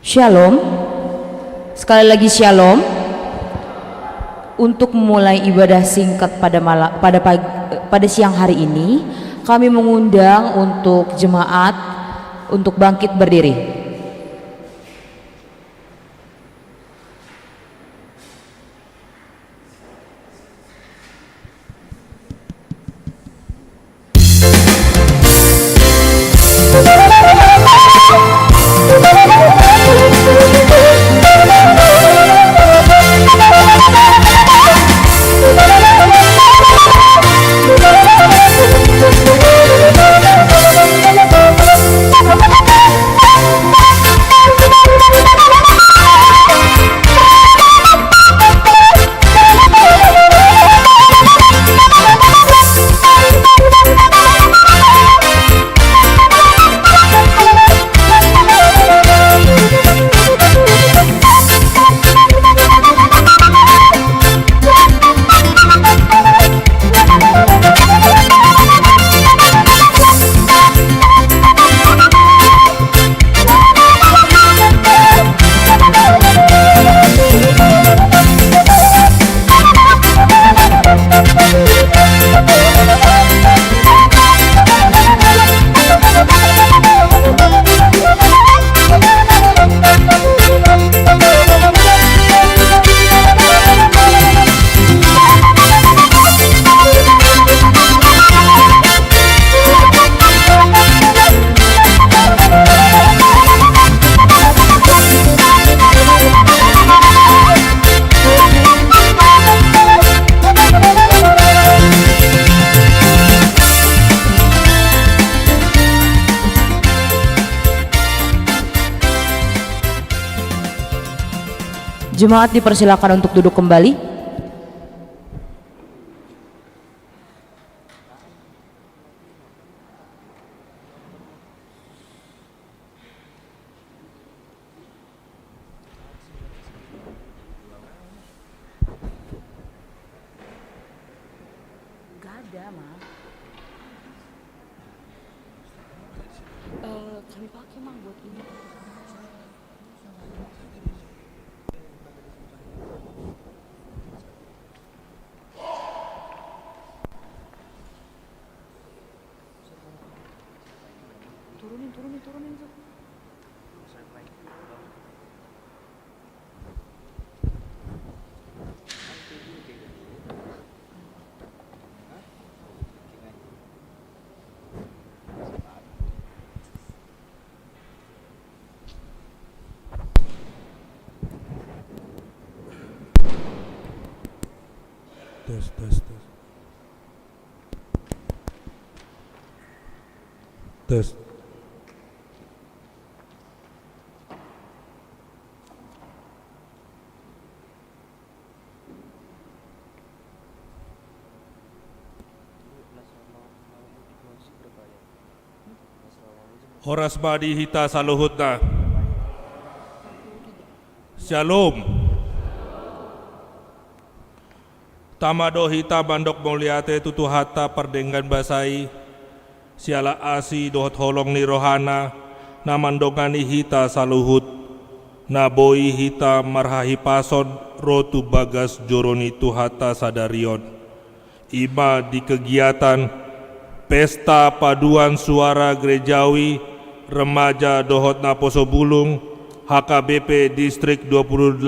Shalom. Sekali lagi shalom. Untuk memulai ibadah singkat pada siang hari ini, kami mengundang untuk jemaat untuk bangkit berdiri. Jemaat dipersilakan untuk duduk kembali. Gak ada, Ma. Kami pakai, Mang, buat ini. Turunin. Tes. Horas badi hita saluhutna. Shalom. Tamado hita bandok muliate tutu hata perdenggan basai. Siala asi dohot holong ni rohana namandongani hita saluhut. Naboi hita marhahi pason rotu bagas joroni tuhata sadarion. Ima di kegiatan Pesta Paduan Suara Gerejawi Remaja Dohot Naposo Bulung HKBP Distrik 28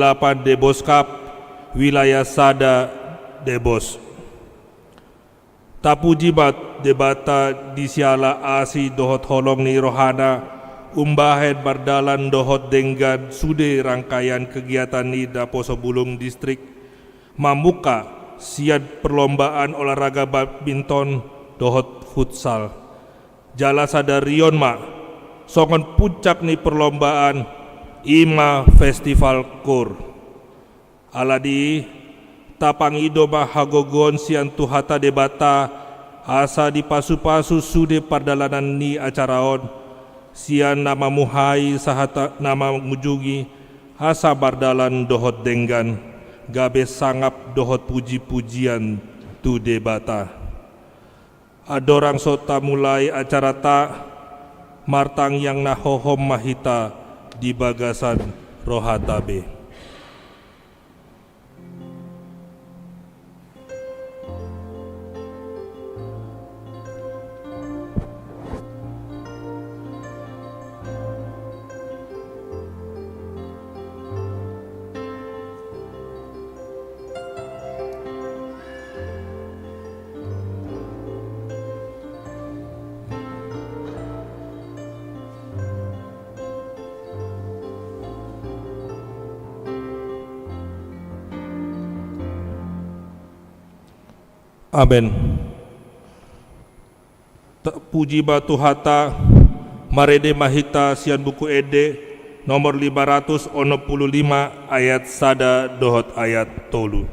Deboskap Wilayah Sada Debos. Tapu jibat debata di siala asi dohot holong ni rohana umbahen bardalan dohot denggan sude rangkaian kegiatan ni Daposo Bulung Distrik mamuka siad perlombaan olahraga badminton dohot futsal. Jala sadarion ma songon puncak ni perlombaan ima festival kur. Aladi tapangido mahagogon sian tuhata debata asa di pasu-pasu sude pardalanan ni acaraon sian nama muhai sahata nama mujugi asa bardalan dohot denggan gabe sangap dohot puji-pujian tu debata. Adorang sota mulai acara ta martang yang nahohom mahita di bagasan rohatabe. Amin. Puji batu hata marede mahita sian buku ede nomor 565 ayat sada dohot ayat tolu.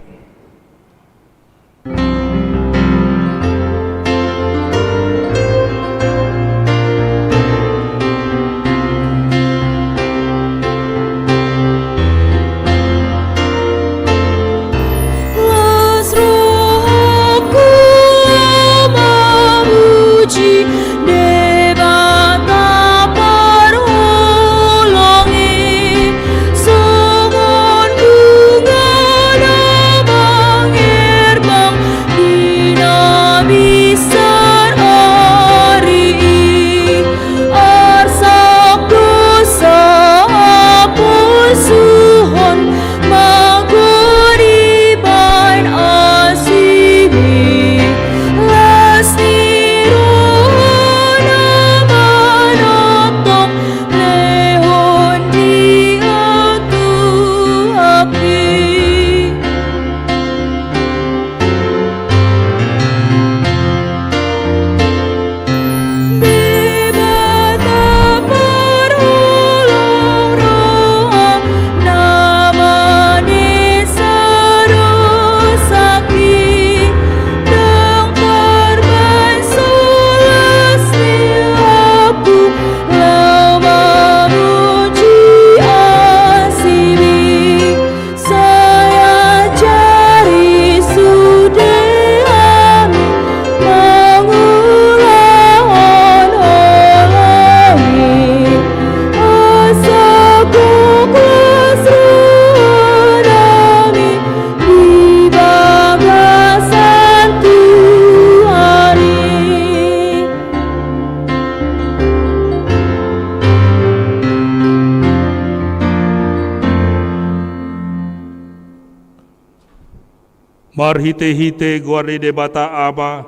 Marhite-hite guardi debata Aba,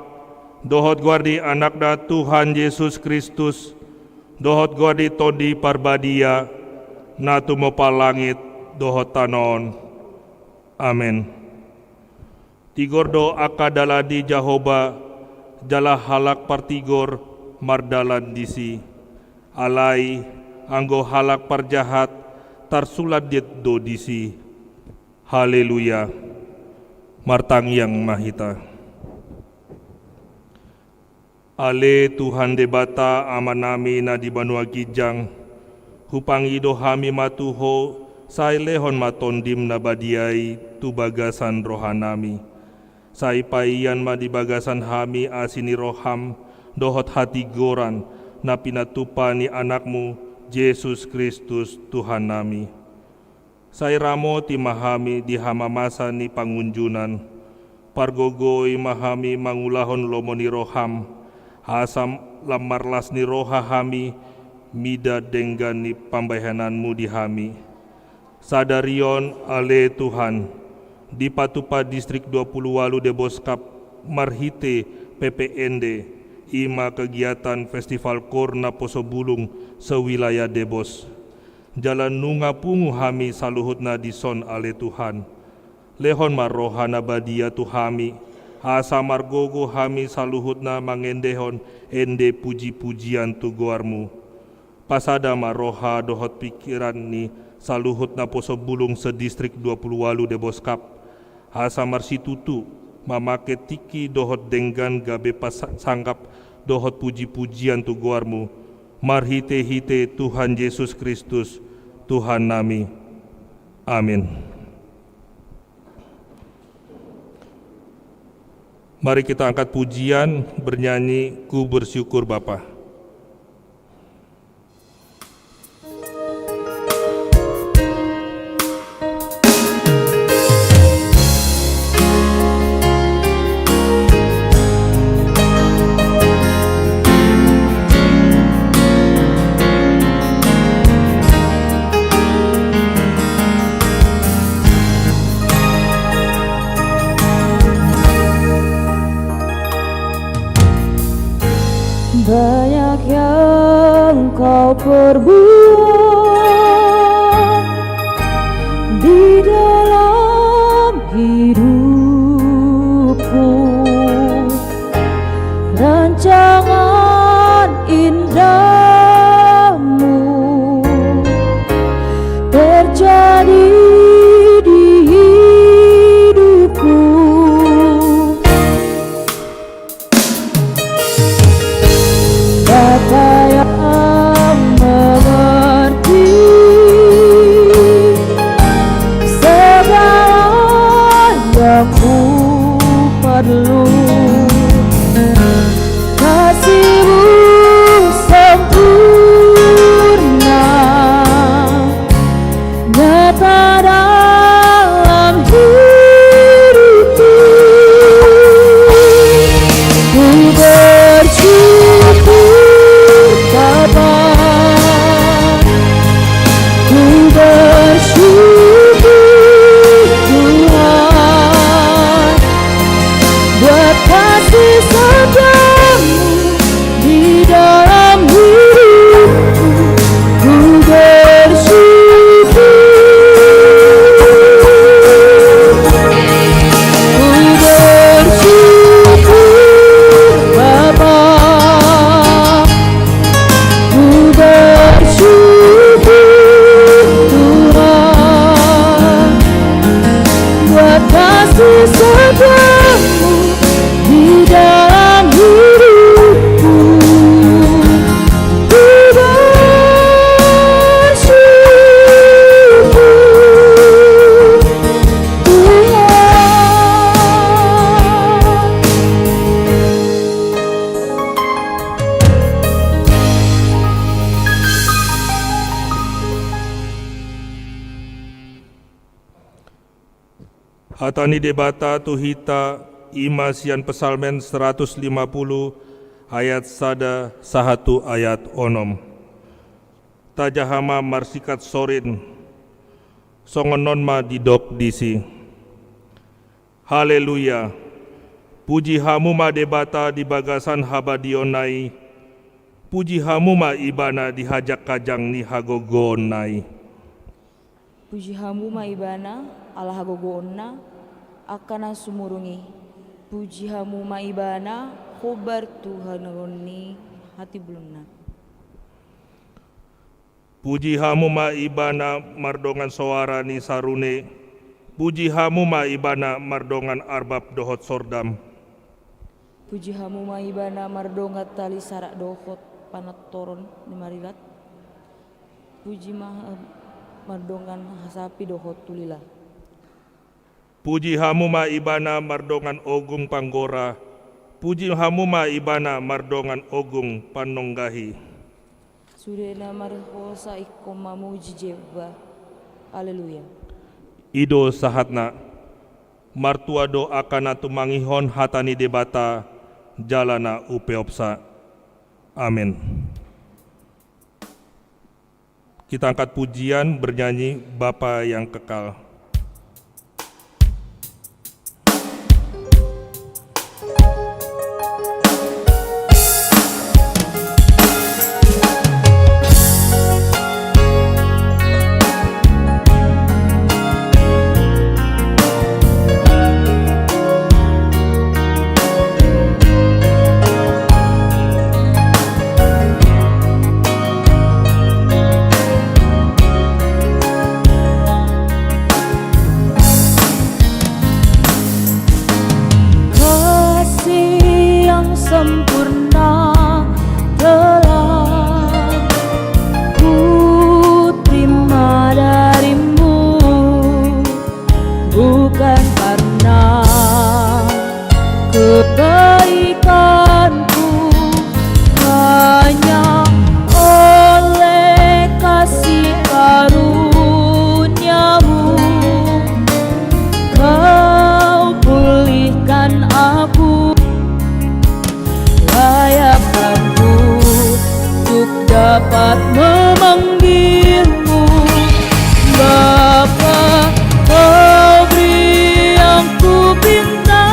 dohot guardi anakda Tuhan Yesus Kristus, dohot guardi tondi parbadia, natu mopa langit, dohot tanon. Amin. Tigordo akadala di Jahoba, jala halak partigor, mardalan disi. Alai, anggo halak parjahat, tarsulat diet do disi. Haleluya. Martang yang mahita. Ale Tuhan debata amanami na di Banua Gijang, hupangido hami matuho, say lehon matondim na badiay tu bagasan rohanami. Say paiyan ma di bagasan hami asini roham, dohot hati goran na pinatupa ni anakmu, Yesus Kristus Tuhan nami. Say ramo ti mahami di hamamasa ni pangunjunan, pargogoy mahami mangulahon lomo ni roham, hasam lamarlas ni roha hami, mida denggan ni pambayananmu di hami. Sadarion ale Tuhan, di Patupa Distrik 28 Deboskap, Marhite PPND, ima kegiatan Festival Korna Posobulung sewilayah Debos. Jalan nunga pungu hami saluhutna dison ale Tuhan. Lehon marohana badia tu hami, asa margogo hami saluhutna mangendehon ende puji-pujian tu goarmu. Pasada maroha dohot pikiran ni saluhutna Posobulung sedistrik 28 Deboskap. Asa marsitutu mamake tiki dohot denggan gabe sangkap dohot puji-pujian tu goarmu. Marhite-hite Tuhan Yesus Kristus, Tuhan nami. Amin. Mari kita angkat pujian bernyanyi Ku Bersyukur Bapa. banyak yang kau perbuat di dalam hidupku, rancangan indahmu terjadi di hidupku. Bapa yang mengerti segala yang ku perlu, kasih-Mu sempurna nyata dalam hidupku. Ku bersyukur Bapa, ku bersyukur Tuhan buat kasih setiamu di dalam hidupku. Ku bersyukur, ku bersyukur Bapa, ku bersyukur Tuhan buat kasih setiamu di dalam hidupku. Ku bersyukur Hatani debata tuhita imasian pesalmen 150 ayat sada sahatu ayat onom. Tajahama marsikat sorin songonon ma didok disi. Haleluya. Puji hamu ma debata di bagasan habadionai. Puji hamu ma ibana dihajak kajang ni hagogonai. Puji hamu ma ibana ala hagogoonna akana sumurungi. Puji hamu ma ibana khobar Tuhan roni hati belumna. Puji hamu ma ibana mardongan suara ni sarune. Puji hamu ma ibana mardongan arbab dohot sordam. Puji hamu ma ibana mardongat tali sarak dohot panat toron ni marilat. Puji ma mardongan hasapi dohot tulila. Puji hamu ma ibana mardongan ogung panggora. Puji hamu ma ibana mardongan ogung panonggahi. Sudena marhosa ikko mamuji jeba. Haleluya. Ido sahatna martua do akana tumangihon hatani debata jalana upeopsa. Amin. Kita angkat pujian bernyanyi Bapa yang kekal. Sempurna telah ku terima darimu, bukan karena kebaikanku, hanya oleh kasih karuniamu kau pulihkan aku. Layak aku untuk dapat memanggilmu Bapa, kau beri yang ku pinta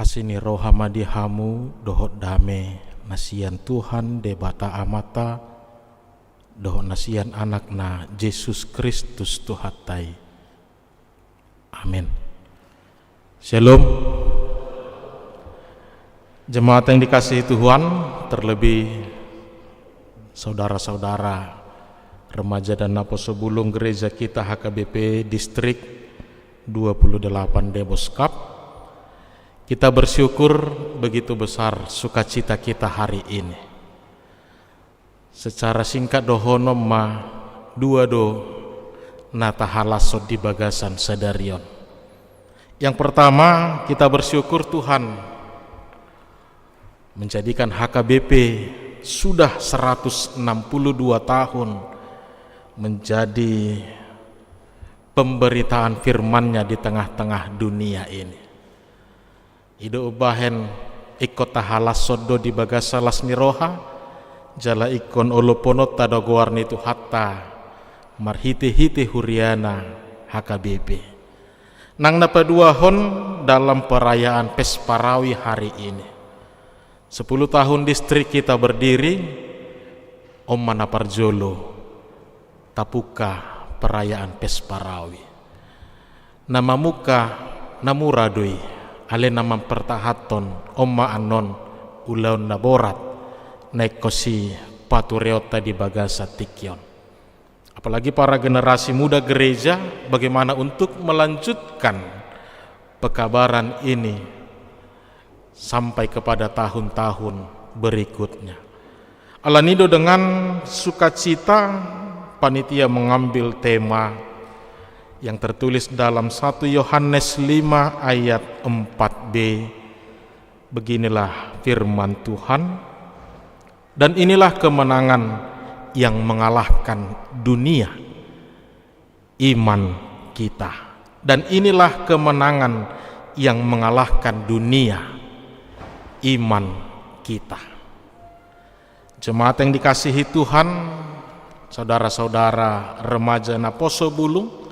asini roha madihamu dohot dame nasian Tuhan debata amata dohot nasian anakna Yesus Kristus Tuhatai. Amin. Shalom. Jemaat yang dikasihi Tuhan, terlebih saudara-saudara remaja dan aposo bulung gereja kita HKBP Distrik 28 Debos Cup. Kita bersyukur begitu besar sukacita kita hari ini. Secara singkat dohonom ma dua do nata halasot di bagasan sadarion. Yang pertama, kita bersyukur Tuhan menjadikan HKBP sudah 162 tahun menjadi pemberitaan firman-Nya di tengah-tengah dunia ini. Ido ubahen ikota halas sodo di bagasalas niroha jala ikon oloponota dogoarni tu hatta marhite-hite huriana HKBP. Nang napaduahon dalam perayaan Pesparawi hari ini. 10 tahun distrik kita berdiri, Om Manaparjolo tapuka perayaan Pesparawi. Nama muka namuradui ale nama pertahaton Oma anon ulaun naborat naik kosi patureota di bagasa tikyon. Apalagi para generasi muda gereja bagaimana untuk melanjutkan pekabaran ini sampai kepada tahun-tahun berikutnya. Alanido dengan sukacita panitia mengambil tema yang tertulis dalam 1 Yohanes 5 ayat 4b. Beginilah firman Tuhan, dan inilah kemenangan yang mengalahkan dunia, iman kita. Dan inilah kemenangan yang mengalahkan dunia, iman kita. Jemaat yang dikasihi Tuhan, saudara-saudara remaja Naposo Bulung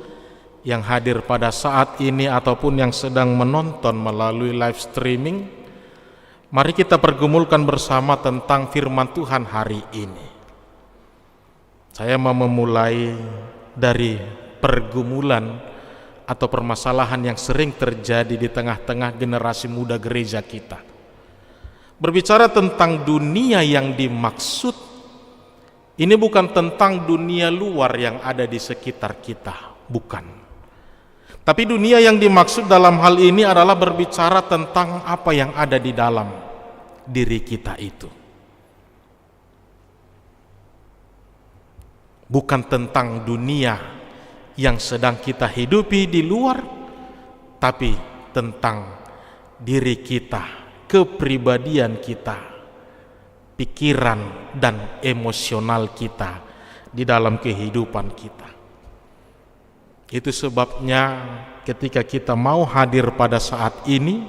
yang hadir pada saat ini ataupun yang sedang menonton melalui live streaming, mari kita pergumulkan bersama tentang firman Tuhan hari ini. Saya mau memulai dari pergumulan atau permasalahan yang sering terjadi di tengah-tengah generasi muda gereja kita. Berbicara tentang dunia yang dimaksud, ini bukan tentang dunia luar yang ada di sekitar kita, bukan. Tapi dunia yang dimaksud dalam hal ini adalah berbicara tentang apa yang ada di dalam diri kita itu. Bukan tentang dunia yang sedang kita hidupi di luar, tapi tentang diri kita, kepribadian kita, pikiran dan emosional kita di dalam kehidupan kita. Itu sebabnya ketika kita mau hadir pada saat ini,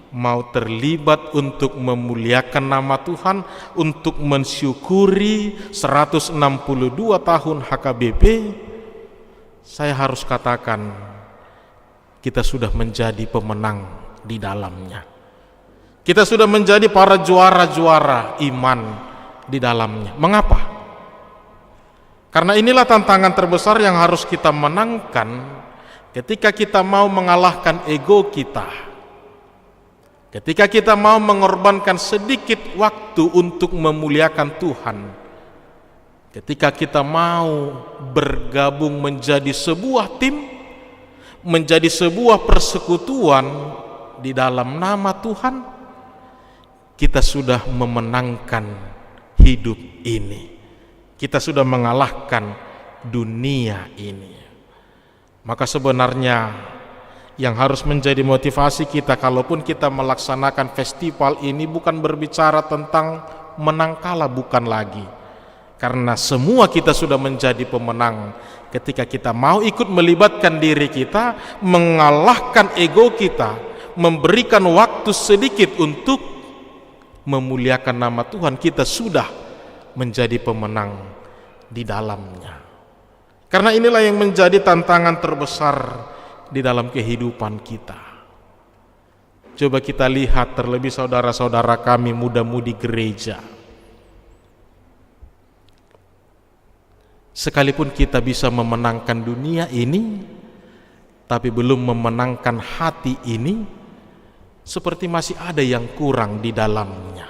mau terlibat untuk memuliakan nama Tuhan, untuk mensyukuri 162 tahun HKBP, saya harus katakan kita sudah menjadi pemenang di dalamnya. Kita sudah menjadi para juara-juara iman di dalamnya. Mengapa? Karena inilah tantangan terbesar yang harus kita menangkan ketika kita mau mengalahkan ego kita. Ketika kita mau mengorbankan sedikit waktu untuk memuliakan Tuhan. Ketika kita mau bergabung menjadi sebuah tim, menjadi sebuah persekutuan di dalam nama Tuhan, kita sudah memenangkan hidup ini. Kita sudah mengalahkan dunia ini. Maka sebenarnya yang harus menjadi motivasi kita kalaupun kita melaksanakan festival ini bukan berbicara tentang menang kalah, bukan lagi. Karena semua kita sudah menjadi pemenang ketika kita mau ikut melibatkan diri kita, mengalahkan ego kita, memberikan waktu sedikit untuk memuliakan nama Tuhan, kita sudah menjadi pemenang di dalamnya. Karena inilah yang menjadi tantangan terbesar di dalam kehidupan kita. Coba kita lihat terlebih saudara-saudara kami muda-mudi gereja. Sekalipun kita bisa memenangkan dunia ini, tapi belum memenangkan hati ini, seperti masih ada yang kurang di dalamnya.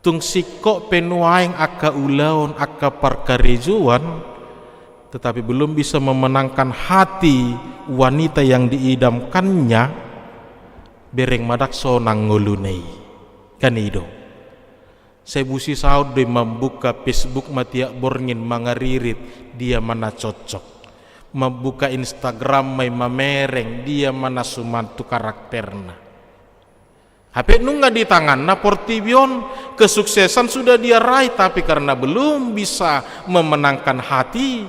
Tung sikok penuaing akka ulaon akka parkarejuan, tetapi belum bisa memenangkan hati wanita yang diidamkannya, bereng madak sonang ngolunei. Kan itu. Saya busi saud de membuka Facebook matiak borngin mangaririt, dia mana cocok. Membuka Instagram may mamereng, dia mana sumantu karakterna. HP nungga di tangan, na portibion kesuksesan sudah dia raih, tapi karena belum bisa memenangkan hati,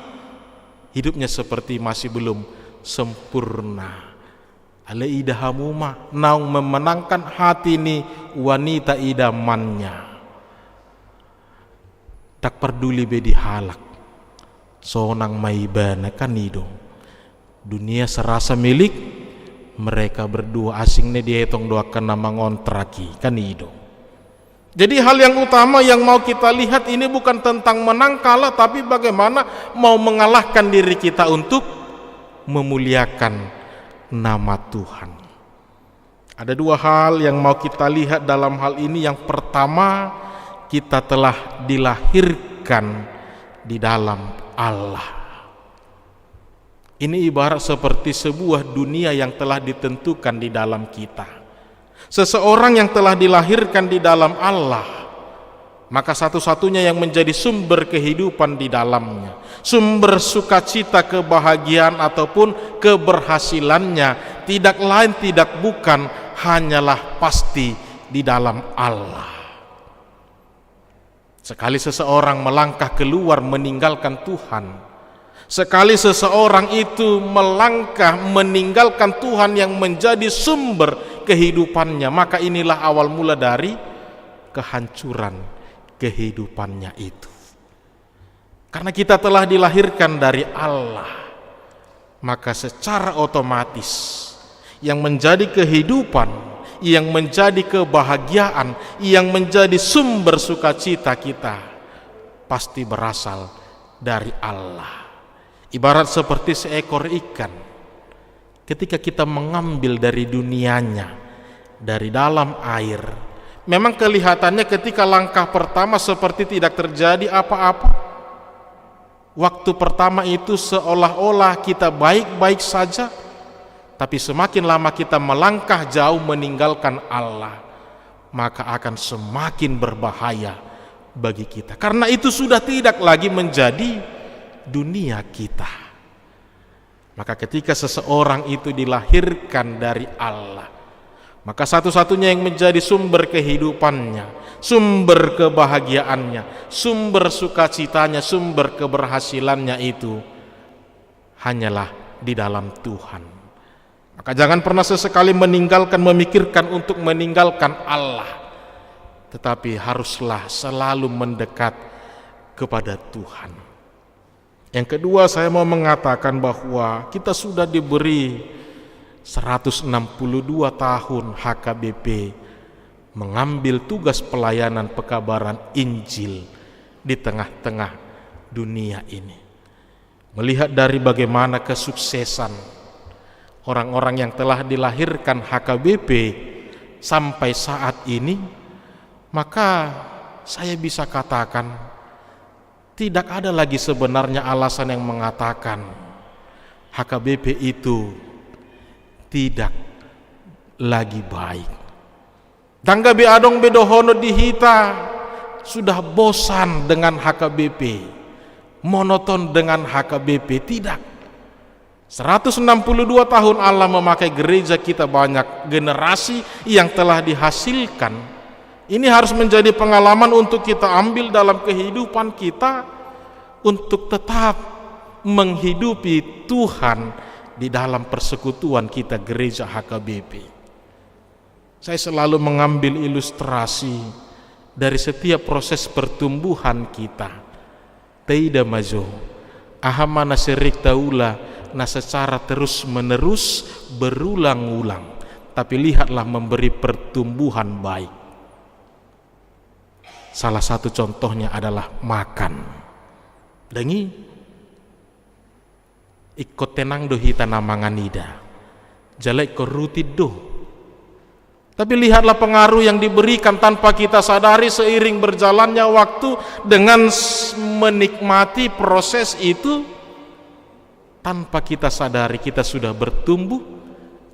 hidupnya seperti masih belum sempurna. Ale idahamuma naung memenangkan hati ni wanita idamannya. Tak peduli bedi halak, sonang maibana kan itu. Dunia serasa milik mereka berdua, asingnya dihitung doakan nama ngontraki kan itu. Jadi hal yang utama yang mau kita lihat ini bukan tentang menang kalah, tapi bagaimana mau mengalahkan diri kita untuk memuliakan nama Tuhan. Ada dua hal yang mau kita lihat dalam hal ini. Yang pertama, kita telah dilahirkan di dalam Allah. Ini ibarat seperti sebuah dunia yang telah ditentukan di dalam kita. Seseorang yang telah dilahirkan di dalam Allah, maka satu-satunya yang menjadi sumber kehidupan di dalamnya, sumber sukacita, kebahagiaan ataupun keberhasilannya, tidak lain tidak bukan hanyalah pasti di dalam Allah. Sekali seseorang melangkah keluar meninggalkan Tuhan, sekali seseorang itu melangkah meninggalkan Tuhan yang menjadi sumber kehidupannya, maka inilah awal mula dari kehancuran kehidupannya itu. Karena kita telah dilahirkan dari Allah, maka secara otomatis yang menjadi kehidupan, yang menjadi kebahagiaan, yang menjadi sumber sukacita kita pasti berasal dari Allah. Ibarat seperti seekor ikan, ketika kita mengambil dari dunianya, dari dalam air, memang kelihatannya ketika langkah pertama seperti tidak terjadi apa-apa. Waktu pertama itu seolah-olah kita baik-baik saja, tapi semakin lama kita melangkah jauh meninggalkan Allah, maka akan semakin berbahaya bagi kita. Karena itu sudah tidak lagi menjadi dunia kita. Maka ketika seseorang itu dilahirkan dari Allah, maka satu-satunya yang menjadi sumber kehidupannya, sumber kebahagiaannya, sumber sukacitanya, sumber keberhasilannya itu hanyalah di dalam Tuhan. Maka jangan pernah sesekali memikirkan untuk meninggalkan Allah, tetapi haruslah selalu mendekat kepada Tuhan. Yang kedua, saya mau mengatakan bahwa kita sudah diberi 162 tahun HKBP mengambil tugas pelayanan pekabaran Injil di tengah-tengah dunia ini. Melihat dari bagaimana kesuksesan orang-orang yang telah dilahirkan HKBP sampai saat ini, maka saya bisa katakan tidak ada lagi sebenarnya alasan yang mengatakan HKBP itu tidak lagi baik. Tangga be adong bedohono dihita sudah bosan dengan HKBP, monoton dengan HKBP. Tidak. 162 tahun Allah memakai gereja kita, banyak generasi yang telah dihasilkan. Ini harus menjadi pengalaman untuk kita ambil dalam kehidupan kita, untuk tetap menghidupi Tuhan di dalam persekutuan kita gereja HKBP. Saya selalu mengambil ilustrasi dari setiap proses pertumbuhan kita. Taida majo ahamana serik taula, nah secara terus menerus berulang-ulang tapi lihatlah memberi pertumbuhan baik. Salah satu contohnya adalah makan. Dengi ikut tenang do hita namanganida, jelek ko ruti do. Tapi lihatlah pengaruh yang diberikan tanpa kita sadari seiring berjalannya waktu. Dengan menikmati proses itu, tanpa kita sadari kita sudah bertumbuh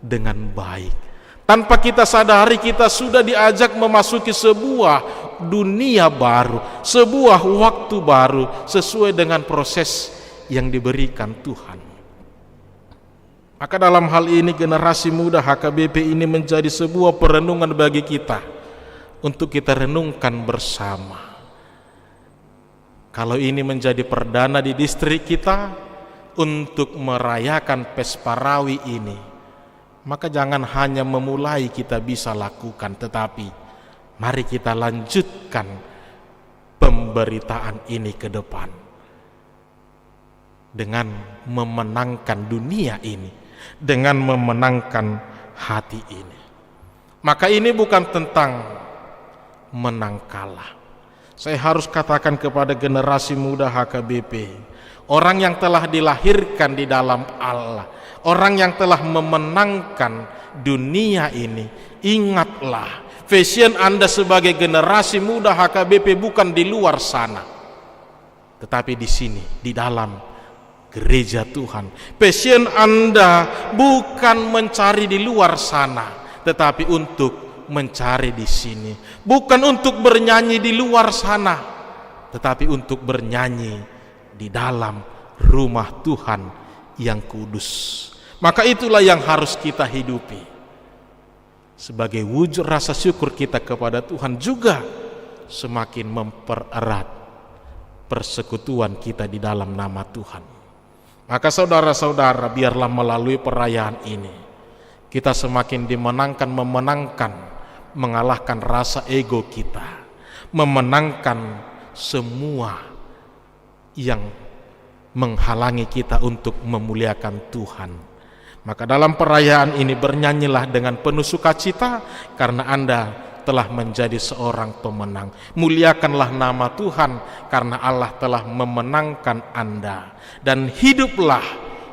dengan baik. Tanpa kita sadari kita sudah diajak memasuki sebuah dunia baru, sebuah waktu baru sesuai dengan proses yang diberikan Tuhan. Maka dalam hal ini generasi muda HKBP ini menjadi sebuah perenungan bagi kita untuk kita renungkan bersama. Kalau ini menjadi perdana di distrik kita untuk merayakan Pesparawi ini, maka jangan hanya memulai kita bisa lakukan, tetapi mari kita lanjutkan pemberitaan ini ke depan dengan memenangkan dunia ini, dengan memenangkan hati ini. Maka ini bukan tentang menang kalah. Saya harus katakan kepada generasi muda HKBP, orang yang telah dilahirkan di dalam Allah, orang yang telah memenangkan dunia ini, ingatlah, vision Anda sebagai generasi muda HKBP bukan di luar sana, tetapi di sini, di dalam gereja Tuhan. Passion Anda bukan mencari di luar sana, tetapi untuk mencari di sini. Bukan untuk bernyanyi di luar sana, tetapi untuk bernyanyi di dalam rumah Tuhan yang kudus. Maka itulah yang harus kita hidupi. Sebagai wujud rasa syukur kita kepada Tuhan, juga semakin mempererat persekutuan kita di dalam nama Tuhan. Maka saudara-saudara, biarlah melalui perayaan ini kita semakin memenangkan, mengalahkan rasa ego kita, memenangkan semua yang menghalangi kita untuk memuliakan Tuhan. Maka dalam perayaan ini bernyanyilah dengan penuh sukacita karena Anda telah menjadi seorang pemenang. Muliakanlah nama Tuhan karena Allah telah memenangkan Anda. Dan hiduplah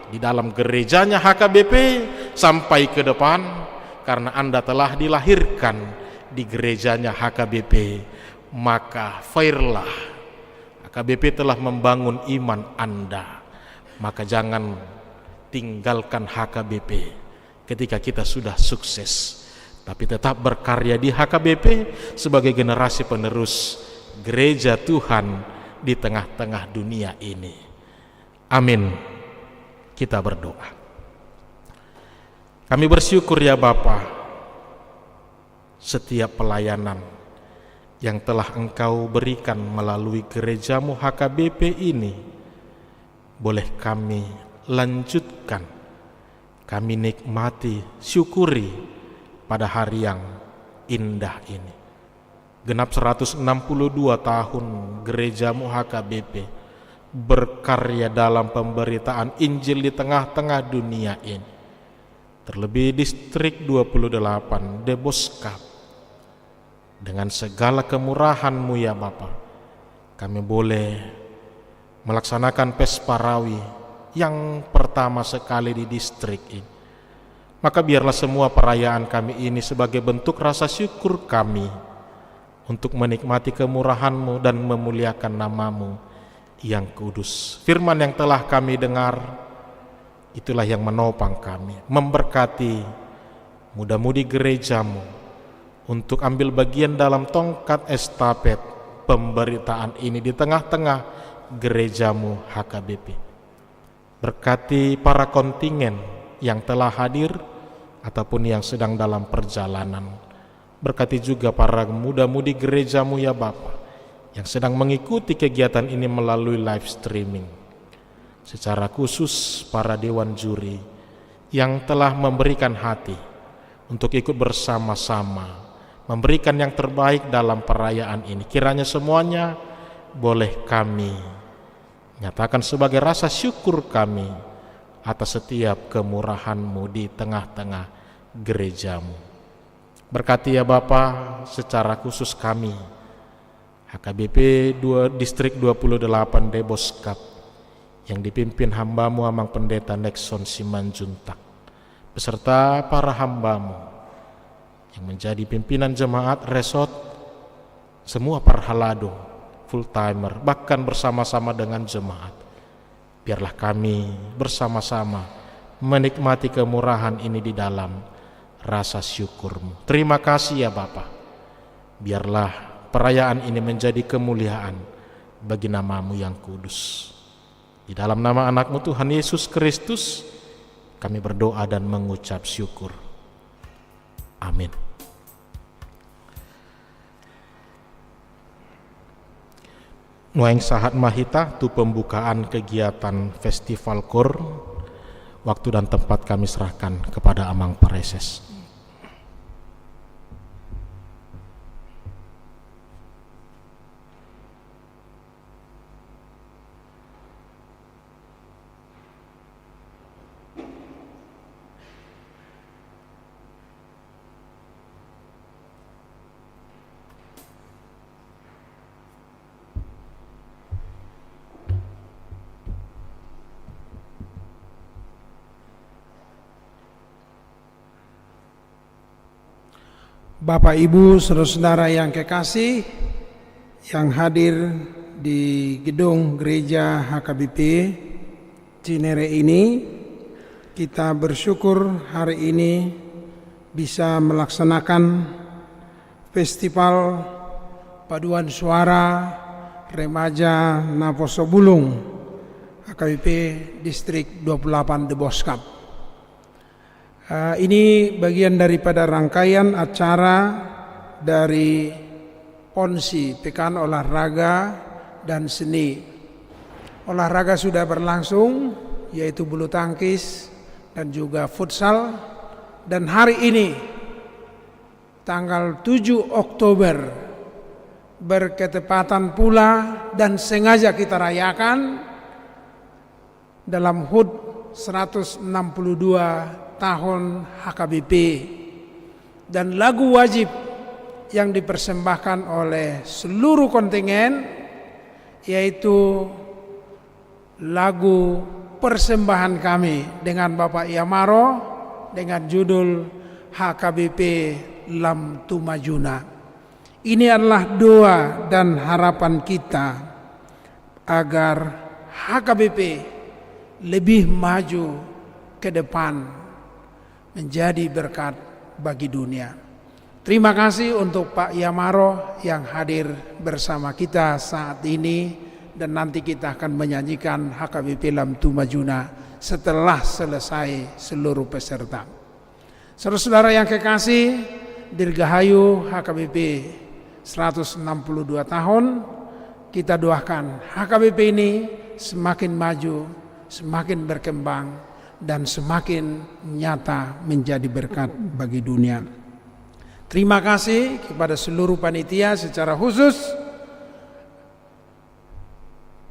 di dalam gerejanya HKBP sampai ke depan karena Anda telah dilahirkan di gerejanya HKBP. Maka fairlah, HKBP telah membangun iman Anda. Maka jangan tinggalkan HKBP ketika kita sudah sukses, tapi tetap berkarya di HKBP sebagai generasi penerus gereja Tuhan di tengah-tengah dunia ini. Amin. Kita berdoa. Kami bersyukur ya Bapa, setiap pelayanan yang telah Engkau berikan melalui gerejamu HKBP ini boleh kami lanjutkan, kami nikmati, syukuri pada hari yang indah ini. Genap 162 tahun gerejamu HKBP berkarya dalam pemberitaan Injil di tengah-tengah dunia ini. Terlebih distrik 28 Deboskap, dengan segala kemurahan-Mu ya Bapa, kami boleh melaksanakan Pesparawi yang pertama sekali di distrik ini. Maka biarlah semua perayaan kami ini sebagai bentuk rasa syukur kami untuk menikmati kemurahan-Mu dan memuliakan nama-Mu yang kudus. Firman yang telah kami dengar, itulah yang menopang kami, memberkati muda-mudi gereja-Mu untuk ambil bagian dalam tongkat estafet pemberitaan ini di tengah-tengah gereja-Mu HKBP. Berkati para kontingen yang telah hadir ataupun yang sedang dalam perjalanan. Berkati juga para muda-mudi gereja-Mu ya Bapa yang sedang mengikuti kegiatan ini melalui live streaming. Secara khusus para dewan juri yang telah memberikan hati untuk ikut bersama-sama memberikan yang terbaik dalam perayaan ini. Kiranya semuanya boleh kami nyatakan sebagai rasa syukur kami atas setiap kemurahan-Mu di tengah-tengah gerejamu. Berkati ya Bapa secara khusus kami HKBP Distrik 28 Deboskap yang dipimpin hambamu Amang Pendeta Nexon Simanjuntak beserta para hambamu yang menjadi pimpinan jemaat resort, semua para halado, full timer, bahkan bersama-sama dengan jemaat. Biarlah kami bersama-sama menikmati kemurahan ini di dalam rasa syukur-Mu. Terima kasih ya Bapa. Biarlah perayaan ini menjadi kemuliaan bagi nama-Mu yang kudus. Di dalam nama anak-Mu Tuhan Yesus Kristus kami berdoa dan mengucap syukur. Amin. Nuaing sahat mahita tu pembukaan kegiatan Festival Kur. Waktu dan tempat kami serahkan kepada Amang Pareses. Bapak Ibu saudara-saudara yang kekasih yang hadir di gedung gereja HKBP Cinere ini, kita bersyukur hari ini bisa melaksanakan festival paduan suara remaja Naposo Bulung HKBP Distrik 28 Deboskap. Ini bagian daripada rangkaian acara dari PONSI, Pekan Olahraga dan Seni. Olahraga sudah berlangsung, yaitu bulu tangkis dan juga futsal. Dan hari ini, tanggal 7 Oktober, berketepatan pula dan sengaja kita rayakan dalam HUT 162 tahun HKBP, dan lagu wajib yang dipersembahkan oleh seluruh kontingen yaitu lagu persembahan kami dengan Bapak Yamaro dengan judul HKBP Lam Tumajuna. Ini adalah doa dan harapan kita agar HKBP lebih maju ke depan, menjadi berkat bagi dunia. Terima kasih untuk Pak Yamaro yang hadir bersama kita saat ini, dan nanti kita akan menyanyikan HKBP Lam Tumajuna setelah selesai seluruh peserta. Saudara-saudara yang kekasih, Dirgahayu HKBP 162 tahun, kita doakan HKBP ini semakin maju, semakin berkembang, dan semakin nyata menjadi berkat bagi dunia. Terima kasih kepada seluruh panitia, secara khusus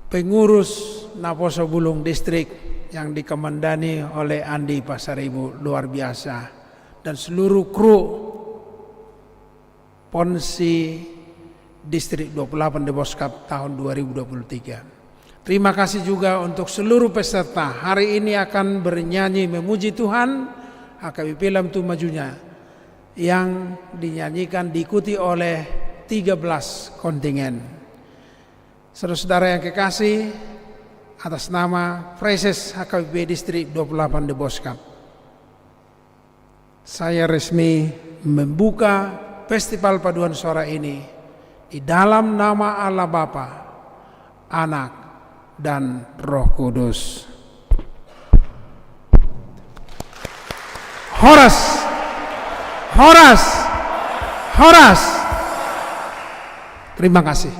pengurus Naposo Bulung Distrik yang dikomandani oleh Andi Pasaribu, luar biasa, dan seluruh kru PONSI Distrik 28 Deboskap tahun 2023. Terima kasih juga untuk seluruh peserta. Hari ini akan bernyanyi memuji Tuhan HKBP Lam Tumajuna yang dinyanyikan diikuti oleh 13 kontingen. Saudara-saudara yang kekasih, atas nama Preses HKBP Distrik 28 Deboskap, saya resmi membuka Festival Paduan Suara ini di dalam nama Allah Bapa, Anak, dan Roh Kudus. Horas, horas, horas. Terima kasih.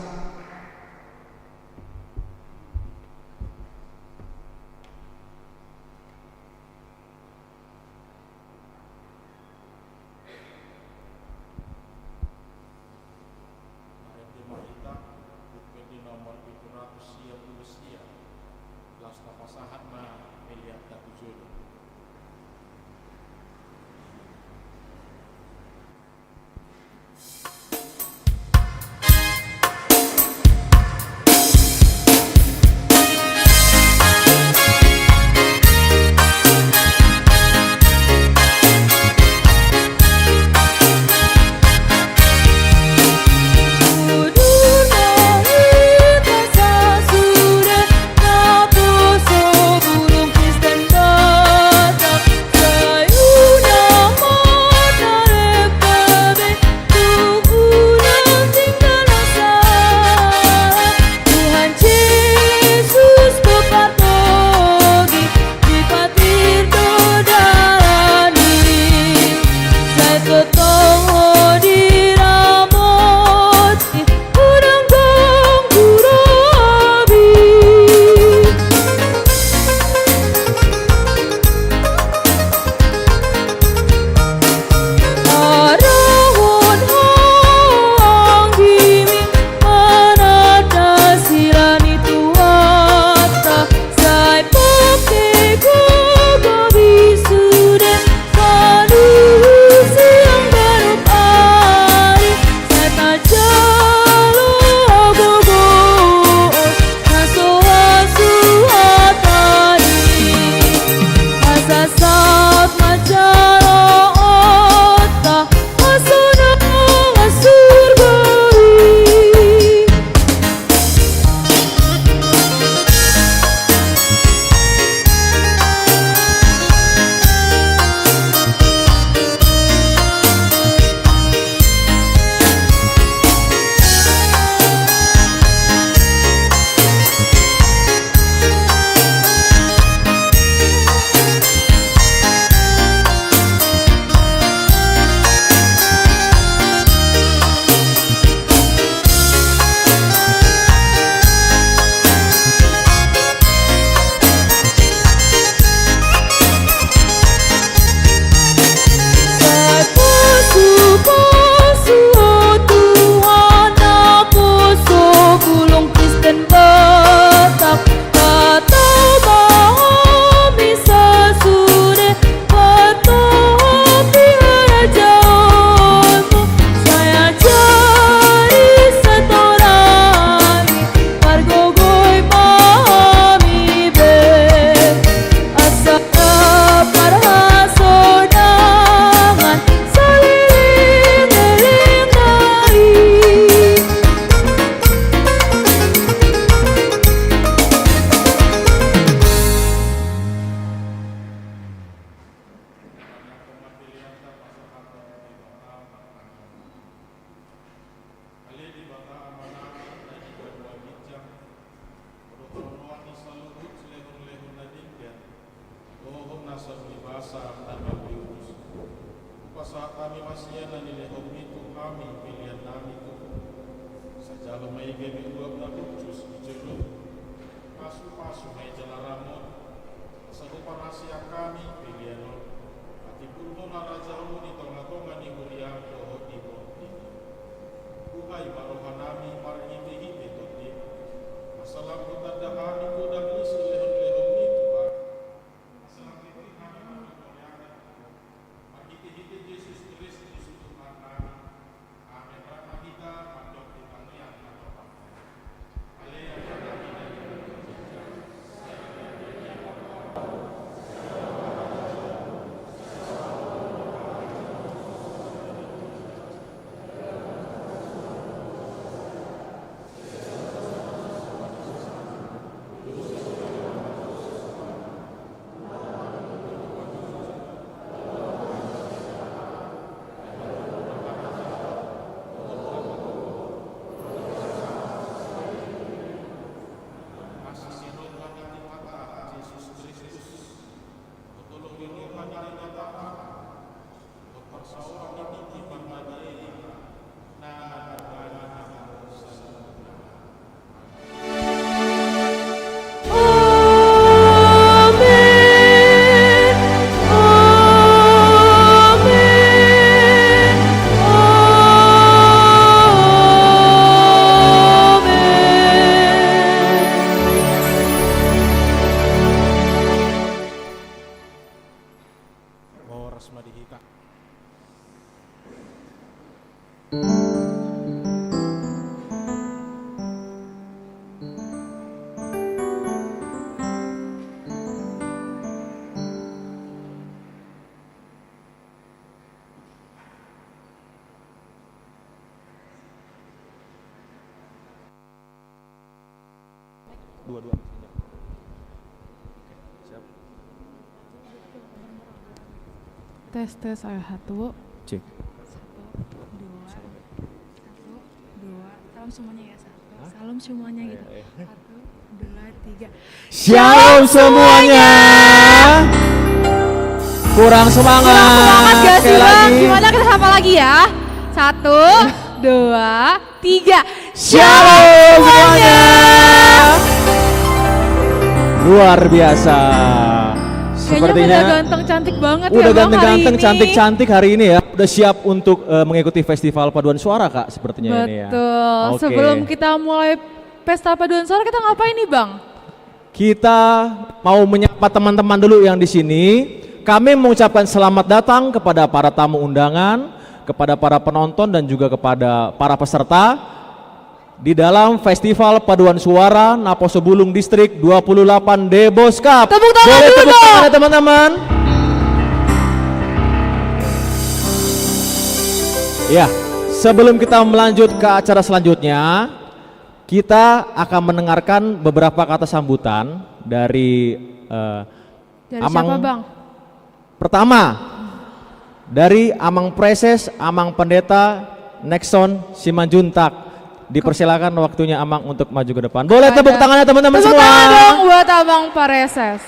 lehom itu kami pilihan nami itu saja lemai gemi uap na kucus dijeluk pasu-pasu may jalaramon sa rahasia kami pilihan no ati purno na raja mo ni tonga-tonga ni huriang doho di bonti buhay marohan nami marhiti-hiti toti masalah kita kami kudang isi lehon-lehon itu masalah kita kami marhiti-hiti marhiti-hiti Yesus Kristus untuk anak amin rahmat kita mandok di tangan atau Haleluya. Dua-dua. Siap. Tes saya satu. Cek. Salam semuanya ya satu. Salam semuanya gitu. 1, 2, 3. Shalom semuanya. Kurang semangat. Kurang semangat gak sih Sekali Bang? lagi. Gimana kita sapa lagi ya? 1, 2, 3. Shalom semuanya. Luar biasa. Kayaknya udah ganteng cantik banget ya udah Bang ganteng-ganteng, hari ini. cantik-cantik hari ini ya. Udah siap untuk mengikuti festival paduan suara Kak sepertinya ini ya. Betul. Oke. Sebelum kita mulai pesta paduan suara kita ngapain nih Bang? Kita mau menyapa teman-teman dulu yang di sini. Kami mengucapkan selamat datang kepada para tamu undangan, kepada para penonton dan juga kepada para peserta di dalam Festival Paduan Suara Naposo Bulung Distrik 28 Deboskap. Tepuk tangan Boleh dulu tepuk dong. tangan ya teman-teman. Ya, sebelum kita melanjut ke acara selanjutnya, kita akan mendengarkan beberapa kata sambutan dari Dari Amang. siapa Bang? Pertama, dari Amang Preses, Amang Pendeta, Nexon Simanjuntak. Dipersilakan waktunya Amang untuk maju ke depan. Boleh tepuk tangannya teman-teman Tepuk semua. tangan dong buat Abang Pareses.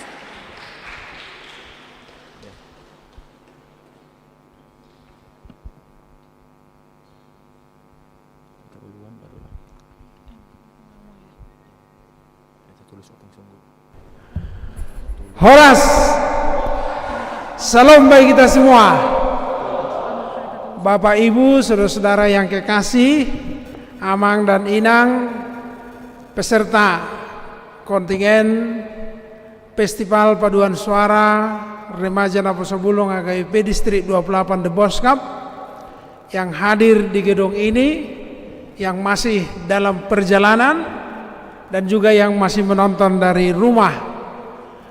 Horas. Salam bagi kita semua. Bapak Ibu, saudara-saudara yang kekasih, Amang dan Inang, peserta kontingen Festival Paduan Suara Remaja Naposo Bulung HKBP Distrik 28 Deboskap yang hadir di gedung ini, yang masih dalam perjalanan dan juga yang masih menonton dari rumah.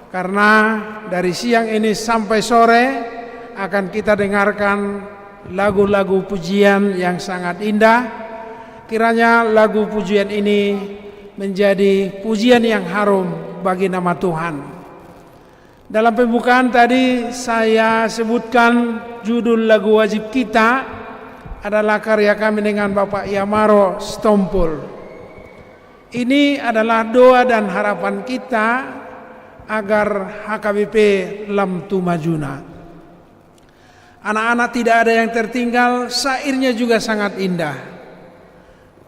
Karena dari siang ini sampai sore akan kita dengarkan lagu-lagu pujian yang sangat indah. Kiranya lagu pujian ini menjadi pujian yang harum bagi nama Tuhan. Dalam pembukaan tadi saya sebutkan judul lagu wajib kita adalah karya kami dengan Bapak Yamaro Stompul. Ini adalah doa dan harapan kita agar HKBP lam tumajuna. Anak-anak tidak ada yang tertinggal, syairnya juga sangat indah.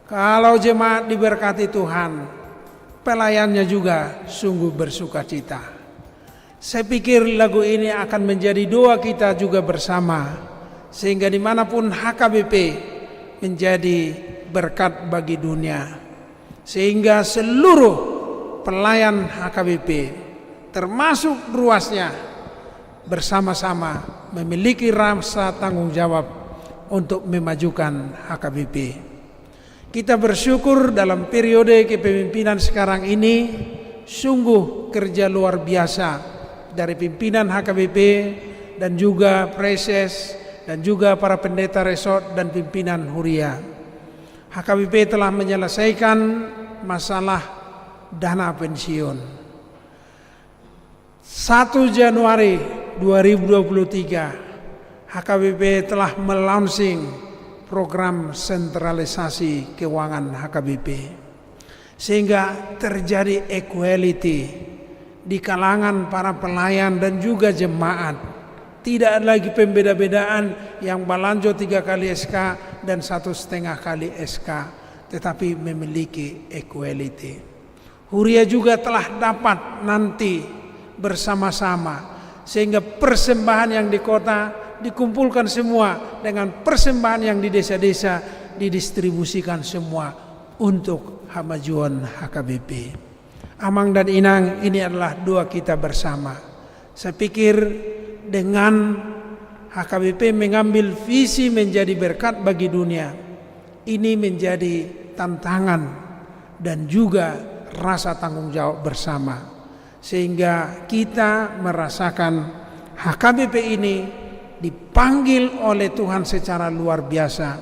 Kalau jemaat diberkati Tuhan, pelayannya juga sungguh bersuka cita. Saya pikir lagu ini akan menjadi doa kita juga bersama, sehingga dimanapun HKBP menjadi berkat bagi dunia, sehingga seluruh pelayan HKBP termasuk ruasnya bersama-sama memiliki rasa tanggung jawab untuk memajukan HKBP. Kita bersyukur dalam periode kepemimpinan sekarang ini sungguh kerja luar biasa dari pimpinan HKBP dan juga preses dan juga para pendeta resort dan pimpinan Huria. HKBP telah menyelesaikan masalah dana pensiun. 1 Januari 2023 HKBP telah melaunching program sentralisasi keuangan HKBP, sehingga terjadi equality di kalangan para pelayan dan juga jemaat. Tidak ada lagi pembeda-bedaan yang balanjo 3 kali SK dan 1,5 kali SK, tetapi memiliki equality. Huria juga telah dapat nanti bersama-sama, sehingga persembahan yang di kota dikumpulkan semua dengan persembahan yang di desa-desa didistribusikan semua untuk kemajuan HKBP. Amang dan Inang, ini adalah doa kita bersama. Saya pikir dengan HKBP mengambil visi menjadi berkat bagi dunia, ini menjadi tantangan dan juga rasa tanggung jawab bersama, sehingga kita merasakan HKBP ini dipanggil oleh Tuhan secara luar biasa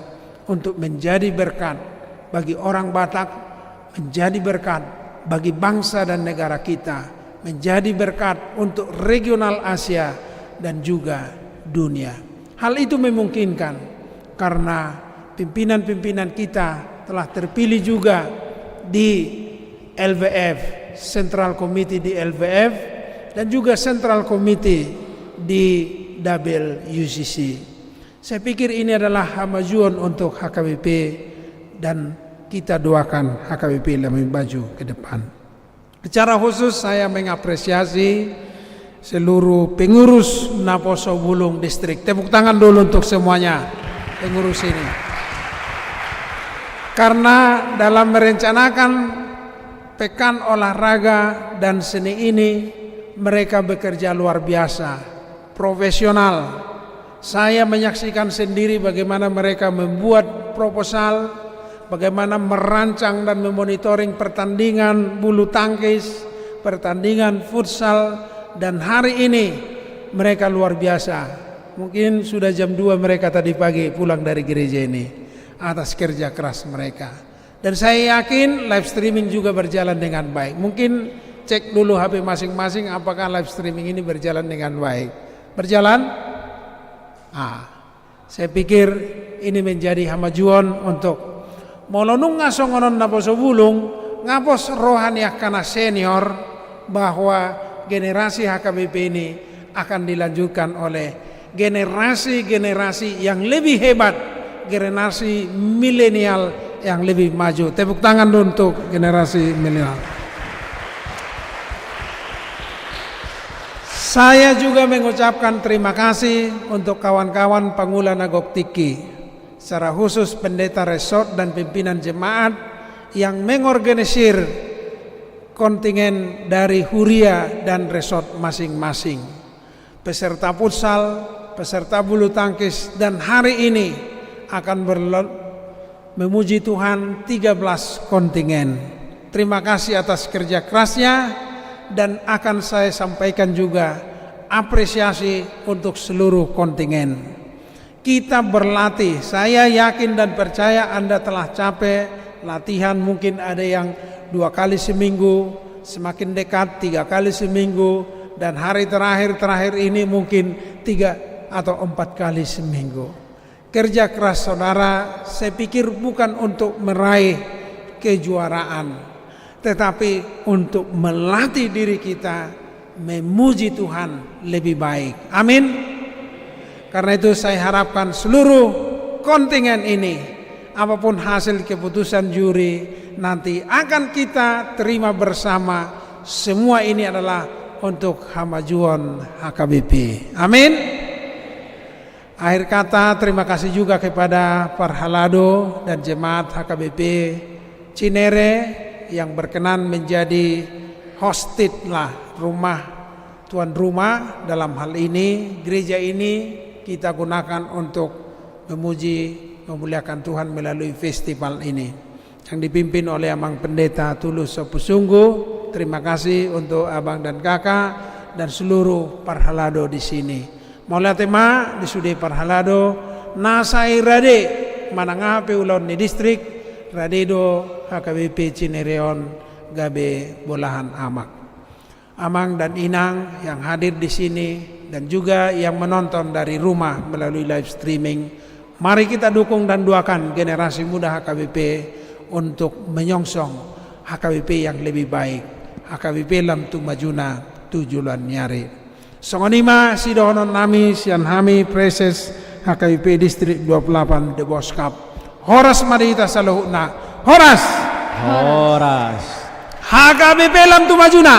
untuk menjadi berkat bagi orang Batak, menjadi berkat bagi bangsa dan negara kita, menjadi berkat untuk regional Asia dan juga dunia. Hal itu memungkinkan karena pimpinan-pimpinan kita telah terpilih juga di LVF, Central Committee di LVF, dan juga Central Committee di WCC. Saya pikir ini adalah kemajuan untuk HKBP dan kita doakan HKBP lebih maju ke depan. Secara khusus saya mengapresiasi seluruh pengurus Naposo Bulung Distrik. Tepuk tangan dulu untuk semuanya pengurus ini. Karena dalam merencanakan pekan olahraga dan seni ini mereka bekerja luar biasa, profesional. Saya menyaksikan sendiri bagaimana mereka membuat proposal, bagaimana merancang dan memonitoring pertandingan bulu tangkis, pertandingan futsal, dan hari ini mereka luar biasa. Mungkin sudah jam 2 mereka tadi pagi pulang dari gereja ini atas kerja keras mereka. Dan saya yakin live streaming juga berjalan dengan baik. Mungkin cek dulu HP masing-masing apakah live streaming ini berjalan dengan baik. Berjalan? Saya pikir ini menjadi kemajuan untuk molonung ngasongonon Naposo Bulung ngapos rohaniah kana senior, bahwa generasi HKBP ini akan dilanjutkan oleh generasi-generasi yang lebih hebat, generasi milenial yang lebih maju. Tepuk tangan untuk generasi milenial. Saya juga mengucapkan terima kasih untuk kawan-kawan Pangula Nagok Tiki, secara khusus pendeta resort dan pimpinan jemaat yang mengorganisir kontingen dari Huria dan resort masing-masing, peserta futsal, peserta bulu tangkis, dan hari ini akan memuji Tuhan 13 kontingen. Terima kasih atas kerja kerasnya, dan akan saya sampaikan juga apresiasi untuk seluruh kontingen. Kita berlatih, saya yakin dan percaya Anda telah capek latihan, mungkin ada yang 2 kali seminggu, semakin dekat 3 kali seminggu, dan hari terakhir ini mungkin 3 atau 4 kali seminggu. Kerja keras saudara, saya pikir bukan untuk meraih kejuaraan, tetapi untuk melatih diri kita memuji Tuhan lebih baik. Amin. Karena itu saya harapkan seluruh kontingen ini, apapun hasil keputusan juri nanti akan kita terima bersama. Semua ini adalah untuk kemajuan HKBP. Amin. Akhir kata, terima kasih juga kepada Parhalado dan jemaat HKBP Cinere yang berkenan menjadi hosted tuan rumah dalam hal ini. Gereja ini kita gunakan untuk memuliakan Tuhan melalui festival ini yang dipimpin oleh Amang Pendeta Tulus Sopusunggu. Terima kasih untuk abang dan kakak dan seluruh Parhalado di sini. Maulah tema di Sudi Parhalado nasai rade manangape ulon di distrik radedo HKBP Cinereon Gabe Bolahan Amak. Amang dan Inang yang hadir di sini dan juga yang menonton dari rumah melalui live streaming, mari kita dukung dan doakan generasi muda HKBP untuk menyongsong HKBP yang lebih baik. HKBP lam tu majuna tujuan nyari. Songonima sidohonon nami sian hami preses HKBP distrik 28 de Boskap. Horas marita saluhna. Horas. HKBP lam tu majuna.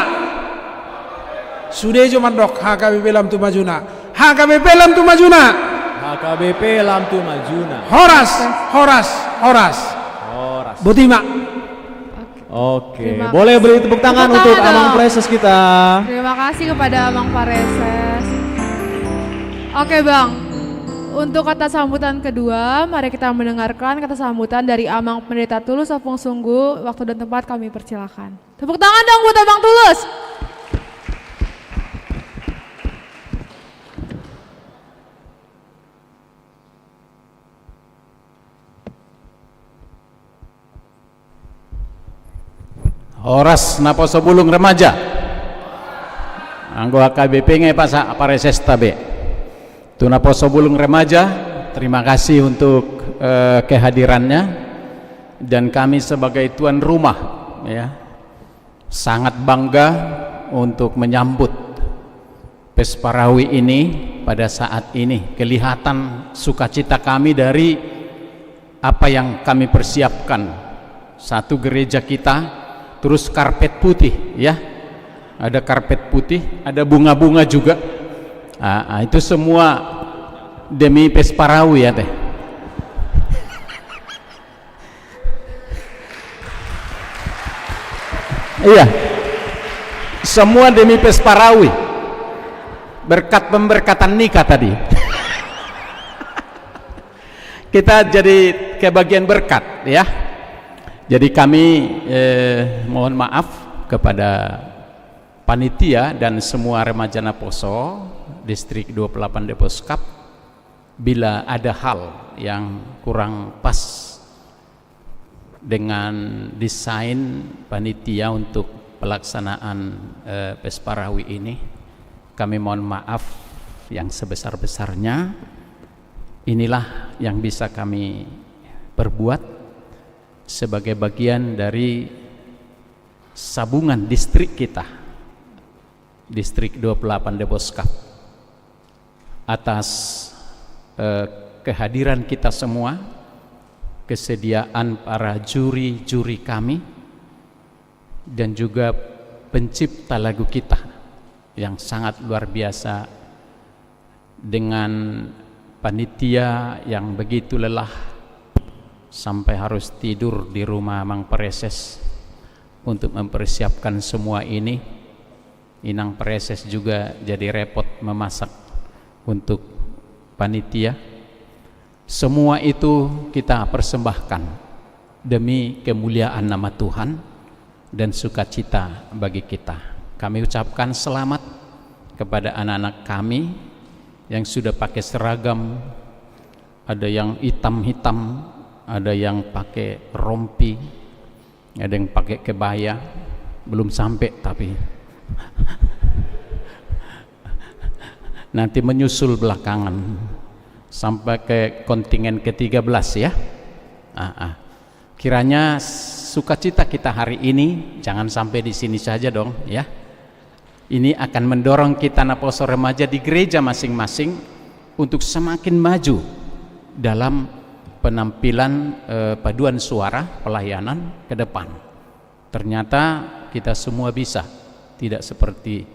Sudah cuma dok HKBP lam tu majuna. HKBP lam tu majuna. HKBP lam tu majuna. Horas. Butima. Oke, Terima boleh beri tepuk tangan Tepuk untuk tangan Amang dong. Preses kita. Terima kasih kepada Amang Pareses. Oke Bang, untuk kata sambutan kedua, mari kita mendengarkan kata sambutan dari Amang Pendeta Tulus Sopusunggu. Waktu dan tempat kami persilakan. Tepuk tangan dong buat Amang Tulus. Horas naposo bulung remaja anggo HKBP nge Pareses tabe tu naposo bulung remaja. Terima kasih untuk kehadirannya, dan kami sebagai tuan rumah ya sangat bangga untuk menyambut Pesparawi ini pada saat ini. Kelihatan sukacita kami dari apa yang kami persiapkan. Satu gereja kita, terus karpet putih ya, ada karpet putih, ada bunga-bunga juga. Itu semua demi Pesparawi ya teh. Iya, semua demi Pesparawi, berkat pemberkatan nikah tadi. Kita jadi kebagian berkat ya. Jadi kami mohon maaf kepada panitia dan semua remaja Naposo distrik 28 Deposkap bila ada hal yang kurang pas dengan desain panitia untuk pelaksanaan Pesparawi ini. Kami mohon maaf yang sebesar-besarnya. Inilah yang bisa kami perbuat sebagai bagian dari sabungan distrik kita, distrik 28 Deposkap, atas kehadiran kita semua, kesediaan para juri-juri kami, dan juga pencipta lagu kita yang sangat luar biasa, dengan panitia yang begitu lelah sampai harus tidur di rumah Mang Pareses untuk mempersiapkan semua ini. Inang Pareses juga jadi repot memasak untuk panitia. Semua itu kita persembahkan demi kemuliaan nama Tuhan dan sukacita bagi kita. Kami ucapkan selamat kepada anak-anak kami yang sudah pakai seragam, ada yang hitam-hitam, ada yang pakai rompi, ada yang pakai kebaya, belum sampai tapi nanti menyusul belakangan sampai ke kontingen ke-13 ya. Kiranya sukacita kita hari ini jangan sampai di sini saja dong ya. Ini akan mendorong kita Naposo remaja di gereja masing-masing untuk semakin maju dalam penampilan paduan suara pelayanan ke depan. Ternyata kita semua bisa, tidak seperti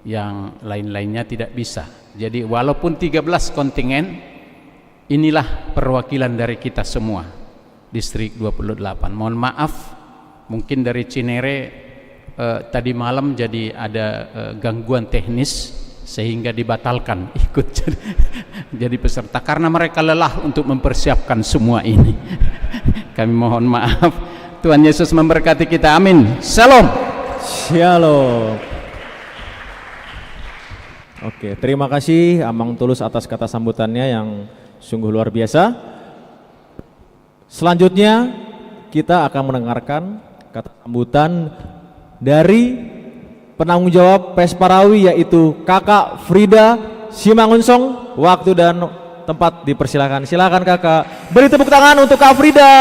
yang lain-lainnya tidak bisa. Jadi walaupun 13 kontingen, inilah perwakilan dari kita semua, distrik 28. Mohon maaf, mungkin dari Cinere tadi malam jadi ada gangguan teknis sehingga dibatalkan ikut jadi peserta karena mereka lelah untuk mempersiapkan semua ini. Kami mohon maaf. Tuhan Yesus memberkati kita, amin. Shalom. Shalom. Oke, terima kasih Amang Tulus atas kata sambutannya yang sungguh luar biasa. Selanjutnya kita akan mendengarkan kata sambutan dari penanggung jawab Pesparawi, yaitu Kakak Frida Simangunsong. Waktu dan tempat dipersilakan. Silakan Kakak. Beri tepuk tangan untuk Kak Frida.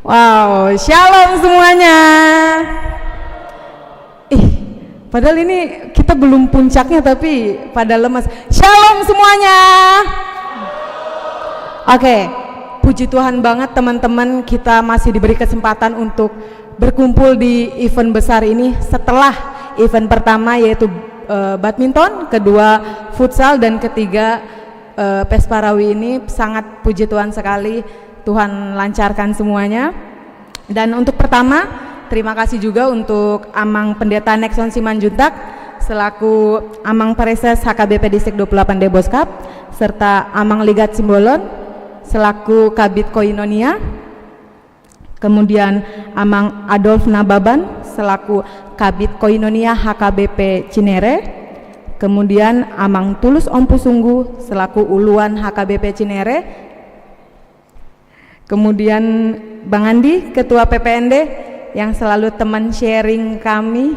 Wow, shalom semuanya. Padahal ini kita belum puncaknya tapi pada lemas. Shalom semuanya. Oke, puji Tuhan banget teman-teman, kita masih diberi kesempatan untuk berkumpul di event besar ini setelah event pertama yaitu badminton, kedua futsal, dan ketiga Pesparawi. Ini sangat puji Tuhan sekali, Tuhan lancarkan semuanya. Dan untuk pertama, terima kasih juga untuk Amang Pendeta Nexon Simanjuntak selaku Amang Pareses HKBP Distrik 28 Deboskap, serta Amang Ligat Simbolon selaku Kabit Koinonia, kemudian Amang Adolf Nababan selaku Kabit Koinonia HKBP Cinere, kemudian Amang Tulus Ompusunggu selaku Uluan HKBP Cinere, kemudian Bang Andi Ketua PPND yang selalu teman sharing kami.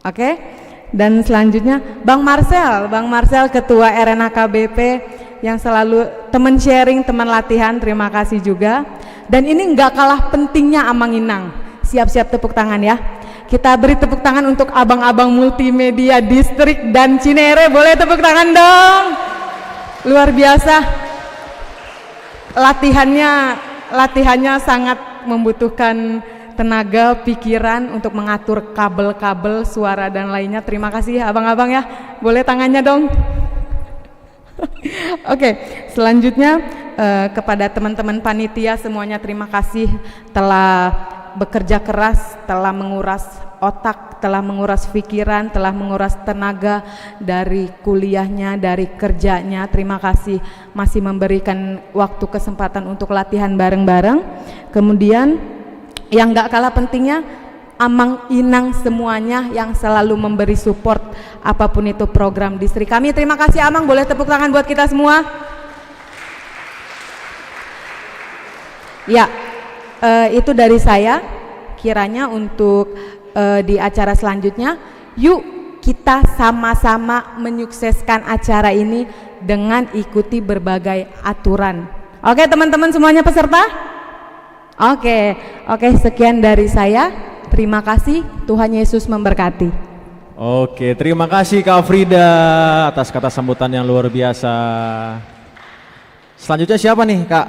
Oke. Dan selanjutnya Bang Marcel Ketua RNA KBP yang selalu teman sharing, teman latihan, terima kasih juga. Dan ini nggak kalah pentingnya Amang Inang. Siap-siap tepuk tangan ya. Kita beri tepuk tangan untuk abang-abang multimedia distrik dan Cinere, boleh tepuk tangan dong. Luar biasa. Latihannya sangat membutuhkan tenaga, pikiran untuk mengatur kabel-kabel, suara dan lainnya. Terima kasih abang-abang ya. Boleh tangannya dong. Oke, selanjutnya kepada teman-teman panitia semuanya, terima kasih telah bekerja keras, telah menguras otak, telah menguras pikiran, telah menguras tenaga dari kuliahnya, dari kerjanya. Terima kasih masih memberikan waktu kesempatan untuk latihan bareng-bareng. Kemudian yang gak kalah pentingnya, Amang Inang semuanya yang selalu memberi support apapun itu program distrik kami. Terima kasih Amang, boleh tepuk tangan buat kita semua. Ya, itu dari saya. Kiranya untuk di acara selanjutnya, yuk kita sama-sama menyukseskan acara ini dengan ikuti berbagai aturan. Oke teman-teman semuanya peserta? Oke, sekian dari saya. Terima kasih, Tuhan Yesus memberkati. Oke, terima kasih Kak Frida atas kata sambutan yang luar biasa. Selanjutnya siapa nih Kak?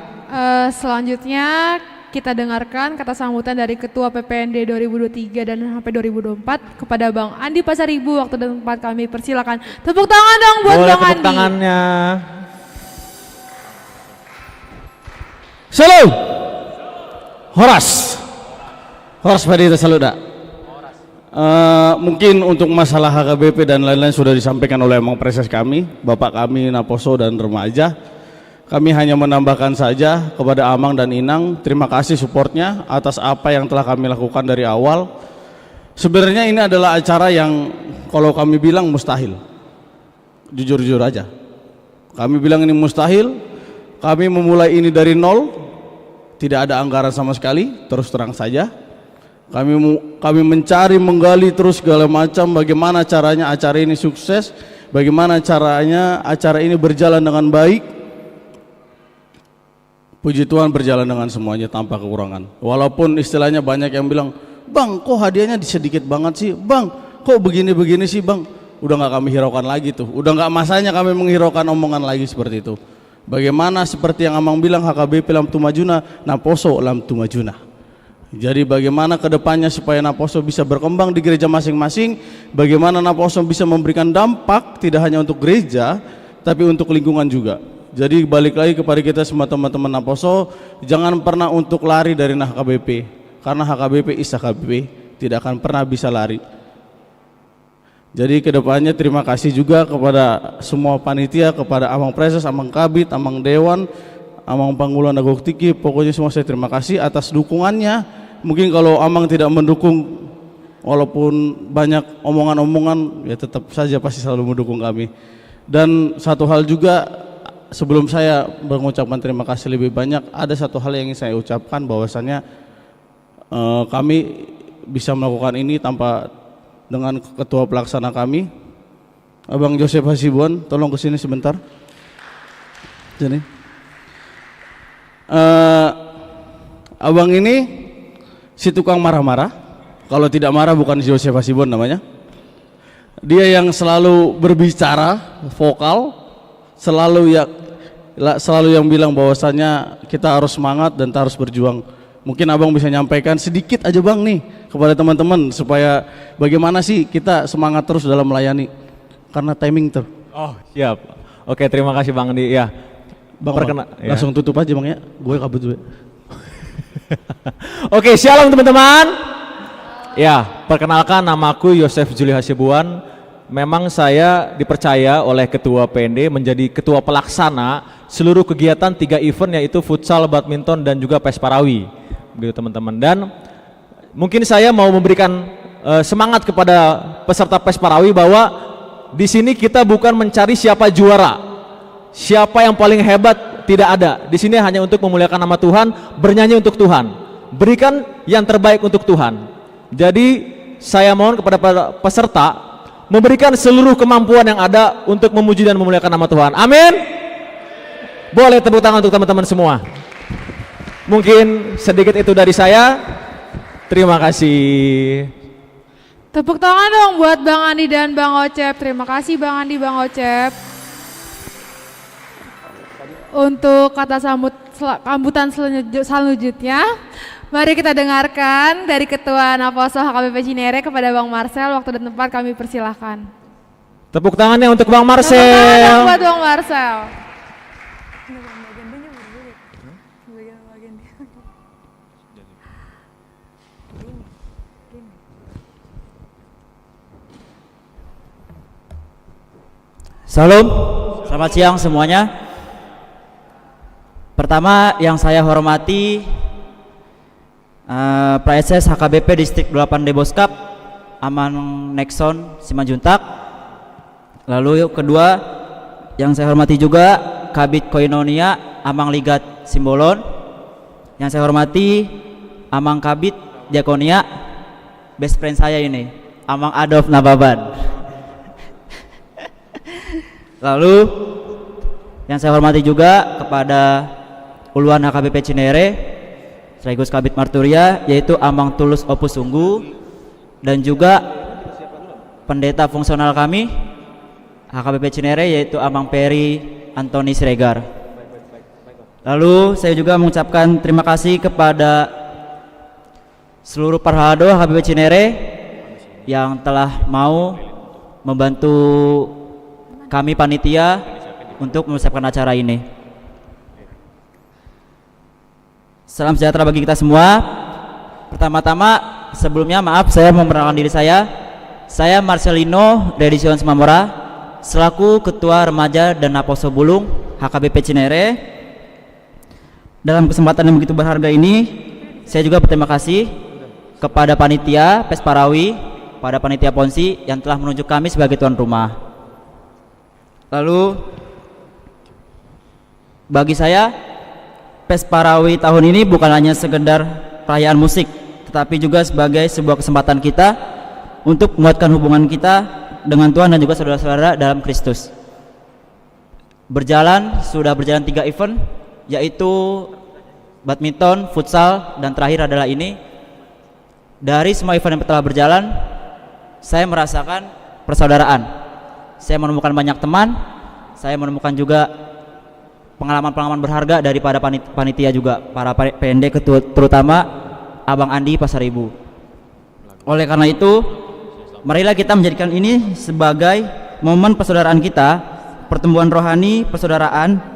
Selanjutnya kita dengarkan kata sambutan dari Ketua PPND 2023 dan sampai 2024 kepada Bang Andi Pasaribu. Waktu dan tempat kami persilakan. Tepuk tangan dong buat Boleh Bang Andi. tepuk tangannya. Shalom. Horas Padita Saluda. Mungkin untuk masalah HKBP dan lain-lain sudah disampaikan oleh Amang Preses kami, Bapak kami Naposo dan Remaja. Kami hanya menambahkan saja kepada Amang dan Inang, terima kasih supportnya atas apa yang telah kami lakukan dari awal. Sebenarnya ini adalah acara yang kalau kami bilang mustahil, jujur-jujur aja. Kami bilang ini mustahil, kami memulai ini dari nol, tidak ada anggaran sama sekali, terus terang saja. Kami mencari, menggali terus segala macam bagaimana caranya acara ini sukses, bagaimana caranya acara ini berjalan dengan baik. puji Tuhan berjalan dengan semuanya tanpa kekurangan. Walaupun istilahnya banyak yang bilang, "Bang, kok hadiahnya sedikit banget sih? Bang, kok begini-begini sih, Bang?" Udah nggak kami hiraukan lagi tuh. Udah nggak masanya kami menghiraukan omongan lagi seperti itu. Bagaimana seperti yang Amang bilang, HKBP lam tumajuna, Naposo lam tumajuna. Jadi bagaimana kedepannya supaya Naposo bisa berkembang di gereja masing-masing, bagaimana Naposo bisa memberikan dampak tidak hanya untuk gereja, tapi untuk lingkungan juga. Jadi balik lagi kepada kita semua teman-teman Naposo, jangan pernah untuk lari dari HKBP, karena HKBP is HKBP, tidak akan pernah bisa lari. Jadi kedepannya terima kasih juga kepada semua panitia, kepada Amang Preses, Amang Kabit, Amang Dewan, Amang Pangguluan Agok Tiki, pokoknya semua saya terima kasih atas dukungannya. Mungkin kalau Amang tidak mendukung, walaupun banyak omongan-omongan, ya tetap saja pasti selalu mendukung kami. Dan satu hal juga, sebelum saya mengucapkan terima kasih lebih banyak, ada satu hal yang ingin saya ucapkan, bahwasannya kami bisa melakukan ini tanpa dengan ketua pelaksana kami, Abang Joseph Hasibuan. Tolong kesini sebentar. Jadi, abang ini si tukang marah-marah. Kalau tidak marah bukan Joseph Hasibuan namanya. Dia yang selalu berbicara, vokal, selalu yang bilang bahwasannya kita harus semangat dan kita harus berjuang. Mungkin abang bisa nyampaikan sedikit aja bang nih kepada teman-teman supaya bagaimana sih kita semangat terus dalam melayani, karena timing tuh. Oh siap. Oke, terima kasih Bang Andi. Ya, Bang, langsung tutup aja bang ya, gue kabut dulu. Oke, shalom teman-teman. Ya, perkenalkan namaku Yosef Juli Hasibuan. Memang saya dipercaya oleh Ketua PND menjadi Ketua Pelaksana seluruh kegiatan 3 event, yaitu futsal, badminton, dan juga PES Parawi. Begitu teman-teman. Dan mungkin saya mau memberikan semangat kepada peserta PES Parawi bahwa di sini kita bukan mencari siapa juara, siapa yang paling hebat, tidak ada. Di sini hanya untuk memuliakan nama Tuhan, bernyanyi untuk Tuhan, berikan yang terbaik untuk Tuhan. Jadi saya mohon kepada peserta memberikan seluruh kemampuan yang ada untuk memuji dan memuliakan nama Tuhan. Amin. Boleh tepuk tangan untuk teman-teman semua. Mungkin sedikit itu dari saya. Terima kasih. Tepuk tangan dong buat Bang Andi dan Bang Ocep. Terima kasih Bang Andi, Bang Ocep. Untuk kata sambutan selanjutnya, mari kita dengarkan dari Ketua Naposo HKBP Cinere kepada Bang Marcel. Waktu dan tempat kami persilahkan. Tepuk tangannya untuk Bang Marcel. Tepuk tangan buat Bang Marcel. Salam, selamat siang semuanya. Pertama yang saya hormati Praeses HKBP Distrik 8 Deboskap Aman Nexon Simanjuntak. Lalu kedua yang saya hormati juga Kabit Koinonia Amang Ligat Simbolon. Yang saya hormati Amang Kabit Diakonia, best friend saya ini, Amang Adolf Nababan. Lalu yang saya hormati juga kepada Uluan HKBP Cinere sekaligus Kabit Marturia, yaitu Amang Tulus Opus Sunggu, dan juga pendeta fungsional kami HKBP Cinere, yaitu Amang Peri Antoni Siregar. Lalu saya juga mengucapkan terima kasih kepada seluruh parhado HKBP Cinere yang telah mau membantu kami panitia untuk mempersiapkan acara ini. Salam sejahtera bagi kita semua. Pertama-tama sebelumnya maaf saya memperkenalkan diri saya. Saya Marcelino Dedison Semamora selaku Ketua Remaja dan Naposo Bulung HKBP Cinere. Dalam kesempatan yang begitu berharga ini, saya juga berterima kasih kepada panitia PES Parawi, pada panitia Ponsi yang telah menunjuk kami sebagai tuan rumah. Lalu bagi saya PES Parawi tahun ini bukan hanya sekedar perayaan musik, tetapi juga sebagai sebuah kesempatan kita untuk menguatkan hubungan kita dengan Tuhan dan juga saudara-saudara dalam Kristus. Sudah berjalan 3 event, yaitu badminton, futsal, dan terakhir adalah ini. Dari semua event yang telah berjalan, saya merasakan persaudaraan. Saya menemukan banyak teman, saya menemukan juga pengalaman-pengalaman berharga daripada panitia juga, para PND terutama Abang Andi Pasar Ibu. Oleh karena itu, marilah kita menjadikan ini sebagai momen persaudaraan kita, pertumbuhan rohani, persaudaraan.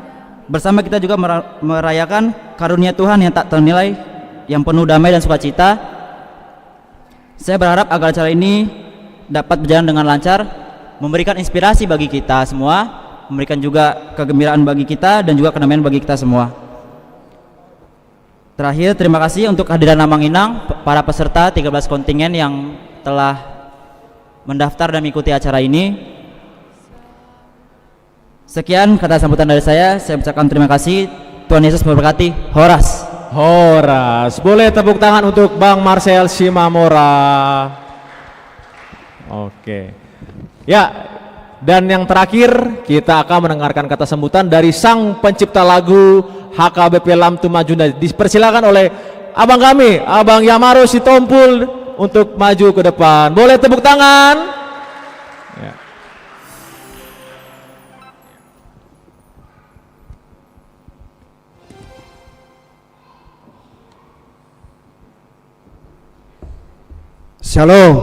Bersama kita juga merayakan karunia Tuhan yang tak ternilai, yang penuh damai dan sukacita. Saya berharap agar acara ini dapat berjalan dengan lancar, memberikan inspirasi bagi kita semua, memberikan juga kegembiraan bagi kita dan juga kedamaian bagi kita semua. Terakhir, terima kasih untuk kehadiran Amang Inang, para peserta 13 kontingen yang telah mendaftar dan mengikuti acara ini. Sekian kata sambutan dari saya ucapkan terima kasih. Tuhan Yesus memberkati. Horas. Horas. Boleh tepuk tangan untuk Bang Marcel Simamora. Oke. Ya, dan yang terakhir kita akan mendengarkan kata sambutan dari sang pencipta lagu HKBP Lamtu Majuna. Dipersilakan oleh abang kami, Abang Yamaro Sitompul, untuk maju ke depan. Boleh tepuk tangan. Ya. Shalom.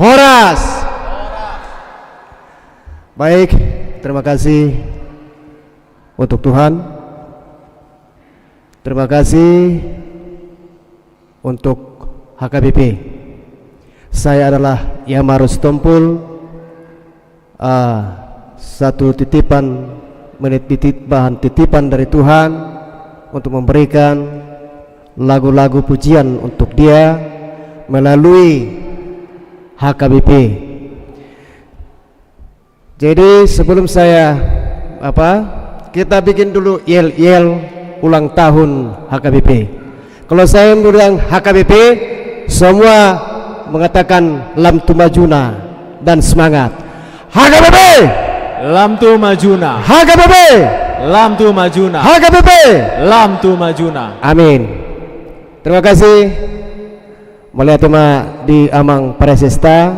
Horas. Baik, terima kasih untuk Tuhan. Terima kasih untuk HKBP. Saya adalah Yamarus Tompul. Satu bahan titipan dari Tuhan untuk memberikan lagu-lagu pujian untuk Dia melalui HKBP. Jadi sebelum saya kita bikin dulu yel-yel ulang tahun HKBP. Kalau saya bilang HKBP, semua mengatakan Lamtu Majuna dan semangat. HKBP, Lamtu Majuna. HKBP, Lamtu Majuna. HKBP, Lamtu Majuna. Amin. Terima kasih. Melihat tema di Amang Paresesta,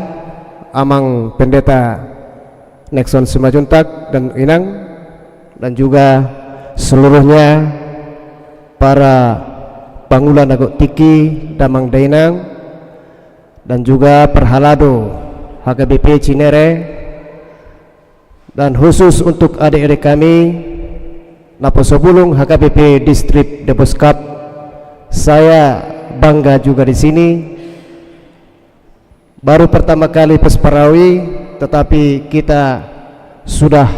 Amang Pendeta Nexon Simajuntak dan Inang, dan juga seluruhnya para Pangulan Agok Tiki, Damang Dainang, dan juga Perhalado HKBP Cinere, dan khusus untuk adik-adik kami Naposobulung HKBP Distrik Deboskap. Saya bangga juga di sini. Baru pertama kali Pesparawi, tetapi kita sudah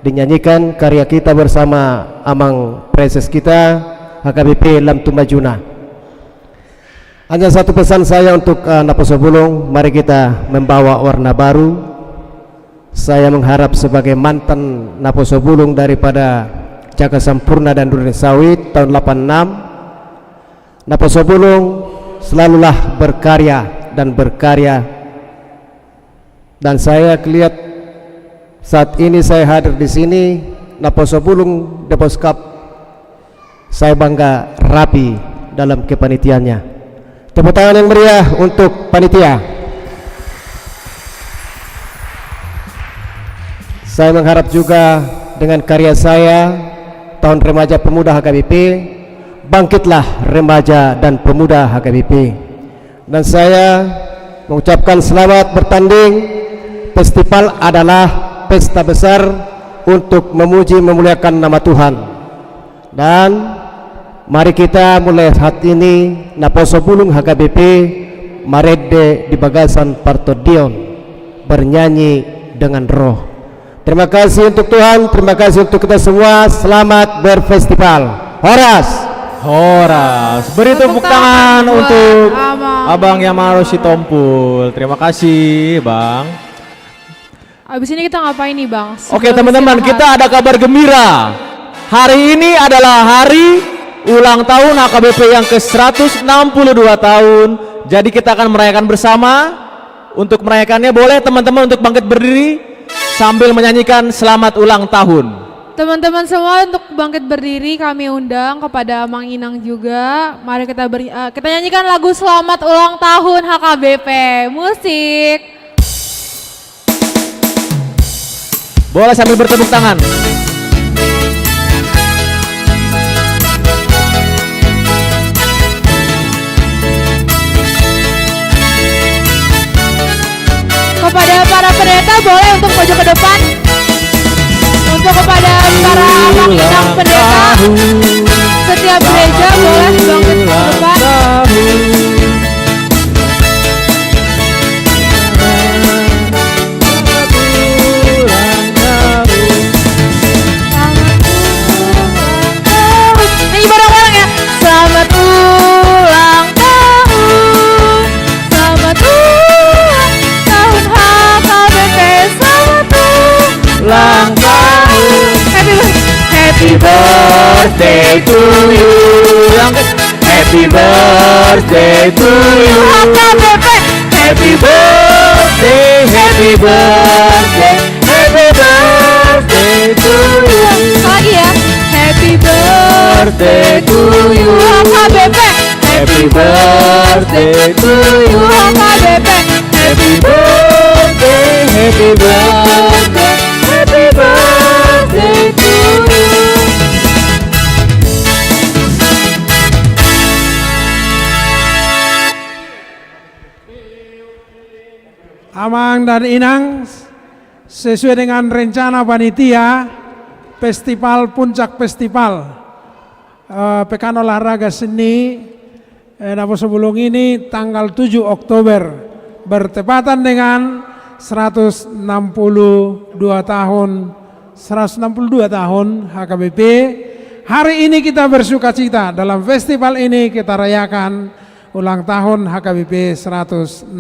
dinyanyikan karya kita bersama Amang Preses kita HKBP Lamtu Majuna. Hanya satu pesan saya untuk Naposobulung, mari kita membawa warna baru. Saya mengharap sebagai mantan Naposobulung daripada Jaka Sampurna dan Duren Sawit tahun 86, Naposobulung selalulah berkarya dan berkarya, dan saya lihat saat ini saya hadir di sini Naposobulung Deposkap, saya bangga rapi dalam kepanitiaannya. Tepuk tangan yang meriah untuk panitia. Saya mengharap juga dengan karya saya Tahun Remaja Pemuda HKBP, bangkitlah remaja dan pemuda HKBP. Dan saya mengucapkan selamat bertanding. Festival adalah pesta besar untuk memuji memuliakan nama Tuhan. Dan mari kita mulai saat ini Naposobulung HKBP Marede di Bagasan Partodion bernyanyi dengan roh. Terima kasih untuk Tuhan, terima kasih untuk kita semua. Selamat berfestival. Horas. Horas. Beri tepuk tangan untuk Abang Yamaro Sitompul. Terima kasih, Bang. Abis ini kita ngapain nih, Bang? Oke, teman-teman, kita ada kabar gembira. Hari ini adalah hari ulang tahun HKBP yang ke-162 tahun. Jadi kita akan merayakan bersama. Untuk merayakannya boleh teman-teman untuk bangkit berdiri sambil menyanyikan selamat ulang tahun. Teman-teman semua untuk bangkit berdiri kami undang kepada Mang Inang juga. Mari kita nyanyikan lagu Selamat Ulang Tahun HKBP. Musik. Boleh sambil bertepuk tangan. Kepada para pendeta boleh untuk maju ke depan. Untuk kepada para Mang Inang pendeta, setiap gereja boleh bangkit ke depan. Nyanyi bareng-bareng ya. Selamat ulang tahun, selamat ulang tahun HKBP, selamat ulang tahun. Happy birthday to you. Happy birthday to you HKBP. Happy birthday, happy birthday, happy birthday to you. Lagi ya. Happy birthday to you HKBP. Happy birthday to you HKBP. Happy birthday, happy birthday, happy birthday to you. Amang dan Inang sesuai dengan rencana panitia Festival Puncak Festival Pekan Olahraga Seni Naposo Bulung ini tanggal 7 Oktober bertepatan dengan 162 tahun HKBP. Hari ini kita bersukacita dalam festival ini kita rayakan ulang tahun HKBP 162.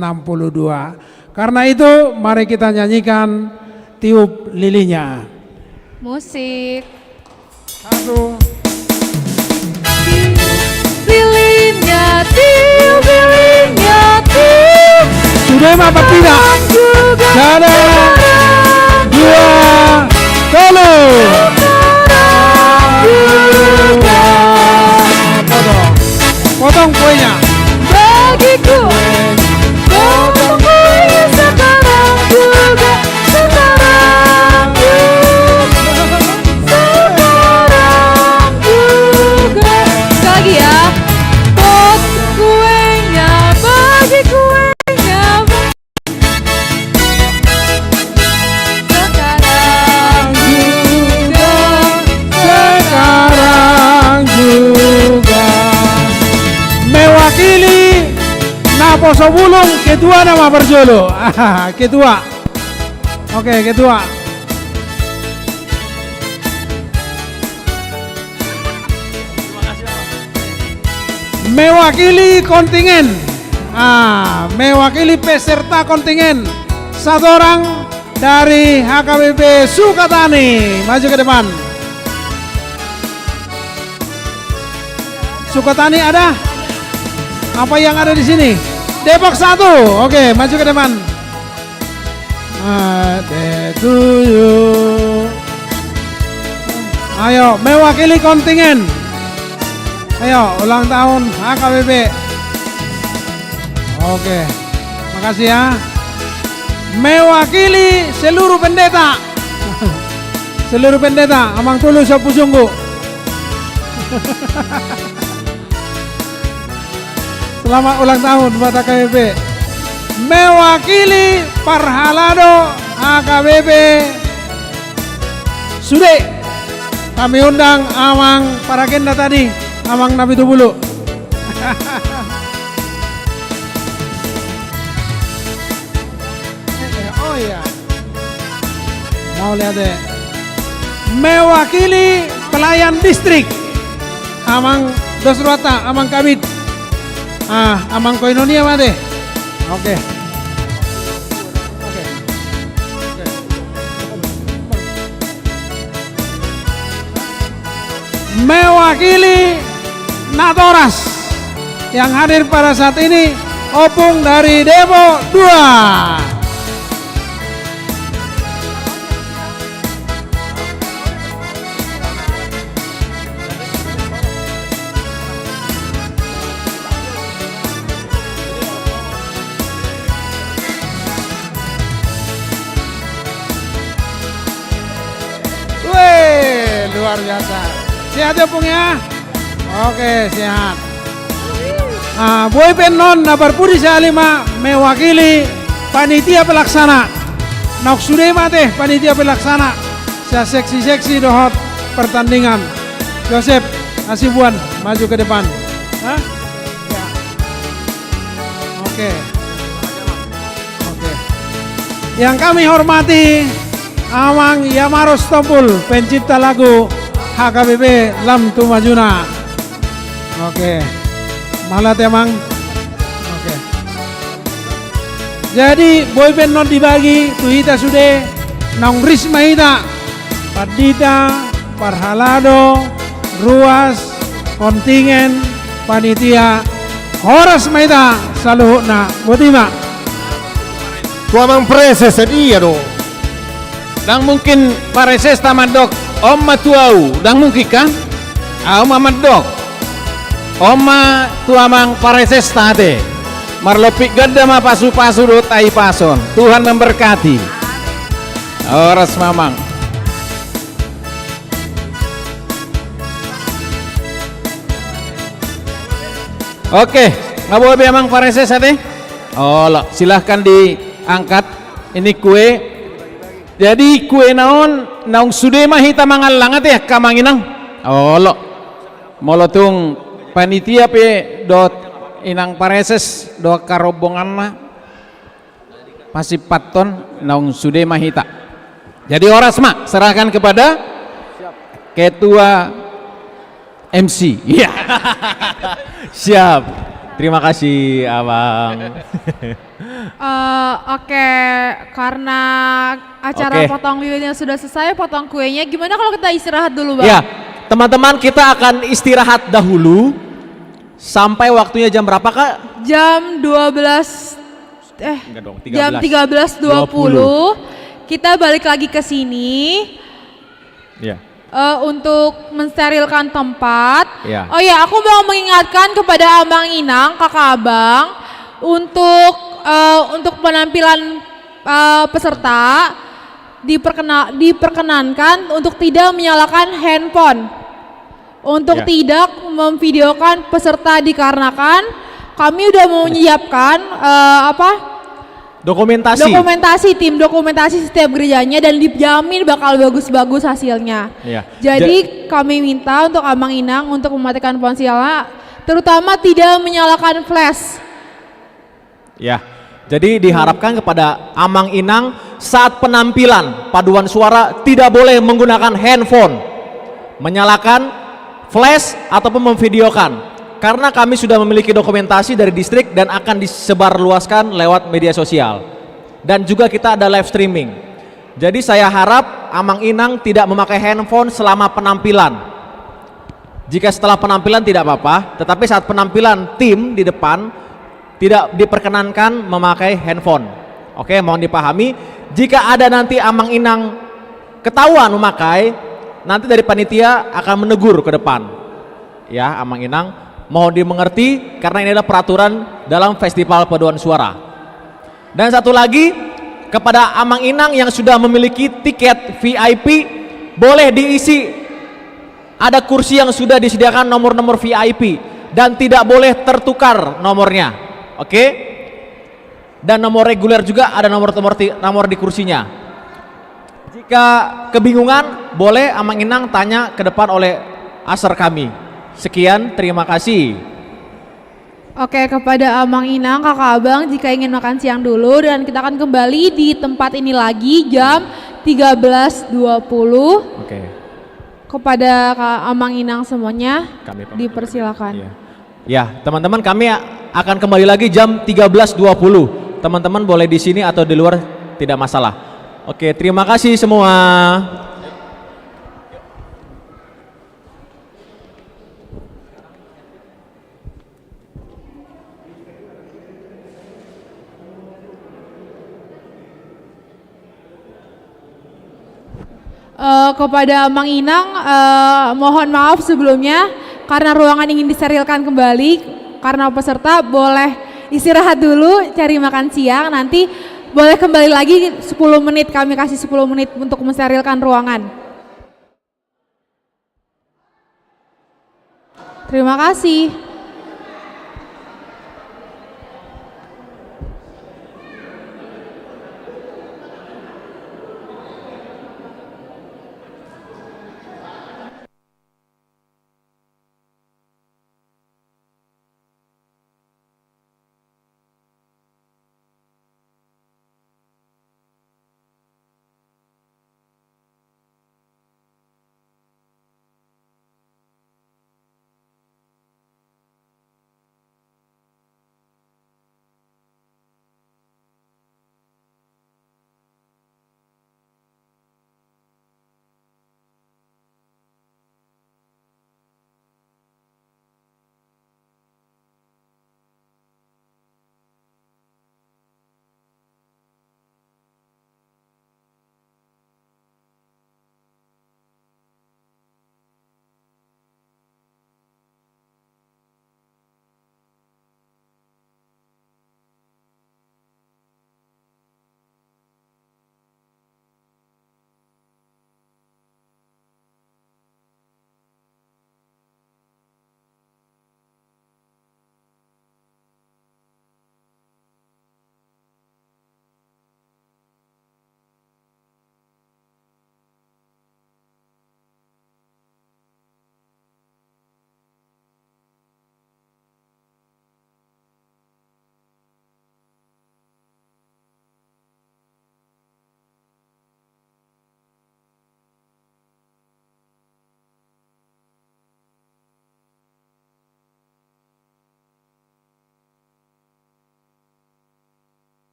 Karena itu mari kita nyanyikan Tiup Lilinya. Musik. Satu. Lilinnya, tiup lilinnya, tiup. Sudah apa tidak? Satu, dua, solo. Potong kuenya. Bagiku, potong kuenya sekarang juga, sekarang juga, sekarang juga. Sekali lagi ya. Pot kuenya, bagi kuenya, sekarang juga, Sekarang juga mewakili Naposo Bulung ketua nama berjolo. Ketua. Oke, ketua. Mewakili kontingen. Mewakili peserta kontingen. Satu orang dari HKBP Sukatani. Maju ke depan. Sukatani ada? Apa yang ada di sini? Depok 1. Oke, maju ke depan. To you. Ayo, mewakili kontingen. Ayo, ulang tahun HKBP. Oke, makasih ya. Mewakili seluruh pendeta. Seluruh pendeta, Amang Tulus Sopu Sungguh. Selamat ulang tahun buat HKBP. Mewakili Parhalado HKBP Sude. Kami undang Amang Paragenda tadi, Amang Nabi Tubulu. Oh iya. Mau lihat deh. Mewakili pelayan distrik Amang Dosrota, Amang Kabit. Amang Koinonia made. Oke. Mewakili Natoras yang hadir pada saat ini, Opung dari Depok 2. luar biasa. Sehat ya Pung ya? Oke, sehat. Boypen non Nabarpudi Salima mewakili panitia pelaksana. Nok sudah mate panitia pelaksana. Saya seksi-seksi dohot pertandingan. Joseph Asibuan maju ke depan. Hah? Ya. Oke. Oke. Yang kami hormati Amang Yamaros Tompul, pencipta lagu HKBP Lam Tumajuna. Oke. Malah temang. Oke. Jadi boyband non dibagi, tuhita sudah nong Risma Ita, Padita, Parhalado, Ruas, kontingen, panitia, Horas Maita, saluhna, Botima. Tuamang preses sedia dong. Dan mungkin pareses tamadok Om Matuau, dan mungkin kan? Om Amadok. Oma tuamang pareses tade. Marlopik gada ma pasu-pasu do tai pason. Tuhan memberkati. Oras mamang. Oke, nggak boleh emang pareses ade? Oh, silahkan diangkat. Ini kue. Jadi kue naon sude mah hita mangalangat ya kamanginang. Oh lo, molotung panitia pe dot inang pareses do karobongan mah masih paton naung sude mah hita. Jadi oras mah serahkan kepada ketua MC. Iya. Siap. Terima kasih Abang. Oke, karena acara potong lilin sudah selesai, potong kuenya. Gimana kalau kita istirahat dulu, Bang? Ya, teman-teman kita akan istirahat dahulu. Sampai waktunya jam berapa, Kak? Jam 12 Enggak dong, 13. Jam 13.20 kita balik lagi ke sini. Ya. Untuk mensterilkan tempat. Ya. Oh ya, aku mau mengingatkan kepada Abang Inang, kakak Abang, untuk penampilan peserta diperkenankan untuk tidak menyalakan handphone, untuk tidak memvideokan peserta dikarenakan kami udah mau menyiapkan dokumentasi tim dokumentasi setiap gerejanya dan dijamin bakal bagus-bagus hasilnya. Ya. Jadi kami minta untuk Abang Inang untuk mematikan ponselnya, terutama tidak menyalakan flash. Ya. Jadi diharapkan kepada Amang Inang saat penampilan paduan suara tidak boleh menggunakan handphone, menyalakan flash ataupun memvideokan. Karena kami sudah memiliki dokumentasi dari distrik dan akan disebarluaskan lewat media sosial. Dan juga kita ada live streaming. Jadi saya harap Amang Inang tidak memakai handphone selama penampilan. Jika setelah penampilan tidak apa-apa, tetapi saat penampilan tim di depan tidak diperkenankan memakai handphone. Oke, mohon dipahami. Jika ada nanti Amang Inang ketahuan memakai, nanti dari panitia akan menegur ke depan. Ya, Amang Inang mohon dimengerti karena ini adalah peraturan dalam festival paduan suara. Dan satu lagi kepada Amang Inang yang sudah memiliki tiket VIP, boleh diisi, ada kursi yang sudah disediakan nomor-nomor VIP dan tidak boleh tertukar nomornya. Oke? Dan nomor reguler juga ada nomor di kursinya. Jika kebingungan boleh Amang Inang tanya ke depan oleh asar kami. Sekian, terima kasih. Oke, kepada Amang Inang, kakak Abang, jika ingin makan siang dulu dan kita akan kembali di tempat ini lagi jam 13.20. Oke. Kepada Kak Amang Inang semuanya Kami dipersilakan. Ya, teman-teman kami akan kembali lagi jam 13.20. Teman-teman boleh di sini atau di luar tidak masalah. Oke, terima kasih semua. Kepada Amang Inang, mohon maaf sebelumnya karena ruangan ingin disterilkan kembali, karena peserta boleh istirahat dulu cari makan siang, nanti boleh kembali lagi 10 menit, kami kasih 10 menit untuk mensterilkan ruangan. Terima kasih.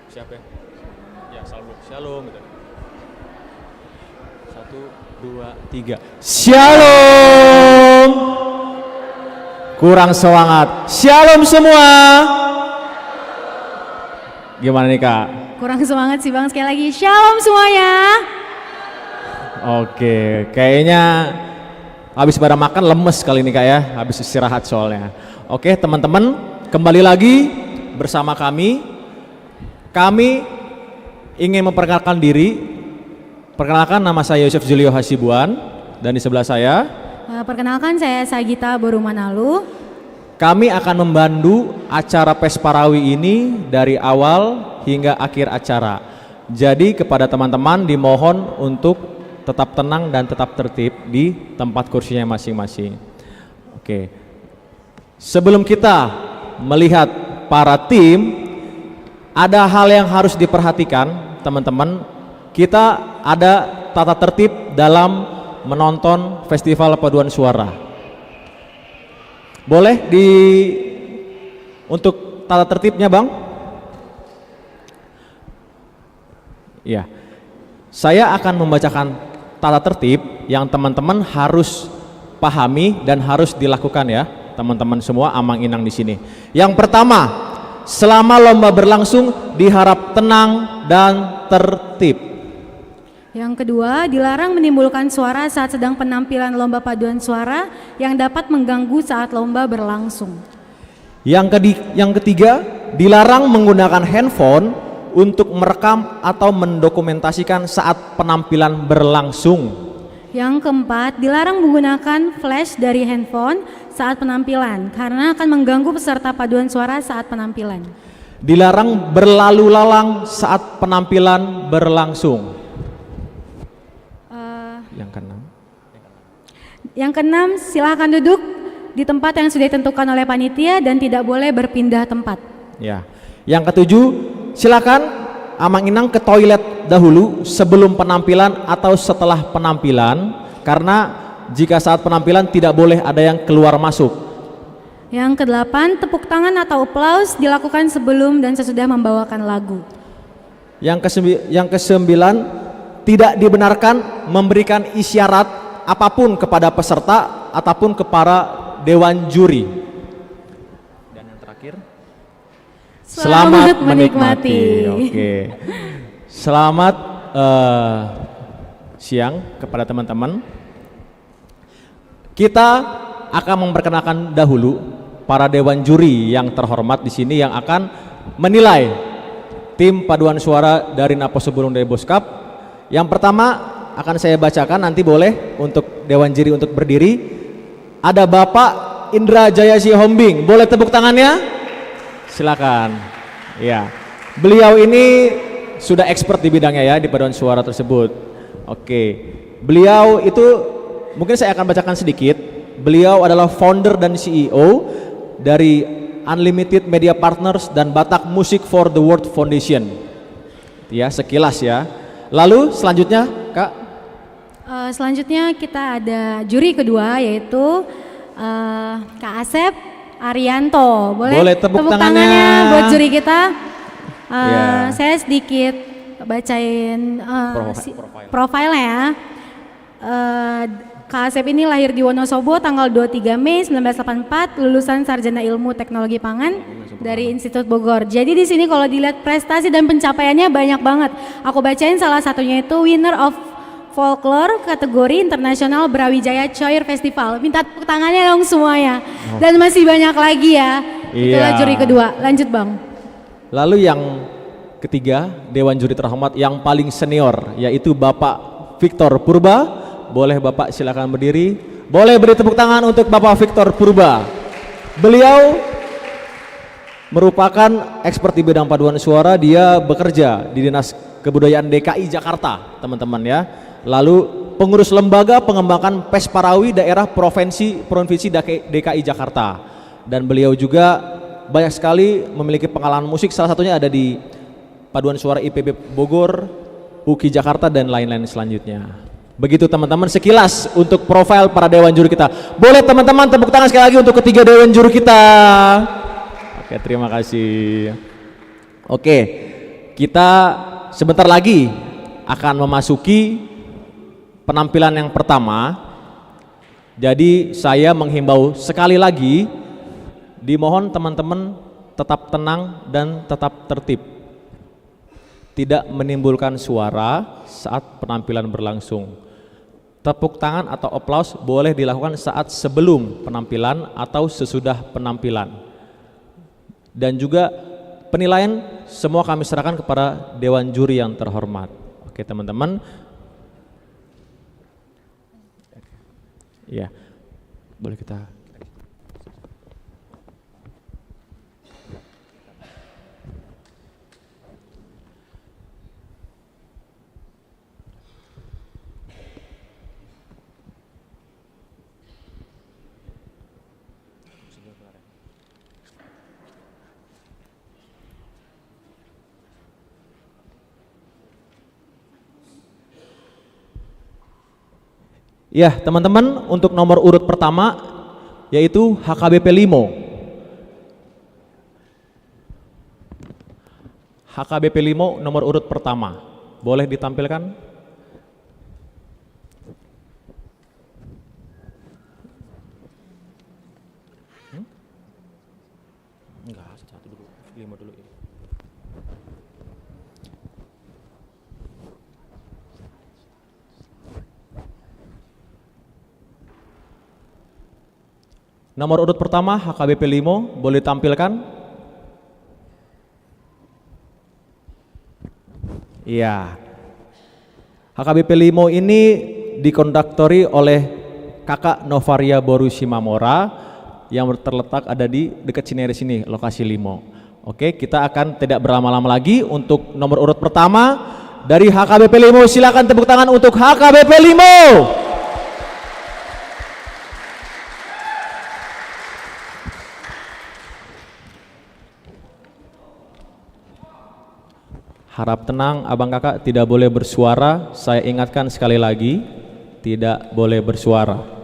Siapa ya? Ya, shalom gitu. 1, 2, 3. Shalom. Kurang semangat. Shalom semua. Gimana nih Kak? Kurang semangat sih Bang, sekali lagi shalom semuanya. Oke, kayaknya habis pada makan lemes kali ini Kak ya, habis istirahat soalnya. Oke teman-teman, kembali lagi bersama kami. Kami ingin memperkenalkan diri. Perkenalkan, nama saya Yosef Julio Hasibuan dan di sebelah saya Perkenalkan, saya Sagita Borumanalu. Kami akan membantu acara Pesparawi ini dari awal hingga akhir acara. Jadi kepada teman-teman dimohon untuk tetap tenang dan tetap tertib di tempat kursinya masing-masing. Oke. Sebelum kita melihat para tim, ada hal yang harus diperhatikan teman-teman. Kita ada tata tertib dalam menonton Festival Paduan Suara. Boleh untuk tata tertibnya Bang? Ya, saya akan membacakan tata tertib yang teman-teman harus pahami dan harus dilakukan ya, teman-teman semua amang inang di sini. Yang pertama, selama lomba berlangsung diharap tenang dan tertib. Yang kedua, dilarang menimbulkan suara saat sedang penampilan lomba paduan suara yang dapat mengganggu saat lomba berlangsung. Yang ketiga, dilarang menggunakan handphone untuk merekam atau mendokumentasikan saat penampilan berlangsung. Yang keempat, dilarang menggunakan flash dari handphone saat penampilan karena akan mengganggu peserta paduan suara saat penampilan. Dilarang berlalu lalang saat penampilan berlangsung. Yang keenam, silakan duduk di tempat yang sudah ditentukan oleh panitia dan tidak boleh berpindah tempat. Ya. Yang ketujuh, silakan amang inang ke toilet dahulu sebelum penampilan atau setelah penampilan, karena jika saat penampilan tidak boleh ada yang keluar masuk. Yang kedelapan, tepuk tangan atau aplaus dilakukan sebelum dan sesudah membawakan lagu. Yang kesembilan, tidak dibenarkan memberikan isyarat apapun kepada peserta ataupun kepada dewan juri. Dan yang terakhir, selamat menikmati. Oke. Selamat siang kepada teman-teman. Kita akan memperkenalkan dahulu para dewan juri yang terhormat di sini yang akan menilai tim paduan suara dari Naposo Bulung Debos Cup. Yang pertama akan saya bacakan, nanti boleh untuk dewan juri untuk berdiri. Ada Bapak Indra Jaya Sihombing, boleh tepuk tangannya? Silakan. Ya, beliau ini sudah expert di bidangnya ya, di paduan suara tersebut. Oke, beliau itu mungkin saya akan bacakan sedikit. Beliau adalah founder dan CEO dari Unlimited Media Partners dan Batak Music for the World Foundation. Ya, sekilas ya. Lalu selanjutnya Kak. Selanjutnya kita ada juri kedua yaitu Kak Asep Arianto. Boleh tepuk tangannya buat juri kita. Saya sedikit bacain profilnya ya. Kak Asep ini lahir di Wonosobo tanggal 23 Mei 1984, lulusan Sarjana Ilmu Teknologi Pangan dari Institut Bogor. Jadi di sini kalau dilihat prestasi dan pencapaiannya banyak banget. Aku bacain salah satunya itu winner of Folklore kategori internasional Brawijaya Choir Festival. Minta tepuk tangannya dong semuanya. Dan masih banyak lagi ya. Itulah juri kedua. Lanjut Bang. Lalu yang ketiga, dewan juri terhormat yang paling senior yaitu Bapak Victor Purba. Boleh Bapak silakan berdiri. Boleh beri tepuk tangan untuk Bapak Victor Purba. Beliau merupakan expert di bidang paduan suara. Dia bekerja di Dinas Kebudayaan DKI Jakarta, teman-teman ya. Lalu pengurus lembaga pengembangan Pesparawi daerah provinsi DKI Jakarta, dan beliau juga banyak sekali memiliki pengalaman musik, salah satunya ada di paduan suara IPB Bogor, UKI Jakarta dan lain-lain selanjutnya. Begitu teman-teman sekilas untuk profil para dewan juri kita. Boleh teman-teman tepuk tangan sekali lagi untuk ketiga dewan juri kita. Oke, terima kasih. Oke, kita sebentar lagi akan memasuki penampilan yang pertama. Jadi saya menghimbau sekali lagi, dimohon teman-teman tetap tenang dan tetap tertib. Tidak menimbulkan suara saat penampilan berlangsung. Tepuk tangan atau aplaus boleh dilakukan saat sebelum penampilan atau sesudah penampilan. Dan juga penilaian semua kami serahkan kepada Dewan Juri yang terhormat. Oke teman-teman. Ya, boleh kita. Ya teman-teman, untuk nomor urut pertama yaitu HKBP Limo. HKBP Limo nomor urut pertama, boleh ditampilkan? Enggak, satu dulu, Limo dulu. Nomor urut pertama HKBP Limo, boleh tampilkan? Iya. HKBP Limo ini dikonduktori oleh Kakak Novaria Borusimamora yang terletak ada di dekat Cinere sini, lokasi Limo. Oke, kita akan tidak berlama-lama lagi untuk nomor urut pertama dari HKBP Limo. Silakan tepuk tangan untuk HKBP Limo. Harap tenang abang kakak, tidak boleh bersuara. Saya ingatkan sekali lagi, tidak boleh bersuara.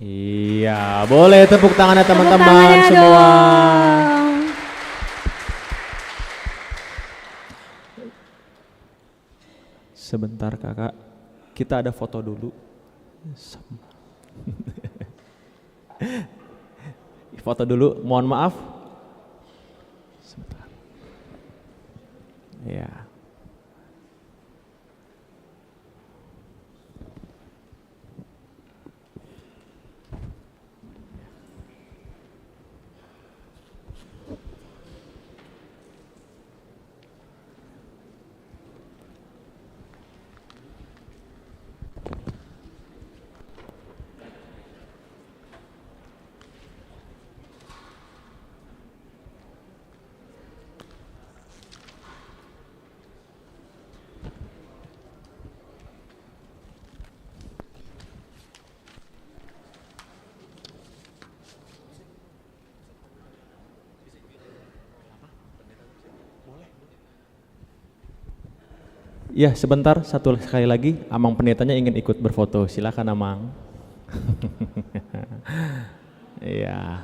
Iya, boleh tepuk tangannya Tepuk teman-teman tangannya semua. dong. Sebentar kakak, kita ada foto dulu. Foto dulu, mohon maaf. Sebentar. Ya. Ya, sebentar, satu sekali lagi, Amang pendetanya ingin ikut berfoto. Silakan Amang. Iya.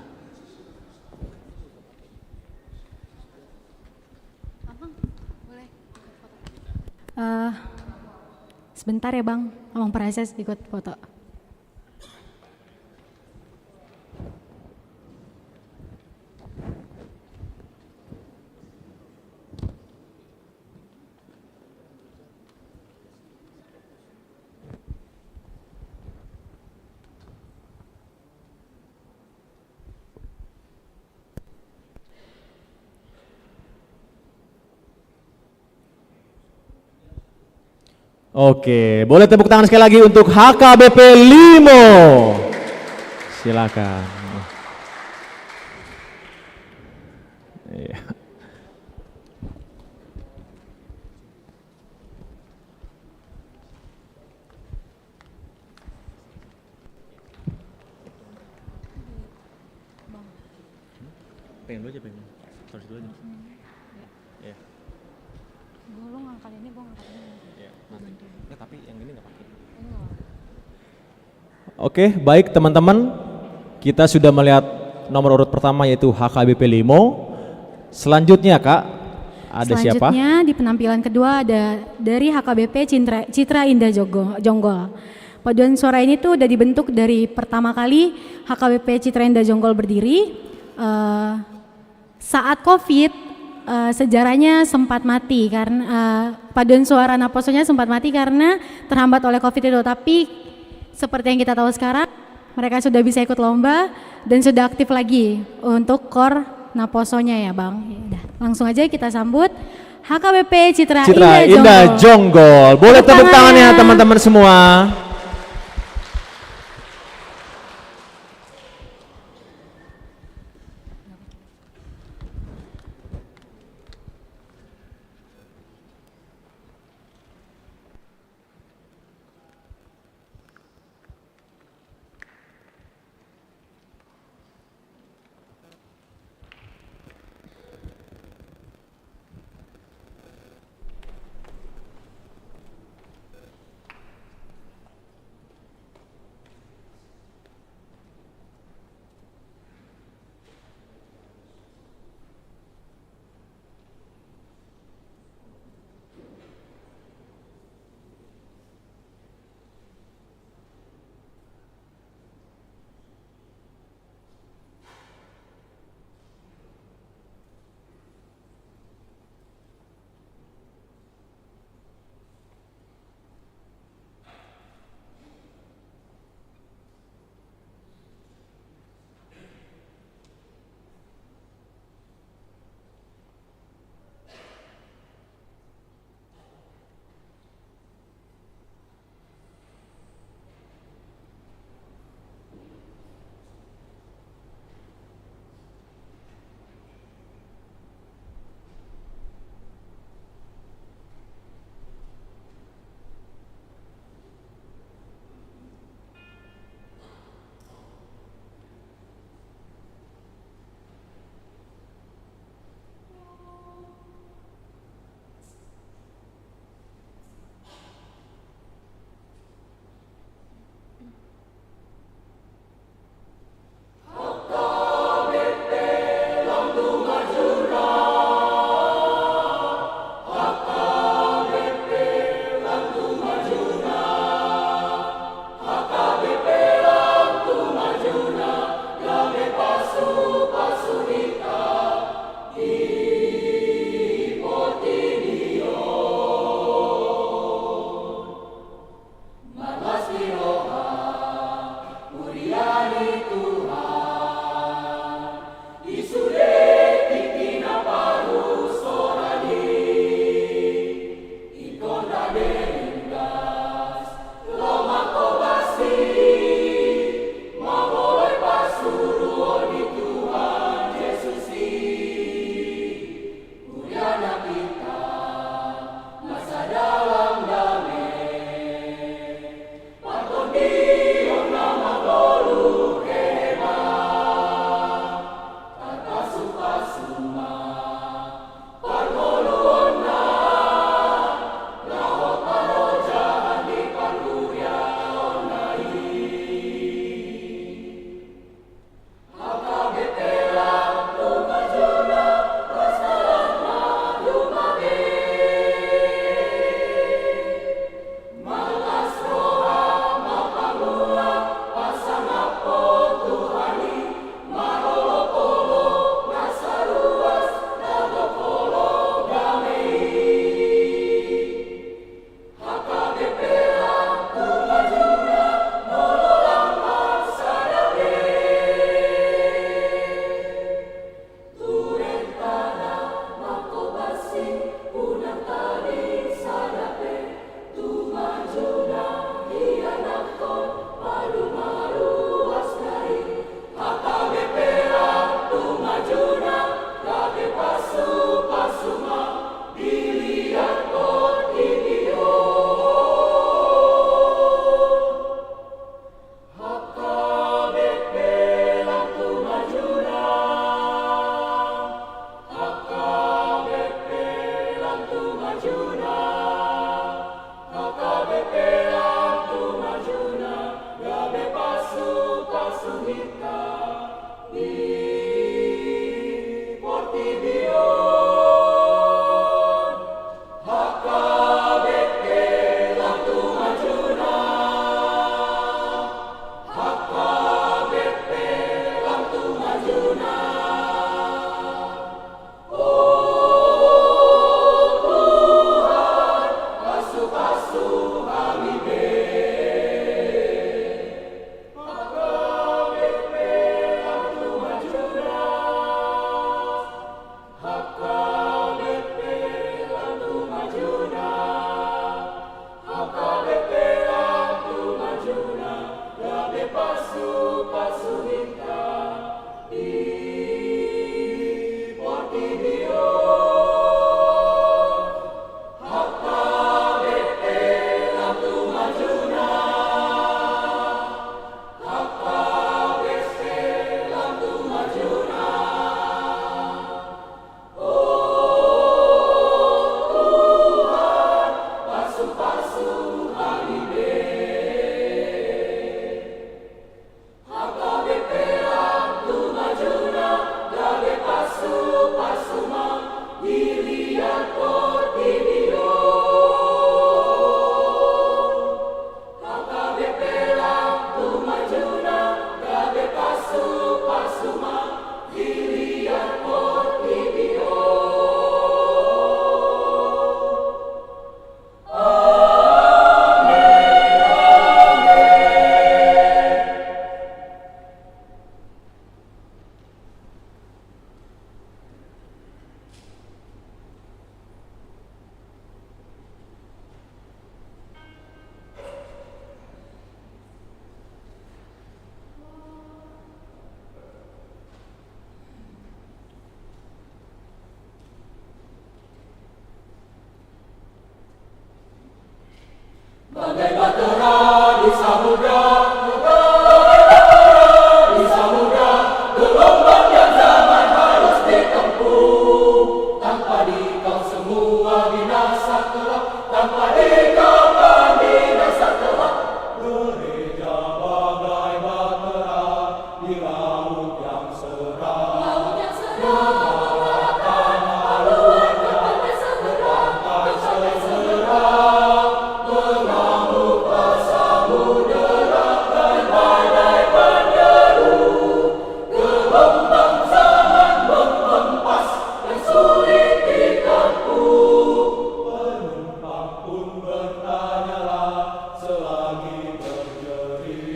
Sebentar ya Bang, Amang Preses ikut foto. Oke, boleh tepuk tangan sekali lagi untuk HKBP Limo. Silakan. Iya. Pengen dulu aja, pengen. Terus dulu aja. Iya. Lu ngangkat ini, gue ngangkat ini. Iya, nanti. Ya, tapi yang ini nggak pakai. Oke, baik teman-teman. Kita sudah melihat nomor urut pertama yaitu HKBP Limo. Selanjutnya Kak, ada siapa? Selanjutnya di penampilan kedua ada dari HKBP Citra Indah Jonggol. Paduan suara ini tuh udah dibentuk dari pertama kali HKBP Citra Indah Jonggol berdiri. Saat COVID sejarahnya sempat mati karena paduan suara Naposonya sempat mati karena terhambat oleh COVID itu. Tapi seperti yang kita tahu sekarang, mereka sudah bisa ikut lomba dan sudah aktif lagi untuk core Naposonya ya Bang. Yaudah, langsung aja kita sambut HKBP Citra Indah Jonggol. Boleh tepuk tangannya teman-teman semua.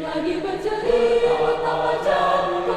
Lagi berjeri betapa jauh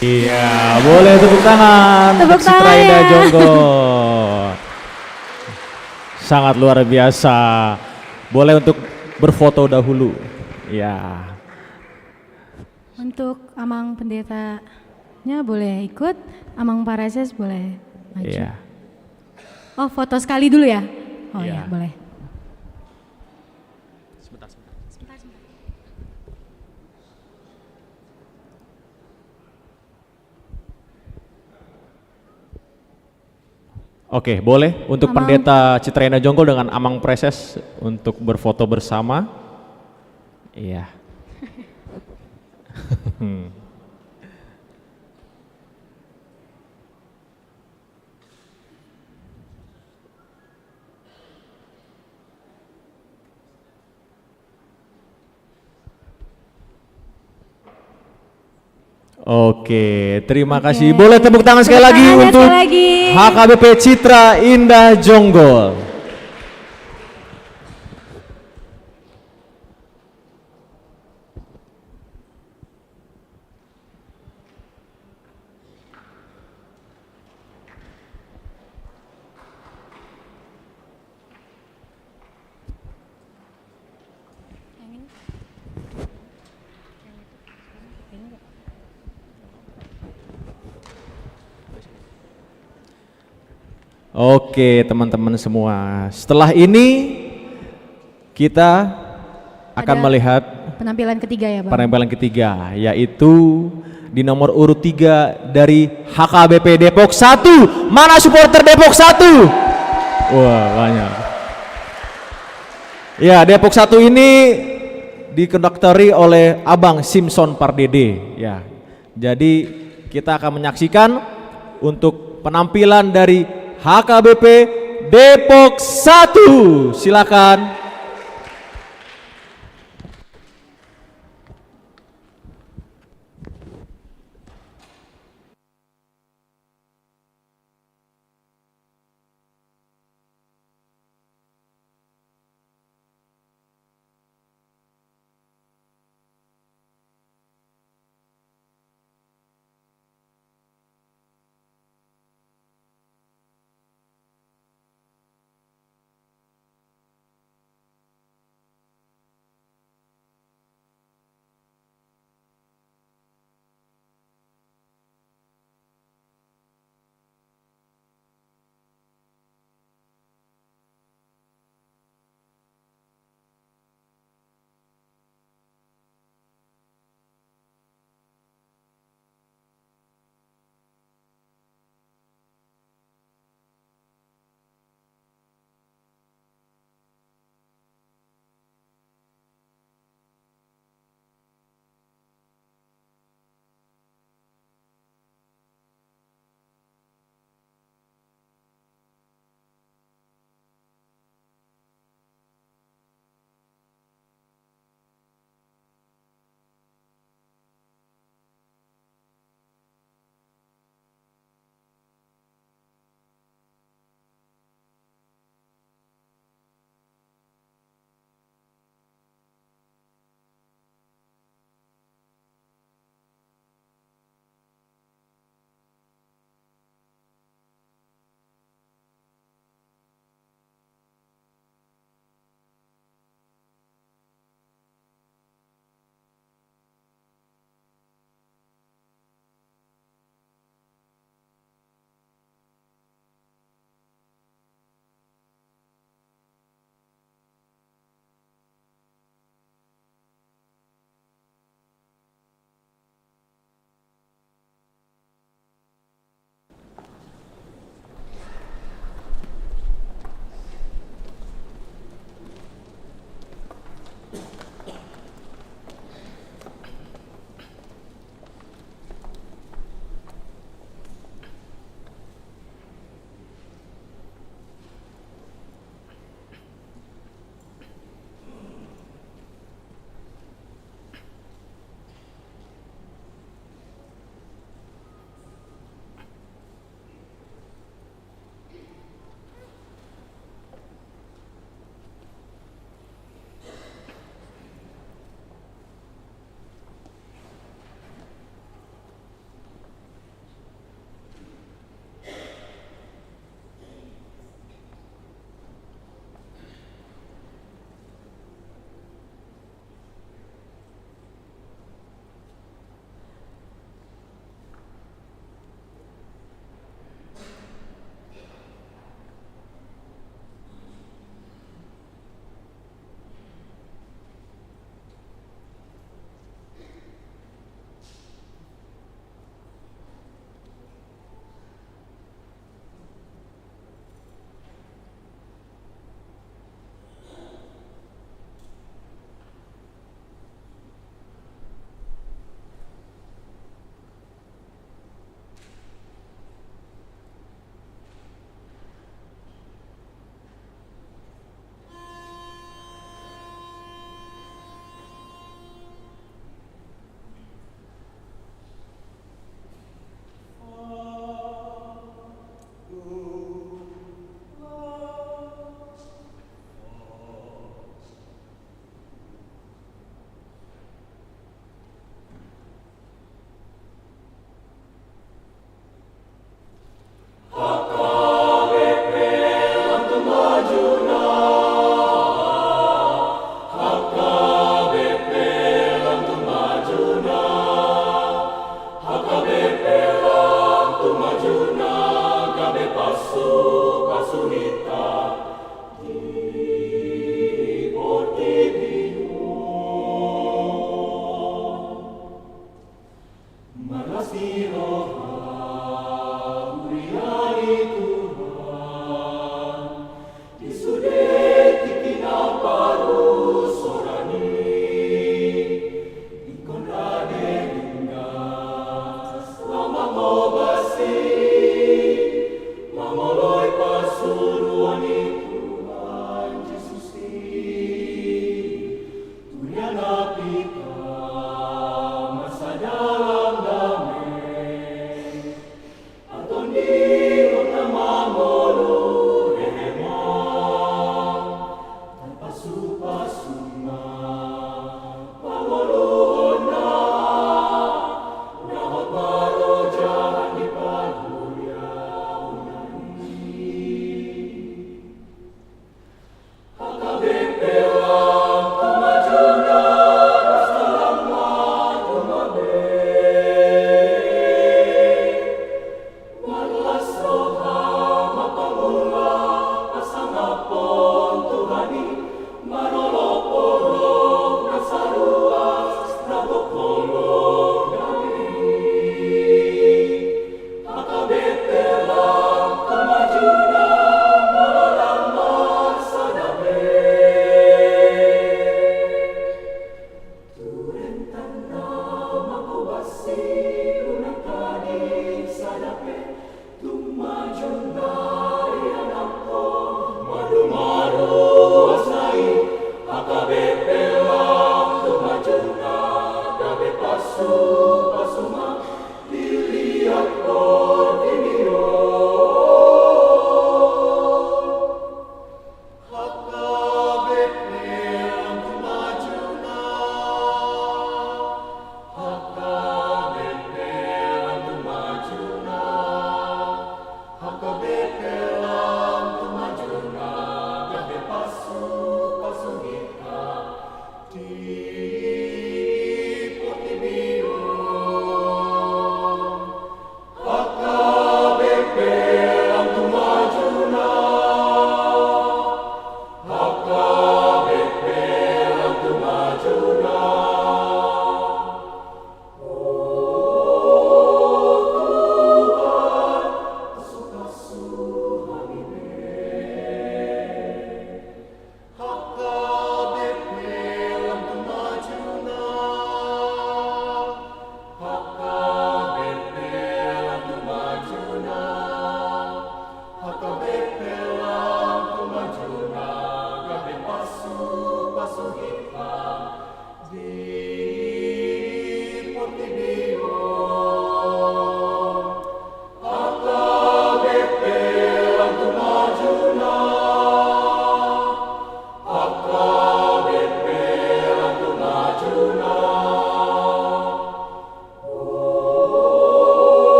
Iya, boleh tepuk tangan. Tepuk Citra tangan Indah ya. Jonggol. Sangat luar biasa. Boleh untuk berfoto dahulu. Ya. Untuk Amang Pendetanya boleh ikut, Amang Pareses boleh maju. Iya. Oh, foto sekali dulu ya? Oh Iya. ya, boleh. Oke, boleh untuk Amang. Pendeta Citra Indah Jonggol dengan Amang Preses untuk berfoto bersama. Iya. Oke, terima kasih. Boleh tepuk tangan sekali lagi tangannya untuk sekali lagi. HKBP Citra Indah Jonggol. Oke, teman-teman semua. Setelah ini kita akan Ada melihat penampilan ketiga ya, Bang. penampilan ketiga, yaitu di nomor urut 3 dari HKBP Depok 1. Mana supporter Depok 1? Wah, banyak. Ya, Depok 1 ini dikonduktori oleh Abang Simpson Pardede. Ya, jadi kita akan menyaksikan untuk penampilan dari HKBP Depok 1. Silakan.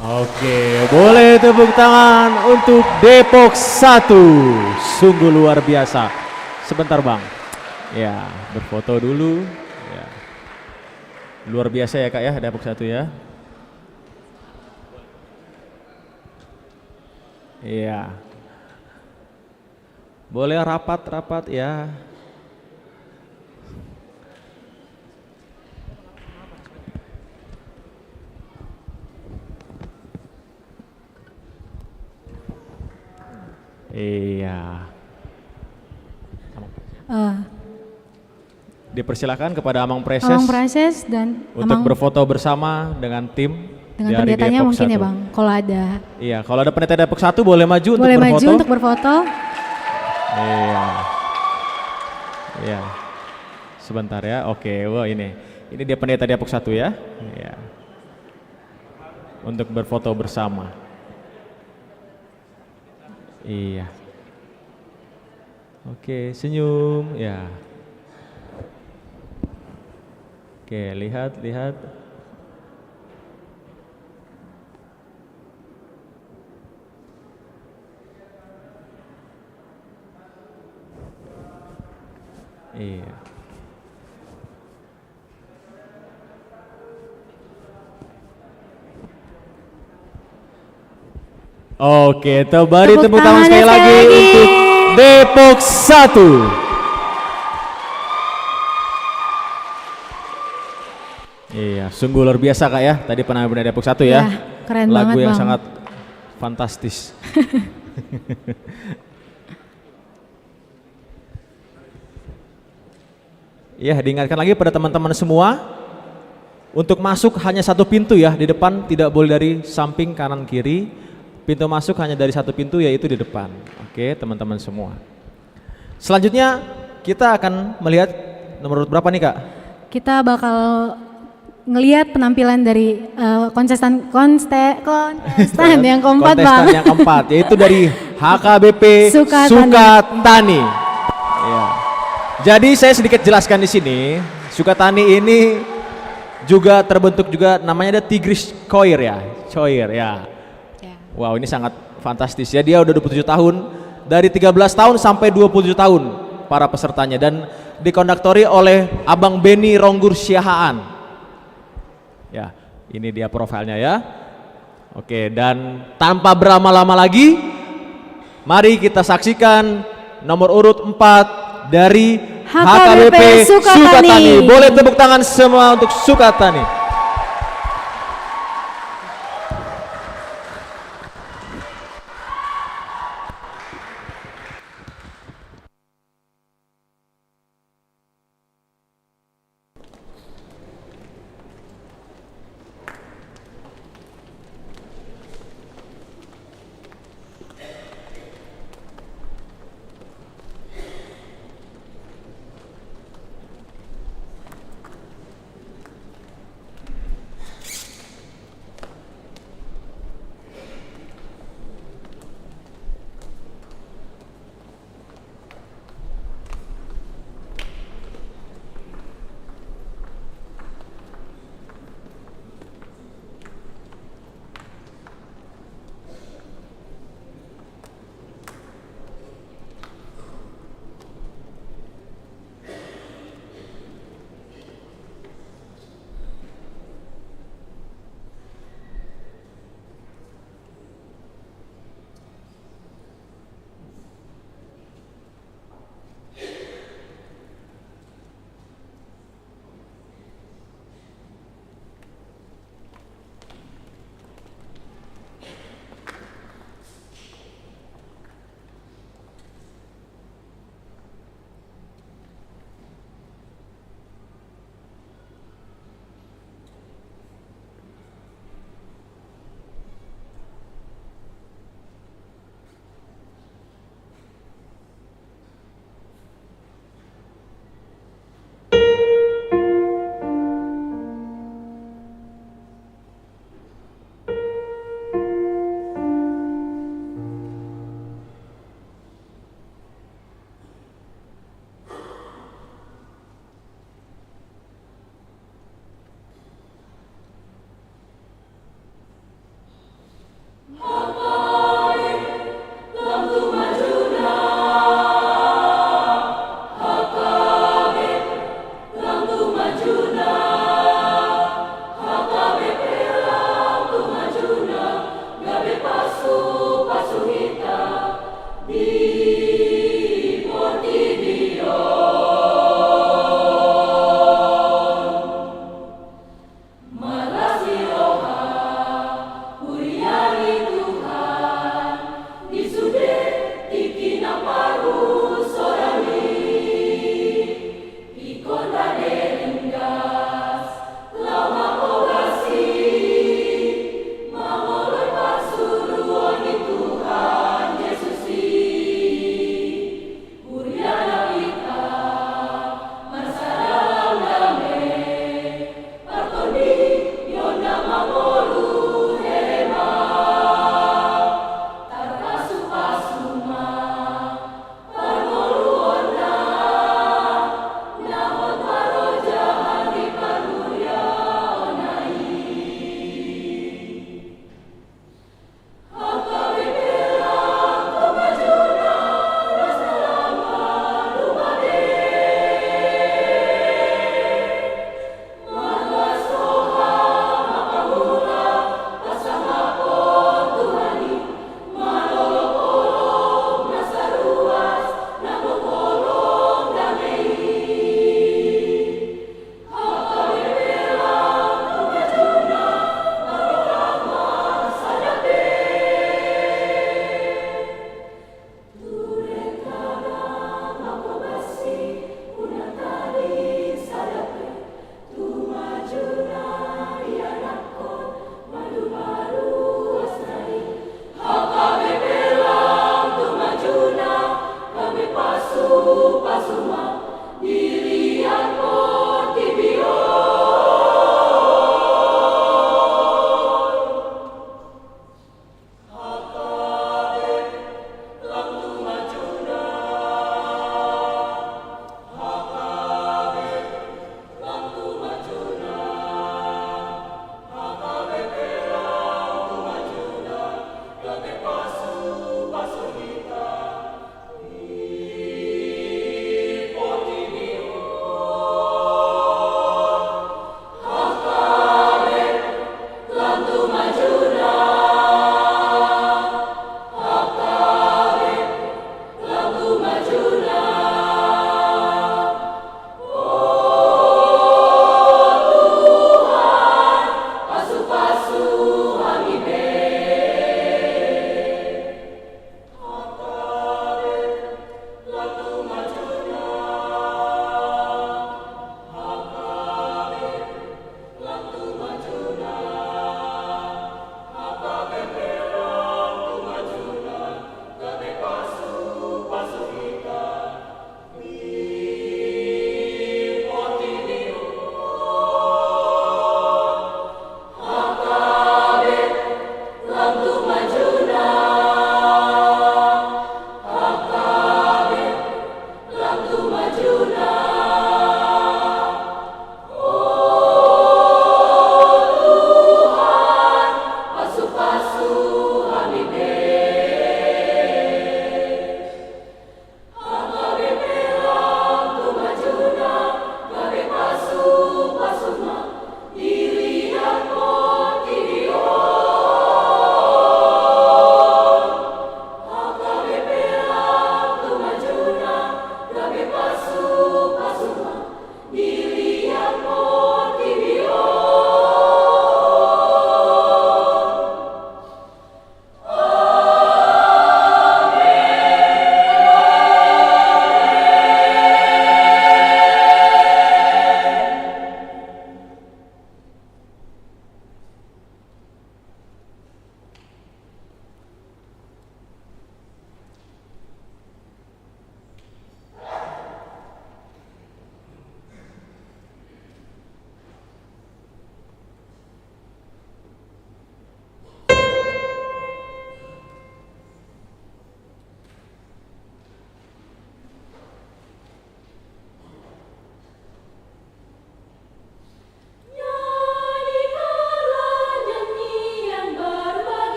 Oke, boleh tepuk tangan untuk Depok 1. Sungguh luar biasa. Sebentar Bang. Ya, berfoto dulu. Ya. Luar biasa ya Kak ya, Depok 1 ya. Iya. Boleh rapat-rapat ya. Iya. Dipersilakan kepada Amang Preses. Amang Preses dan untuk Amang berfoto bersama dengan tim dengan dari pendetanya Depok mungkin 1. ya Bang, kalau ada. Iya, kalau ada pendeta Depok 1 boleh maju Boleh untuk maju berfoto. untuk berfoto. Iya. Iya. Sebentar ya. Oke, wah ini. Ini dia pendeta Depok 1 ya. Iya. Untuk berfoto bersama. Iya. Oke, senyum ya. Oke, lihat. Iya. Oke, beri tepuk tangan sekali lagi untuk Depok 1. Iya, sungguh luar biasa Kak ya. Tadi penampilan Depok 1 ya. Keren Lagu banget yang Bang. sangat fantastis. Iya, diingatkan lagi pada teman-teman semua. Untuk masuk hanya satu pintu ya, di depan tidak boleh dari samping kanan kiri. Pintu masuk hanya dari satu pintu yaitu di depan. Oke, teman-teman semua. Selanjutnya kita akan melihat nomor urut berapa nih Kak? Kita bakal ngelihat penampilan dari kontestan yang keempat Bang. Kontestan yang keempat yaitu dari HKBP Sukatani. Ya. Jadi saya sedikit jelaskan di sini, Sukatani ini juga terbentuk juga namanya ada Tigris Choir ya. Wow, ini sangat fantastis ya. Dia udah 27 tahun, dari 13 tahun sampai 27 tahun para pesertanya dan dikonduktori oleh Abang Beni Ronggur Siahaan. Ya, ini dia profilnya ya. Oke, dan tanpa berlama-lama lagi, mari kita saksikan nomor urut 4 dari HKBP Sukatani. Boleh tepuk tangan semua untuk Sukatani.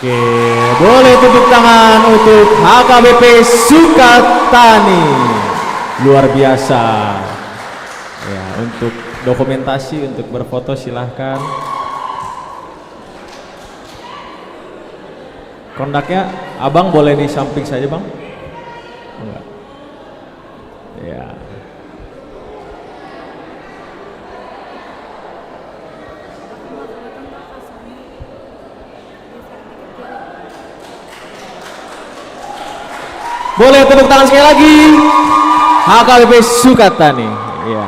Oke, boleh tepuk tangan untuk HKBP Sukatani. Luar biasa. Ya, untuk dokumentasi, untuk berfoto silahkan. Kondaknya, abang boleh di samping saja bang? Enggak. Ya. Boleh tepuk tangan sekali lagi. HKBP Sukatani. Ya.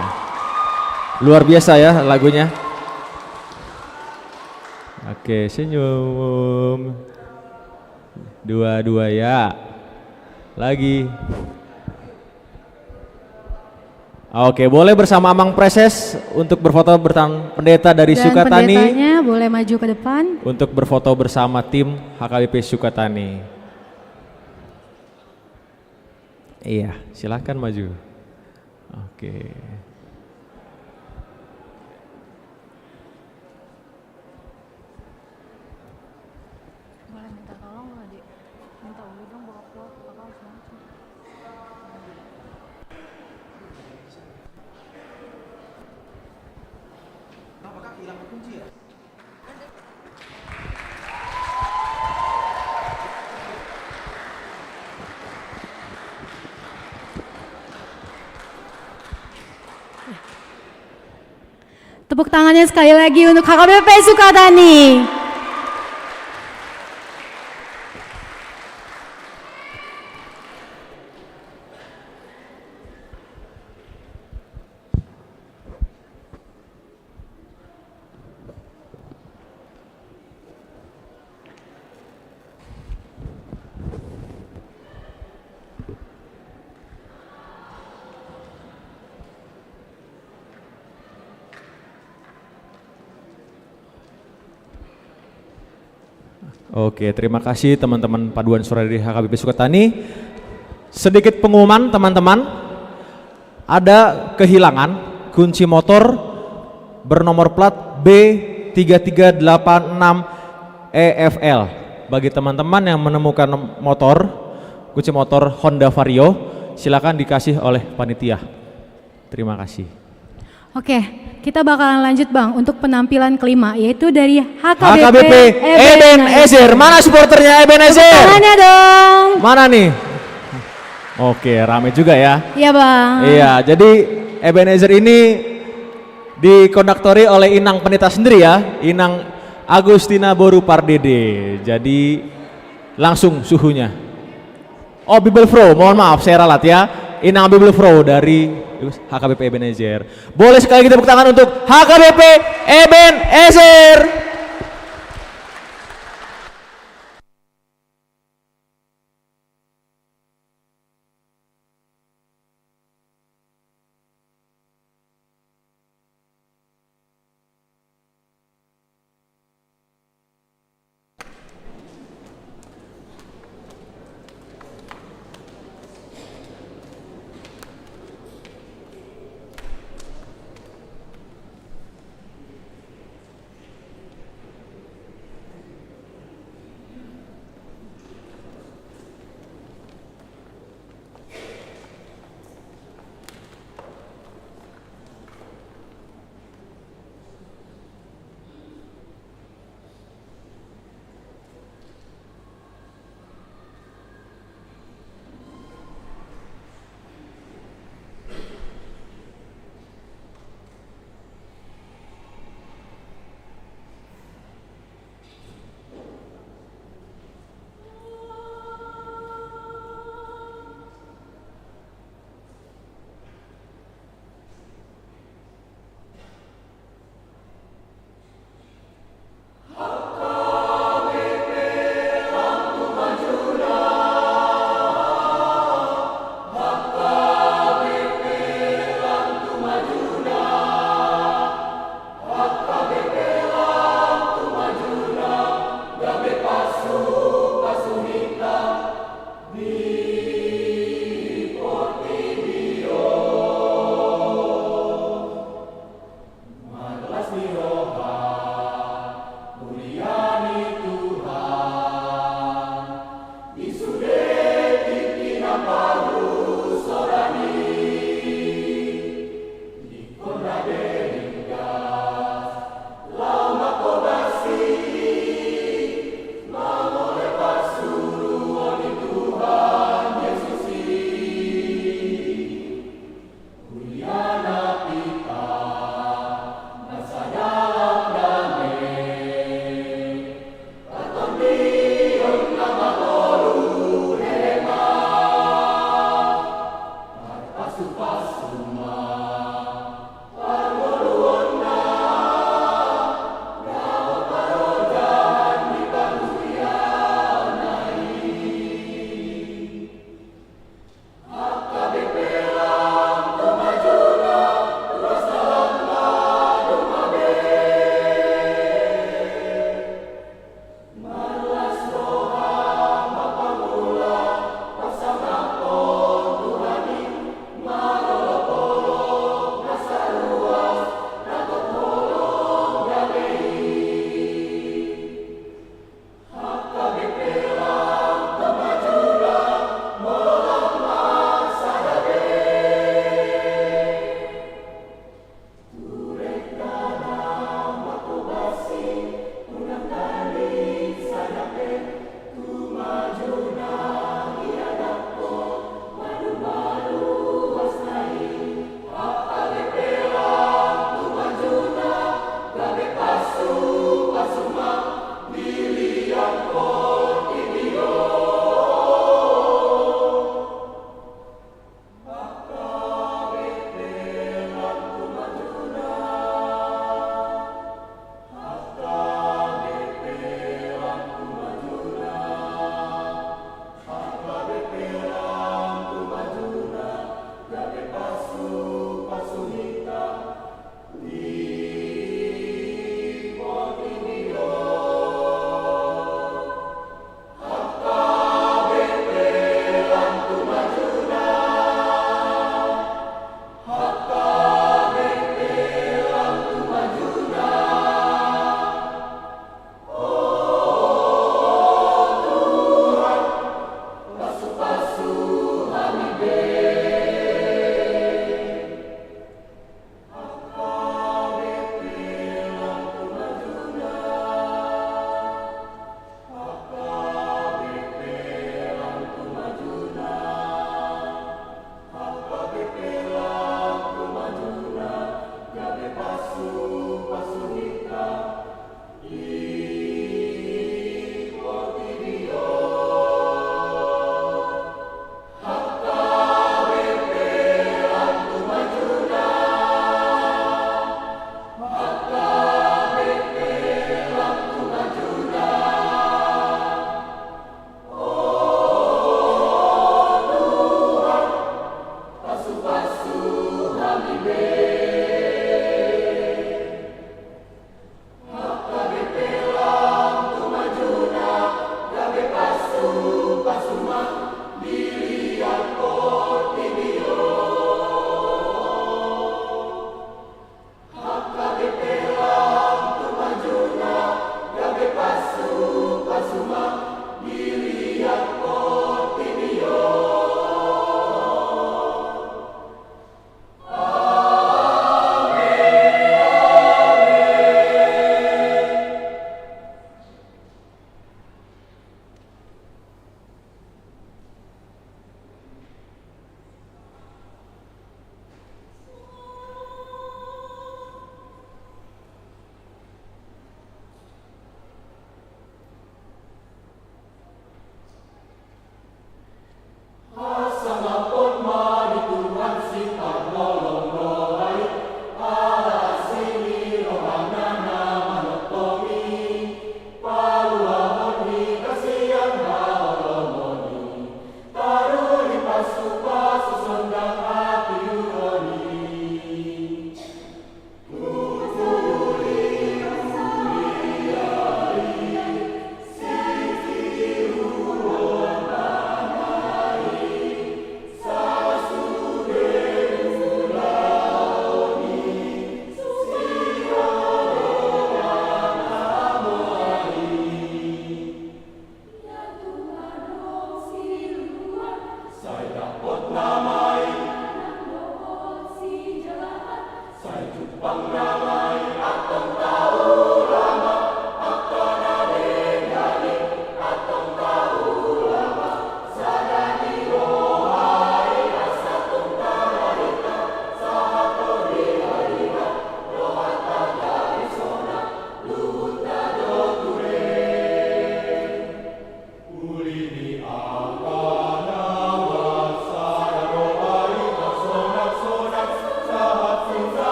Luar biasa ya lagunya. Oke, senyum. Dua-dua ya. Lagi. Oke, boleh bersama Amang Preses untuk berfoto bersama pendeta dari Dan Sukatani. pendetanya boleh maju ke depan. Untuk berfoto bersama tim HKBP Sukatani. Iya, silahkan maju. Oke. Boleh minta tolong nggak, Dik? Minta Uli dong bawa kuat, kakak harus maju. Apakah hilang kunci ya? Tepuk tangannya sekali lagi untuk HKBP Sukatani. Oke, terima kasih teman-teman paduan suara dari HKBP Sukatani. Sedikit pengumuman teman-teman, ada kehilangan kunci motor bernomor plat B3386 EFL. Bagi teman-teman yang menemukan motor, kunci motor Honda Vario, silakan dikasih oleh panitia. Terima kasih. Oke, kita bakalan lanjut Bang untuk penampilan kelima, yaitu dari HKBP Ebenezer. Mana supporternya Ebenezer? Tangannya dong. Mana nih? Oke, rame juga ya. Iya Bang. Iya, jadi Ebenezer ini dikonduktori oleh Inang Pendeta sendiri ya, Inang Agustina Boru Pardede. Jadi langsung suhunya. Oh, Bible Flow, mohon maaf saya ralat ya. Inang Bible Flow dari HKBP Ebenezer. Boleh sekali kita tepuk tangan untuk HKBP Ebenezer.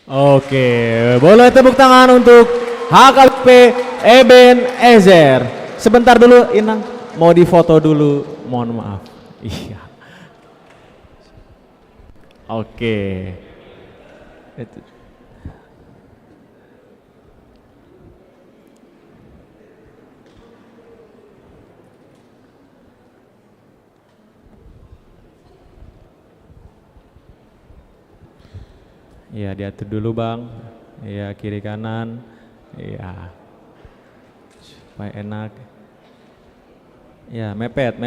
Oke, boleh tepuk tangan untuk HKBP Eben Ezer. Sebentar dulu Inang, mau difoto dulu, mohon maaf. Iya. Oke. Itu. Iya, diatur dulu Bang. Iya, kiri kanan. Iya. Supaya enak. Ya, mepet.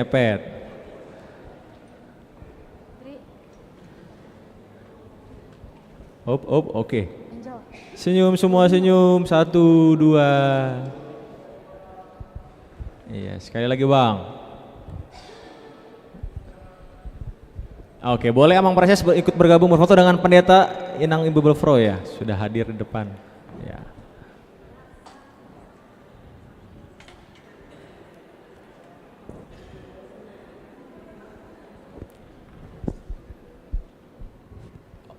Oke. Senyum semua, senyum. 1, 2. Iya, sekali lagi Bang. Oke, boleh Amang Preses ikut bergabung berfoto dengan Pendeta Inang Ibu Belfro ya, sudah hadir di depan. Ya.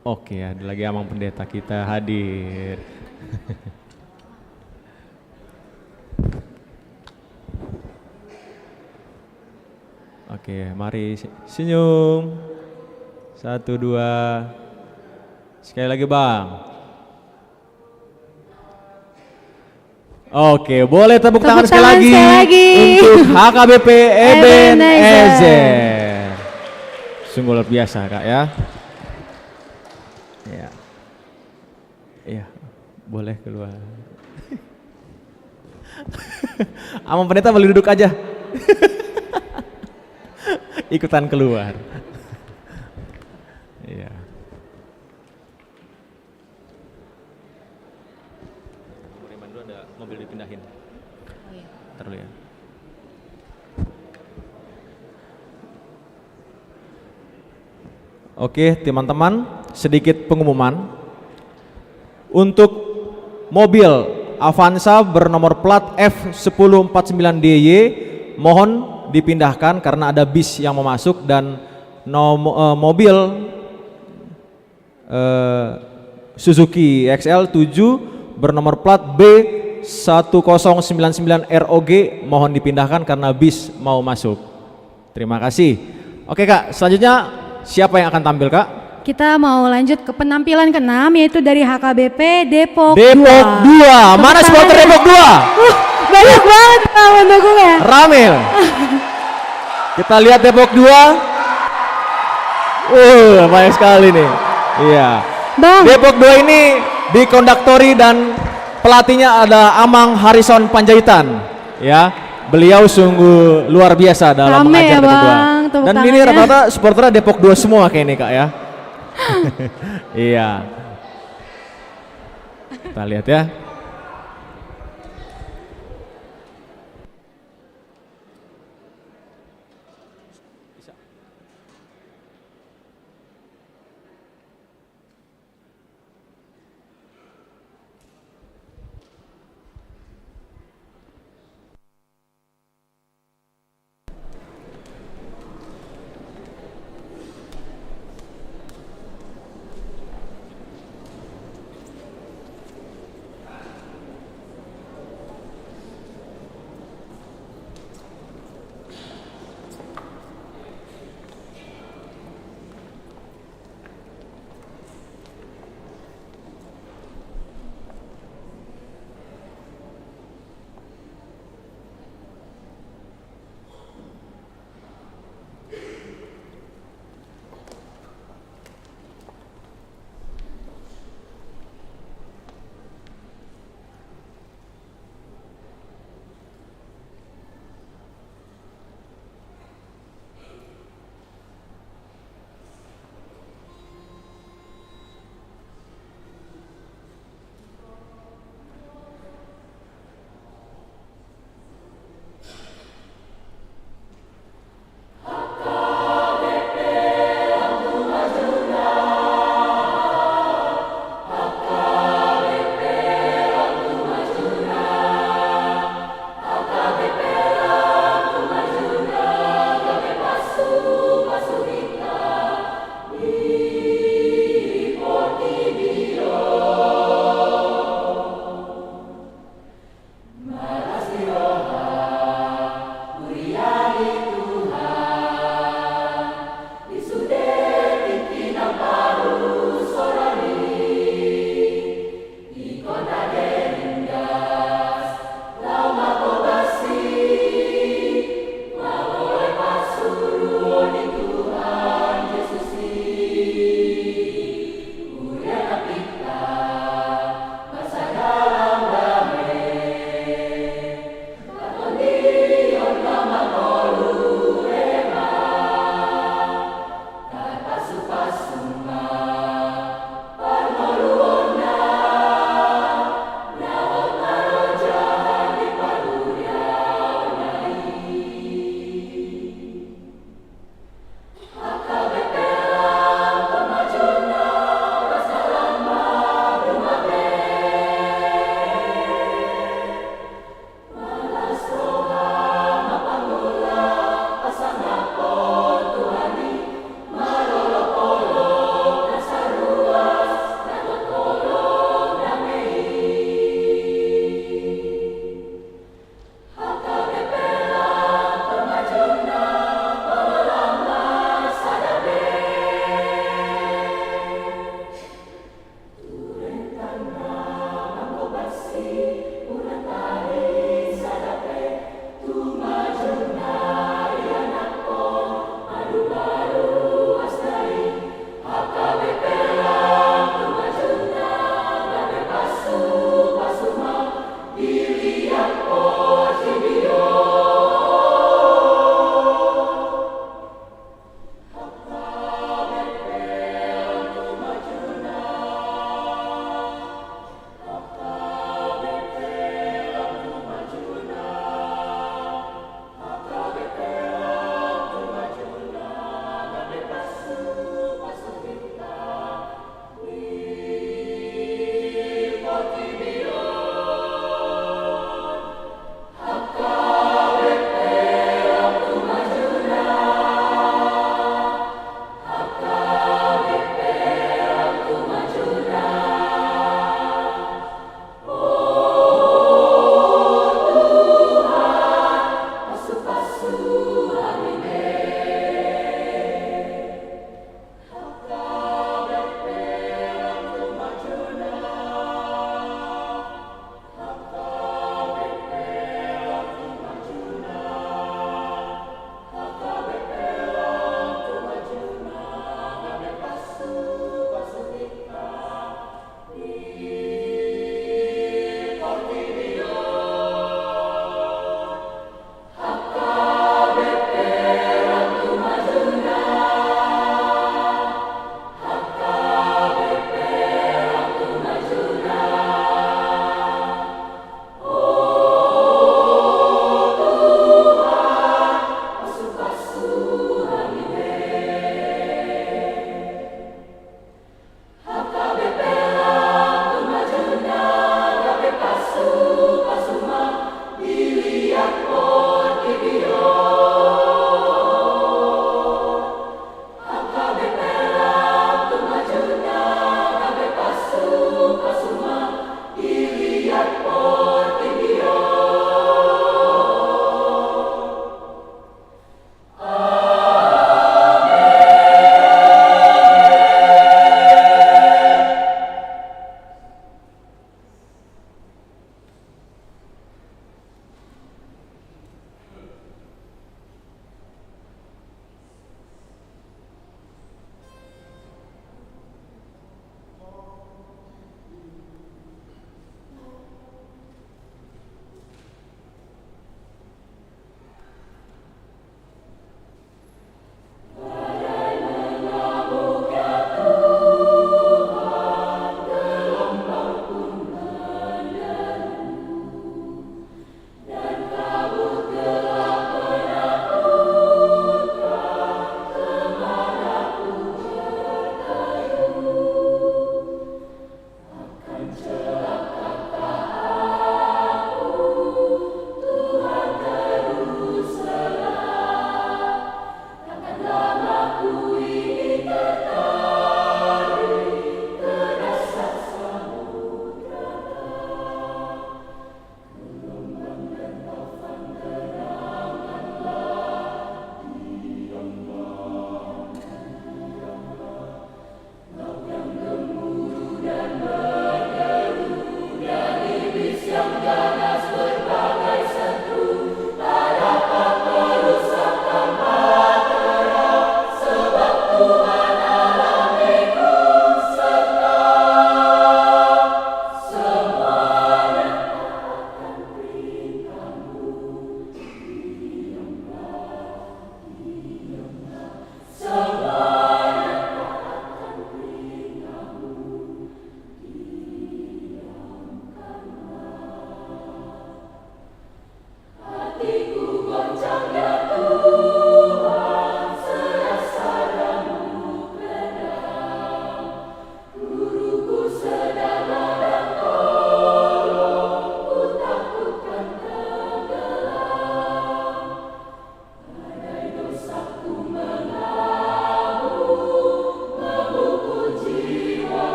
Oke, ada lagi Amang Pendeta kita hadir. Oke, mari senyum. 1, 2. Sekali lagi Bang. Oke, boleh tepuk tangan sekali lagi untuk HKBP Eben Ezer. Sungguh luar biasa Kak ya. Iya, boleh keluar. Amang Pendeta boleh duduk aja. Ikutan keluar. Iya. Dulu ada mobil dipindahin. Oh iya. Terlalu ya. Oke, teman-teman, sedikit pengumuman. Untuk mobil Avanza bernomor plat F1049DY mohon dipindahkan karena ada bis yang mau masuk, dan mobil Suzuki XL 7 bernomor plat B1099 ROG mohon dipindahkan karena bis mau masuk. Terima kasih. Oke Kak, selanjutnya siapa yang akan tampil Kak? Kita mau lanjut ke penampilan ke-6 yaitu dari HKBP Depok 2. Mana supporter Depok 2? Banyak banget Pak pendukungnya. Ramil. Kita lihat Depok 2. Banyak sekali nih. Iya. Bang. Depok 2 ini dikonduktori dan pelatihnya ada Amang Harrison Panjaitan. Ya, beliau sungguh luar biasa dalam mengajar ya, Depok 2. Dan ini rata-rata supporternya Depok 2 semua kayak ini Kak ya. Iya. Kita lihat ya.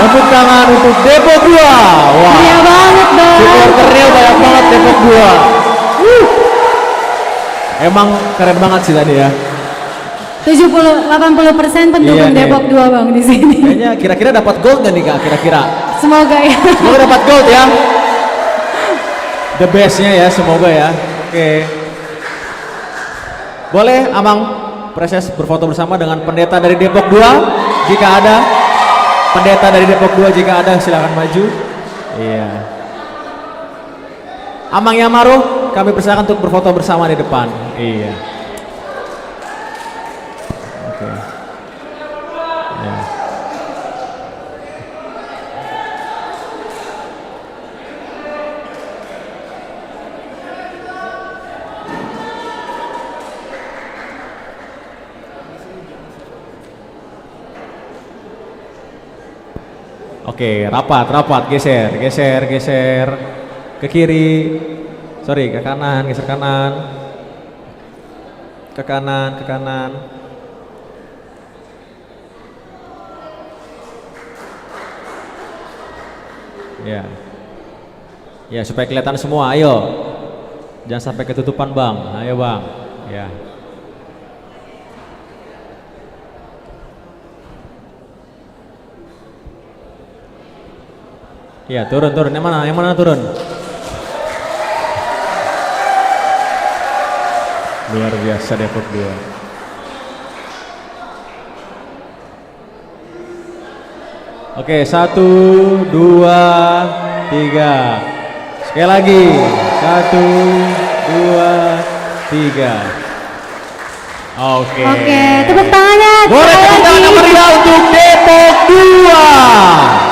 Tepuk tangan untuk Depok 2. Wah. Iya banget Bang. Supporternya banyak banget Depok 2. Emang keren banget sih tadi ya. 80% pendukung Iya nih. Depok 2 Bang di sini. Kayaknya kira-kira dapat gold nggak nih Kak? Kira-kira. Semoga ya. Semoga dapat gold ya. The bestnya ya, semoga ya. Oke. Boleh Amang Preses berfoto bersama dengan pendeta dari Depok 2 jika ada. Pendeta dari Depok 2 jika ada silakan maju. Iya. Amang Yamaro, kami persilakan untuk berfoto bersama di depan. Iya. Oke. Ya. Oke, rapat, geser ke kiri, sorry, ke kanan, geser kanan, ke kanan. Ya, supaya kelihatan semua, ayo, jangan sampai ketutupan Bang, ayo Bang, ya. Ya, turun, yang mana turun? Luar biasa Depok 2. Oke, 1, 2, 3. Sekali lagi, 1, 2, 3. Oke. Oke, tepuk tangannya. Boleh tepuk tangan yang meriah untuk Depok 2.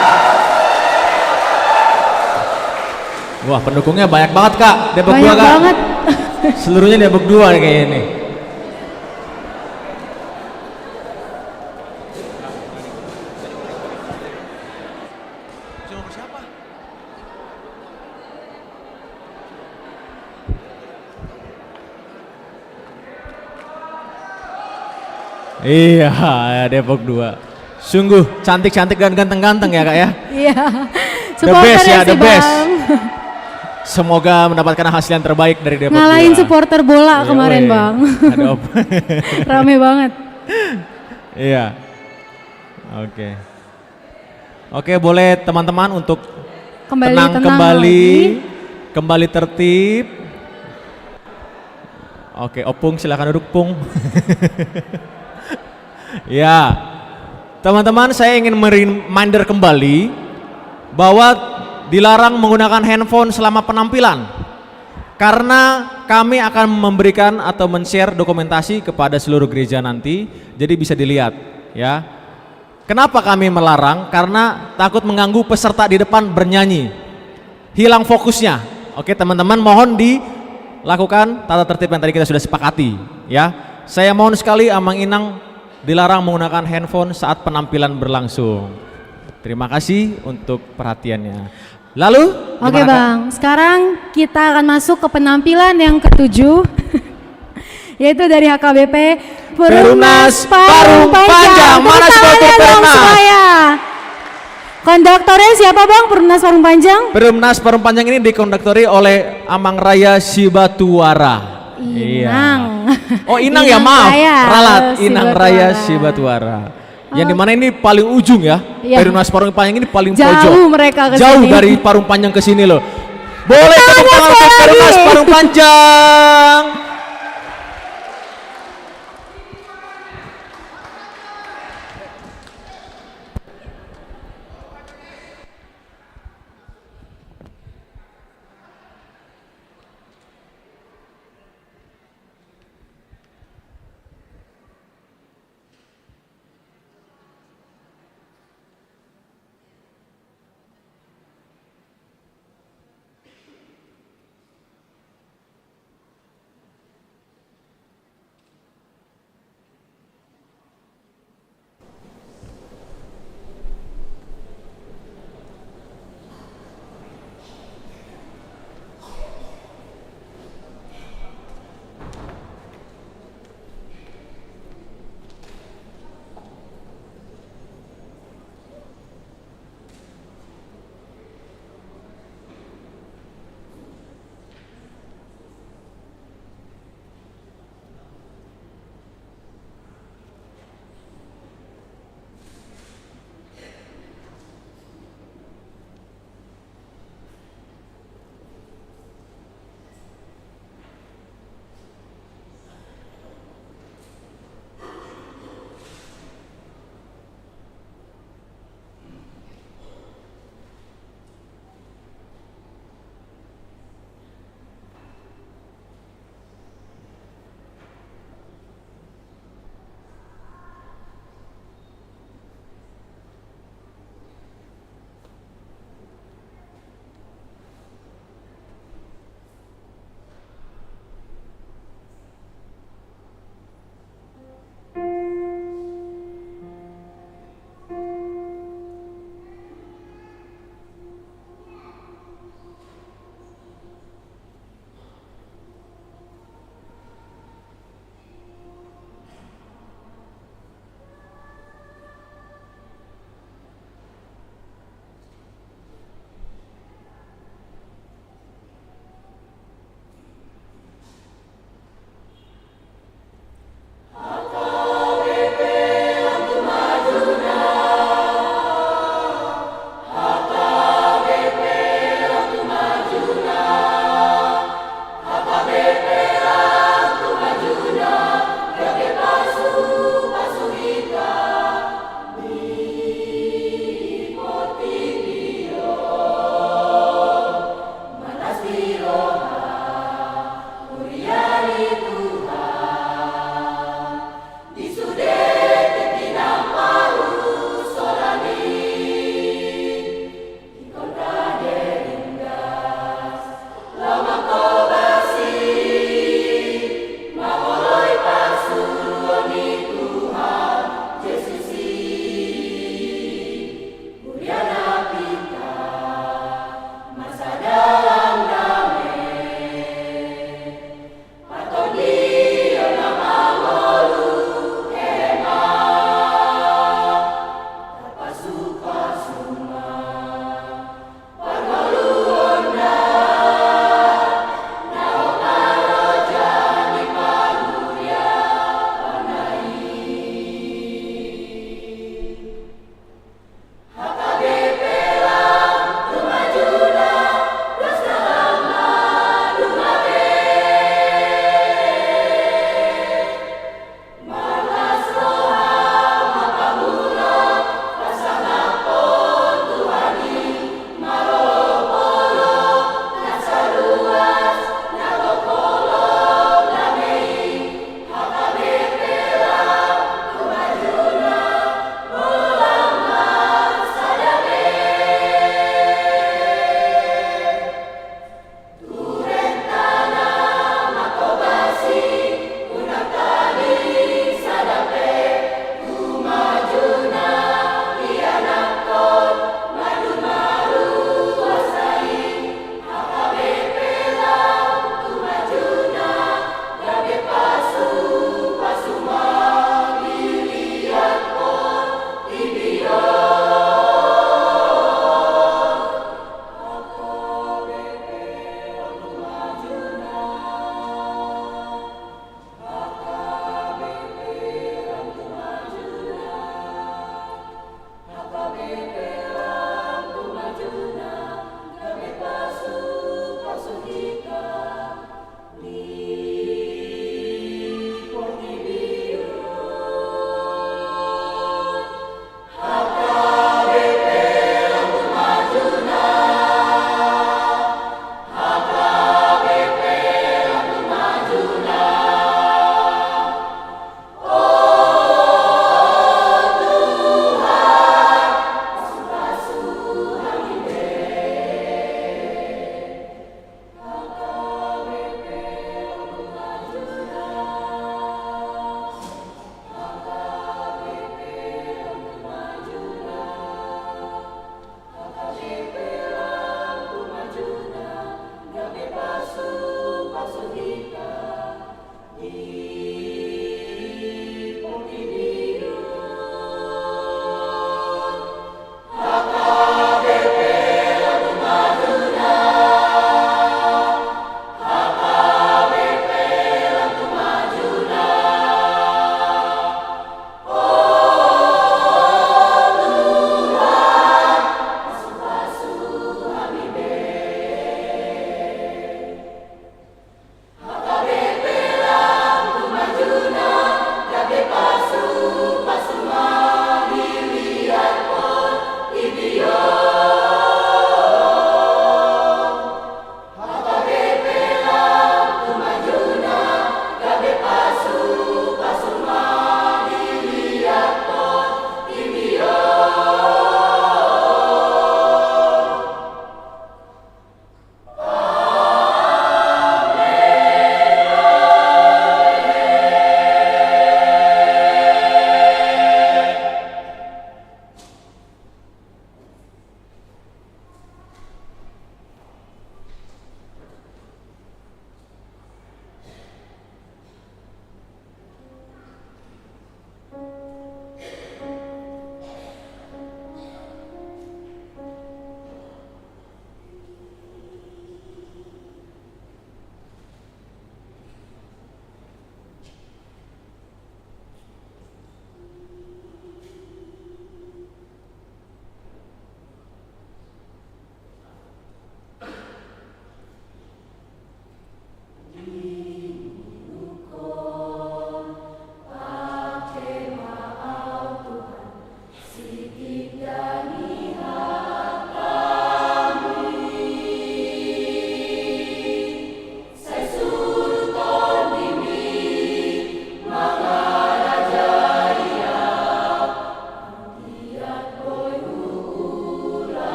Wah, pendukungnya banyak banget Kak, Depok 2 Kak. Banyak banget. Seluruhnya Depok 2 nih kayaknya nih. Iya, Depok 2. Sungguh cantik-cantik dan ganteng-ganteng ya Kak ya. Iya. The best ya, the sih, best. Bang. Semoga mendapatkan hasil yang terbaik dari Depok 2. Ngalahin supporter bola Iya, kemarin weh. Bang. Ada apa? Rame banget. Iya. Oke, boleh teman-teman untuk tenang kembali tertib. Oke, Opung silakan duduk Pung. Ya, teman-teman saya ingin reminder kembali bahwa dilarang menggunakan handphone selama penampilan karena kami akan memberikan atau men-share dokumentasi kepada seluruh gereja nanti, jadi bisa dilihat ya. Kenapa kami melarang? Karena takut mengganggu peserta di depan bernyanyi, hilang fokusnya. Oke teman-teman, mohon dilakukan tata tertib yang tadi kita sudah sepakati ya. Saya mohon sekali Amang Inang dilarang menggunakan handphone saat penampilan berlangsung. Terima kasih untuk perhatiannya. Lalu, Oke Bang, sekarang kita akan masuk ke penampilan yang ke-7 yaitu dari HKBP Perumnas Parung Panjang. Mana supporter Perumnas? Konduktornya siapa Bang Perumnas Parung Panjang? Perumnas Parung Panjang ini dikonduktori oleh Amang Raya Sibatuara. Inang. Oh Inang ya, maaf. Raya Ralat Inang Sibatuara. Raya Sibatuara. Yang dimana ini paling ujung ya. Iya. Perumnas Parung Panjang ini paling Jauh pojok. mereka ke Jauh sini. dari Parung Panjang ke sini loh. Boleh tepuk tangan untuk Perumnas Parung Panjang.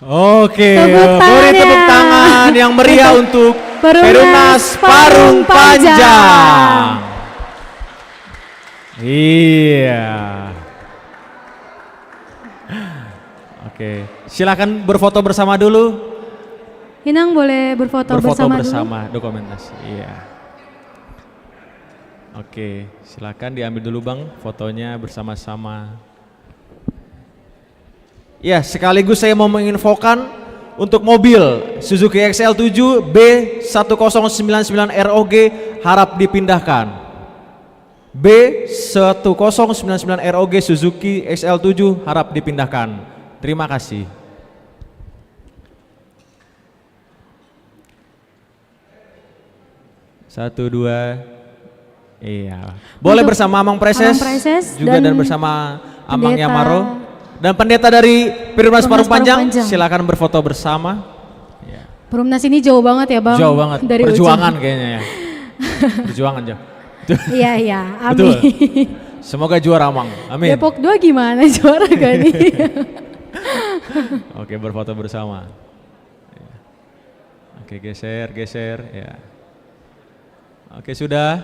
Oke, Tepuk beri tepuk tangannya. tangan yang meriah untuk Perumnas Parung Panjang. Iya. Oke, silakan berfoto bersama dulu. Inang boleh berfoto bersama dulu. dokumentasi. Iya. Oke, silakan diambil dulu Bang fotonya bersama-sama. Ya, sekaligus saya mau menginfokan untuk mobil Suzuki XL7 B1099 ROG harap dipindahkan. B1099 ROG Suzuki XL7 harap dipindahkan. Terima kasih. Satu, dua. Iya. Boleh Untuk bersama Amang Preses, Amang Preses juga dan bersama Amang pendeta- Yamaro dan pendeta dari Perumnas Parung Panjang. Panjang. Silakan berfoto bersama. Perumnas ini jauh banget ya Bang. Jauh banget. Dari Perjuangan ujung. kayaknya ya. Perjuangan jauh. Iya iya, Betul. amin. Semoga juara Amang. Amin. Depok 2 gimana juara gak nih? Oke, berfoto bersama. Oke, geser, ya. Oke, sudah.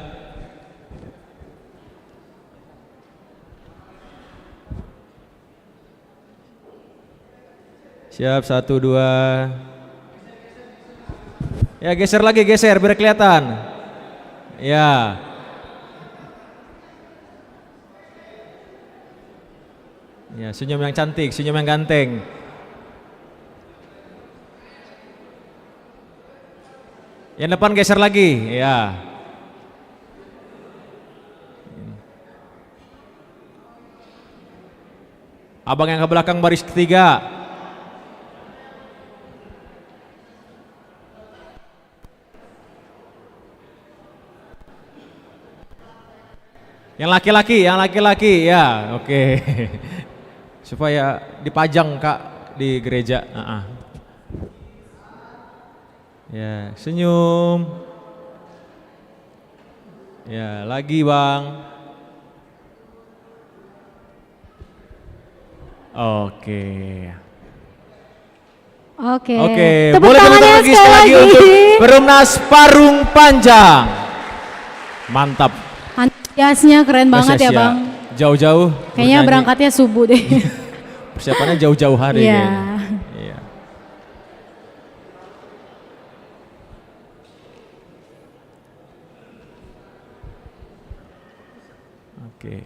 Siap, 1, 2. Ya, geser lagi, geser biar kelihatan. Ya. Ya, senyum yang cantik, senyum yang ganteng. Yang depan geser lagi, ya. Abang yang ke belakang baris ketiga. Yang laki-laki, ya, oke. Supaya dipajang Kak di gereja. Ya, senyum. Ya, lagi Bang. Oke. Oke. Tepuk Boleh tepuk tangannya tangan lagi sekali lagi untuk Perumnas Parung Panjang. Mantap. Antusiasnya keren banget ya Proses Bang. Jauh-jauh. Kayaknya bernyanyi. berangkatnya subuh deh. Persiapannya jauh-jauh hari. Iya. kayaknya. Iya. Oke.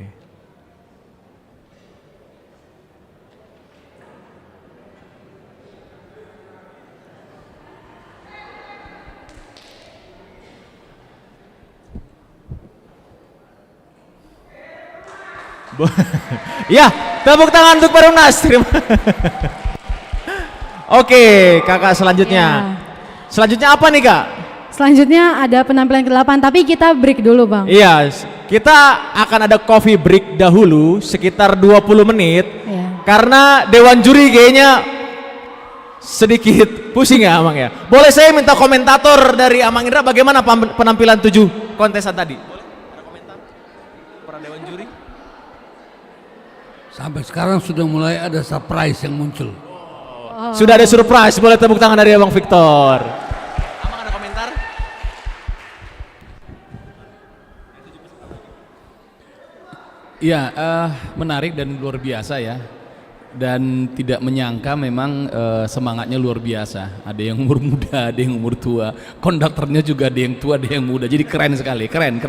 Ya, tepuk tangan untuk Perumnas. Oke, kakak selanjutnya. Selanjutnya apa nih kak? Selanjutnya ada penampilan ke-8 tapi kita break dulu Bang. Iya, kita akan ada coffee break dahulu sekitar 20 menit. Iya. Karena Dewan Juri kayaknya sedikit pusing ya Amang ya. Boleh saya minta komentator dari Amang Indra bagaimana penampilan 7 kontesan tadi? Boleh ada komentar? Para Dewan Juri? Sampai sekarang sudah mulai ada surprise yang muncul. Sudah ada surprise, boleh tepuk tangan dari Abang Victor. Amang ada komentar? Ya, menarik dan luar biasa ya. Dan tidak menyangka memang semangatnya luar biasa. Ada yang umur muda, ada yang umur tua. Konduktornya juga ada yang tua, ada yang muda. Jadi keren sekali, keren.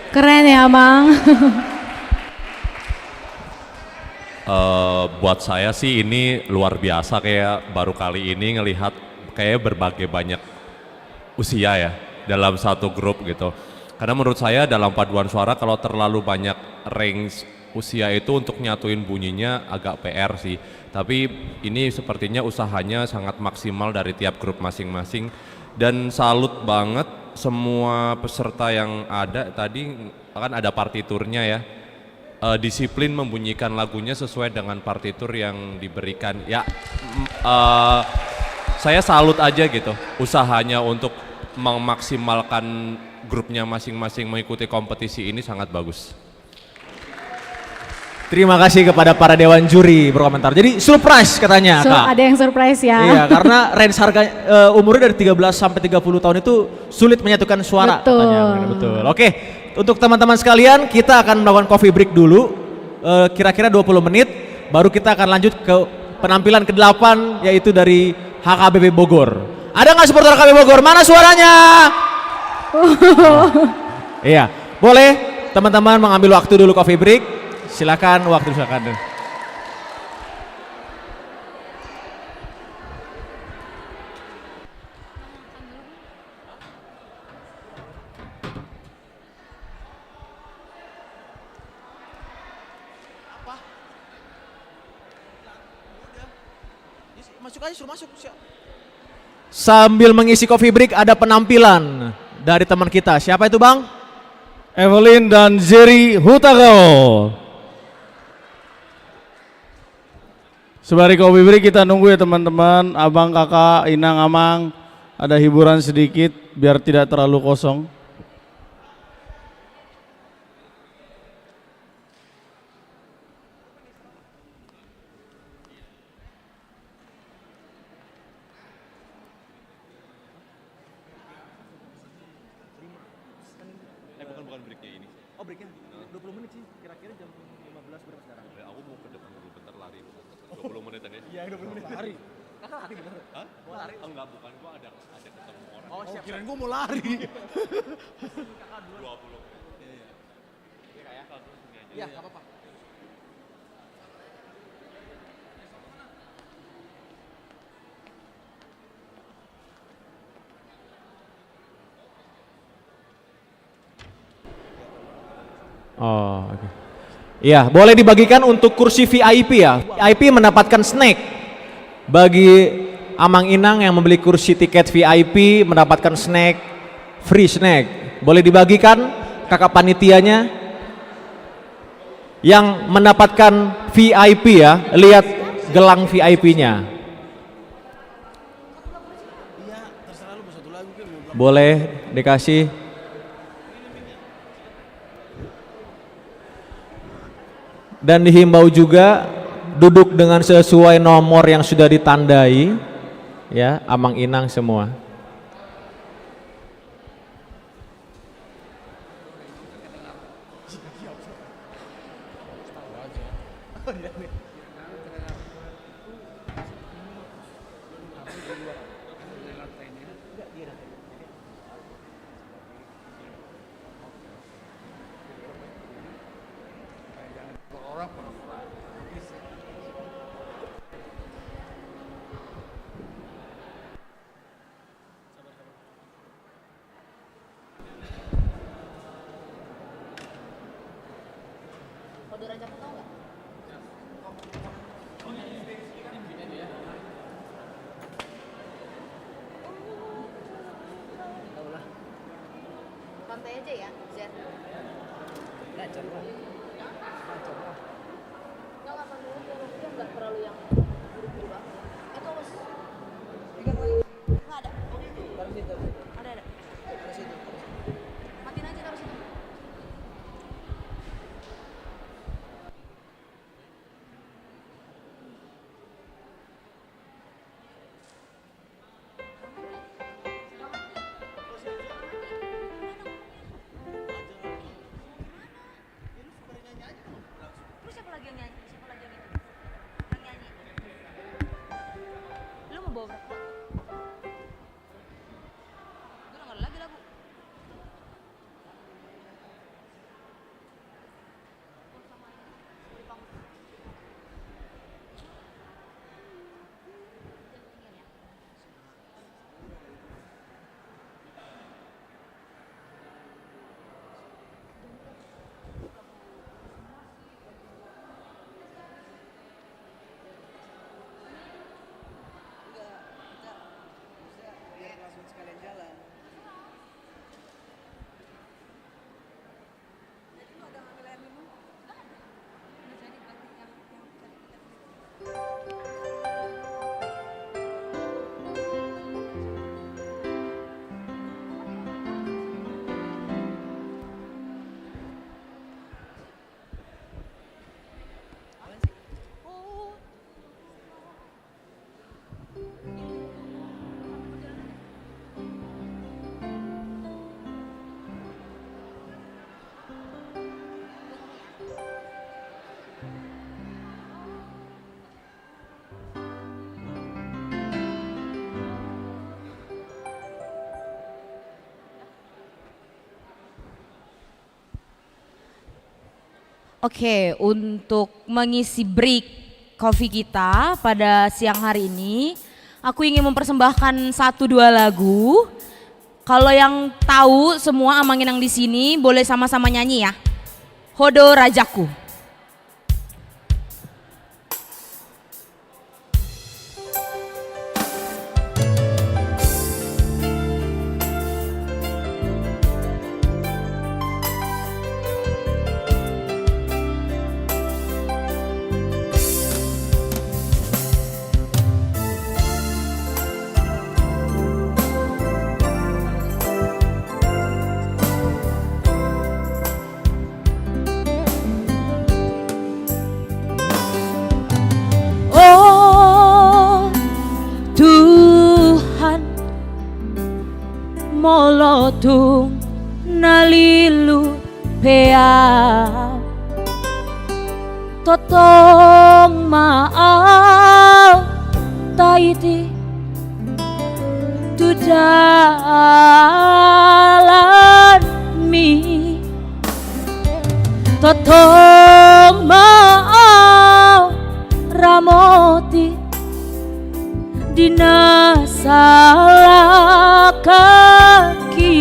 Keren ya Bang. Buat saya sih ini luar biasa, kayak baru kali ini ngelihat kayak berbagai banyak usia ya dalam satu grup gitu. Karena menurut saya dalam paduan suara kalau terlalu banyak range usia itu untuk nyatuin bunyinya agak PR sih. Tapi ini sepertinya usahanya sangat maksimal dari tiap grup masing-masing dan salut banget semua peserta yang ada tadi kan ada partiturnya ya. Disiplin membunyikan lagunya sesuai dengan partitur yang diberikan. Ya, saya salut aja gitu usahanya untuk memaksimalkan grupnya masing-masing mengikuti kompetisi ini sangat bagus. Terima kasih kepada para dewan juri berkomentar. Jadi surprise katanya, So, Kak. ada yang surprise ya. Iya, karena range harga umurnya dari 13 sampai 30 tahun itu sulit menyatukan suara Betul. katanya. Betul. Oke, untuk teman-teman sekalian, kita akan melakukan coffee break dulu. Kira-kira 20 menit, baru kita akan lanjut ke penampilan ke-8 yaitu dari HKBP Bogor. Ada nggak supporter HKBP Bogor? Mana suaranya? Iya, boleh teman-teman mengambil waktu dulu coffee break. Silakan, waktu silakan. Masuk aja, suruh masuk. Sambil mengisi coffee break ada penampilan dari teman kita. Siapa itu, Bang? Evelyn dan Jerry Hutago. Sebari kopi break kita nunggu ya teman-teman, abang, kakak, Inang, Amang, ada hiburan sedikit biar tidak terlalu kosong. Bukan breaknya ini. Oh, breaknya 20 menit sih, kira-kira jam 15 berapa sekarang? Aku mau ke depan dulu bentar lari. 20 menitan ya? Iya, 20 menit. Lari? Kakak lari bener? Hah? Mau lari? Enggak, bukan. Gua ada ketemu orang. Oh, siap. Kirain gua mau lari. Kakak duluan. 20. Iya. Iya, Kak ya? Iya, enggak apa-apa. Oh, oke. Iya, boleh dibagikan untuk kursi VIP ya. VIP mendapatkan snack. Bagi Amang Inang yang membeli kursi tiket VIP mendapatkan snack, free snack. Boleh dibagikan kakak panitianya yang mendapatkan VIP ya. Lihat gelang VIP-nya. Boleh dikasih. Dan dihimbau juga duduk dengan sesuai nomor yang sudah ditandai ya, Amang Inang semua. Santai aja ya, Zer. Gacor lah. Nggak perlu, dia nggak terlalu yang buru-buru banget. Itu mas. Nggak ada. Taruh situ. Ada. Taruh situ. Matiin aja taruh situ. Terus siapa lagi yang nyanyi? Siapa lagi yang itu? Yang nyanyi? Lu mau bawa berapa? Gue denger lagi lagu. Oke, untuk mengisi break coffee kita pada siang hari ini, aku ingin mempersembahkan 1-2 lagu. Kalau yang tahu semua Amang Inang di sini boleh sama-sama nyanyi ya. Hodo Rajaku. molotung nalilu pea totong maau taiti tudalan mi totong maau ramoti dina salah kaki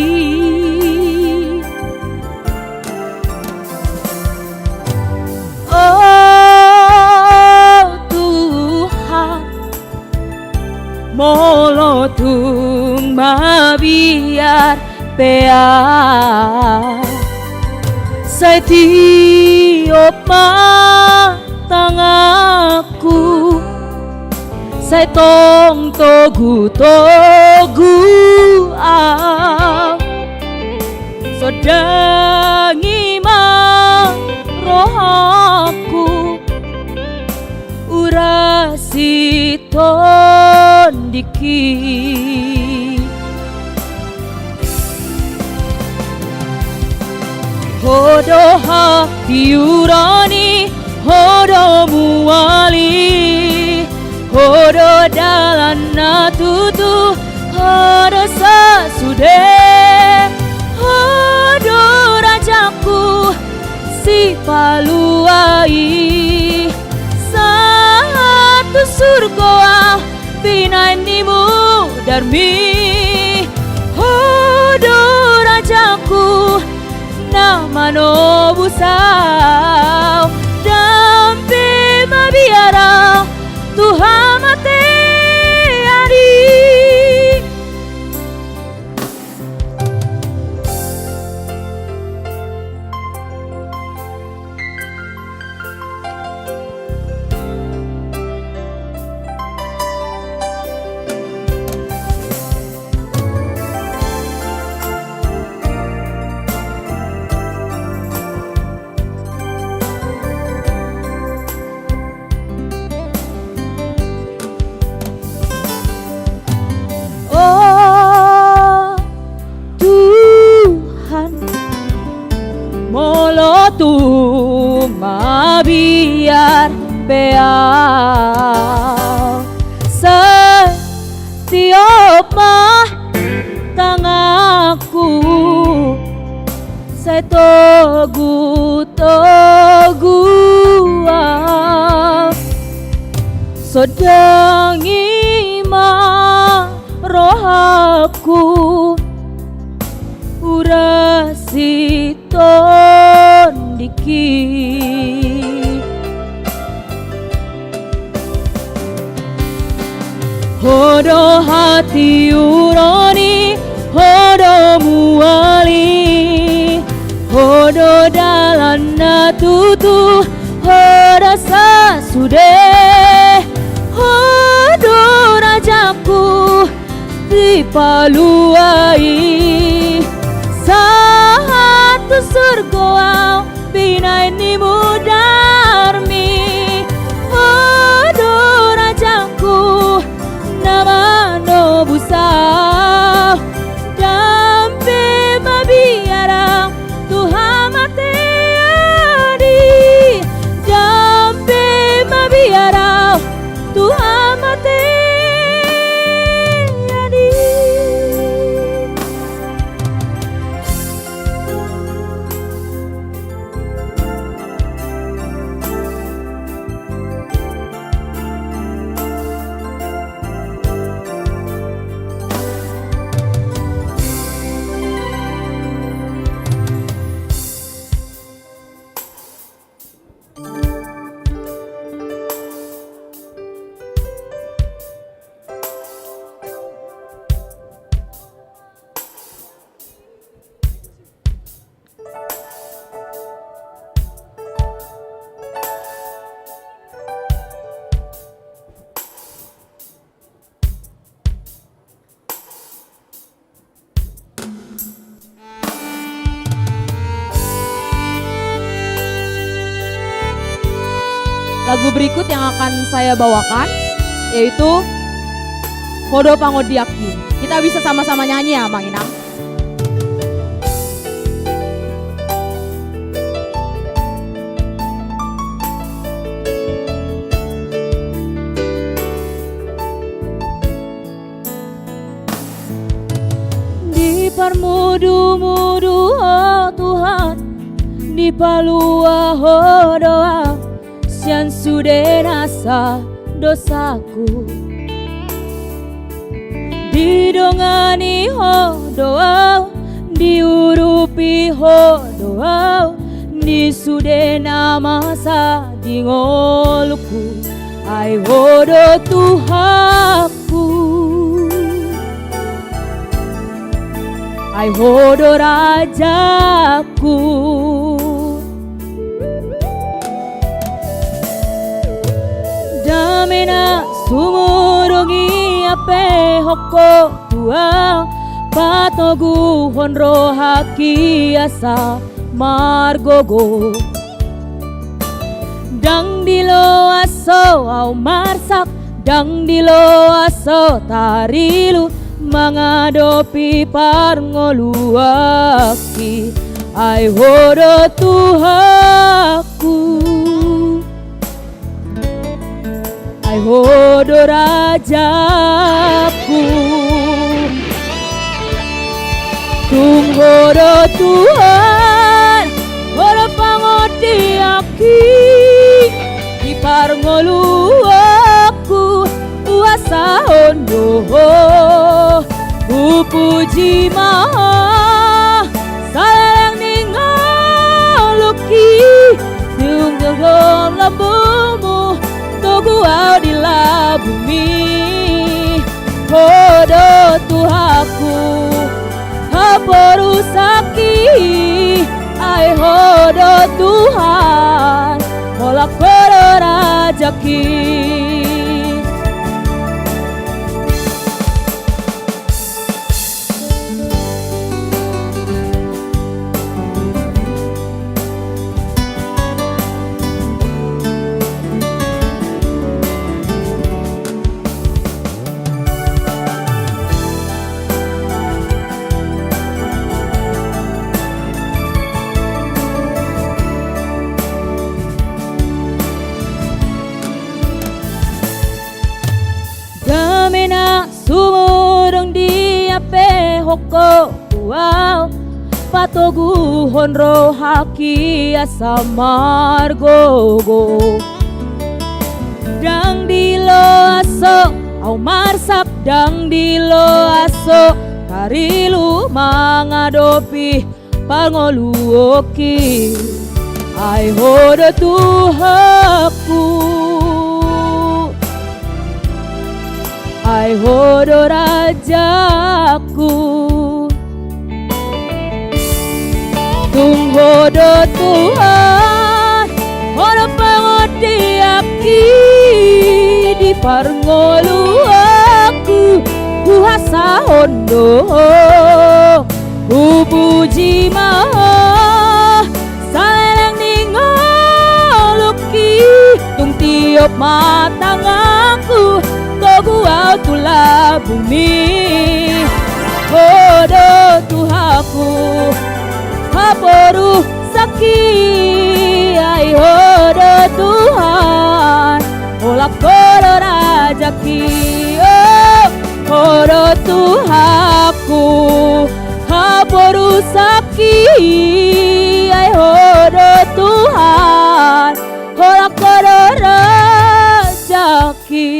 oh Tuhan molotung mabiar pea setiap tangaku saya tong togu sodangi mang rohaku urasi tondiki hodo hati urani hodo muali hodo dalan natutu hodo sasude hodo rajaku si paluai satu surga pinanimu darmi hodo rajaku namano busau dampe mabiara Tuhan mate ari molotung mabiar pea setiap tangaku saya togu sodangi rohaku urasi tondiki hodo hati urani hodo muali hodo dalan natutu hodo sasude hodo rajaku di paluai satu surga pinanimu darmi hodo rajaku nama no busau dampe mabiara Tuhan mate adi dampe mabiara Tuhan mate lagu berikut yang akan saya bawakan, yaitu Hodo Pangodiaki. Kita bisa sama-sama nyanyi ya, Mang Inang. Di parmudu-mudu oh Tuhan, di palua oh doa, sian sudah nasa dosaku. Didongani ho doa, diurupi ho doa, di sudena masa di ngoluku, ai hodo Tuhanku, ai hodo rajaku. Damena sumurungi ape hoko tua, patogu honro haki asa margogo. Dang dilo aso au marsak, dang dilo aso tarilu, mangadopi parngoluaki, ai hodo Tuhanku, ai hodo rajaku. Tung hodo Tuhan, hodo pangodiaki, di parngolu aku uasa hondo, puji maha saleng ningaluki, tung dogong lambumu togu au di la bumi, hodo Tuhanku, haporusaki, ai hodo Tuhan, molak hodo rajaki. Damena sumurung di ape hoko wow, patogu honro haki asa margogo. Dang dilo aso au marsak, dang dilo aso karilu, mangadopi pangoluoki, ai hodo Tuhanku, ai hodo rajaku. Tung hodo Tuhan, hodo pangodiaki, di parngolu aku kuasa hondo, puji maha saleng ningoluki, tung tiup matangaku togu au tula bumi, hodo Tuhanku, haporu saki, ai hodo Tuhan, olak hodo rajaki, oh hodo Tuhanku, haporu saki, ai hodo Tuhan, olak hodo rajaki.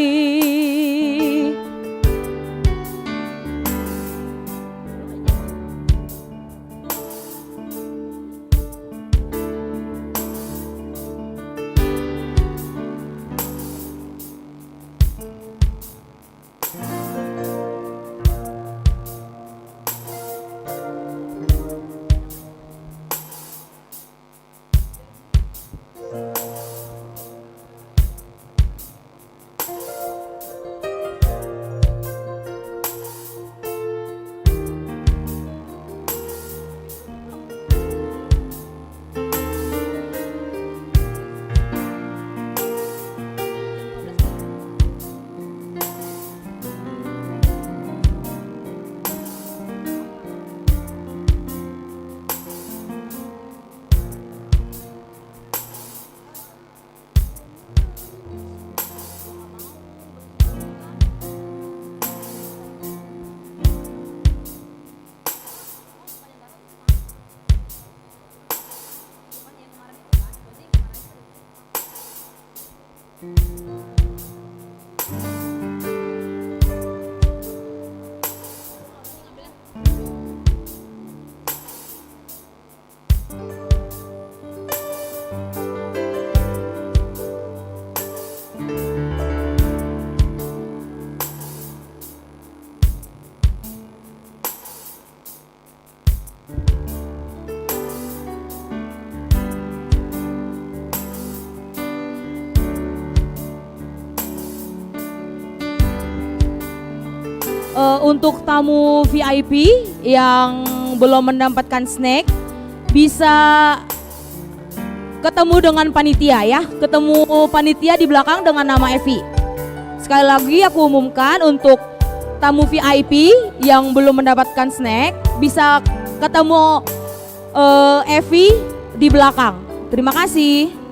Untuk tamu VIP yang belum mendapatkan snack bisa ketemu dengan panitia ya, ketemu panitia di belakang dengan nama Evi. Sekali lagi aku umumkan untuk tamu VIP yang belum mendapatkan snack bisa ketemu Evi di belakang. Terima kasih.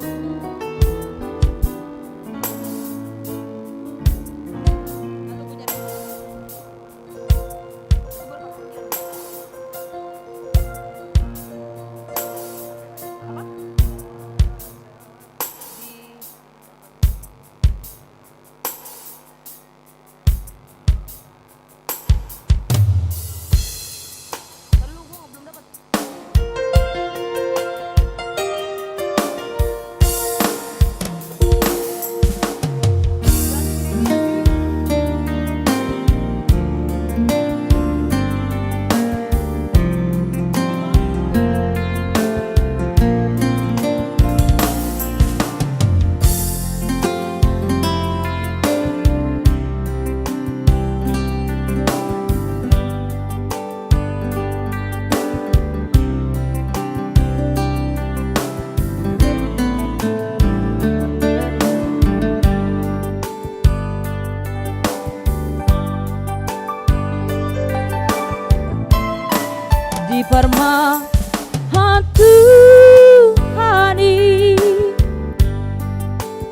Di permahan Tuhani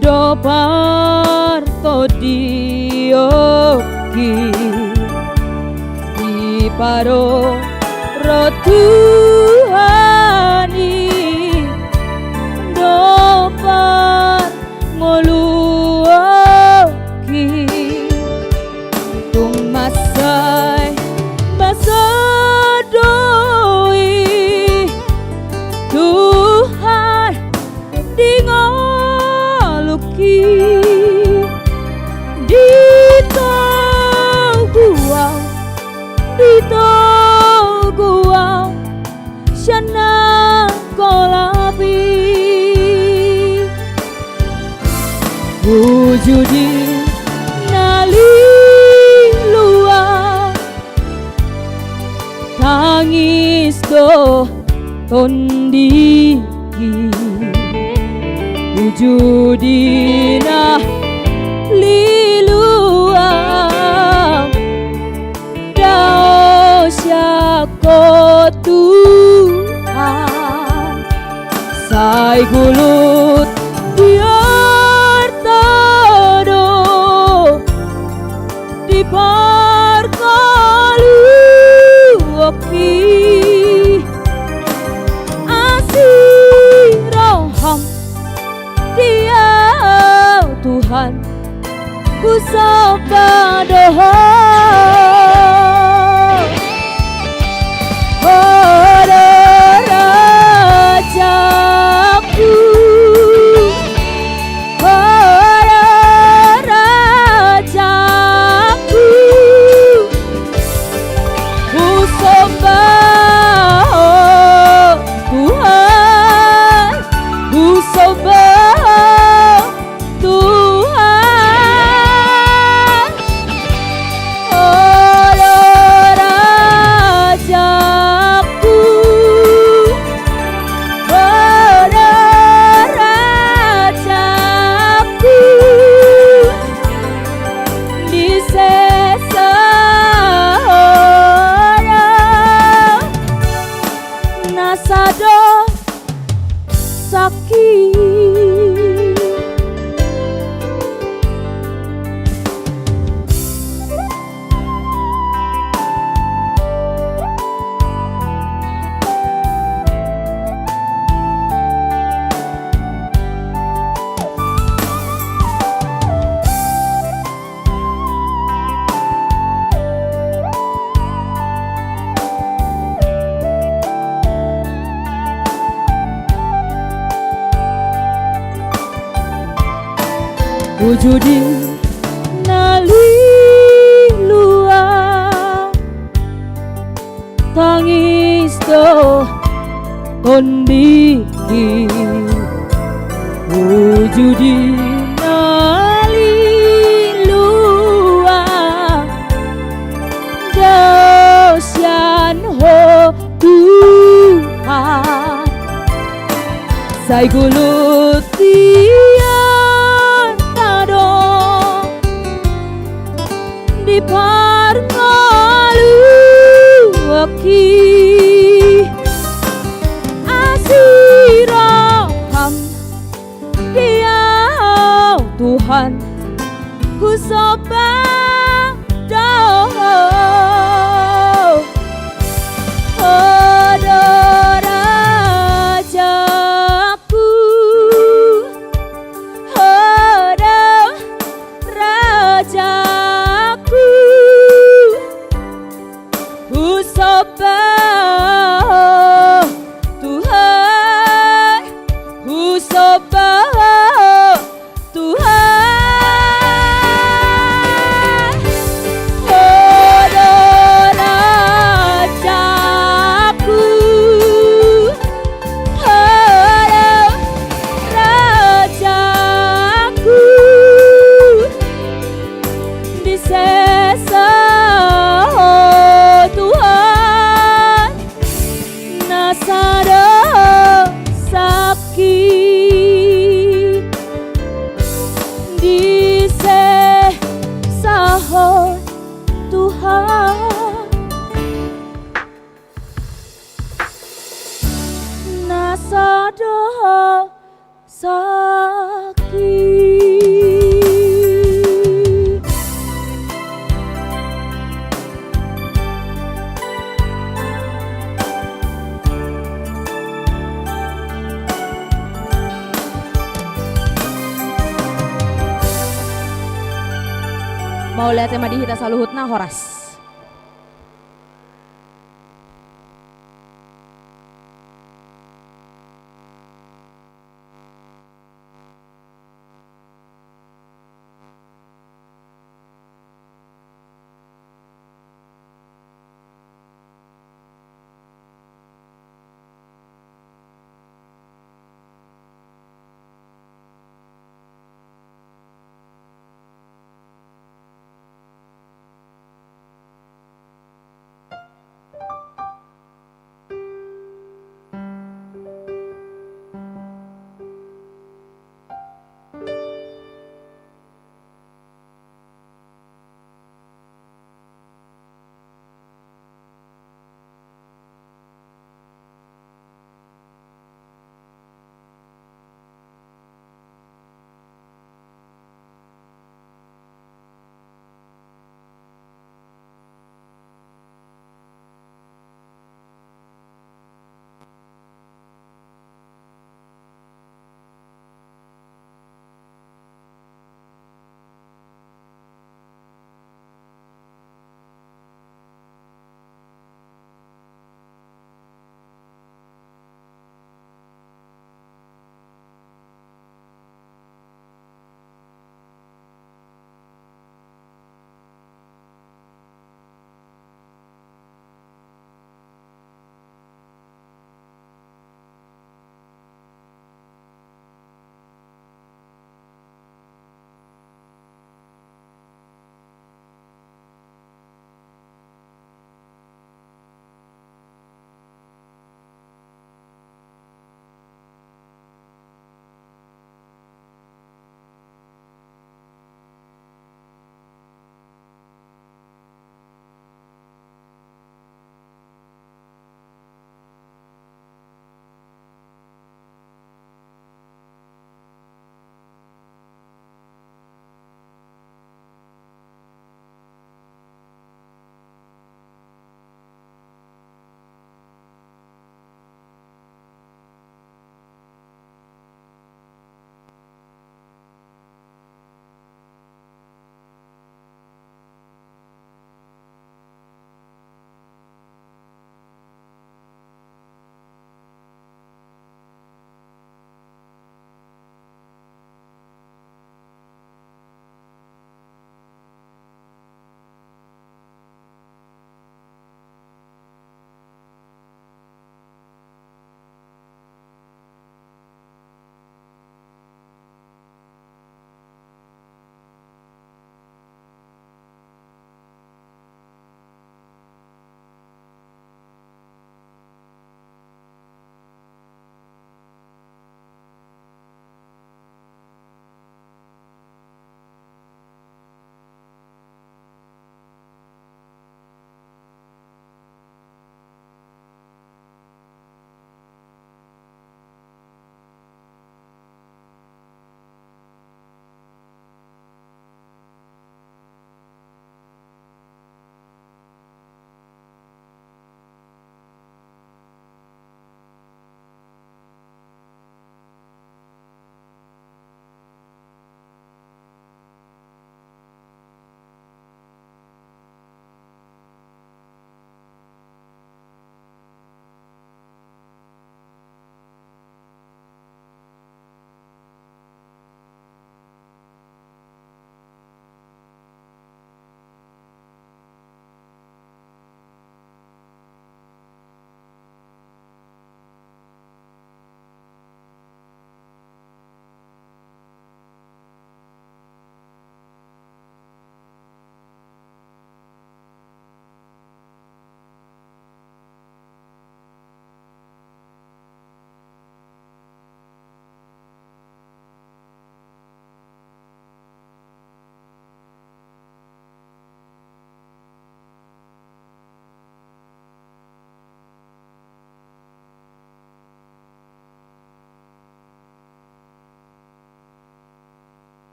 do parto dioki di paro ro Tuhani do par ngoluoki tung masai doi Tuhan di ngoluki di tau gua shana kolapi wujudi nali luar tangis do tondiki wujudina liluang dao syako Tuhan sai gulut biar tado di parkalu oki asirauham dia Tuhan ku sapa doa rajaku rajaku ku sembah Tuhan ku sembah Tuhan oh wujudi nalilua tangis do tondiki wujudi nalilua dosian ho Tuhan sai gulut tian tado di parngalu aki asiraham dia Tuhan ku sobat Mau lihat tema dihita saluhutna Horas.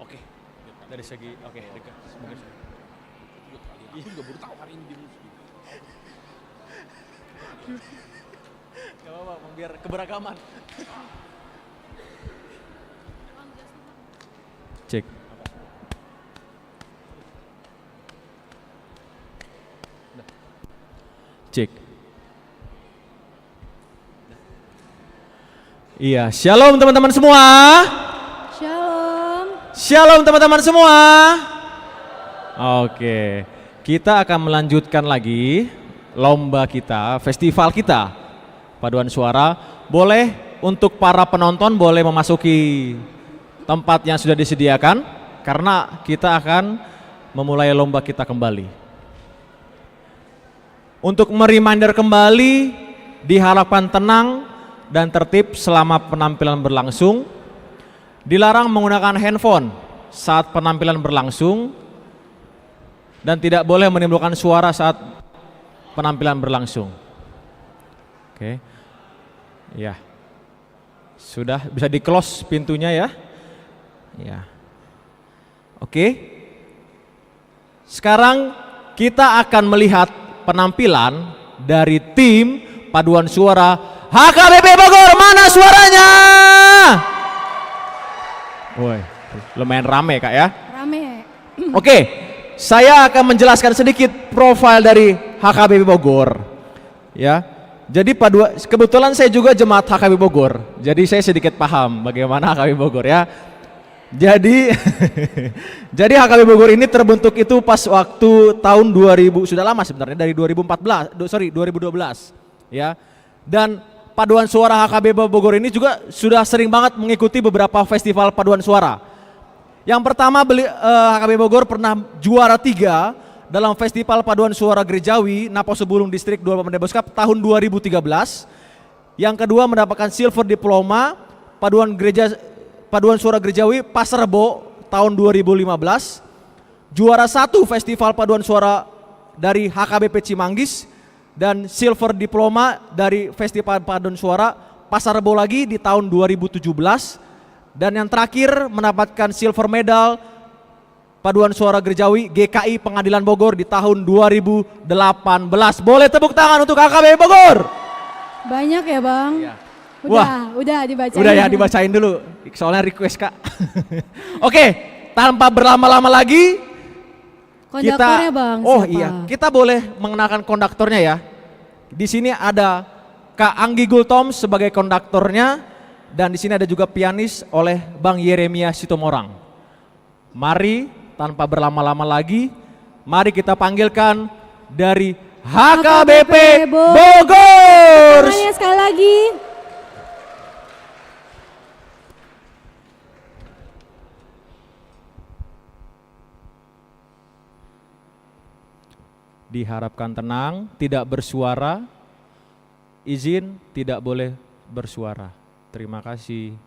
Oke. Dari segi dekat. Aku juga baru tahu hari ini dia Gak apa-apa, biar keberagaman. Cek. Cek. Iya, shalom teman-teman semua. Shalom. Shalom teman-teman semua. Oke, kita akan melanjutkan lagi lomba kita, festival kita, paduan suara. Boleh untuk para penonton boleh memasuki tempat yang sudah disediakan karena kita akan memulai lomba kita kembali. Untuk mereminder kembali, diharapkan tenang dan tertib selama penampilan berlangsung. Dilarang menggunakan handphone saat penampilan berlangsung dan tidak boleh menimbulkan suara saat penampilan berlangsung. Oke. Ya. Sudah bisa di-close pintunya ya. Ya. Oke. Sekarang kita akan melihat penampilan dari tim paduan suara HKBP Bogor. Mana suaranya? Woi, lumayan rame Kak ya. Rame. Oke, saya akan menjelaskan sedikit profil dari HKBP Bogor. Ya, jadi kebetulan saya juga jemaat HKBP Bogor. Jadi saya sedikit paham bagaimana HKBP Bogor ya. Jadi jadi HKBP Bogor ini terbentuk itu pas waktu tahun 2000, sudah lama sebenarnya, dari 2012 ya. Dan paduan suara HKBP Bogor ini juga sudah sering banget mengikuti beberapa festival paduan suara. Yang pertama HKBP Bogor pernah juara 3 dalam festival paduan suara gerejawi Napo Sebulung Distrik 2 Mendebos Cup tahun 2013. Yang kedua mendapatkan silver diploma paduan suara gerejawi Pasar Rebo tahun 2015. Juara 1 festival paduan suara dari HKBP Cimanggis dan silver diploma dari Festival Paduan Suara Pasar Rebo lagi di tahun 2017. Dan yang terakhir mendapatkan silver medal Paduan Suara Gerejawi GKI Pengadilan Bogor di tahun 2018. Boleh tepuk tangan untuk HKBP Bogor. Banyak ya Bang? Iya. Udah dibacain. Udah ya, dibacain dulu. Soalnya request Kak. Oke, tanpa berlama-lama lagi, Konduktornya Bang. Oh siapa? iya, kita boleh mengenalkan konduktornya ya. Di sini ada Kak Anggi Gultom sebagai konduktornya dan di sini ada juga pianis oleh Bang Yeremia Sitomorang. Mari tanpa berlama-lama lagi, mari kita panggilkan dari HKBP Bogor. Tangannya sekali lagi. Diharapkan tenang, tidak bersuara, izin tidak boleh bersuara. Terima kasih.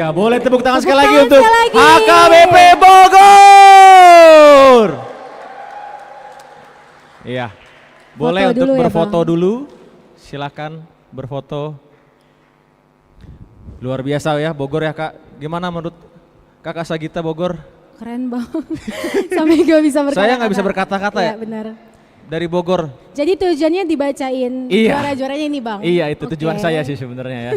Iya, boleh tepuk tangan Tepuk sekali lagi tangan untuk sekali lagi. HKBP Bogor. Iya. Boleh Foto untuk dulu ya, berfoto Bang. dulu. Silakan berfoto. Luar biasa ya Bogor ya Kak. Gimana menurut Kakak Sagita Bogor? Keren Bang. Sampai gak bisa berkata-kata. Saya nggak bisa berkata-kata ya. Iya benar. Dari Bogor. Jadi tujuannya dibacain Iya. juara-juaranya ini Bang? Iya itu tujuan Oke. saya sih sebenarnya ya.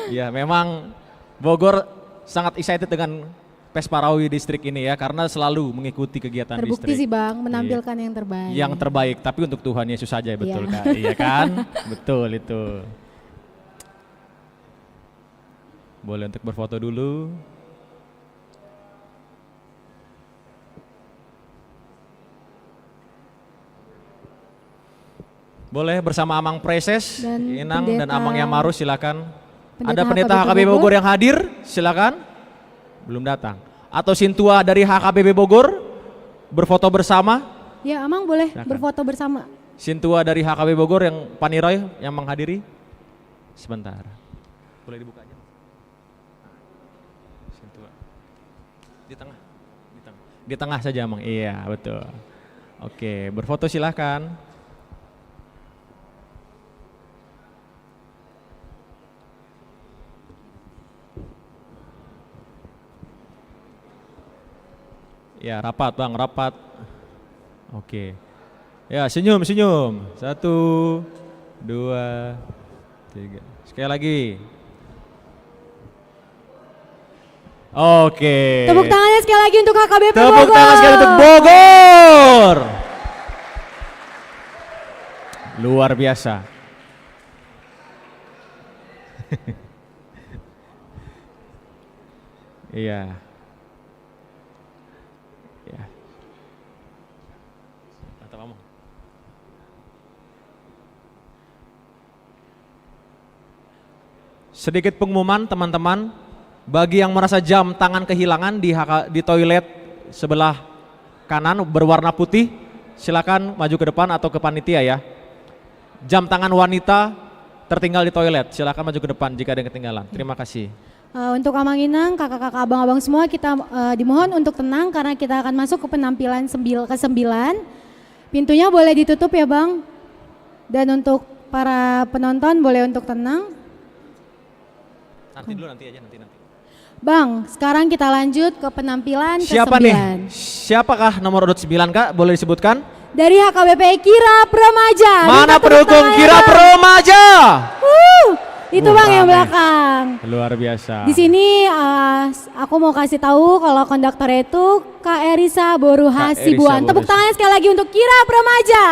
Iya memang Bogor sangat excited dengan Pesparawi distrik ini ya karena selalu mengikuti kegiatan Terbukti distrik. sih Bang, menampilkan yang terbaik. Yang terbaik tapi untuk Tuhan Yesus saja betul Iya. Kak. Iya kan? Betul itu. Boleh untuk berfoto dulu. Boleh bersama Amang Preses, Dan Inang dan pendeta- Amang Yamaru silakan. Pendeta Ada pendeta HKBP HKBP Bogor Bogor yang hadir, silakan. Belum datang. Atau Sintua dari HKBP Bogor berfoto bersama. Ya Amang boleh Silakan. berfoto bersama. Sintua dari HKBP Bogor yang Paniroy yang menghadiri. Sebentar. Boleh dibuka aja. Sintua. Di tengah. Di tengah. Di tengah saja Amang. Iya, betul. Oke, berfoto silakan. Ya, rapat Bang, rapat. Oke. Ya, senyum, senyum. 1, 2, 3. Sekali lagi. Oke. Tepuk tangannya sekali lagi untuk HKBP Tepuk Bogor. tangan sekali untuk Bogor. Luar biasa. Iya. Ya. Mantap kamu. Sedikit pengumuman teman-teman, bagi yang merasa jam tangan kehilangan di toilet sebelah kanan berwarna putih, silakan maju ke depan atau ke panitia ya. Jam tangan wanita tertinggal di toilet, silakan maju ke depan jika ada yang ketinggalan. Terima kasih. Untuk Amang Inang, kakak-kakak, abang-abang semua kita dimohon untuk tenang karena kita akan masuk ke penampilan ke-9. Pintunya boleh ditutup ya Bang. Dan untuk para penonton boleh untuk tenang. Nanti dulu nanti aja nanti. Bang, sekarang kita lanjut ke penampilan Siapa ke-9. nih? Siapakah nomor urut 9 Kak? Boleh disebutkan? Dari HKBP Kirap Remaja. Mana Minta tepuk pendukung tangan ya, Kirap Bang. Remaja? Itu Bang yang rame. belakang. Luar biasa. Di sini aku mau kasih tahu kalau konduktornya itu Kak Erisa Boru Kak Hasibuan. Erisa Tepuk Boru. tangan sekali lagi untuk Kirap Remaja.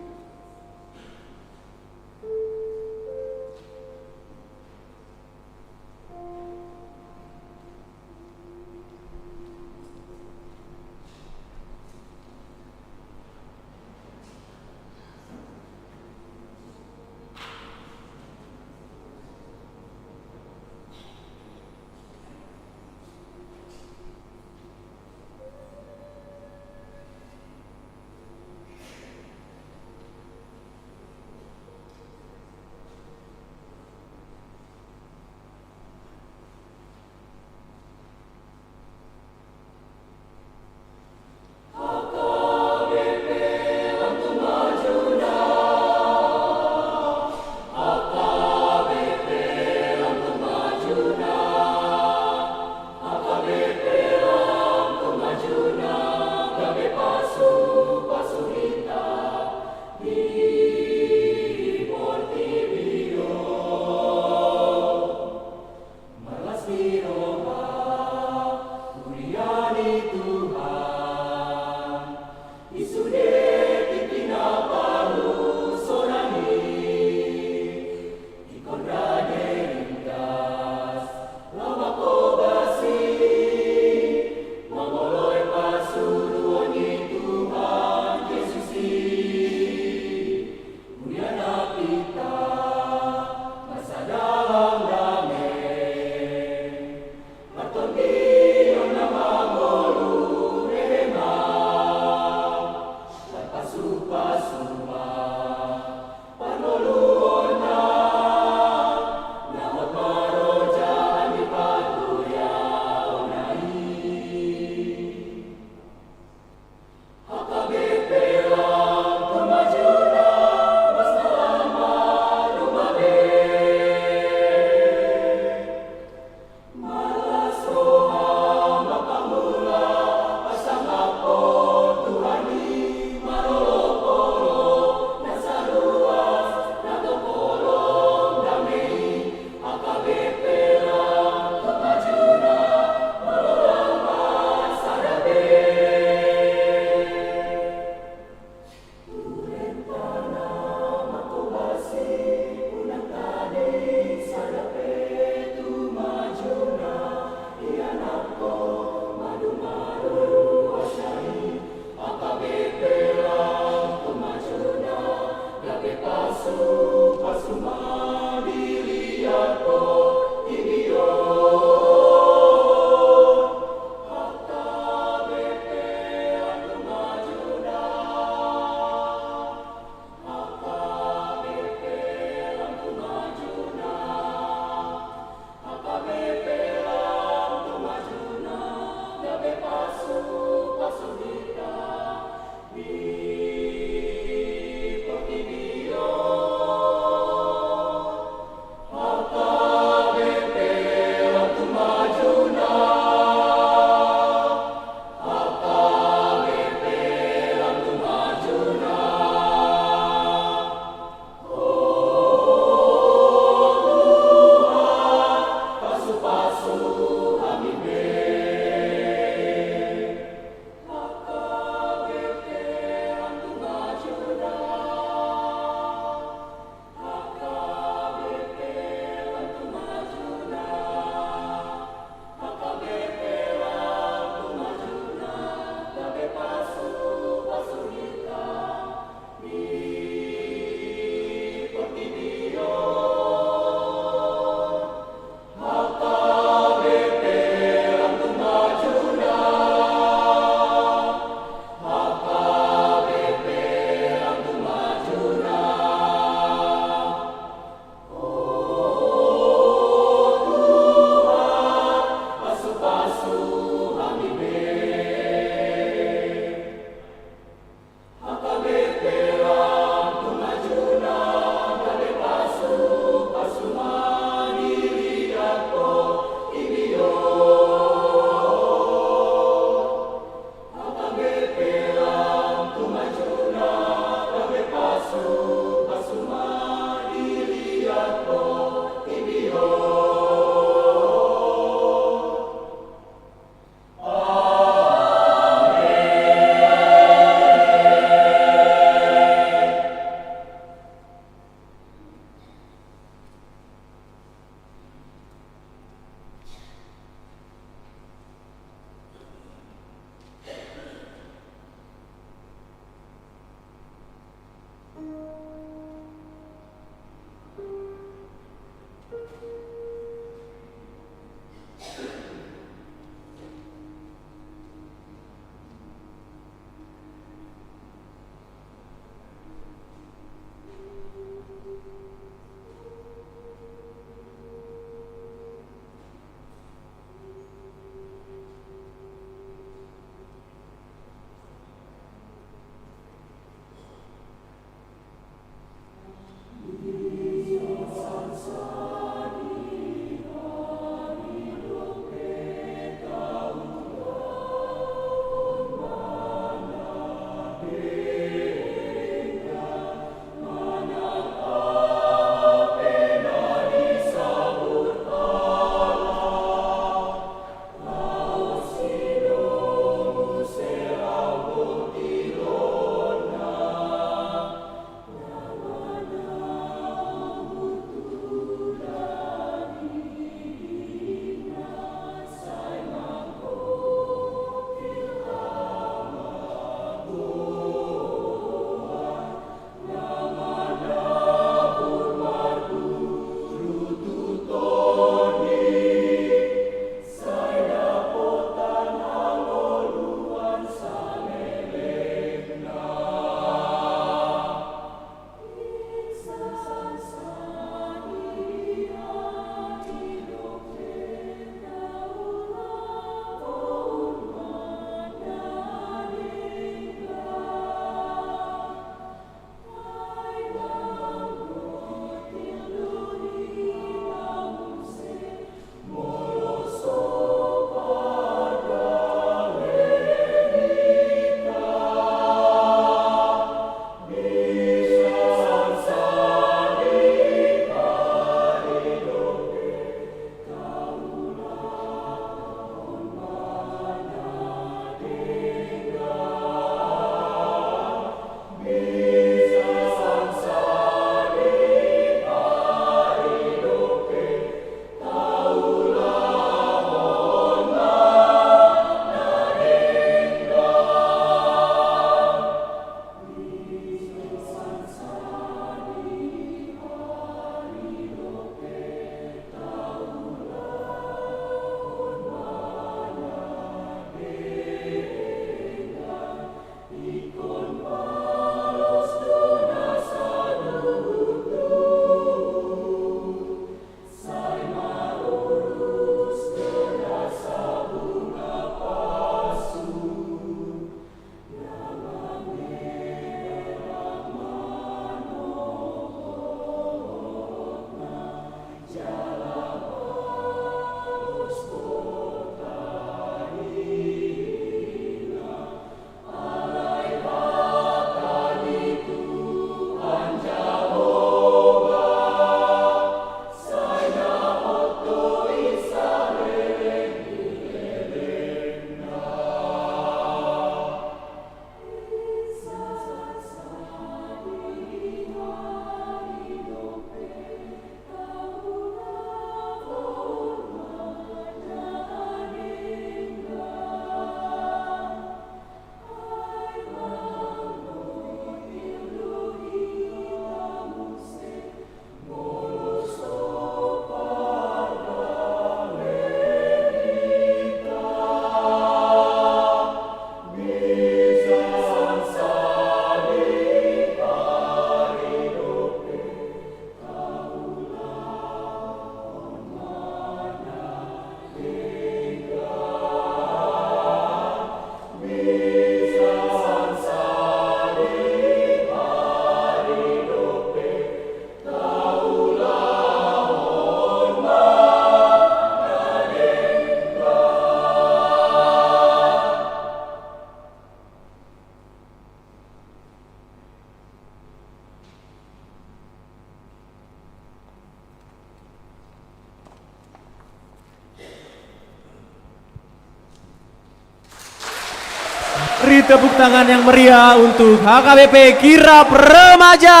Beri tepuk tangan yang meriah untuk HKBP Kirap Remaja.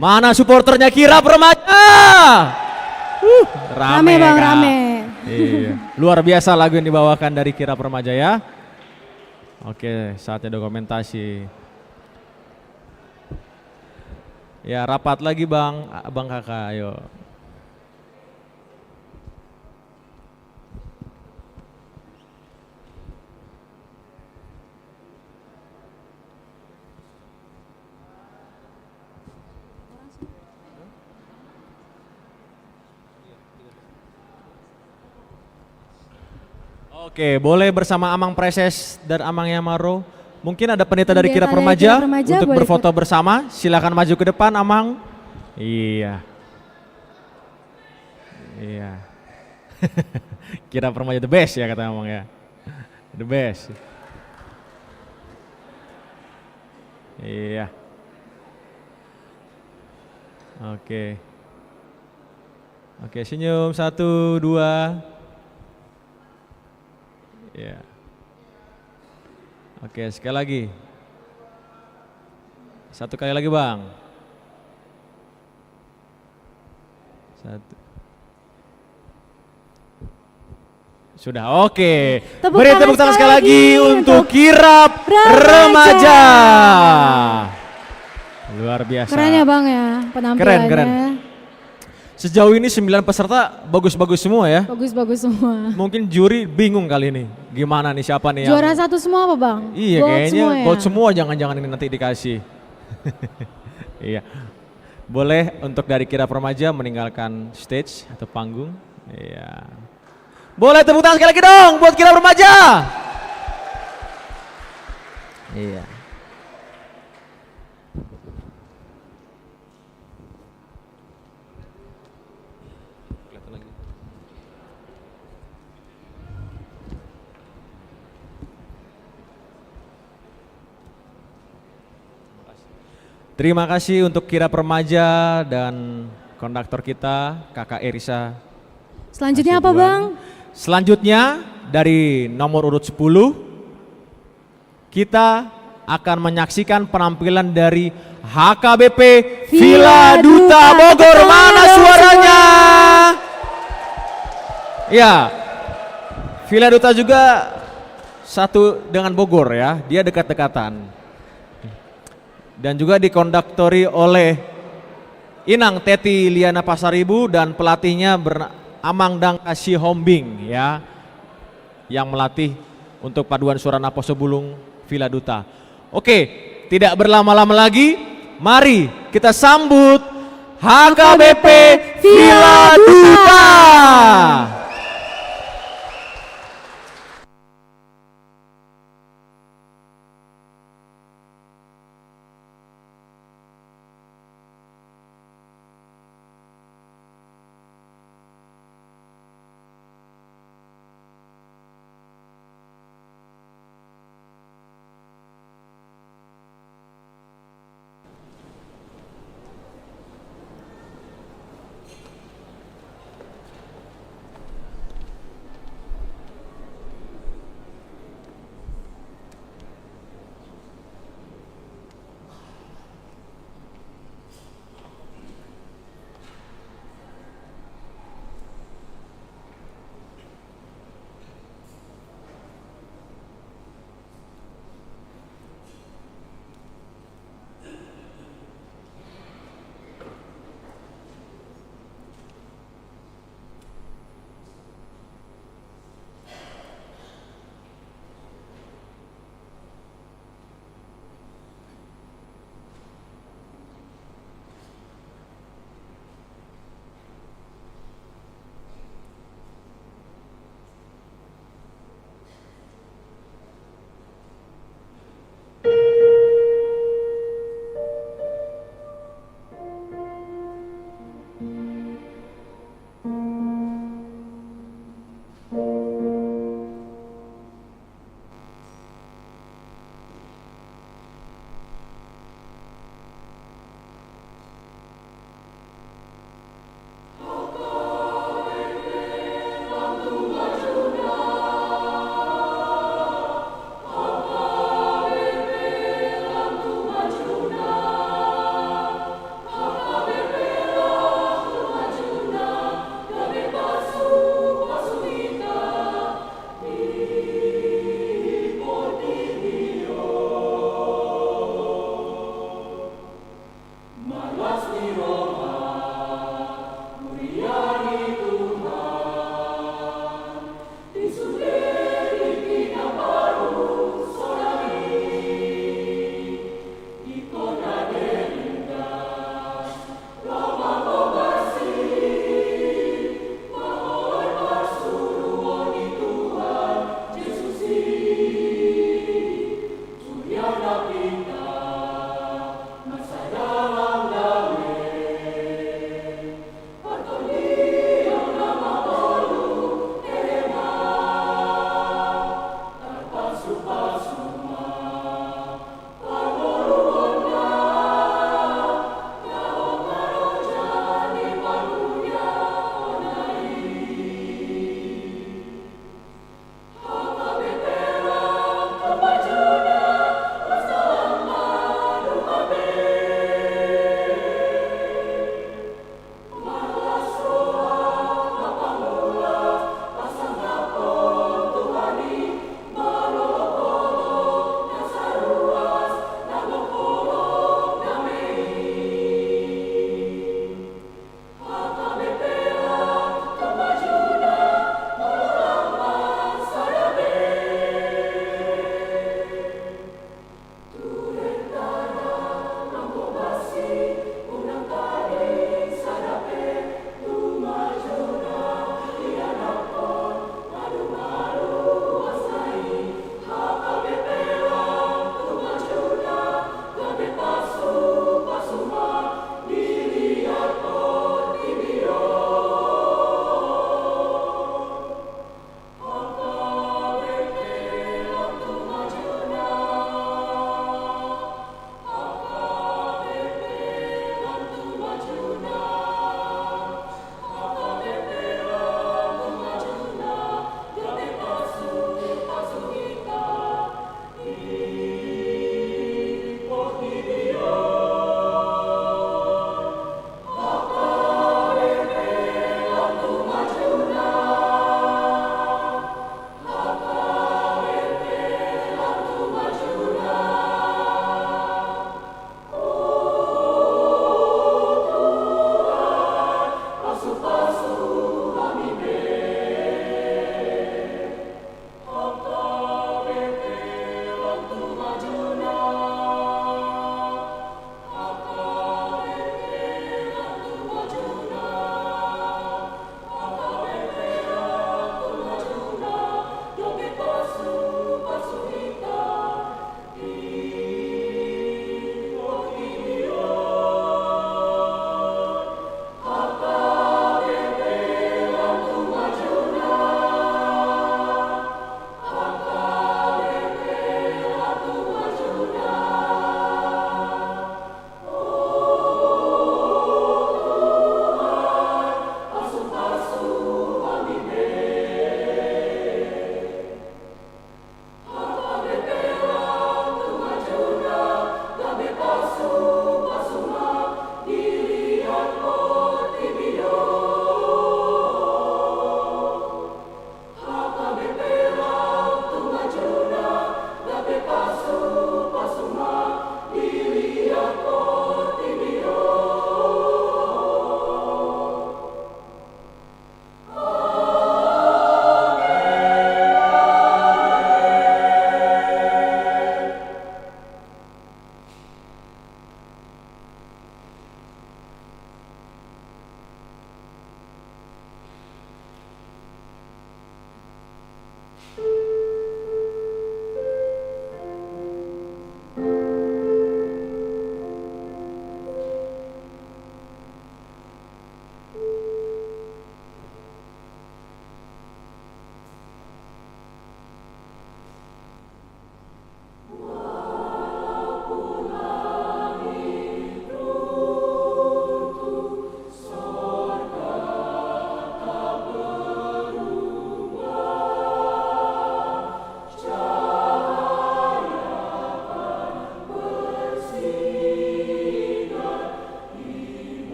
Mana supporternya Kirap Remaja? Rame Bang, Kak. rame. Iya. Luar biasa lagu yang dibawakan dari Kirap Remaja ya. Oke, saatnya dokumentasi. Ya, rapat lagi Bang, Bang Kakak, ayo. Oke, boleh bersama Amang Preses dan Amang Yamaro. Mungkin ada pendeta dari Kirap Remaja untuk berfoto bersama. Silakan maju ke depan, Amang. Iya. Iya. Kirap Remaja the best ya kata Amang ya. The best. Iya. Oke. Oke, senyum 1, 2. Ya. Oke, sekali lagi. 1 kali lagi, Bang. 1. Sudah, oke. Beri tepuk tangan sekali lagi untuk Kirap Remaja. Luar biasa. Keren ya Bang ya penampilannya. Keren. Sejauh ini 9 peserta bagus-bagus semua ya. Bagus-bagus semua. Mungkin juri bingung kali ini. Gimana nih siapa nih Juara 1 semua apa Bang? Iya Gold kayaknya semua ya? gold semua, jangan-jangan ini nanti dikasih. Iya. Boleh untuk dari Kirap Remaja meninggalkan stage atau panggung. Iya. Boleh tepuk tangan sekali lagi dong buat Kirap Remaja. Iya. Terima kasih untuk Kirap Remaja dan konduktor kita, Kakak Erisa. Selanjutnya apa Bang? Selanjutnya dari nomor urut 10, kita akan menyaksikan penampilan dari HKBP Villa Duta Bogor. Mana suaranya? Ya, Villa Duta juga satu dengan Bogor ya, dia dekat-dekatan. Dan juga dikonduktori oleh Inang Teti Liana Pasaribu dan pelatihnya Amang Dang Kasih Hombing ya, yang melatih untuk paduan suara Naposo Bulung Villa Duta. Oke, tidak berlama-lama lagi, mari kita sambut HKBP Villa Duta.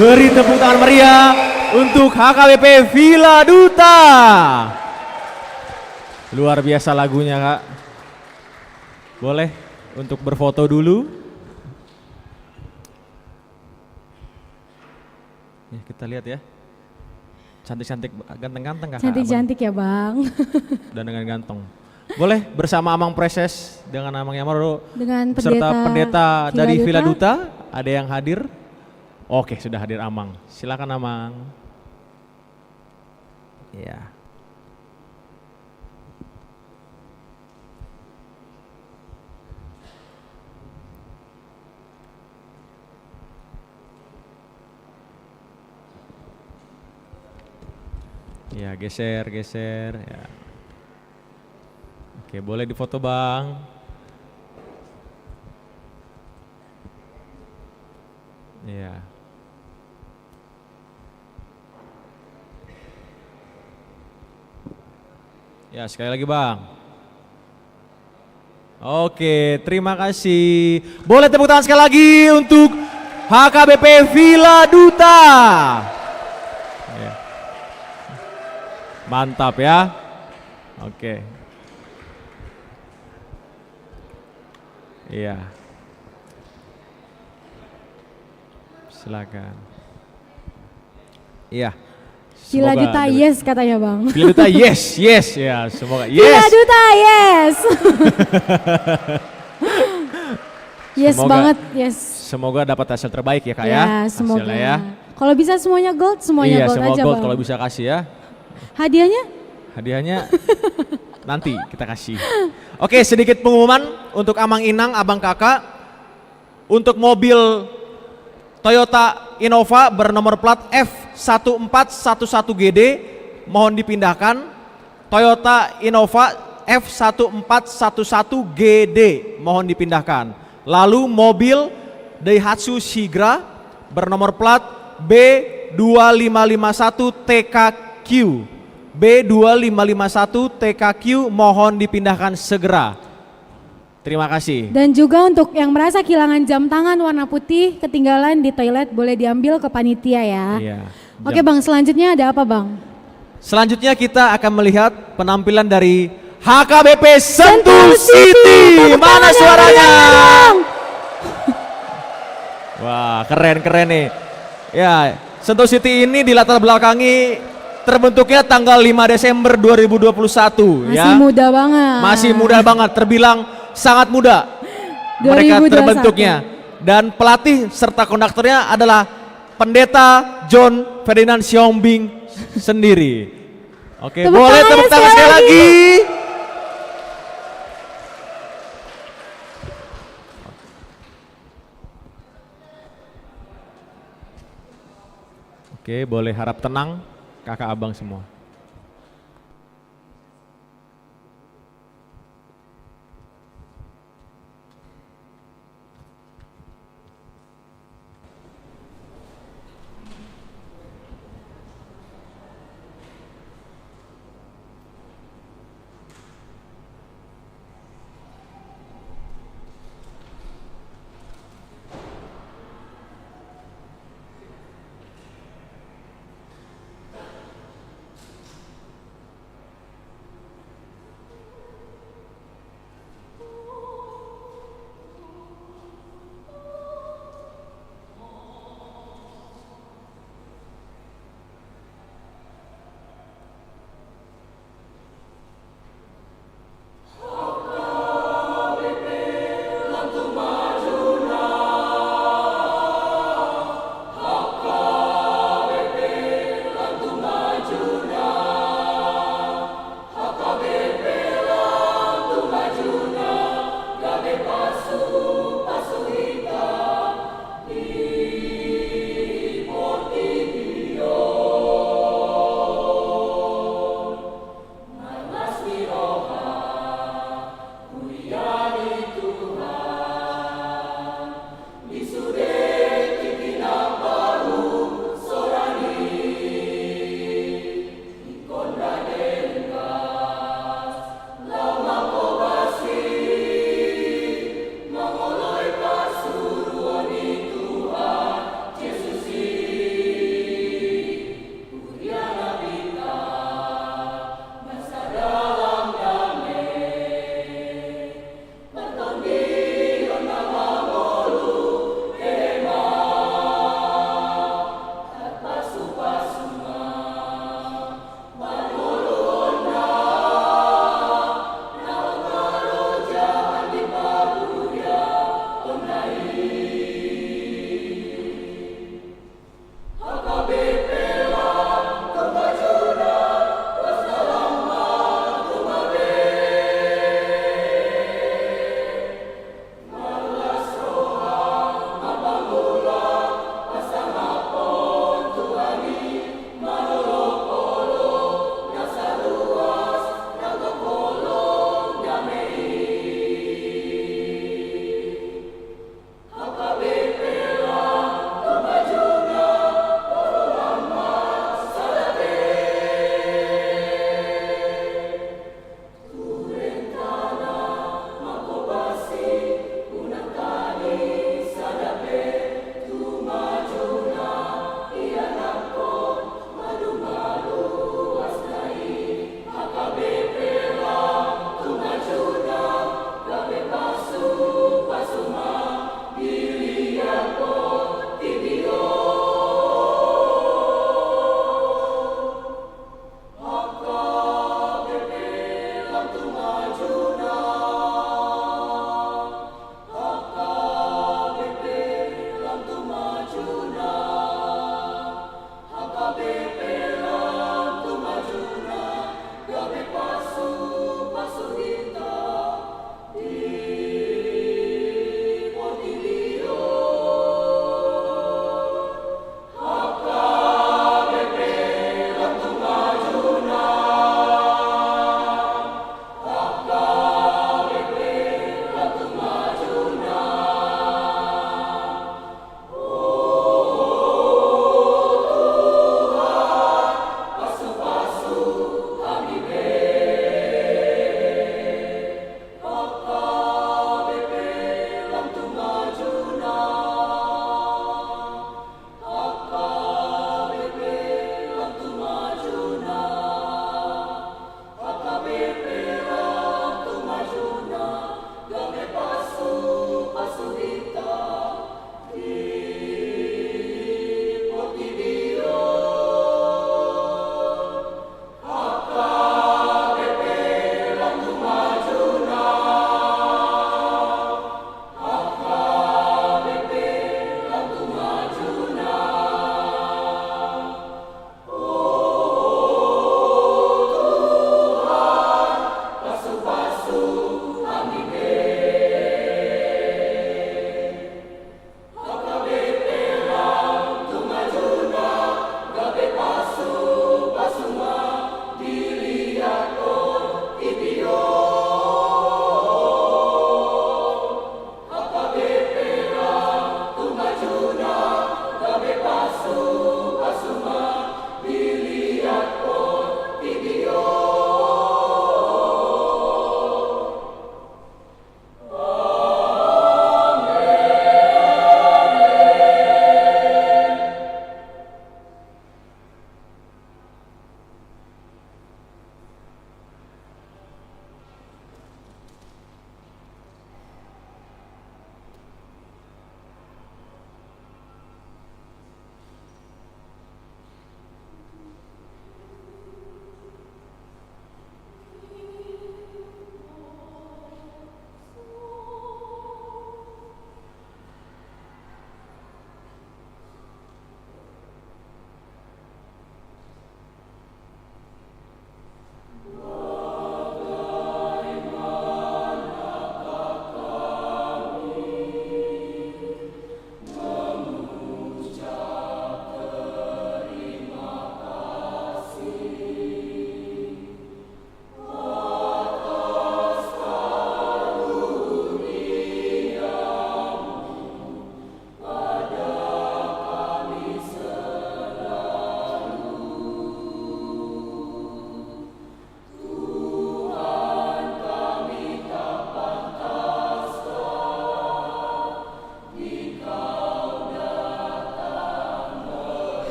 Beri tepuk tangan meriah untuk HKBP Villa Duta. Luar biasa lagunya, Kak. Boleh untuk berfoto dulu. Ya, kita lihat ya. Cantik-cantik, ganteng-ganteng Kakak. Cantik-cantik ya, Bang. Dan dengan ganteng. Boleh bersama Amang Preses dengan Amang Yamaro dengan beserta pendeta dari Villa Duta. Duta. Ada yang hadir? Oke, sudah hadir Amang. Silakan Amang. Ya. Ya, geser, geser. Ya. Oke, boleh difoto Bang. Ya. Ya, sekali lagi Bang. Oke, terima kasih. Boleh tepuk tangan sekali lagi untuk HKBP Villa Duta. Ya. Mantap ya. Oke. Iya. Silakan. Iya. Villa Duta yes katanya Bang. Villa Duta yes, yes ya, semoga yes. Villa Duta yes. Yes semoga, banget, yes. Semoga dapat hasil terbaik ya Kak ya. Ya, semoga. Ya. Kalau bisa semuanya gold, semuanya iya, gold semua aja gold Bang. kalau bisa kasih ya. Hadiahnya? Hadiahnya nanti kita kasih. Oke, sedikit pengumuman untuk Amang Inang, Abang Kakak. Untuk mobil Toyota Innova bernomor plat F1411GD mohon dipindahkan. Toyota Innova F1411GD mohon dipindahkan. Lalu mobil Daihatsu Sigra bernomor plat B2551TKQ. B2551TKQ mohon dipindahkan segera. Terima kasih. Dan juga untuk yang merasa kehilangan jam tangan warna putih ketinggalan di toilet boleh diambil ke panitia ya. Iya. Oke Bang, selanjutnya ada apa Bang? Selanjutnya kita akan melihat penampilan dari HKBP Sentul City. Mana suaranya? Wah, keren-keren nih. Ya, Sentul City ini dilatar belakangi terbentuknya tanggal 5 Desember 2021 Masih ya. muda banget. Masih muda banget, terbilang sangat muda. Mereka 2021. terbentuknya. Dan pelatih serta konduktornya adalah Pendeta John Ferdinand Siombing sendiri. Oke, boleh tepuk tangan sekali lagi. Oke, boleh harap tenang kakak abang semua.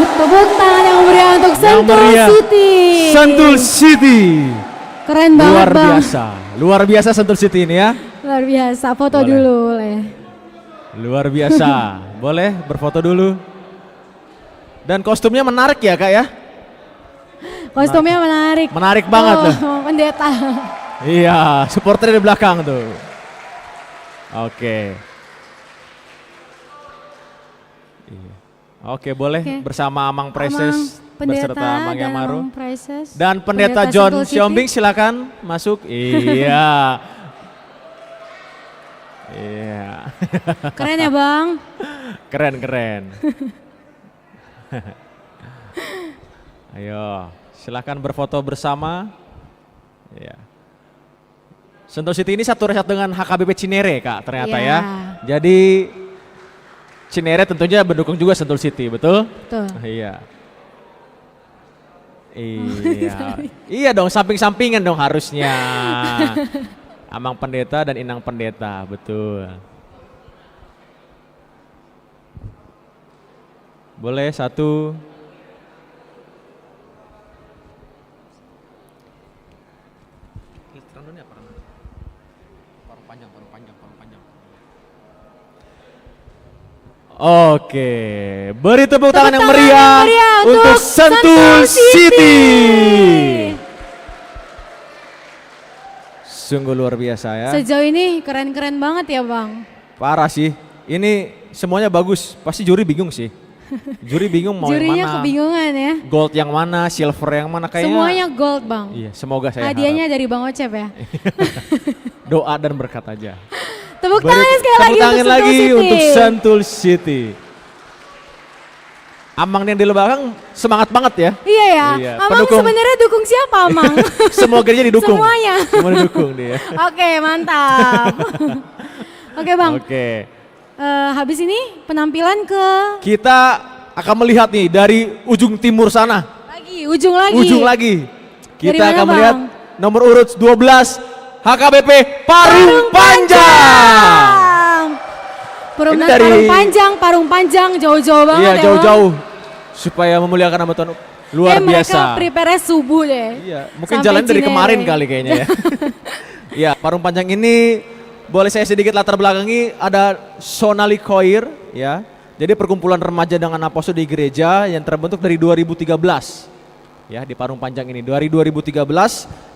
Tepuk tangan yang meriah untuk Sentul meriah. City. Sentul City. Keren banget Luar Bang. biasa. Luar biasa Sentul City ini ya. Luar biasa. Foto Boleh. dulu boleh. Luar biasa. Boleh berfoto dulu. Dan kostumnya menarik ya Kak ya? Kostumnya menarik. Menarik banget Oh, tuh. pendeta. Iya, supporter di belakang tuh. Oke. Iya. Oke, boleh Oke. bersama Amang Preses Pendeta beserta Amang dan Yamaru. Amang Preses. Dan Pendeta John Sentul City. Siombing silakan masuk. Iya. Iya. Keren ya Bang. Keren, keren. Ayo, silakan berfoto bersama. Ya. Sentul City ini satu resort dengan HKBP Cinere Kak ternyata Iya. ya. Jadi Cinere tentunya mendukung juga Sentul City, betul? Betul. Iya. Iya. Iya dong, samping-sampingan dong harusnya. Amang Pendeta dan Inang Pendeta, betul. Boleh satu. Oke, beri tepuk tangan yang meriah untuk Sentul City. Sungguh luar biasa ya. Sejauh ini keren-keren banget ya Bang. Parah sih. Ini semuanya bagus. Pasti juri bingung sih. Juri bingung mau yang Jurinya mana. kebingungan ya. Gold yang mana, silver yang mana kayaknya. Semuanya gold Bang. Iya, semoga saya Hadiahnya dari Bang Ocep ya. doa dan berkat aja. Tepuk Beri tangan sekali tepuk lagi tangan untuk Sentul lagi City. untuk Sentul City. Amang yang di belakang semangat banget ya. Iya ya. Iya, Amang pendukung. sebenarnya dukung siapa Amang? Semua gereja didukung. Semuanya. Semua didukung dia. Oke mantap. Oke Bang. Oke. Habis ini penampilan ke Kita akan melihat nih dari ujung timur sana. ujung lagi. Ujung lagi. Dari Kita mana, akan Bang? melihat nomor urut 12 HKBP Parung Panjang. Perumnas Ini dari- Parung Panjang jauh-jauh banget Iya ya jauh-jauh supaya memuliakan nama Tuhan. Luar Bang. Mereka biasa. prepare subuh deh. Iya, mungkin Sampai jalan dari Cinere. kemarin kali kayaknya ya. Iya, Parung Panjang ini boleh saya sedikit latar belakangi, ada Sonali Choir ya. Jadi perkumpulan remaja dengan apostol di gereja yang terbentuk dari 2013. Ya, di Parung Panjang ini dari 2013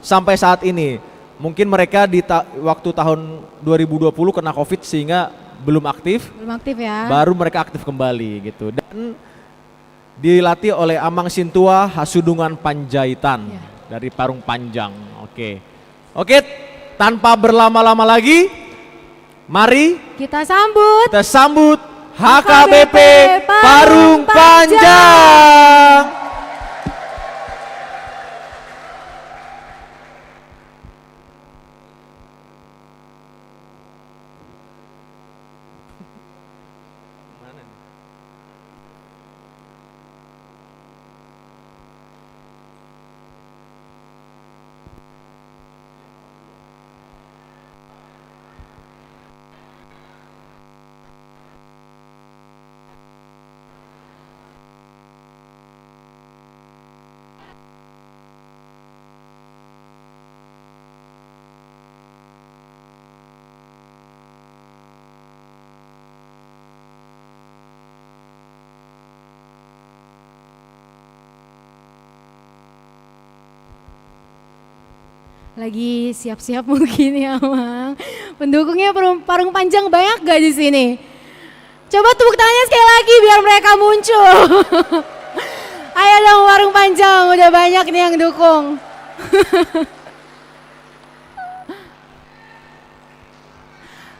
sampai saat ini. Mungkin mereka di waktu tahun 2020 kena Covid sehingga belum aktif. Belum aktif ya. Baru mereka aktif kembali gitu. Dan dilatih oleh Amang Sintua Hasudungan Panjaitan dari Parung Panjang. Oke. Oke, tanpa berlama-lama lagi, mari Kita sambut kita sambut HKBP Parung Panjang. lagi siap-siap mungkin ya Bang. Pendukungnya Parung Panjang banyak gak di sini? Coba tepuk tangannya sekali lagi biar mereka muncul. Ayo dong Parung Panjang, udah banyak nih yang dukung.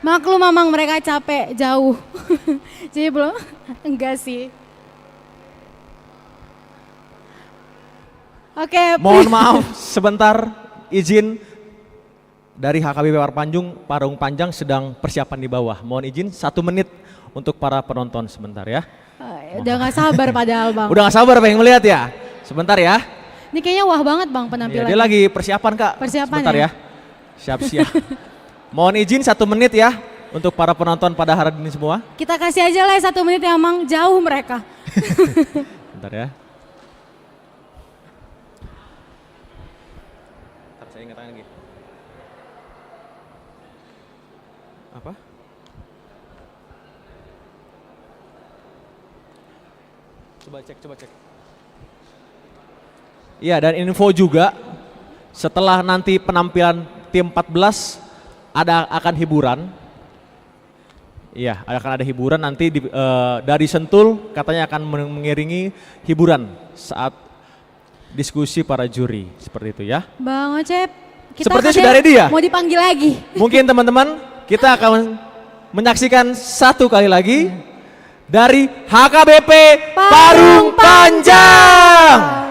Maklum Mamang mereka capek jauh. Jadi belum, enggak sih. Oke. Mohon maaf sebentar, izin dari HKBP Parung Panjang sedang persiapan di bawah. Mohon izin 1 menit untuk para penonton sebentar ya. Udah gak sabar padahal Bang. Udah gak sabar pengen melihat ya? Sebentar ya. Ini kayaknya wah banget Bang Ya, penampilannya. dia lagi persiapan Kak. Persiapan sebentar ya? ya. Siap-siap. Mohon izin 1 menit ya untuk para penonton pada hari ini semua. Kita kasih aja lah 1 menit ya Mang, jauh mereka. sebentar ya. Ntar saya ingat lagi. Apa? Coba cek. Iya, dan info juga setelah nanti penampilan tim 14 akan hiburan. Iya, akan ada hiburan nanti dari Sentul katanya akan mengiringi hiburan saat diskusi para juri seperti itu ya. Bang Ocep, kita Sepertinya katanya sudah ready ya? mau dipanggil lagi. Mungkin teman-teman kita akan menyaksikan satu kali lagi dari HKBP Parung Panjang.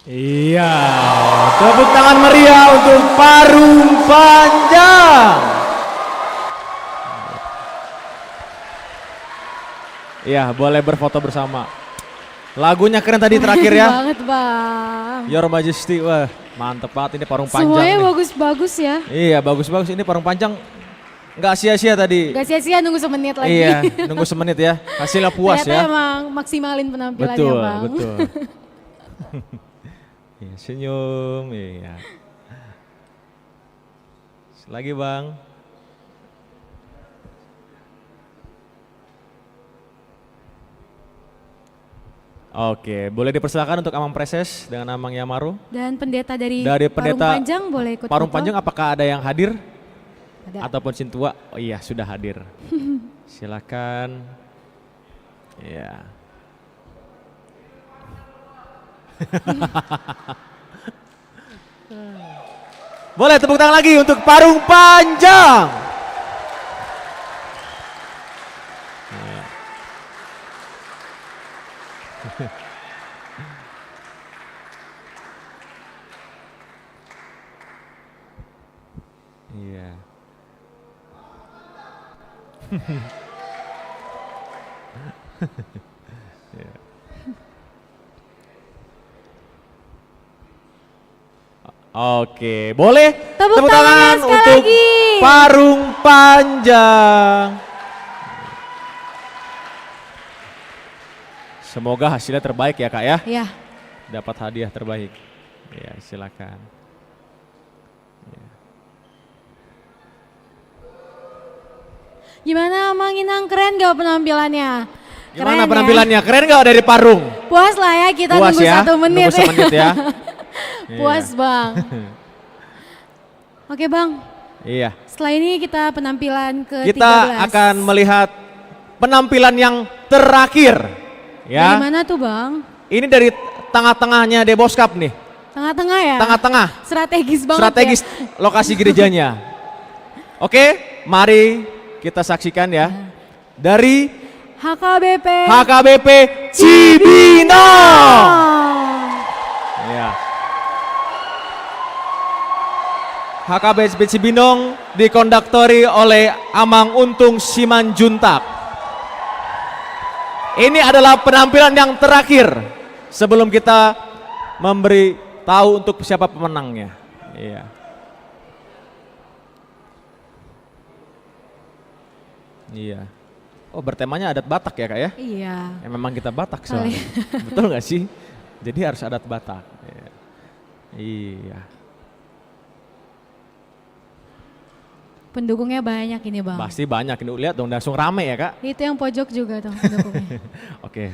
Iya, tepuk tangan meriah untuk Parung Panjang. Iya, boleh berfoto bersama. Lagunya keren tadi terakhir ya. banget bang. Your Majesty, wah mantep banget ini Parung Panjang. Semuanya nih. bagus-bagus ya. Iya, bagus-bagus ini Parung Panjang. Nggak sia-sia tadi. Gak sia-sia nunggu semenit lagi. Iya, nunggu semenit ya. Hasilnya puas Ternyata ya. emang maksimalin penampilannya Betul, bang. betul. Iya, senyum, iya. Lagi bang. Oke, boleh dipersilakan untuk Amang Preses dengan Amang Yamaru. Dan pendeta dari, Pendeta Parung Panjang boleh ikut Parung foto? Panjang apakah ada yang hadir? Ada. Ataupun Sintua? Oh iya, sudah hadir. Silakan. Iya. Boleh tepuk tangan lagi untuk Parung Panjang. Iya. Iya. Oke, boleh Tepuk tangan tangan sekali untuk lagi. Parung Panjang. Semoga hasilnya terbaik ya kak ya. Iya. Dapat hadiah terbaik. Ya silakan. Gimana Mang Inang, keren gak penampilannya? Gimana Keren penampilannya? Keren gak dari Parung? Ya? Puas lah ya, kita Puas nunggu ya? 1 menit. Nunggu semenit ya. Puas Iya. bang. Oke bang, Iya. setelah ini kita penampilan ke-13. Kita akan melihat penampilan yang terakhir. Ya. Dari mana tuh bang? Ini dari tengah-tengahnya Deboskap nih. Tengah-tengah ya? Tengah-tengah. Strategis banget Strategis ya? lokasi gerejanya. Oke, mari kita saksikan ya. Dari HKBP Cibinong. Ya. HKBP Cibinong dikonduktori oleh Amang Untung Simanjuntak. Ini adalah penampilan yang terakhir sebelum kita memberi tahu untuk siapa pemenangnya. Iya. Iya. Oh, bertemanya adat Batak ya kak ya? Iya. Ya, memang kita Batak Kali. soalnya. Betul nggak sih? Jadi harus adat Batak. Iya. Iya. Pendukungnya banyak ini bang. Pasti banyak. Ini lihat dong, langsung rame ya kak. Itu yang pojok juga tuh pendukungnya. Oke.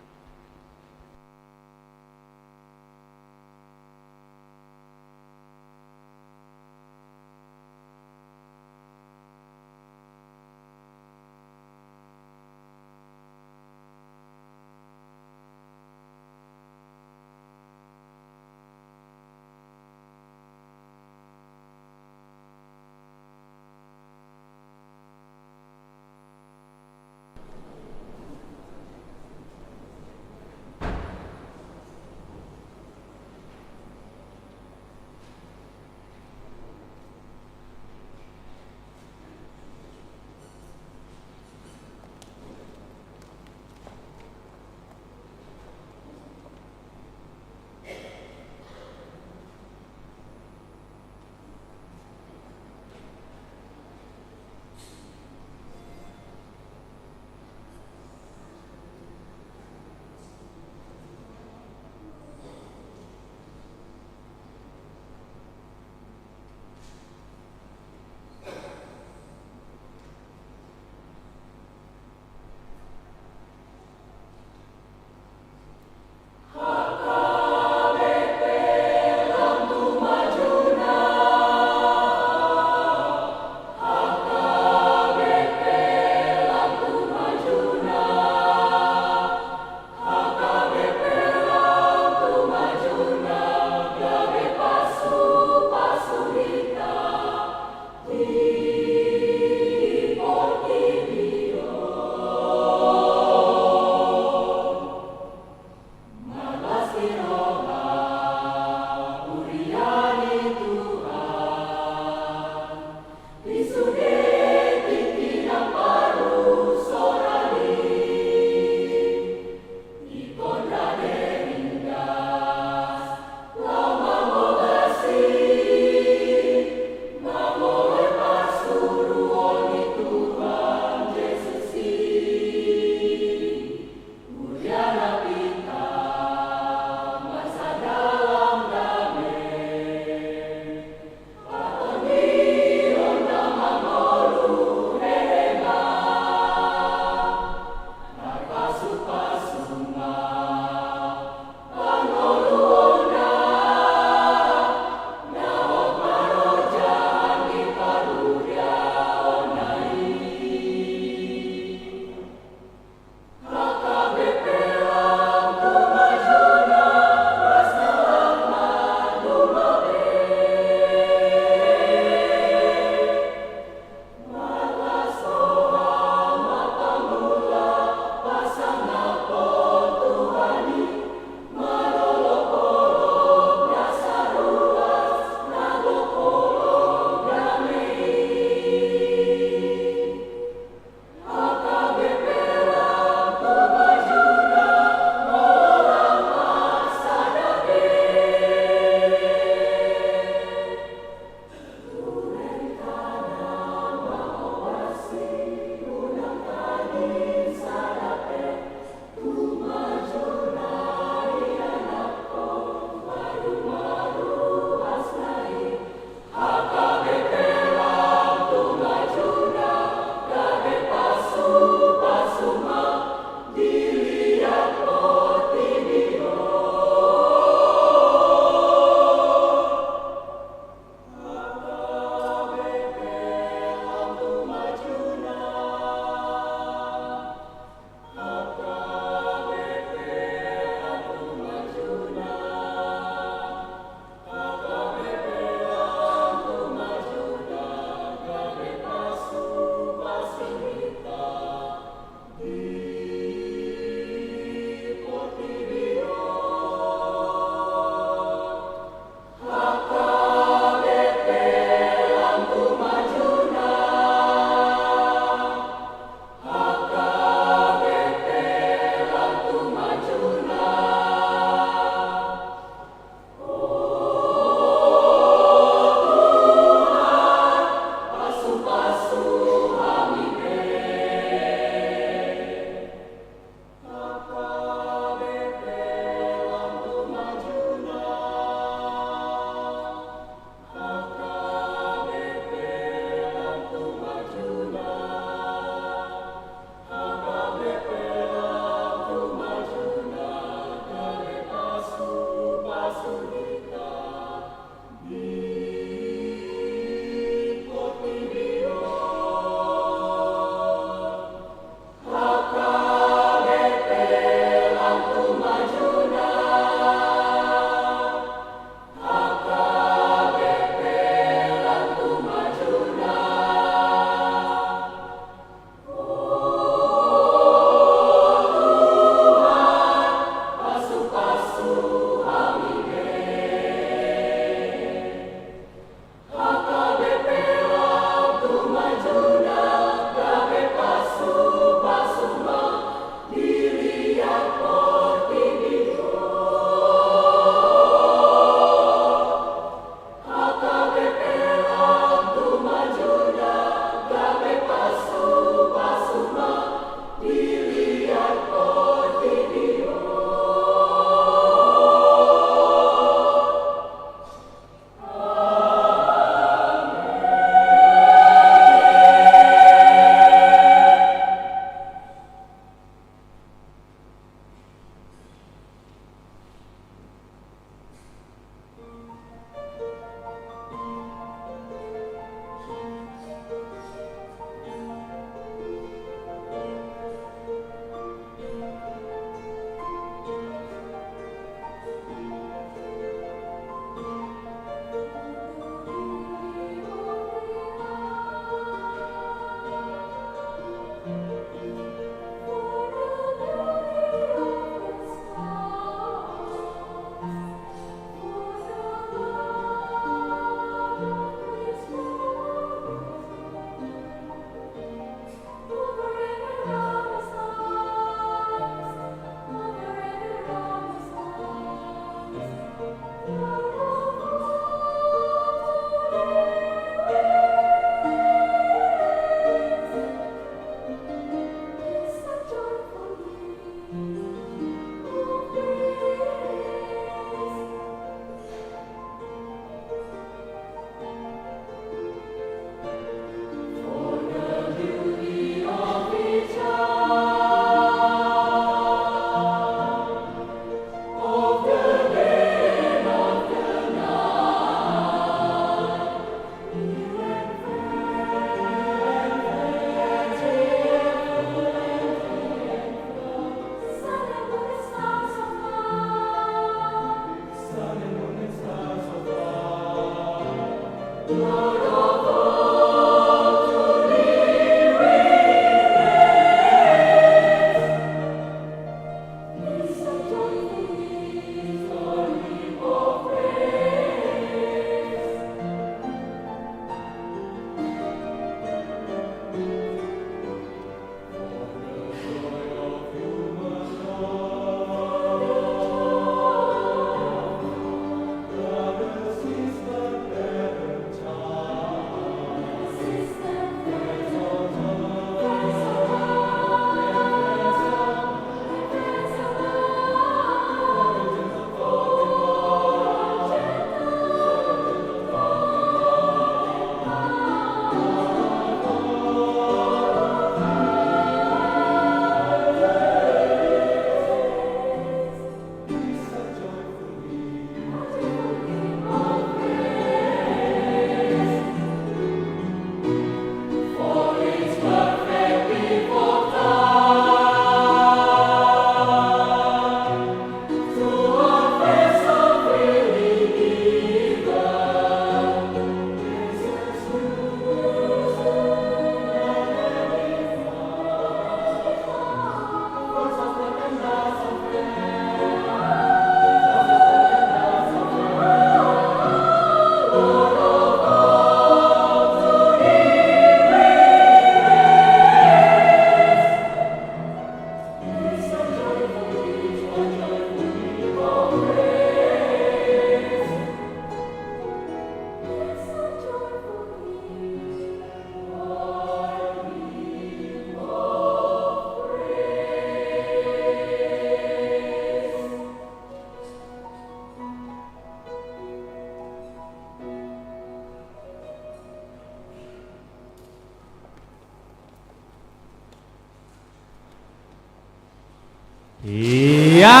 Iya,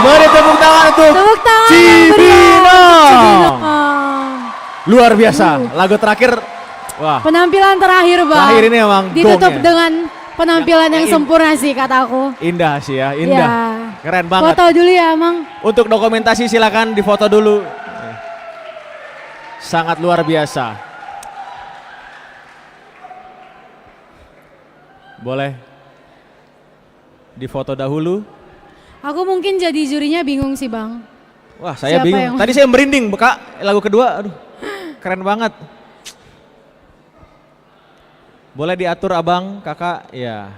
beri tepuk tangan untuk Tepuk tangan Cibinong. Luar biasa, lagu terakhir, wah. Penampilan terakhir Bang. Terakhir ini emang ditutup gong ya. dengan penampilan yang sempurna sih kataku. Indah sih ya, indah. Ya. Keren banget. Foto dulu ya Mang. Untuk dokumentasi silakan difoto dulu. Sangat luar biasa. Boleh difoto dahulu. Aku mungkin jadi jurinya bingung sih Bang. Wah, saya Siapa bingung. yang- Tadi saya merinding, Kak. Lagu kedua, aduh. Keren banget. Boleh diatur Abang, Kakak? Ya.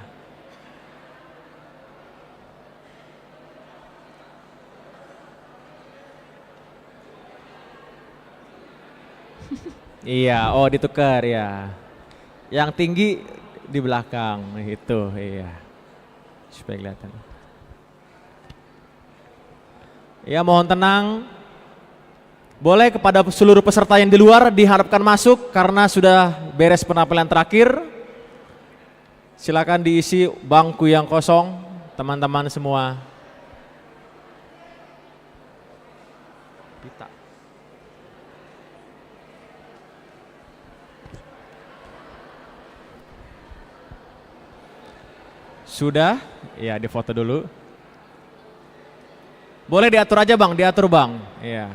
Iya, oh ditukar ya. Yang tinggi di belakang, itu, iya. Supaya kelihatan. Ya, mohon tenang. Boleh kepada seluruh peserta yang di luar diharapkan masuk karena sudah beres penampilan terakhir. Silakan diisi bangku yang kosong, teman-teman semua. Sudah? Ya, difoto dulu. Boleh diatur aja Bang, diatur Bang. Iya.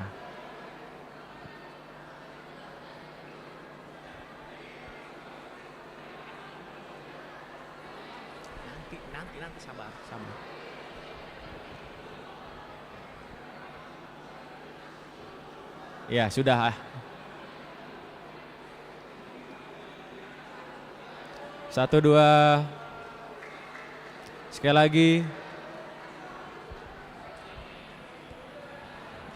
Nanti sabar. Ya, sudah. Satu, dua. Sekali lagi.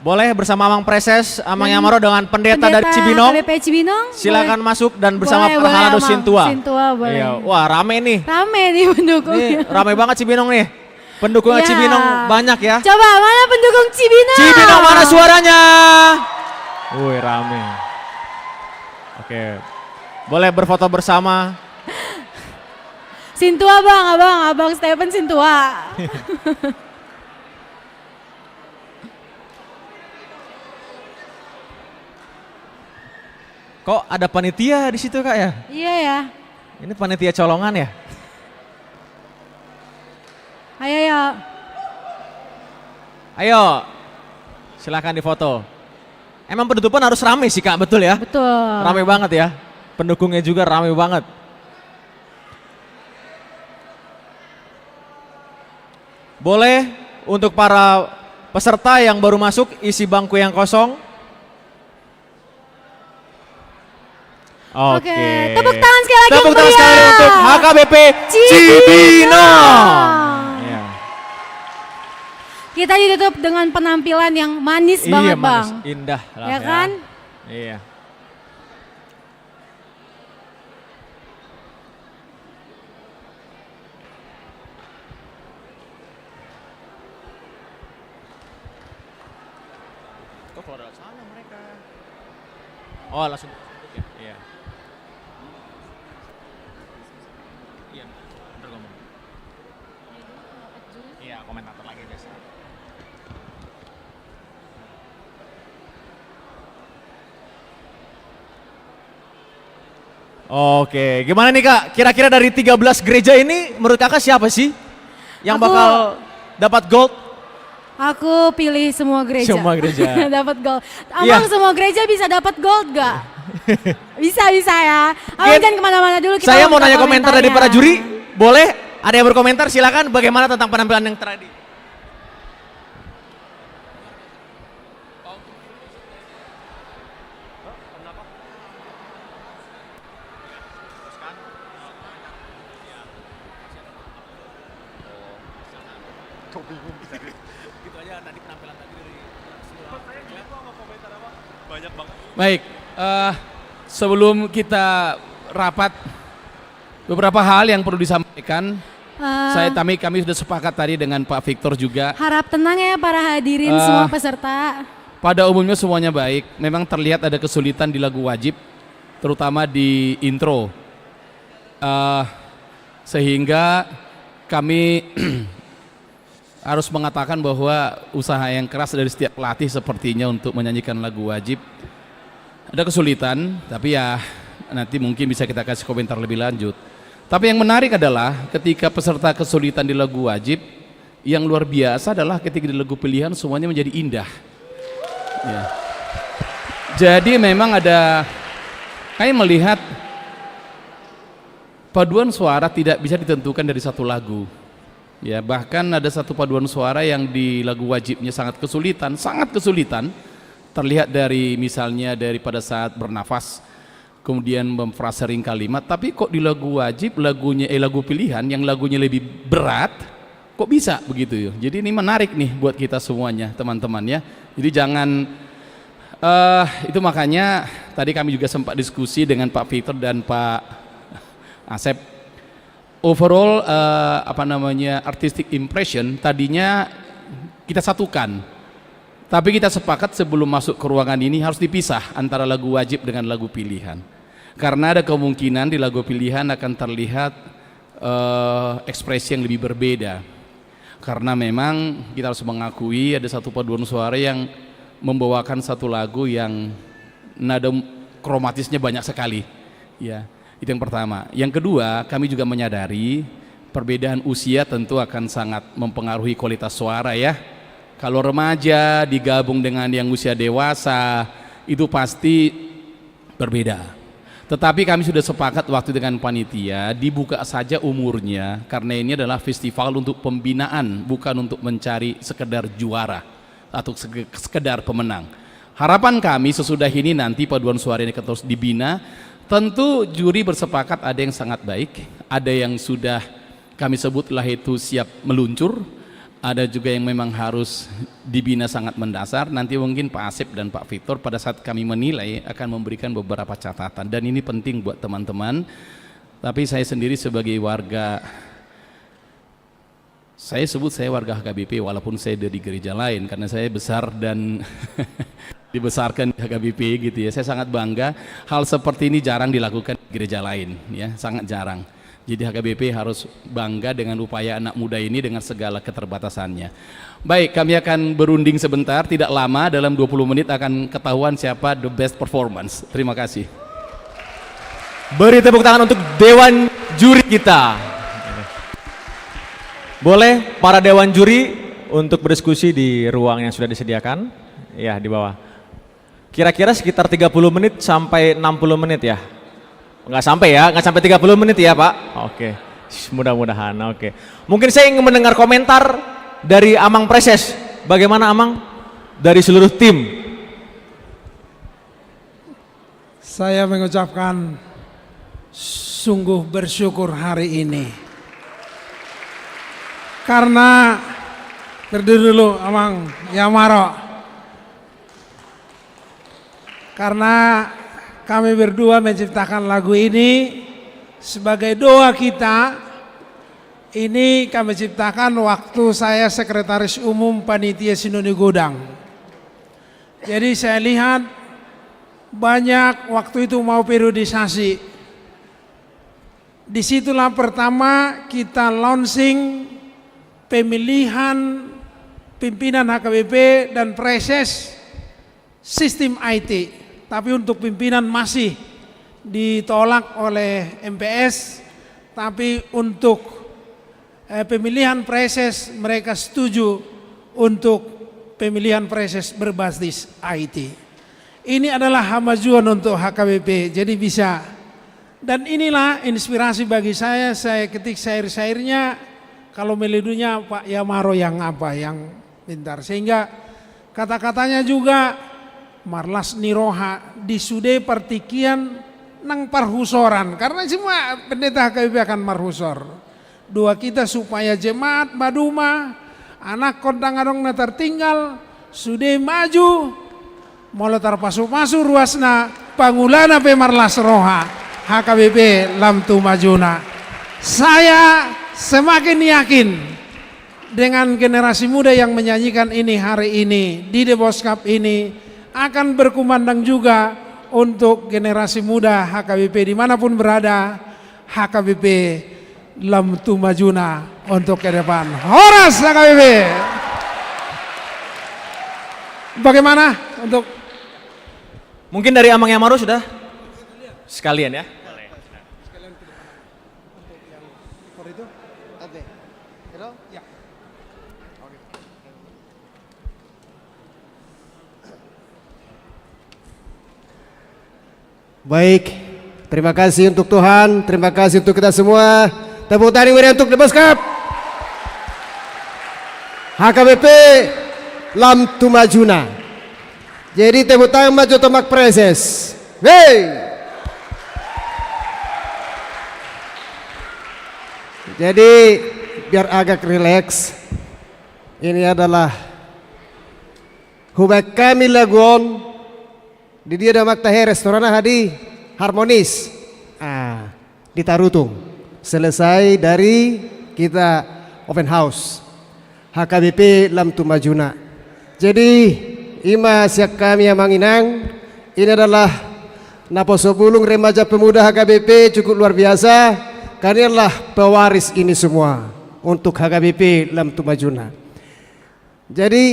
Boleh bersama Amang Preses, Amang Yamaro dengan pendeta dari Cibinong. KBP Cibinong. Silakan masuk dan bersama Boleh, Perhalado Amang. Sintua. Sintua boleh. Iya. Wah, rame nih. Rame nih pendukungnya. Nih, rame banget Cibinong nih. Pendukungnya Ya. Cibinong banyak ya. Coba mana pendukung Cibinong? Cibinong mana suaranya? Wih, rame. Oke. Boleh berfoto bersama. Sintua Bang, Abang Stephen Sintua. Kok ada panitia di situ Kak ya? Iya ya. Ini panitia colongan ya? Ayo ya. Ayo. Silakan difoto. Emang penutupan harus rame sih Kak, betul ya? Betul. Rame banget ya. Pendukungnya juga rame banget. Boleh untuk para peserta yang baru masuk isi bangku yang kosong. Oke. Tepuk tangan sekali lagi. Tepuk tangan yang sekali meriah. untuk HKBP Cibinong. Ya. Kita ditutup dengan penampilan yang manis banget manis. Bang. Indah lah Ya kan? Iya. Kok keluar dari sana mereka? Oh langsung. Iya. Iya, bentar ngomong. Iya, komentator lagi biasa. Oke, gimana nih Kak? Kira-kira dari 13 gereja ini menurut Kakak siapa sih yang bakal dapat gold? Aku pilih semua gereja. Semua gereja. Dapat gold. Iya. Abang semua gereja bisa dapat gold gak? bisa ya. Abang jangan kemana-mana dulu. Kita Saya mau minta nanya komentar dari komentarnya. para juri. Boleh? Ada yang berkomentar? Silakan. Bagaimana tentang penampilan yang tadi? Baik, sebelum kita rapat, beberapa hal yang perlu disampaikan. Kami sudah sepakat tadi dengan Pak Victor juga. Harap tenang ya para hadirin semua peserta. Pada umumnya semuanya baik. Memang terlihat ada kesulitan di lagu wajib, terutama di intro. Sehingga kami harus mengatakan bahwa usaha yang keras dari setiap pelatih sepertinya untuk menyanyikan lagu wajib. Ada kesulitan, tapi ya nanti mungkin bisa kita kasih komentar lebih lanjut. Tapi yang menarik adalah ketika peserta kesulitan di lagu wajib, yang luar biasa adalah ketika di lagu pilihan semuanya menjadi indah. Ya. Jadi memang ada, saya melihat paduan suara tidak bisa ditentukan dari satu lagu. Ya, bahkan ada satu paduan suara yang di lagu wajibnya sangat kesulitan, terlihat dari misalnya daripada saat bernafas, kemudian memfrasering kalimat, tapi kok di lagu wajib lagu pilihan yang lagunya lebih berat, kok bisa begitu ya. Jadi ini menarik nih buat kita semuanya, teman-teman ya. Jadi jangan itu makanya tadi kami juga sempat diskusi dengan Pak Victor dan Pak Asep. Overall artistic impression tadinya kita satukan, tapi kita sepakat sebelum masuk ke ruangan ini harus dipisah antara lagu wajib dengan lagu pilihan, karena ada kemungkinan di lagu pilihan akan terlihat ekspresi yang lebih berbeda, karena memang kita harus mengakui ada satu paduan suara yang membawakan satu lagu yang nada kromatisnya banyak sekali ya. Itu yang pertama. Yang kedua, kami juga menyadari perbedaan usia tentu akan sangat mempengaruhi kualitas suara ya. Kalau remaja digabung dengan yang usia dewasa, itu pasti berbeda. Tetapi kami sudah sepakat waktu dengan panitia, dibuka saja umurnya, karena ini adalah festival untuk pembinaan, bukan untuk mencari sekedar juara atau sekedar pemenang. Harapan kami sesudah ini nanti paduan suara ini terus dibina. Tentu juri bersepakat ada yang sangat baik, ada yang sudah kami sebutlah itu siap meluncur, ada juga yang memang harus dibina sangat mendasar. Nanti mungkin Pak Asep dan Pak Victor pada saat kami menilai akan memberikan beberapa catatan, dan ini penting buat teman-teman. Tapi saya sendiri sebagai warga, saya warga HKBP walaupun saya dari gereja lain, karena saya besar dan dibesarkan di HKBP gitu ya. Saya sangat bangga, hal seperti ini jarang dilakukan di gereja lain ya, sangat jarang. Jadi HKBP harus bangga dengan upaya anak muda ini dengan segala keterbatasannya. Baik, kami akan berunding sebentar, tidak lama, dalam 20 menit akan ketahuan siapa the best performance. Terima kasih. Beri tepuk tangan untuk dewan juri kita. Boleh para dewan juri untuk berdiskusi di ruang yang sudah disediakan ya, di bawah. Kira-kira sekitar 30 menit sampai 60 menit ya? Nggak sampai ya, nggak sampai 30 menit ya Pak? Oke, mudah-mudahan oke. Mungkin saya ingin mendengar komentar dari Amang Preses. Bagaimana Amang? Dari seluruh tim. Saya mengucapkan sungguh bersyukur hari ini. Karena, berdiri dulu Amang Yamaro. Karena kami berdua menciptakan lagu ini sebagai doa kita. Ini kami ciptakan waktu saya sekretaris umum panitia Sinode Godang. Jadi saya lihat banyak waktu itu mau periodisasi. Disitulah pertama kita launching pemilihan pimpinan HKBP dan preses sistem IT. Tapi untuk pimpinan masih ditolak oleh MPS, tapi untuk pemilihan preses mereka setuju untuk pemilihan preses berbasis IT. Ini adalah kemajuan untuk HKBP, jadi bisa. Dan inilah inspirasi bagi saya ketik syair-syairnya, kalau meledunya Pak Yamaro yang pintar. Sehingga kata-katanya juga marlas niroha disude partikian nang parhusoran, karena semua pendeta HKBP akan marhusor. Dua kita supaya jemaat baduma anak kondang adong na tertinggal sude maju molotar pasu-pasu ruasna pangulana pe marlas roha HKBP lam tu majuna. Saya semakin yakin dengan generasi muda yang menyanyikan ini hari ini di The Boss Cup ini akan berkumandang juga untuk generasi muda HKBP dimanapun berada. HKBP lam tu majuna untuk ke depan. Horas HKBP. Bagaimana untuk Mungkin dari Amang Yamaru sudah sekalian ya. Baik, terima kasih untuk Tuhan, terima kasih untuk kita semua. Tepuk tangan yang meriah untuk The Boskap. HKBP Lam Tumajuna. Jadi tepuk tangan maju tomak preses. Hey. Jadi biar agak rileks. Ini adalah hubak kami laguan. Di dia ada maktahe restoran hadi harmonis. Di Tarutung. Selesai dari kita open house. HKBP Lam Tumajuna. Jadi ima siak kami yang manginang. Ini adalah Naposo Bulung Remaja Pemuda HKBP cukup luar biasa. Karena adalah pewaris ini semua untuk HKBP Lam Tumajuna. Jadi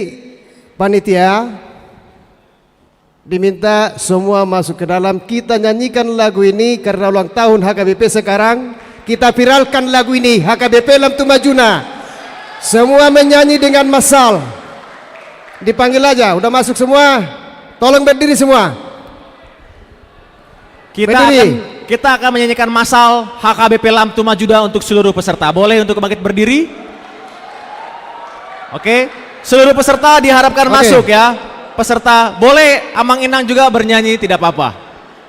panitia diminta semua masuk ke dalam, kita nyanyikan lagu ini karena ulang tahun HKBP sekarang. Kita viralkan lagu ini, HKBP Lam Tumajuna. Semua menyanyi dengan massal. Dipanggil aja, udah masuk semua. Tolong berdiri semua. Kita akan menyanyikan massal HKBP Lam Tumajuna untuk seluruh peserta. Boleh untuk bangkit berdiri? Oke, seluruh peserta diharapkan masuk ya. Peserta boleh Amang Inang juga bernyanyi, tidak apa-apa.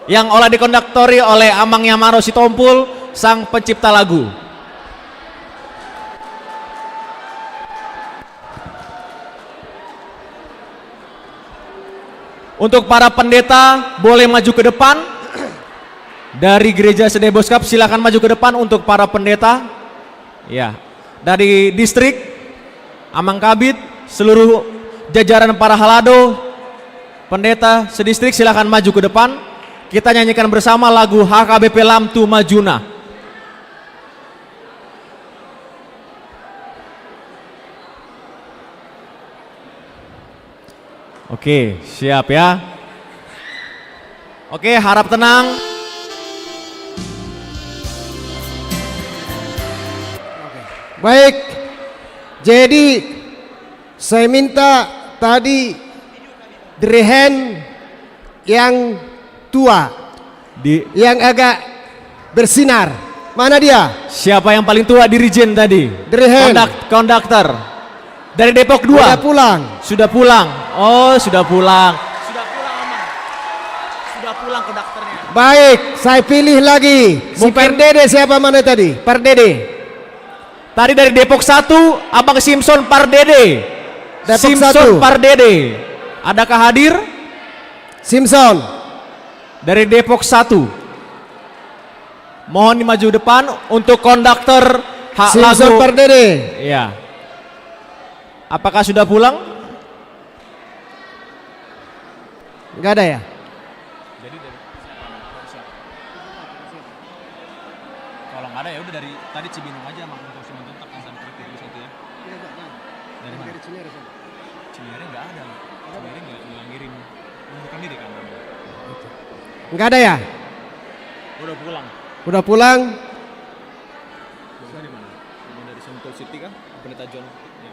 Yang olah dikonduktori oleh Amang Yamaro Sitompul, sang pencipta lagu. Untuk para pendeta boleh maju ke depan. Dari Gereja Sede Boskap silakan maju ke depan untuk para pendeta. Ya, dari distrik Amang Kabit, seluruh jajaran para halado, pendeta sedistrik silakan maju ke depan. Kita nyanyikan bersama lagu HKBP Lam Tumajuna. Oke, siap ya. Oke, harap tenang. Baik, jadi saya minta tadi Drehen yang tua, yang agak bersinar. Mana dia? Siapa yang paling tua dirijen tadi? Drehen. Konduktor. Dari Depok 2. Sudah pulang. Sudah pulang. Oh, sudah pulang. Sudah pulang Amang. Sudah pulang konduktornya. Baik, saya pilih lagi. Si Pardede siapa mana tadi? Pardede. Tadi dari Depok 1, Abang Simpson Pardede. Depok Simpson 1. Pardede. Adakah hadir? Simpson. Dari Depok 1. Mohon dimaju depan untuk konduktor Simpson lagu. Pardede. Iya. Apakah sudah pulang? Enggak ada ya? Kalau nggak ada ya udah dari tadi Cibinong aja Mak untuk Simanjuntak tekan sampai ke satu ya. Dari mana? Dari Cinere. Cinere nggak ada. Cinere nggak ngirim mengundurkan diri kan. Enggak ada ya? Udah pulang. Udah pulang. Dari mana? Dari Sentul City kan? Pendeta John. Ya.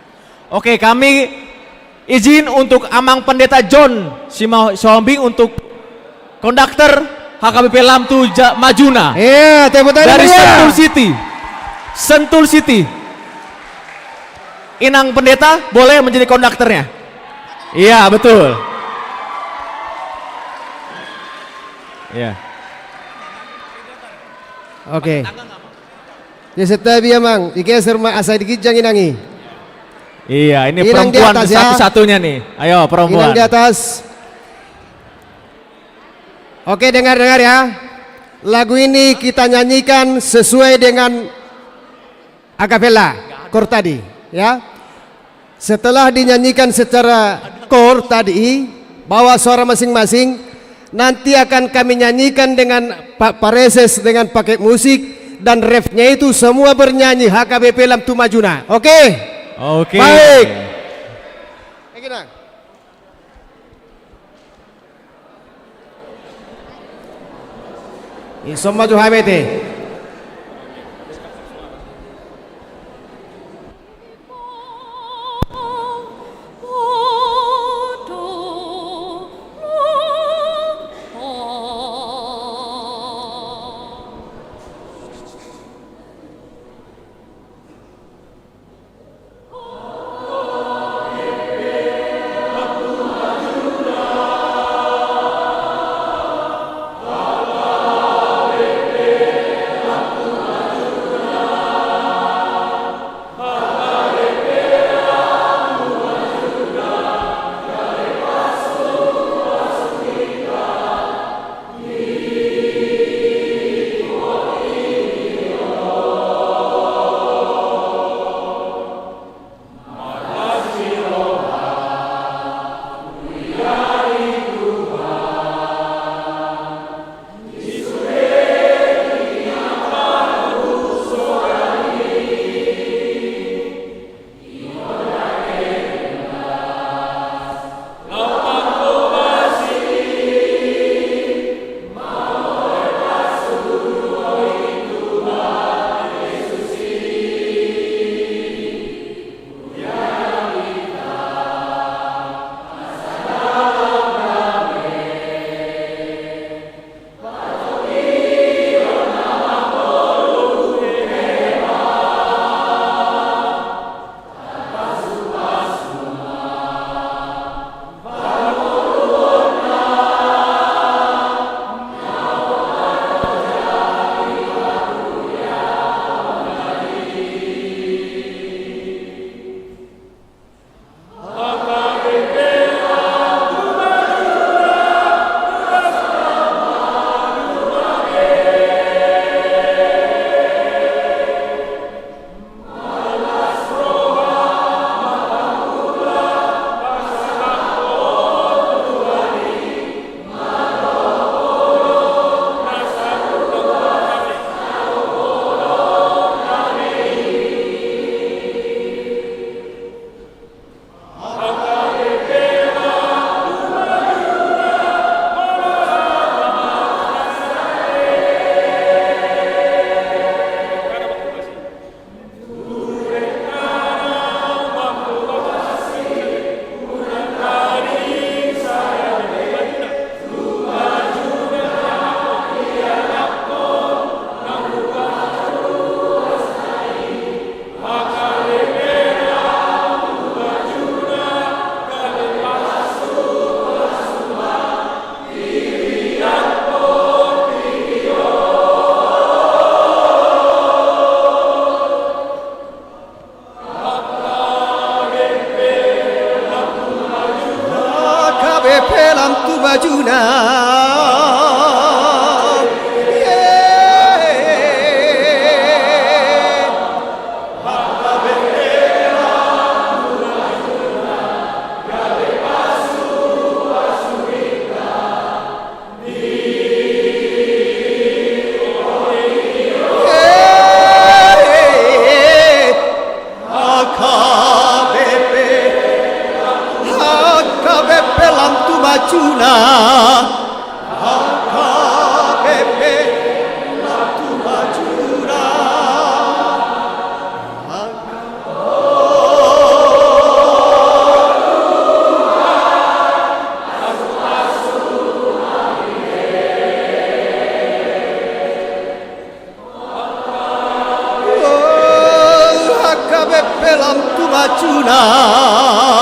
Oke, kami izin untuk Amang Pendeta John Sihombing untuk konduktor HKBP Lam Tumajuna. Iya, tepuk tangan dari dia. Sentul City. Sentul City. Inang Pendeta boleh menjadi konduktornya. Iya, betul. Iya. Oke. Ya setabi Amang, digeser mak asai dikijang inangi. Iya, ini Inang di perempuan atas, ya. satu-satunya nih. Ayo, perempuan. Inang di atas. Oke, dengar ya. Lagu ini kita nyanyikan sesuai dengan akapela kor tadi, ya. Setelah dinyanyikan secara kor tadi, bawa suara masing-masing, nanti akan kami nyanyikan dengan Pak Pareses dengan pakai musik dan refnya itu semua bernyanyi HKBP Lam Tu Majuna. Oke? Oke. Baik. Isom maju HBT.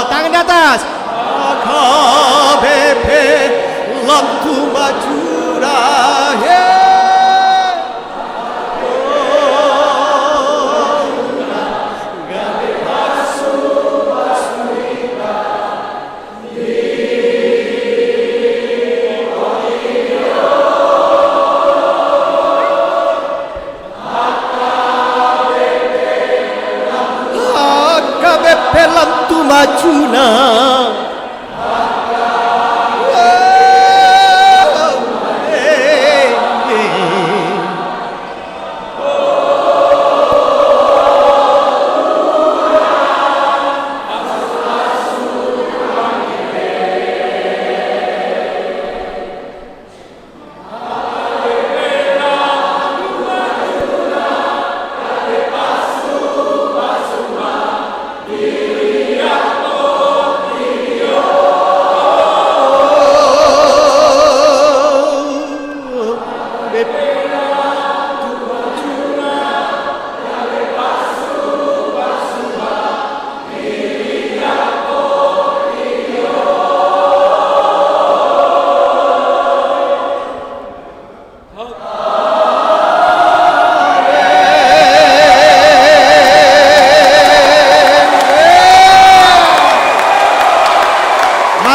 Tangan di atas. AKBP Lam Tu Majuna. AKBP Lam Tu Majuna.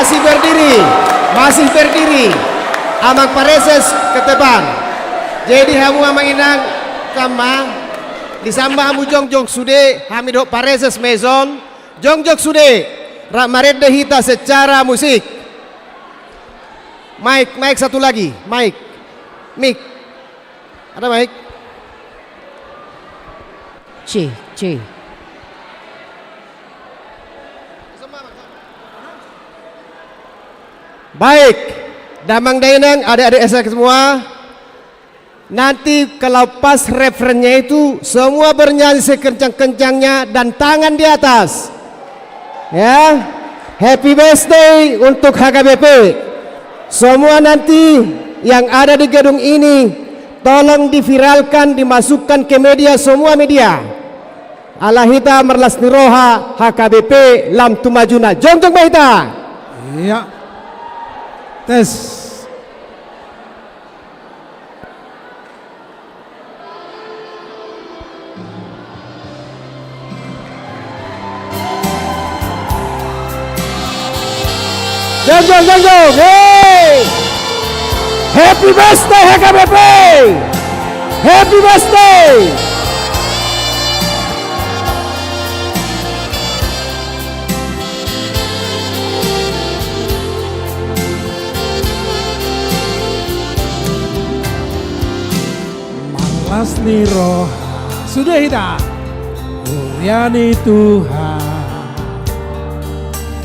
masih berdiri. Amang pareses ke depan. Jadi hamu amang inang kama disambah hamu jongjong sude hamidok pareses mezon jongjong sude rak maredde hita secara musik. Mic satu lagi, mic. Ada mic? C. Baik, Damang Dainang, adik-adik SK semua. Nanti kalau pas referennya itu semua bernyanyi sekencang-kencangnya dan tangan di atas. Ya, happy birthday untuk HKBP. Semua nanti yang ada di gedung ini tolong diviralkan, dimasukkan ke media, semua media. Alahita merlas niroha HKBP lam tumajuna. Jongjong baita. Iya. Tes. Jongjong. Hey! Happy birthday HKBP. Happy birthday. Malas niroha sudah hita Uryani Tuhan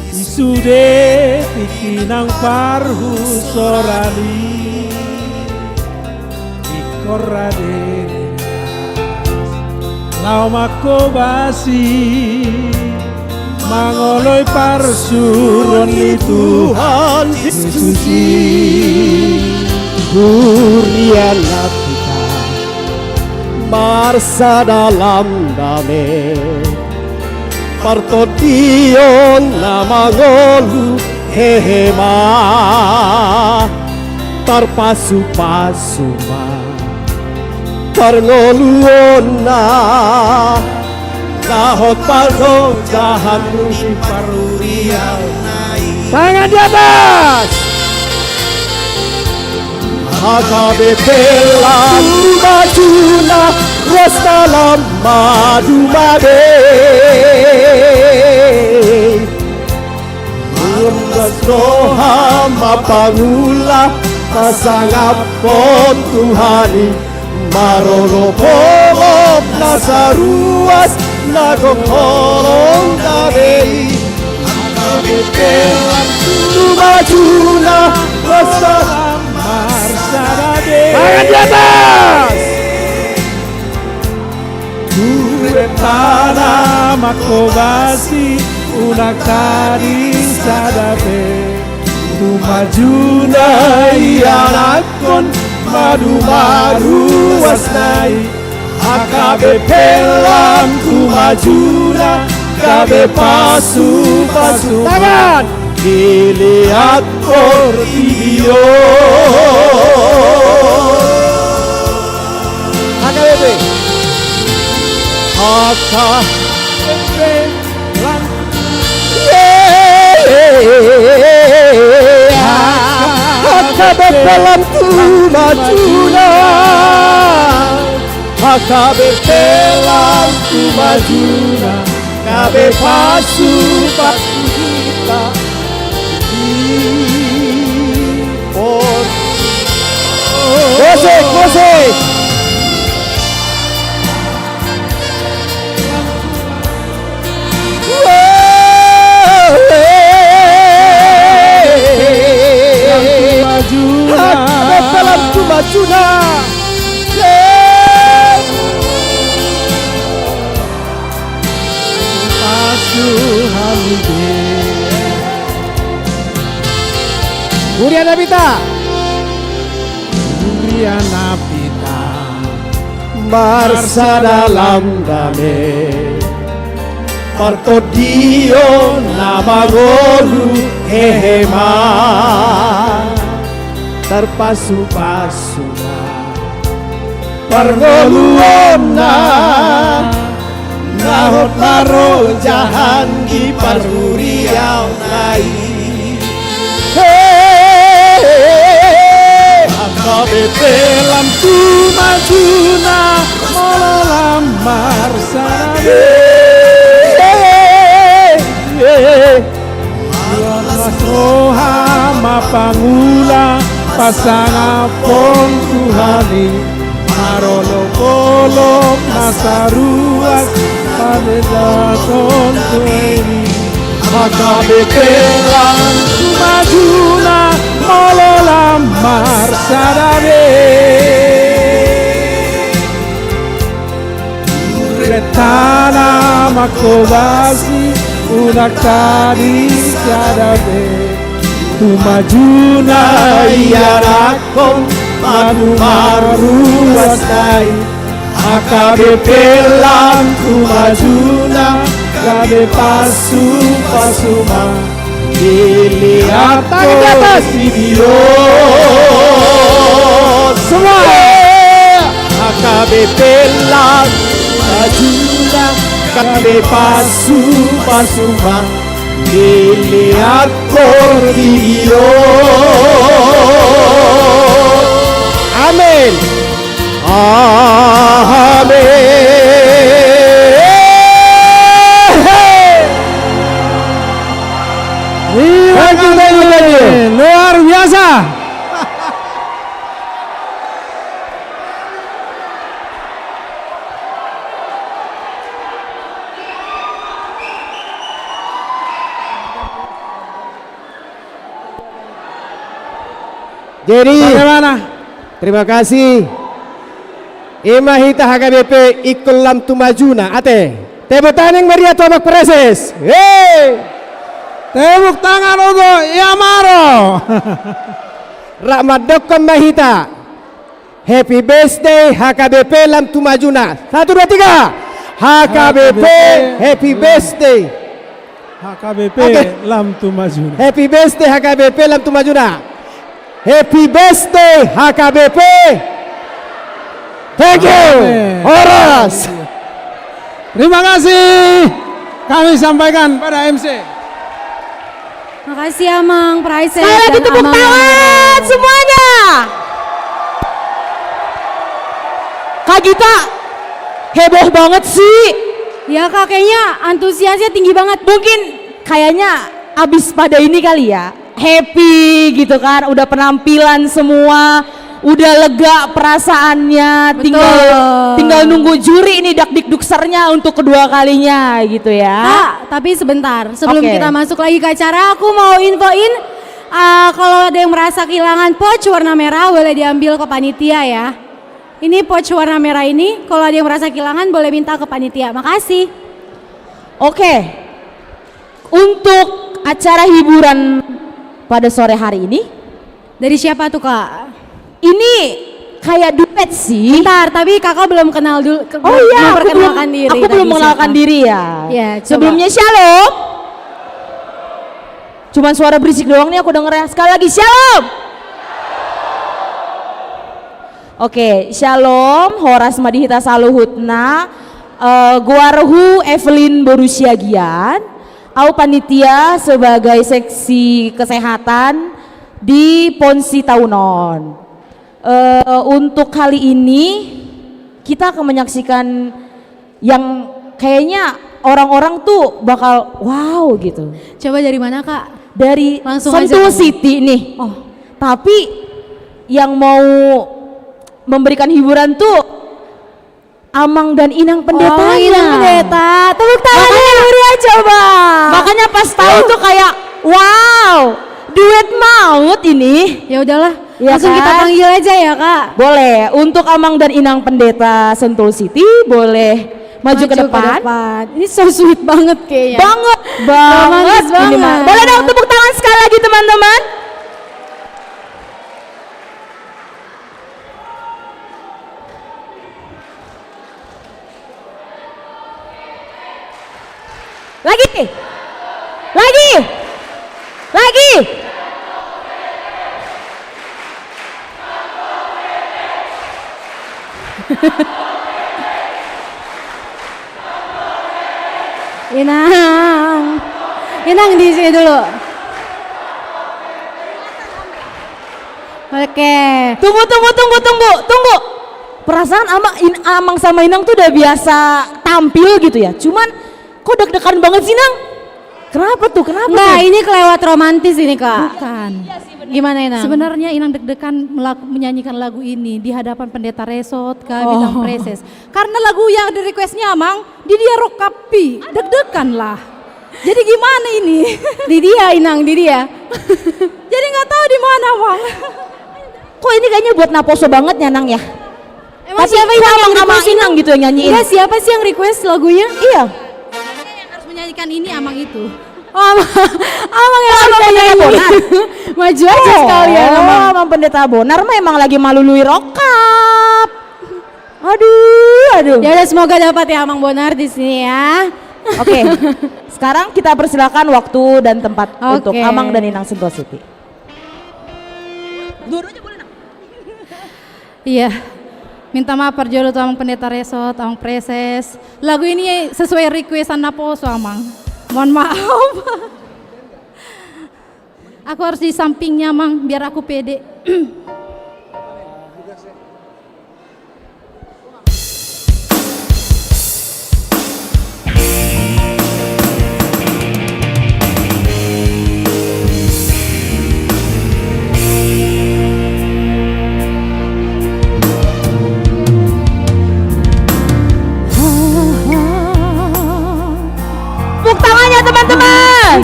Isude tikinang parhu sorani Ikorade Laumako basi Mangoloi parsuron ni Tuhan Yesusi Uryana Marsa dalam damai Partotion namangolu hehema Tarpasu-pasuma Tarngoluona Nahot pargo jahan di paruriau naik. Tangan di atas. HKBP lampu majuna was dalam madu made Mendas doha mapangula pasangapon Tuhani Maroro pogop nasaruas nagong holong dabei HKBP lampu majuna was dalam tangan di atas. Turetana makobasi unak tadi sadape Tumajuna ianakon madu-madu wasnai HKBP lam tumajuna kabe pasu-pasu tangan dilihat por video HKBP lang HKBP lang tumajuna HKBP lang tumajuna kabe pasu-pasu kita Kosek dalam Tumajuna Uriana Pita Marsa dalam damai Partodio namangolu hehema Terpasu-pasuna Parngoluona Nahot maro jahan di paruriau nai HKBP lampu majuna melamar sarabe. Roha mapangula pasanga pon Tuhani Marolo kolok nasaruak padedaton tueni. HKBP lampu majuna melamar sarabe. Retana makobasi unak tadi sarabe. Tumajuna iarakon madu maru wasai. HKBP lampu majuna kade pasu pasuma dilihat video semua. HKBP lampu majuna kade pasu pasuma dilihat video. Amin. Amin. Luar biasa. Jadi Bagaimana? terima kasih. Imahita HKBP ikul lamtu majuna ate. Tepuk tangan yang meriah Bapak Preses. Hey. Tepuk tangan untuk Yamaro. Rahmat Dokon Mahita. Happy birthday HKBP lamtu majuna. 1 2 3. HKBP happy birthday. HKBP Oke. lamtu majuna. Happy birthday HKBP lamtu majuna. Happy birthday HKBP. Thank you. Horas. Terima kasih. Kami sampaikan pada MC. Makasih Amang Prices. Sekali lagi tepuk tangan semuanya. Kak Gita, heboh banget sih. Ya kak, kayaknya antusiasnya tinggi banget. Mungkin kayaknya abis pada ini kali ya, happy gitu kan, udah penampilan semua, udah lega perasaannya, tinggal nunggu juri ini dakdikduksernya untuk kedua kalinya gitu ya. Kak, tapi sebentar sebelum Oke. kita masuk lagi ke acara, aku mau infoin kalau ada yang merasa kehilangan pouch warna merah boleh diambil ke panitia ya. Ini pouch warna merah ini, kalau ada yang merasa kehilangan boleh minta ke panitia. Makasih. Oke, untuk acara hiburan pada sore hari ini, dari siapa tuh kak? Ini kayak duet sih. Bentar, tapi kakak belum kenal dulu. Oh iya, aku belum diri. aku belum tadi mengenalkan siapa? diri ya. Ya, coba. Sebelumnya shalom. Cuman suara berisik doang nih aku dengernya. Sekali lagi shalom. Oke, shalom. Horas Madihita Saluhutna. Guarhu Evelyn Borusiagian. Au panitia sebagai seksi kesehatan di Ponsi Taunon. Untuk kali ini kita akan menyaksikan yang kayaknya orang-orang tuh bakal wow gitu. Coba dari mana kak? Dari Langsung Sentul aja, City nih. Oh, tapi yang mau memberikan hiburan tuh Amang dan Inang pendetanya. Oh, Inang pendeta. Tepuk tangan yang meriah coba. Makanya pas tahu tuh kayak wow, duet maut ini. Ya udahlah, Ya langsung kan? kita panggil aja ya kak. Boleh, untuk Amang dan Inang pendeta Sentul City boleh maju ke depan. Ini so sweet banget kayaknya. Banget, Romantis ini mah. banget. Boleh dong tepuk tangan sekali lagi teman-teman. Lagi. Lagi. Lagi. Inang di sini dulu. Oke. Tunggu. Perasaan Amang sama Inang tuh udah biasa tampil gitu ya. Cuman kok deg-degan banget sih, Nang? Kenapa tuh? Nah, ini kelewat romantis ini, Kak. Bukan. Gimana Inang? Sebenarnya Inang deg-degan menyanyikan lagu ini di hadapan Pendeta Resot, Kabit dan Preses. Karena lagu yang di requestnya Amang, di dia Rokapi, deg-degan lah. Jadi gimana ini? Di dia Inang, di dia. Jadi nggak tahu di mana Amang. Kok ini kayaknya buat Naposo banget ya, Nang ya? Emang Tapi siapa kok yang Amang sama request Inang gitu yang nyanyiin? Iya, siapa sih yang request lagunya? Iya. Yang harus menyanyikan ini Amang itu. Oh, Amang yang harus Pendeta nyanyi. Bonar. Maju aja sekalian Amang. Amang Pendeta Bonar mah emang lagi malului rokap. Aduh. Ya udah, semoga dapat ya Amang Bonar di sini ya. Oke. Sekarang kita persilakan waktu dan tempat untuk Amang dan Inang Sentul City. Dua-duanya boleh, Nang. Iya. Minta maaf perjodoh tuh Amang Pendeta Resot, Amang Preses. Lagu ini sesuai requestan Naposo Amang. Mohon maaf. Aku harus di sampingnya Mang biar aku pede. Tepuk tangannya teman-teman.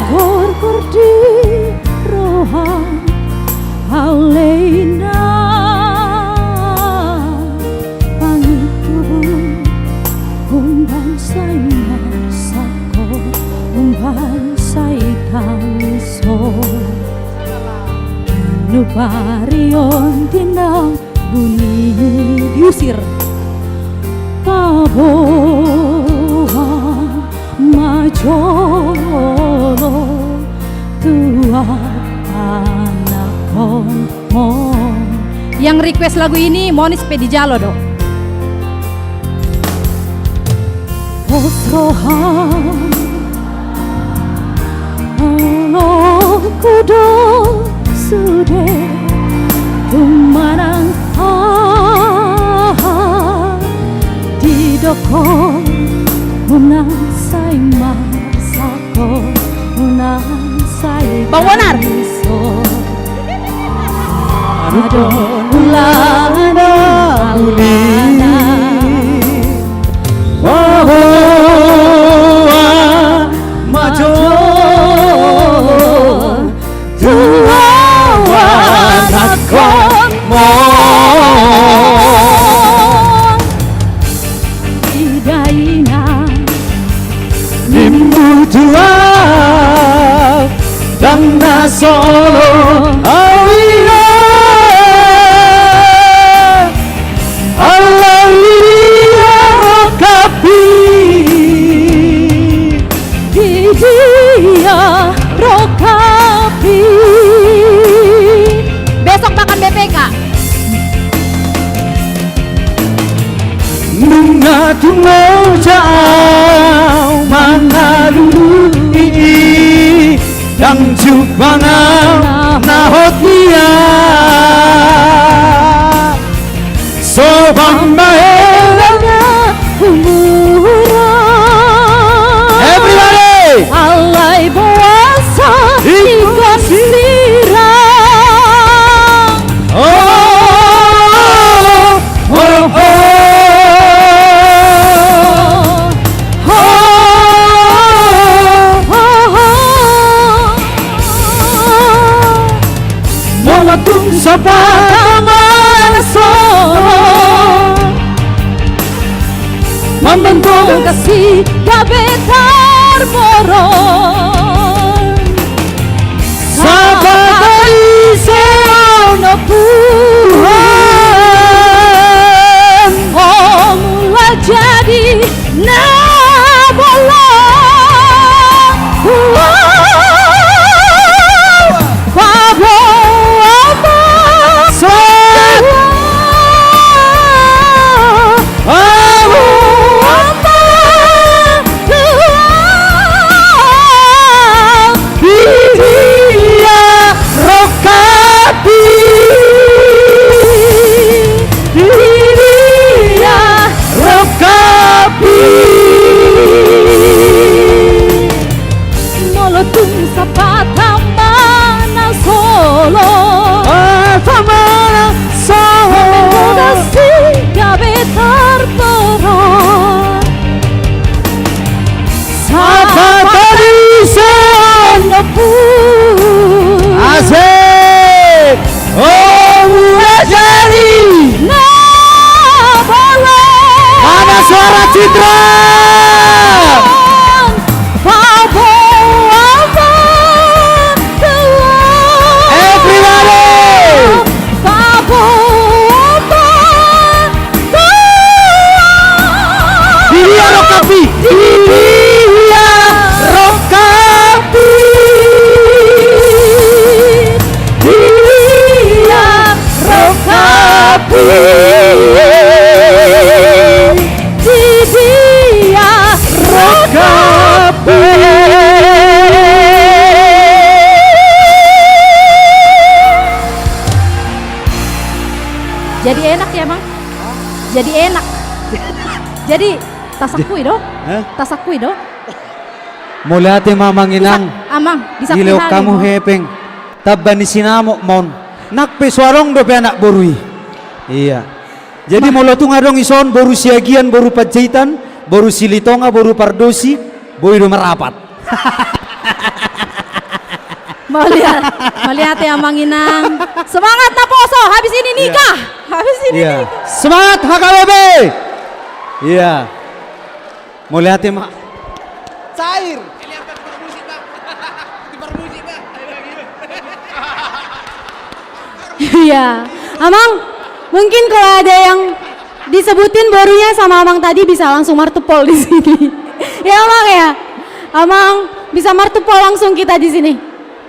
Kordi roha Aleina Pangitu Umban say marsako Umban say taliso Nuparion tinang bunyi diusir Paboa majolo tua anak yang request lagu ini Monis Pedijalo do. Posrohan alo kudo sude tumanang di dokon unang say masako unang say Bang Bonar. Adon ulana ulana majo tua nakon mo idaina Nimbutua dan nasolo awira Alalia rokapi dia rokapi. Besok makan BPK. Nunga tungo jauh mana dulu ini dan jubana nahotia sobang bahelanya umuran everybody alai puasa ikon sirang Molatung sapa manaso membentuk kasih gabetar moron sabatai seono Tuhan oh mula jadi nabola Pablo Jadi enak. Jadi tasakui do. Hah? Tasakui do. Mula ate mamang inang. Amang, bisa Ilaw kamu hepeng. Taban ni sinamo mon. Nakpe suarong do pe anak borui. Iya. Jadi mula tu ngadong ison boru siagian boru pajahitan, boru silitonga boru pardosi, boy do merapat. Melihat ya Amang Inang. Semangat Naposo, habis ini nikah. Habis ini Iya. nikah. Semangat HKBP. Iya. Mula ate ma cair. Iya, Amang, mungkin kalau ada yang disebutin borunya sama Amang tadi bisa langsung martupol di sini. Ya Amang ya, Amang bisa martupol langsung kita di sini.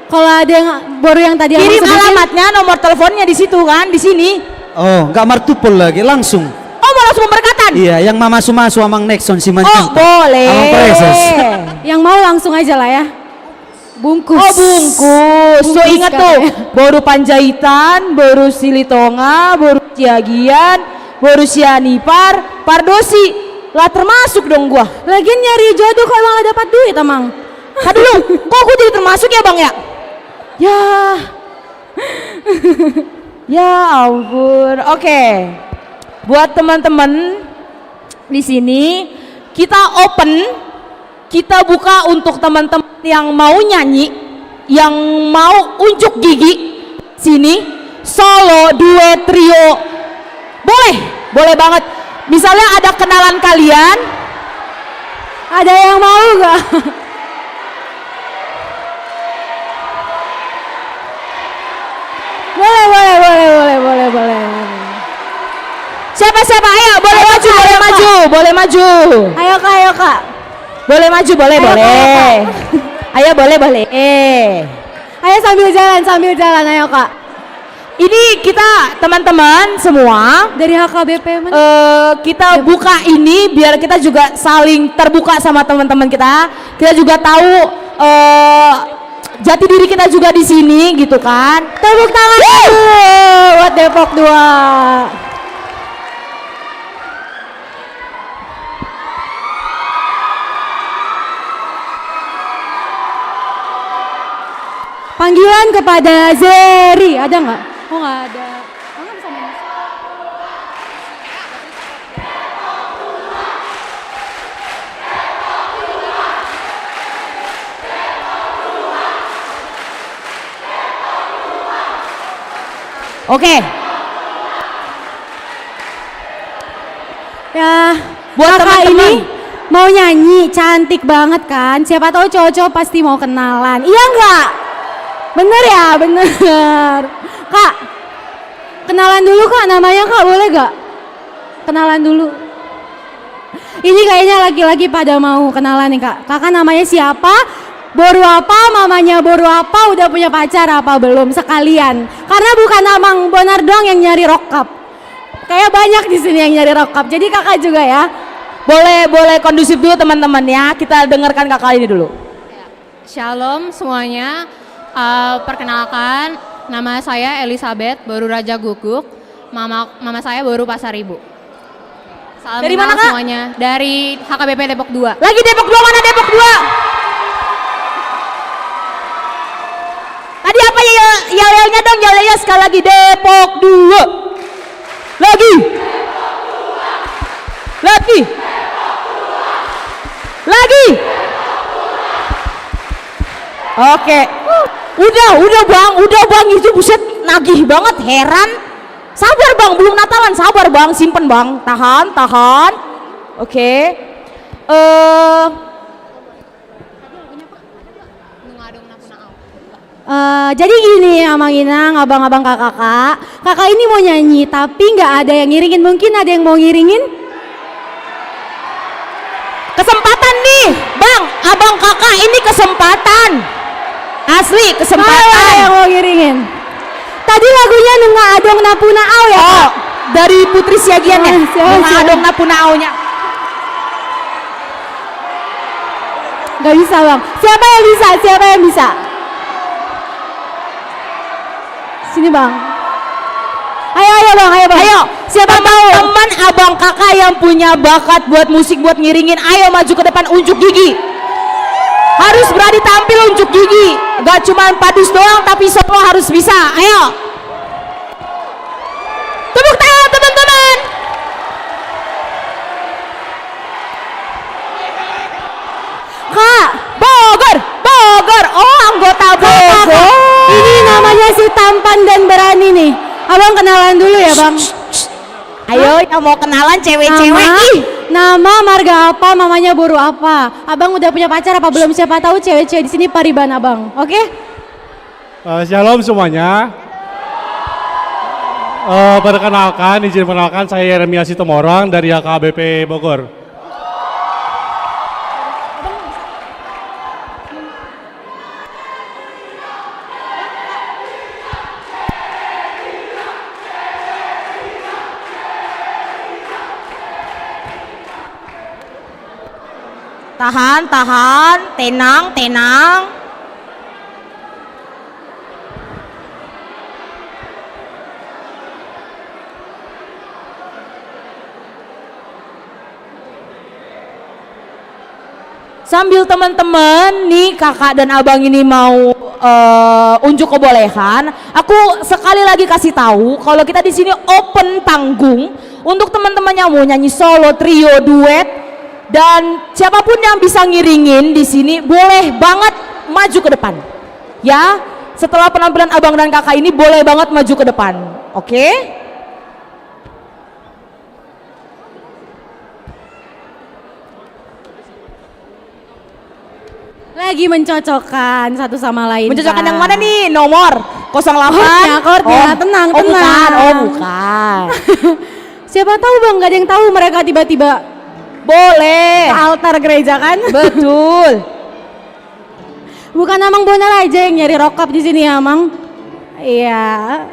Kalau ada yang boru yang tadi Amang Kirim sebutin, alamatnya, nomor teleponnya di situ kan, di sini. Oh, enggak martupol lagi, langsung. Oh, mau langsung memberkatan. Iya, yang mama sumasu amang Nexon si Oh, Mancinta. boleh. Amang Preses. yang mau langsung aja lah ya. Bungkus. Oh, bungkus. So Bungkus ingat tuh, katanya. boru Panjaitan, boru Silitonga, boru Ciagian, boru Sianipar, Pardosi. Lah termasuk dong gua. Lagian nyari jodoh kok emang lah dapat duit Amang. Dulu, kok gua jadi termasuk ya Bang ya? Ya. Ya ampun. Oke. Buat teman-teman di sini kita open, kita buka untuk teman-teman yang mau nyanyi, yang mau unjuk gigi. Sini solo, duet, trio. Boleh banget. Misalnya ada kenalan kalian, Ada yang mau gak? boleh. siapa? Ayo, boleh maju. Ayo kak. Boleh maju, boleh. Ayo, boleh. Ayo sambil jalan, ayo kak. Ini kita teman-teman semua dari HKBP kita buka ini biar kita juga saling terbuka sama teman-teman kita. Kita juga tahu jati diri kita juga di sini gitu kan. Tepuk tangan buat Depok 2. Panggilan kepada Zeri, ada nggak? Oh nggak ada. Oh, nggak bisa main. Oke. Ya, buat kakak teman-teman ini mau nyanyi, cantik banget kan? Siapa tahu cowok-cowok pasti mau kenalan. Iya nggak? Bener ya, bener. Kak, kenalan dulu kak, namanya kak boleh gak? Kenalan dulu. Ini kayaknya laki-laki pada mau kenalan nih kak. Kakak namanya siapa? Boru apa? Mamanya boru apa? Udah punya pacar apa belum? Sekalian. Karena bukan Amang Bonar doang yang nyari rock cup. Kayak banyak di sini yang nyari rock cup. Jadi kakak juga ya. Boleh kondusif dulu teman-teman ya. Kita dengarkan kakak ini dulu. Shalom semuanya. Perkenalkan, nama saya Elizabeth, baru Raja Guguk. Mama saya baru Pasar Ibu. Salam Dari kenal mana, Kak? semuanya. Dari HKBP Depok 2. Lagi Depok 2, mana Depok 2? Tadi apa ya yel-yelnya dong, yel-yelnya sekali lagi Depok 2. Lagi. Oke. Udah bang, itu buset nagih banget, heran. Sabar bang, belum Natalan, sabar bang, simpen bang, tahan. Oke. Jadi gini Amang Inang, abang-abang kakak. Kakak ini mau nyanyi tapi nggak ada yang ngiringin. Mungkin ada yang mau ngiringin? Kesempatan nih, bang, abang kakak ini kesempatan. Asli kesempatan. Mana yang mau ngiringin? Tadi lagunya Nunga Adong Napuna Au ya Kak? Dari Putri Siagian ya? Nunga Adong Napuna Au-nya. Gak bisa bang. Siapa yang bisa? Sini bang. Ayo bang, ayo. Siapa teman abang kakak yang punya bakat buat musik, buat ngiringin, ayo maju ke depan, unjuk gigi. Harus berani tampil unjuk gigi. Gak cuma padus doang, tapi solo harus bisa. Ayo. Tepuk tangan teman-teman. Kak, Bogor. Oh, anggota Bogor. Ini namanya si tampan dan berani nih. Abang kenalan dulu ya bang. Ayo yang mau kenalan cewek-cewek. Nama, marga apa, mamanya buru apa. Abang udah punya pacar apa belum? Siapa tahu cewek-cewek di sini pariban abang. Oke? Shalom semuanya. Perkenalkan, izin perkenalkan saya Yeremia Sitomorang dari HKBP Bogor. Tahan, tenang. Sambil teman-teman nih kakak dan abang ini mau unjuk kebolehan, aku sekali lagi kasih tahu kalau kita di sini open panggung untuk teman-teman yang mau nyanyi solo, trio, duet, dan siapapun yang bisa ngiringin di sini boleh banget maju ke depan. Ya, setelah penampilan abang dan kakak ini boleh banget maju ke depan. Oke? Lagi mencocokkan satu sama lain. Mencocokkan Kak. yang mana nih? Nomor 08. Chordnya, tenang. Bukan. Siapa tahu bang, gak ada yang tahu mereka tiba-tiba boleh ke altar gereja kan? Betul. Bukan Amang Bonar aja yang nyari rokap di sini ya, Amang. Iya.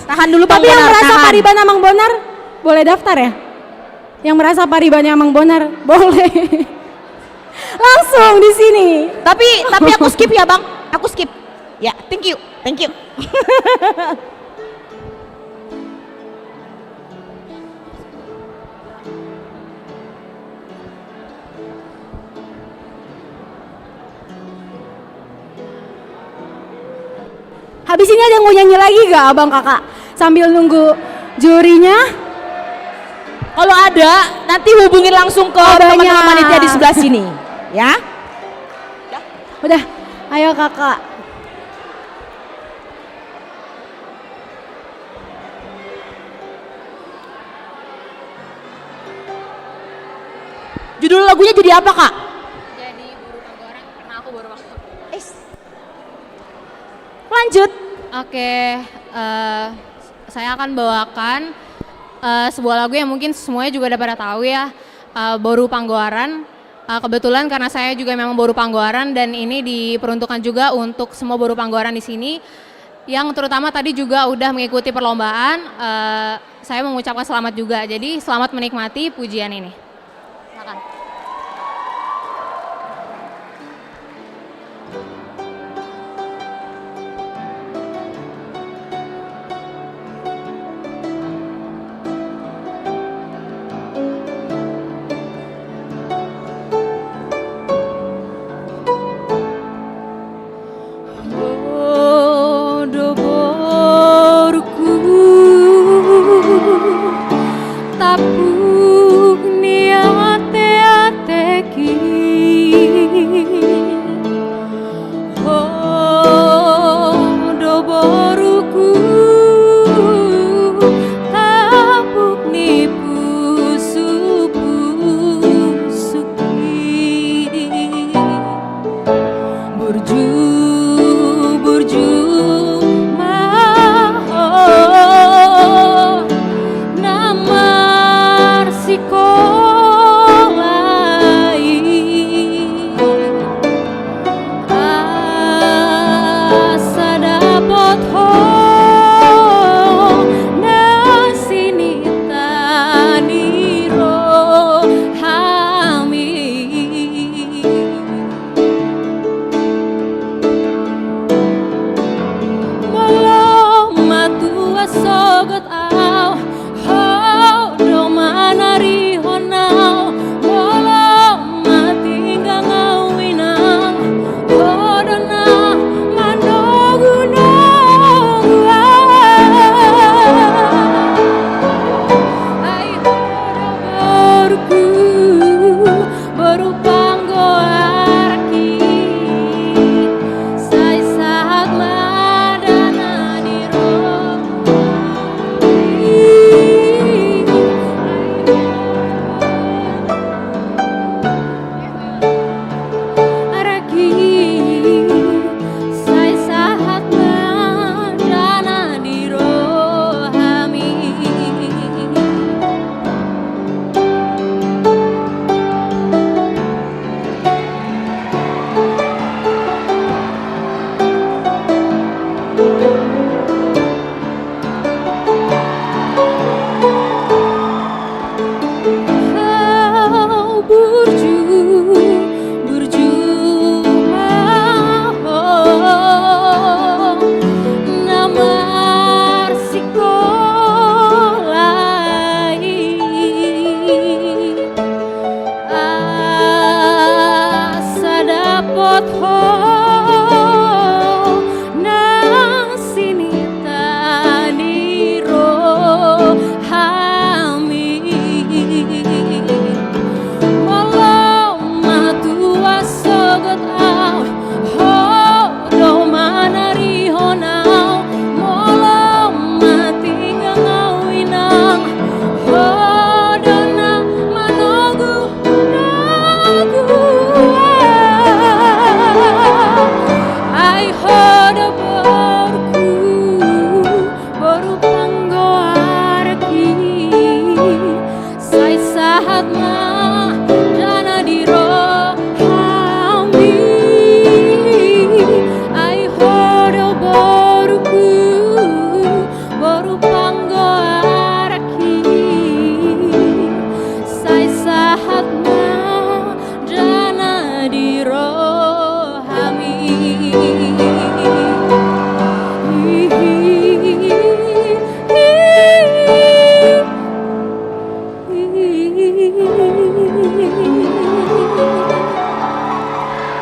Tahan dulu Bang Tapi yang Bonar, merasa tahan. pariban Amang Bonar boleh daftar ya? Yang merasa paribannya Amang Bonar boleh. Langsung di sini. Tapi aku skip ya Bang. Aku skip. Ya, thank you. Habis ini ada yang mau nyanyi lagi gak abang kakak? Sambil nunggu jurinya. Kalau ada, nanti hubungin langsung ke teman-teman panitia di sebelah sini. Ya? Udah, ayo kakak. Judul lagunya jadi apa Kak? Jadi buru Panggoran karena aku baru masuk. Lanjut. Oke, saya akan bawakan sebuah lagu yang mungkin semuanya juga udah pada tahu ya, Boru Panggoran. Kebetulan karena saya juga memang Boru Panggoran dan ini diperuntukkan juga untuk semua Boru Panggoran di sini yang terutama tadi juga udah mengikuti perlombaan. Saya mengucapkan selamat juga. Jadi selamat menikmati pujian ini. Silakan. Tapuk niate ateki do boruku tapuk ni pusuki burju maho namar sikolai asa dapot ho nasini taniro hami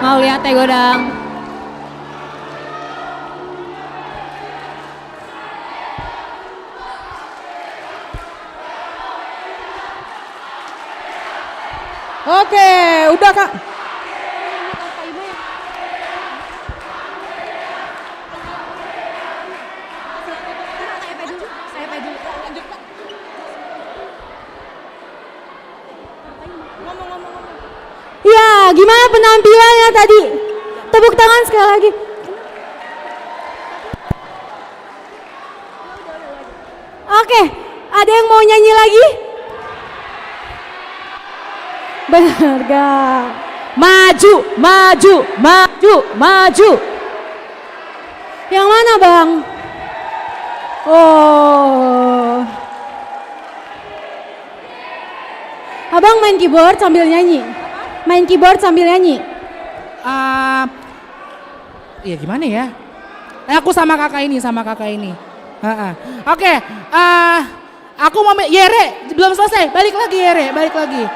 Mau lihat Teh Godang? Oke, udah Kak. Ya, gimana penampilannya tadi? Tepuk tangan sekali lagi. Oke, ada yang mau nyanyi lagi? Benar gak? Maju, maju, maju, maju. Yang mana Bang? Oh. Abang main keyboard sambil nyanyi? Main keyboard sambil nyanyi? Ya gimana ya? Aku sama kakak ini. Oke, aku mau Yere, belum selesai. Balik lagi Yere, balik lagi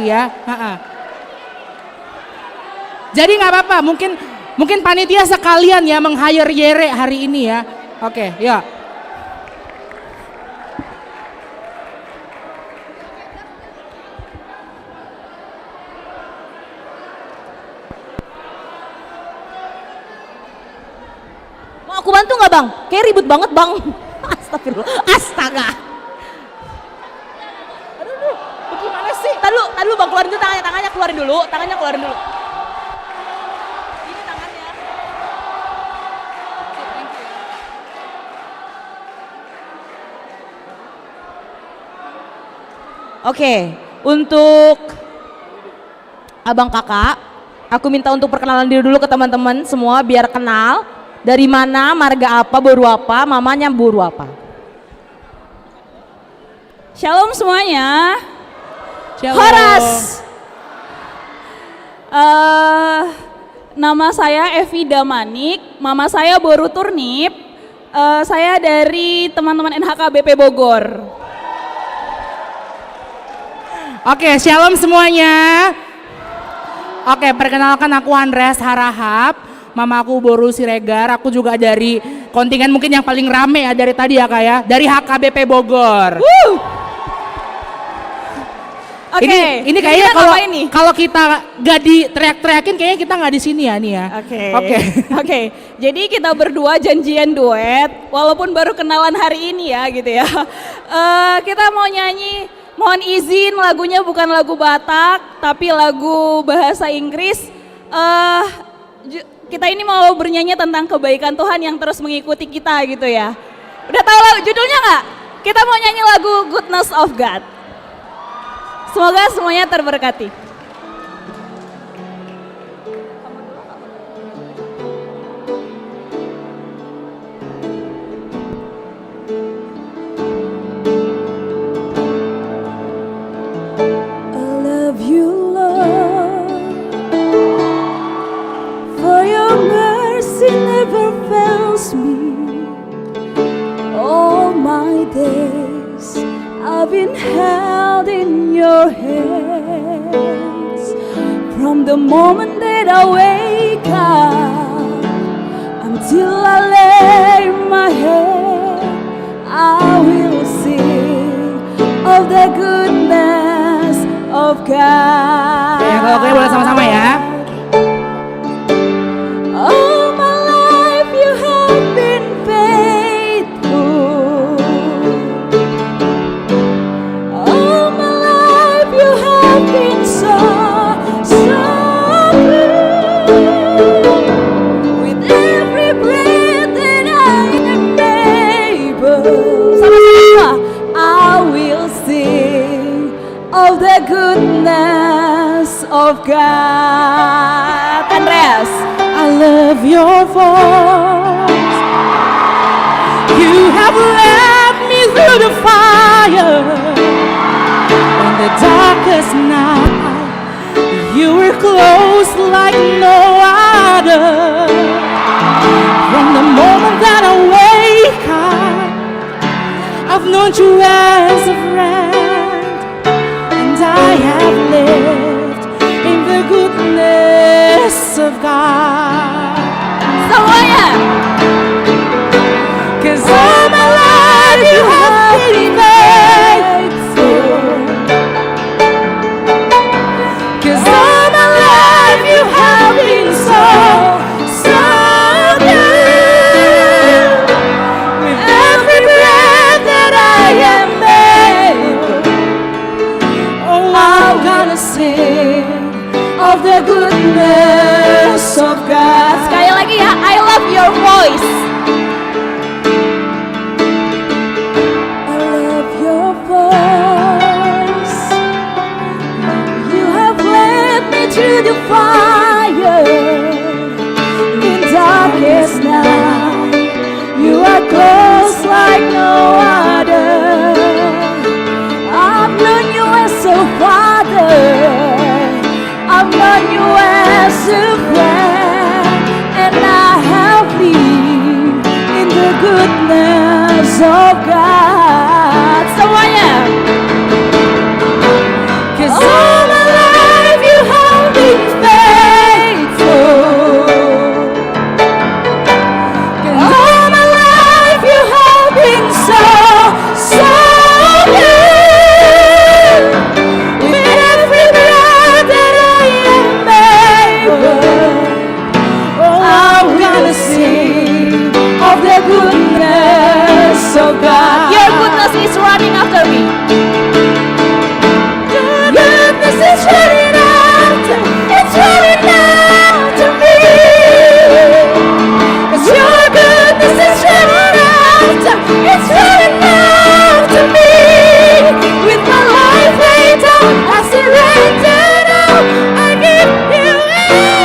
ya. Jadi nggak apa-apa, mungkin panitia sekalian ya meng-hire Yere hari ini ya. Oke, ya. Mau aku bantu nggak Bang? Kayak ribut banget Bang. Astagfirullah, astaga. Aduh, bagaimana sih? Tadi lu Bang, keluarin dulu tangannya keluarin dulu. Ini tangannya. Oke, untuk abang kakak, aku minta untuk perkenalan diri dulu ke teman-teman semua biar kenal. Dari mana, marga apa, boru apa, mamanya boru apa. Shalom semuanya. Shalom. Horas. Nama saya Evi Damanik, mama saya Boru Turnip. Saya dari teman-teman NHKBP Bogor. Oke, shalom semuanya. Oke, perkenalkan aku Andreas Harahap. Mama aku Boru Siregar, aku juga dari kontingen mungkin yang paling rame ya dari tadi ya Kak ya, dari HKBP Bogor. Oke, ini kayaknya kalau kita gak di teriak-teriakin kayaknya kita nggak di sini ya nih ya. Oke. Jadi kita berdua janjian duet, walaupun baru kenalan hari ini ya gitu ya. Kita mau nyanyi, mohon izin lagunya bukan lagu Batak, tapi lagu bahasa Inggris. Kita ini mau bernyanyi tentang kebaikan Tuhan yang terus mengikuti kita gitu ya. Udah tahu lagu judulnya nggak? Kita mau nyanyi lagu Goodness of God. Semoga semuanya terberkati. I love you, Lord, for your mercy never fails me. All my days I've been held in your hands. From the moment that I wake up until I lay my head, I will sing of the goodness of God. Ya, kalau kalian boleh sama-sama ya. All my life you have been faithful. All my life you have been so good. With every breath that I am able, sama-sama, I will sing of the goodness of God. Andreas, I love your voice. You have led me through the fire in the darkest night. You were close like no other. known you as a friend, and I have lived in the goodness of God. Semuanya. 'Cause all my life you have been faithful. 'Cause all my life you have been so good. With every breath that I am able, oh, I'm gonna sing of the goodness of God. Sekali lagi ya, I love your voice. I love your voice. You have led me through the fire in darkest night. You are close like no other. I've known you as a father. I've known you as a friend, and I have lived in the goodness of God. Semuanya. 'Cause all my life you have been faithful. 'Cause all my life you have been so good. With every breath that I am able, oh, I'm gonna sing of the goodness of God. Your goodness is running after me. Goodness is running after, it's running after me. 'Cause your goodness is running after, it's running after me. With my life laid down, I surrender now. I give you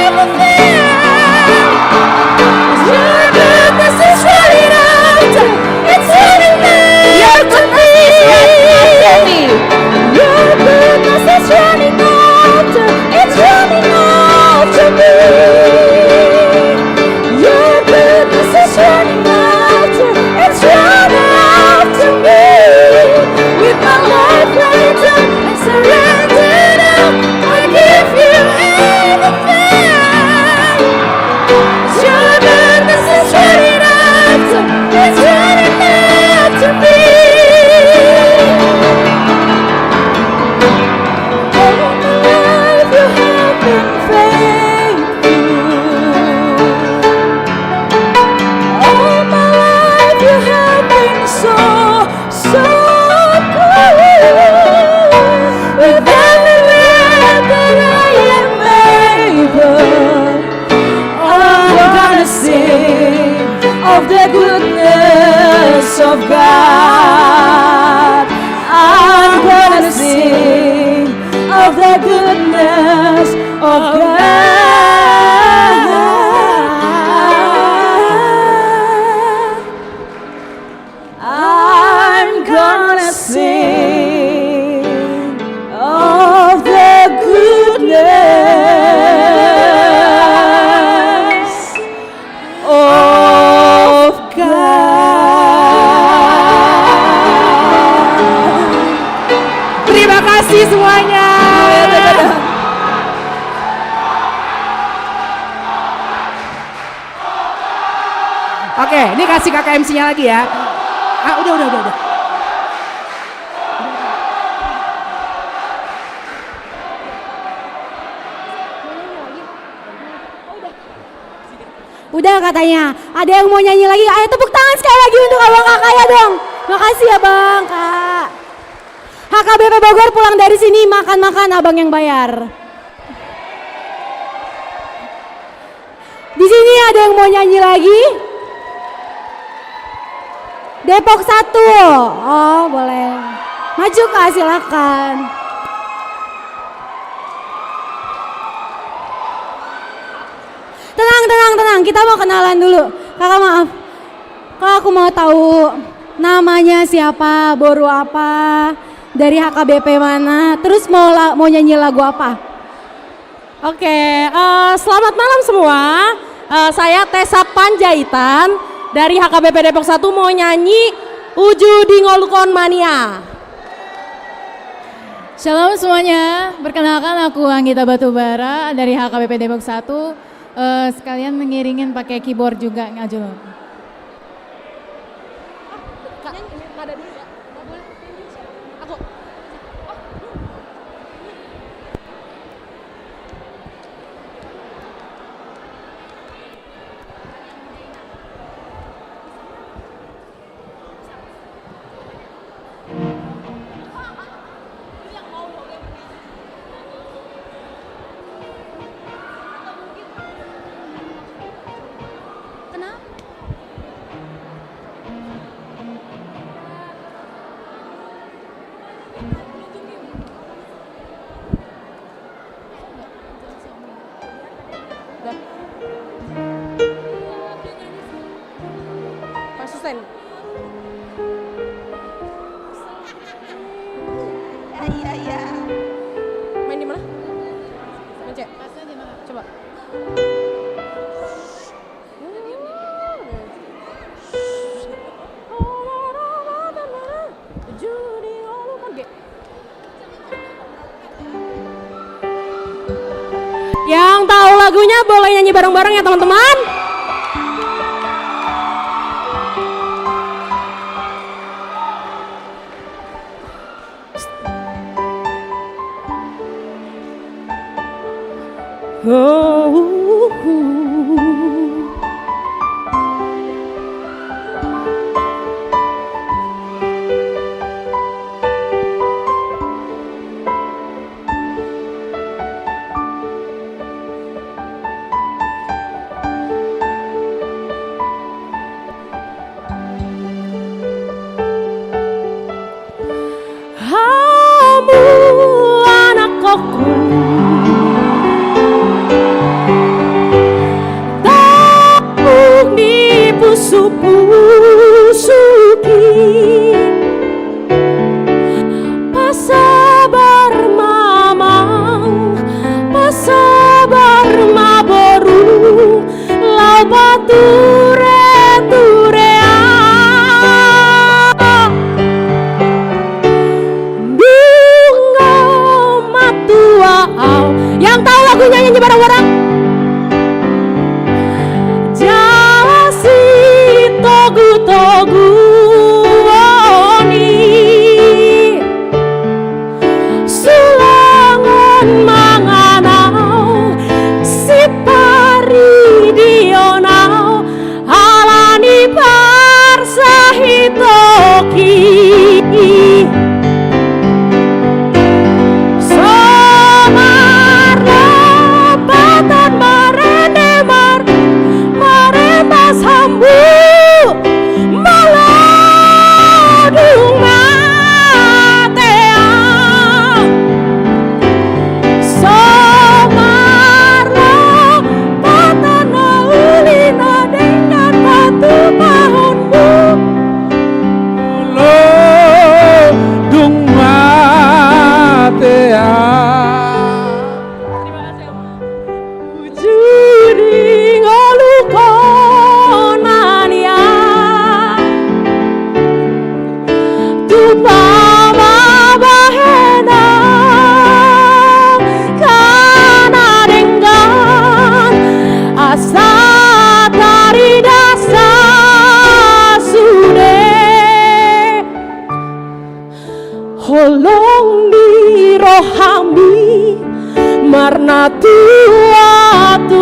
everything. 'Cause your goodness is running after, it's running after me. Your goodness is running after, it's running after me. Your goodness is running after, it's running after me. With my life laid down, I surrender now. I give you everything. Your goodness is running after, it's running after me. All my life you have been faithful. All my life you have been so good. With every breath that I am able, I'm gonna sing of the goodness of God. I'm gonna sing of the goodness of God. I'm gonna sing of the goodness of God. Terima kasih semuanya. Oke, ini kasih kakak MC-nya lagi ya. Udah. Udah katanya. Ada yang mau nyanyi lagi? Ayo tepuk tangan sekali lagi untuk abang kakak ya dong. Makasih ya bang, kak. HKBP Bogor pulang dari sini makan-makan, abang yang bayar. Di sini ada yang mau nyanyi lagi? Depok 1. Oh, boleh. Maju kak, silakan. Tenang, kita mau kenalan dulu. Kakak maaf, kalau aku mau tahu namanya siapa, boru apa, dari HKBP mana, terus mau nyanyi lagu apa? Oke, selamat malam semua. Saya Tessa Panjaitan dari HKBP Depok 1 mau nyanyi Uju di Ngolukon Mania. Shalom semuanya, perkenalkan aku Anggita Batubara dari HKBP Depok 1. Sekalian mengiringin pakai keyboard juga, ngaju. Iya. Main di mana? Mencet. Coba. Yang tahu lagunya boleh nyanyi bareng-bareng ya teman-teman. Kamu anak kokku, tabung dipusuk-pusuki, pasabar mamang, pasabar maboru, lau bature-turea. Yang tahu lagunya nyanyi bareng-bareng. Jalasi togu-togu oni, sulangan manganau, si pari dionau, alani parsahitoki. Holong di rohami marna tua-tuai,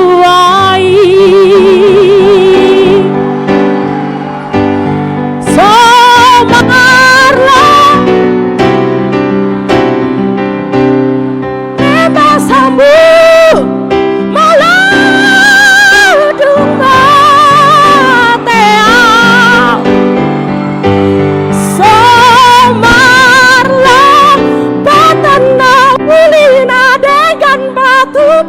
somarlah bebas hambu maladung bateau, somarlah batana ulina dengan batu.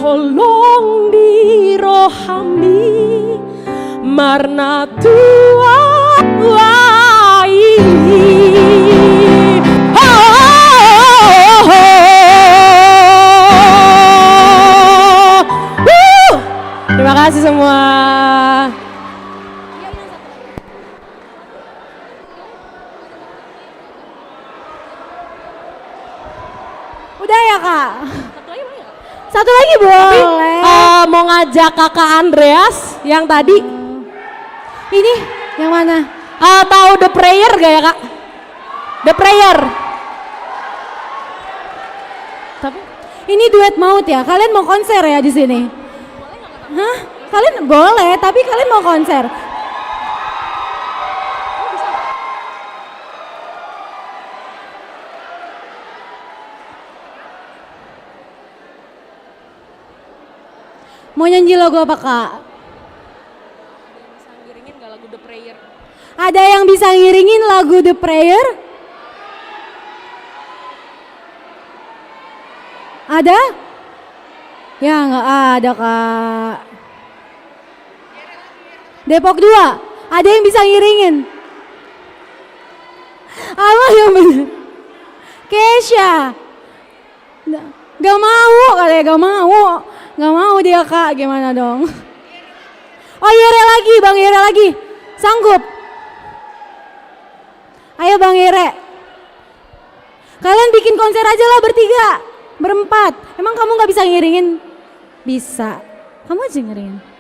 tolong dirohami marna Tuhan wai. Terima kasih semua. Udah ya kak? Satu lagi boleh. Mau ngajak kakak Andreas yang tadi. Ini yang mana? Tahu The Prayer gak ya kak? The Prayer. Tapi ini duet maut ya. Kalian mau konser ya di sini? Hah? Kalian boleh, tapi kalian mau konser. Mau nyanyi lagu apa kak? Ada yang bisa ngiringin lagu The Prayer? Ada? Ya nggak ada kak. Depok 2, ada yang bisa ngiringin? Apa yang bener? Kesha? Gak mau katanya, gak mau dia kak, gimana dong? Oh Yere lagi, Bang Yere lagi, sanggup? Ayo Bang Yere. Kalian bikin konser aja lah bertiga, berempat. Emang kamu gak bisa ngiringin? Bisa, kamu aja ngiringin.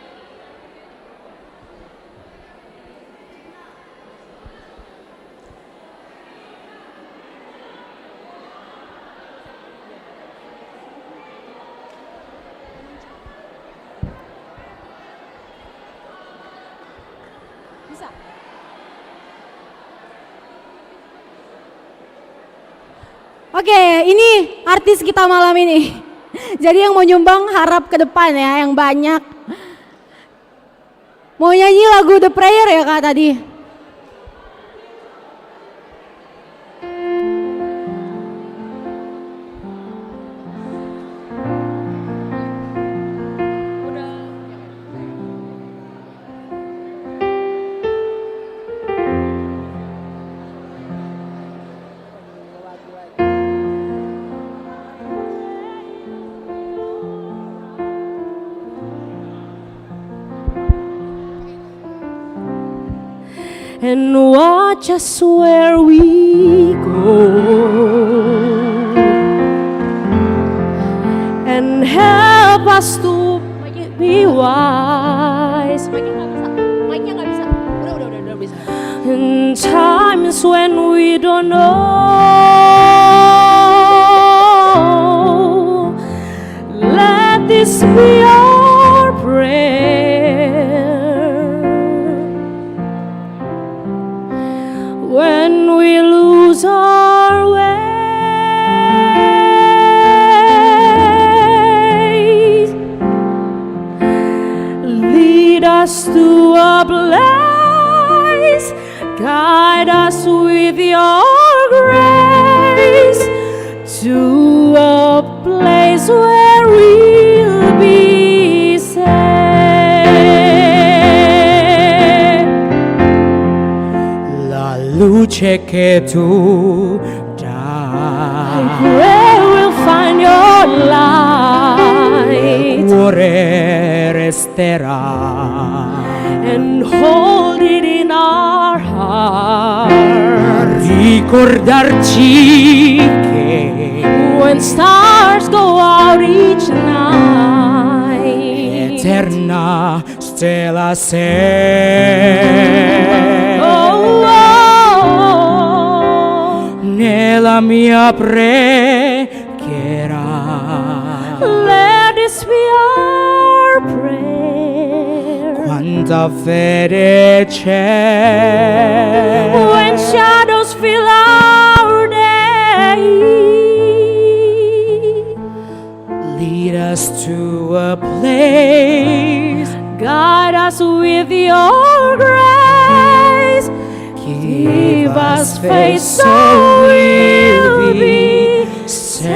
Oke, ini artis kita malam ini. Jadi yang mau nyumbang harap ke depan ya, yang banyak. Mau nyanyi lagu The Prayer ya kak tadi? And watch us where we go, and help us to be wise. Mic-nya nggak bisa. Udah bisa. In times when we don't know, let this be our prayer. When we lose our way, lead us to a place, guide us with your grace, to a place where we'll be safe. Luce che tu dai, where we'll find your light, cuore resterà, and hold it in our heart. Ricordarci che when stars go out each night, eterna stella sei. Oh, Nella mia preghiera, let this be our prayer. Quanta fede c'è when shadows fill our day, lead us to a place, guide us with your grace, give us faith so we'll be saved.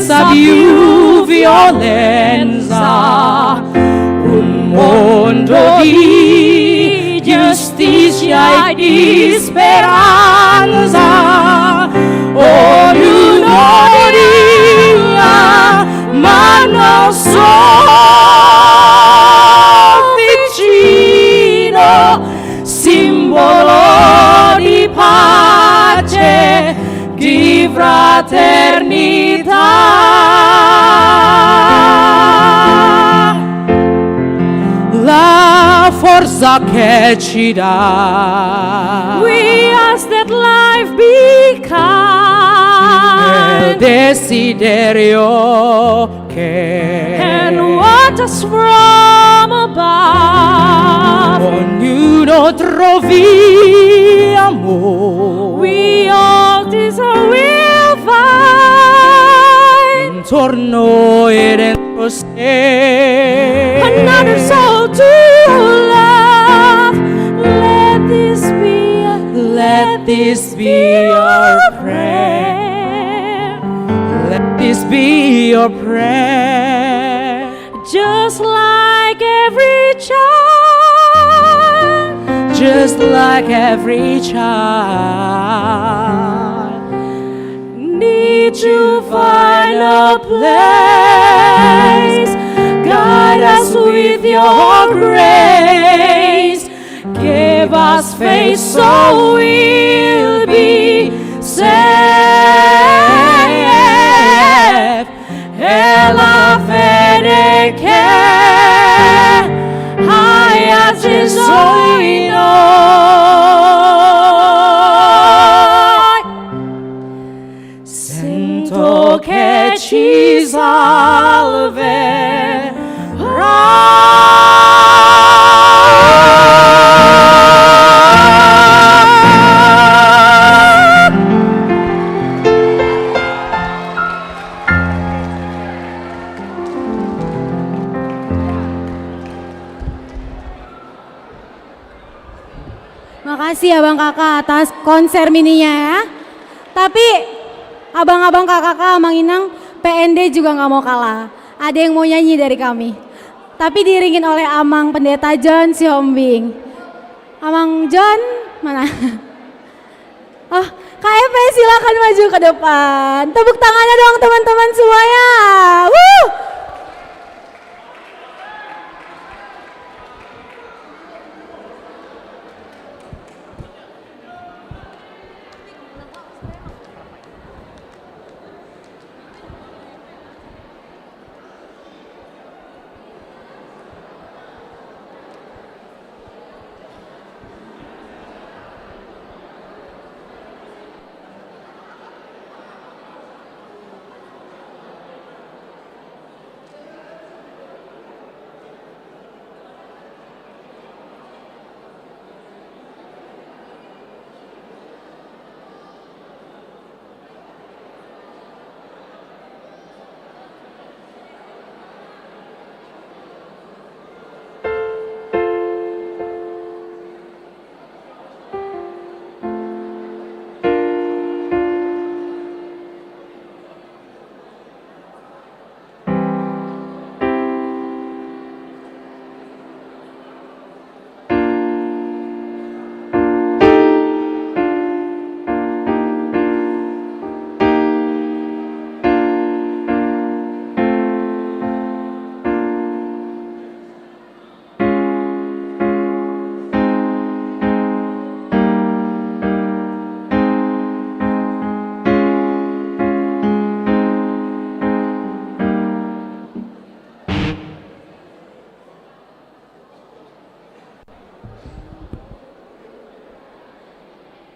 senza più violenza, un mondo di giustizia e di speranza, ognuno dia, ma non so vicino, simbolo di pace, di fraternità, la forza che ci dà. We ask that life be kind, Il desiderio che and watch us from above. ognuno trovi amore. We all desire will find intorno e dentro sé. another soul to love. Let this be your prayer. Let this be your prayer. Just like every child, Just like every child, need to find a place. guide us with your grace. Give us faith so we'll be safe. E la fede che hai acceso in noi, sento che ci salverà. Makasih abang kakak atas konser mininya ya. Tapi abang-abang kakak Mang Inang PND juga nggak mau kalah. Ada yang mau nyanyi dari kami. Tapi diiringin oleh Amang Pendeta John Siombing. Amang John mana? Oh, KFP silakan maju ke depan. Tepuk tangannya dong teman-teman semuanya. Woo!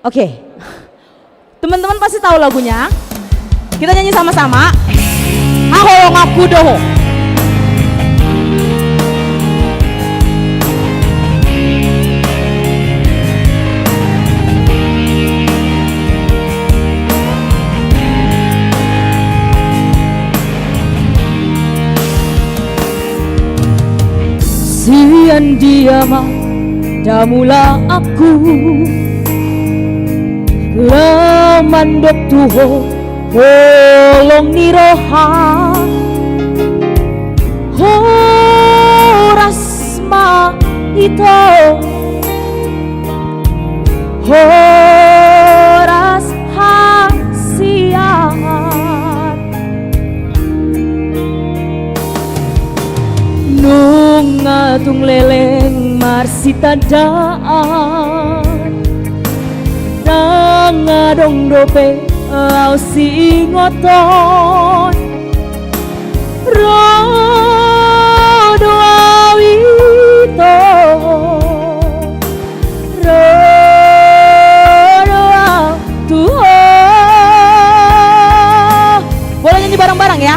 Oke, teman-teman pasti tahu lagunya. Kita nyanyi sama-sama. Ahoyong aku doho. Sian diama damula aku lamandok tuho Holong niroha Horasma ito Horas hasiat Nung atung leleng marsita daan Nang adong dope lau si ngoton Rodo awito Rodo awtuho Boleh nyanyi bareng-bareng ya?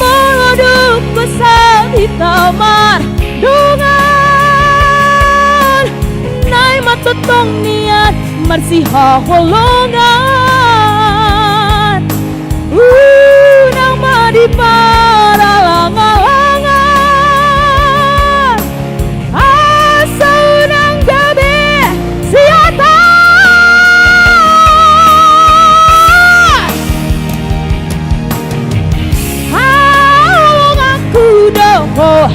Meloduk besar di kamar dungan Nai matotong niat marsiha holongan Nang madi para langalangan Asa unang gabi siata Halong aku doho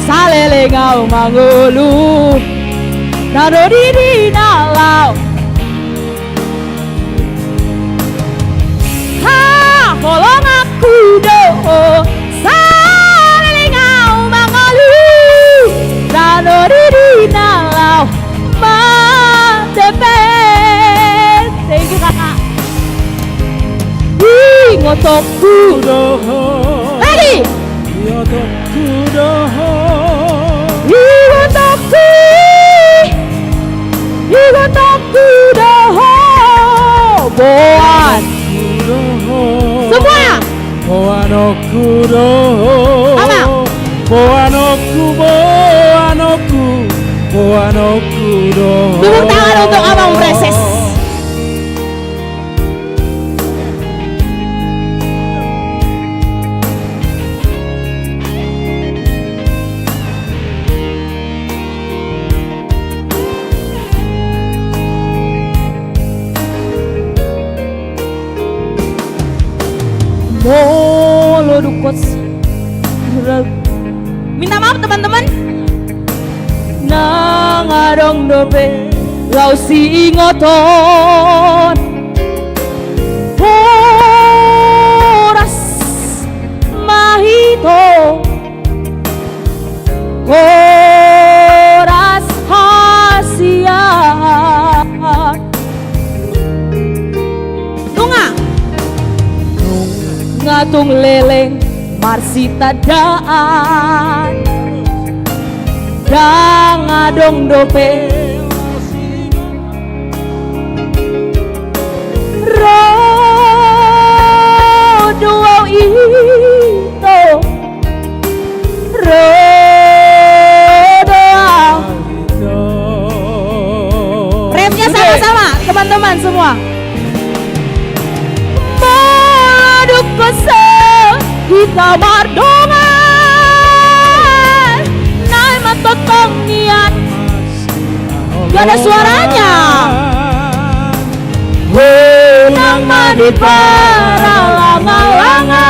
Salelengau mangulu Nado di nalau Holong aku doho Salelengau mangalu Nado di nalau Matepet Thank you kakak Ingotokku doho Lagi Ingotokku doho Ingotokku Ingotokku doho Boan Semua Boanoku doho Boanoku doho Tepuk tangan untuk Abang Preses Molodukos Minta maaf teman-teman Nang adong dope lau si ngoton Horas mahito Horas hasiat Tunga Ngatung leleng marsita daan Dang adong dope Rodo ito Rodo Remnya sama-sama teman-teman semua Maduk kesel kita bardongan Nai matotong niat Gak ada suaranya Nang madi para langalangan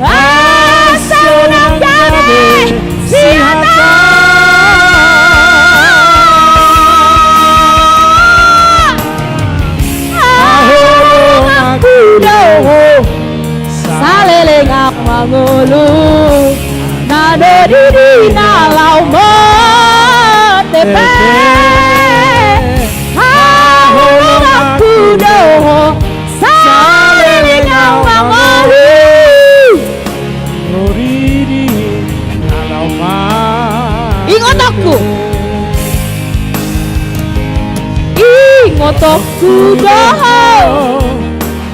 Asa unang gabi siata Ahulong aku doho Salelengak mangulu Nado di nalau metepe Ahulong aku doho Salelengak mangulu Ingotokku Ingotokku doho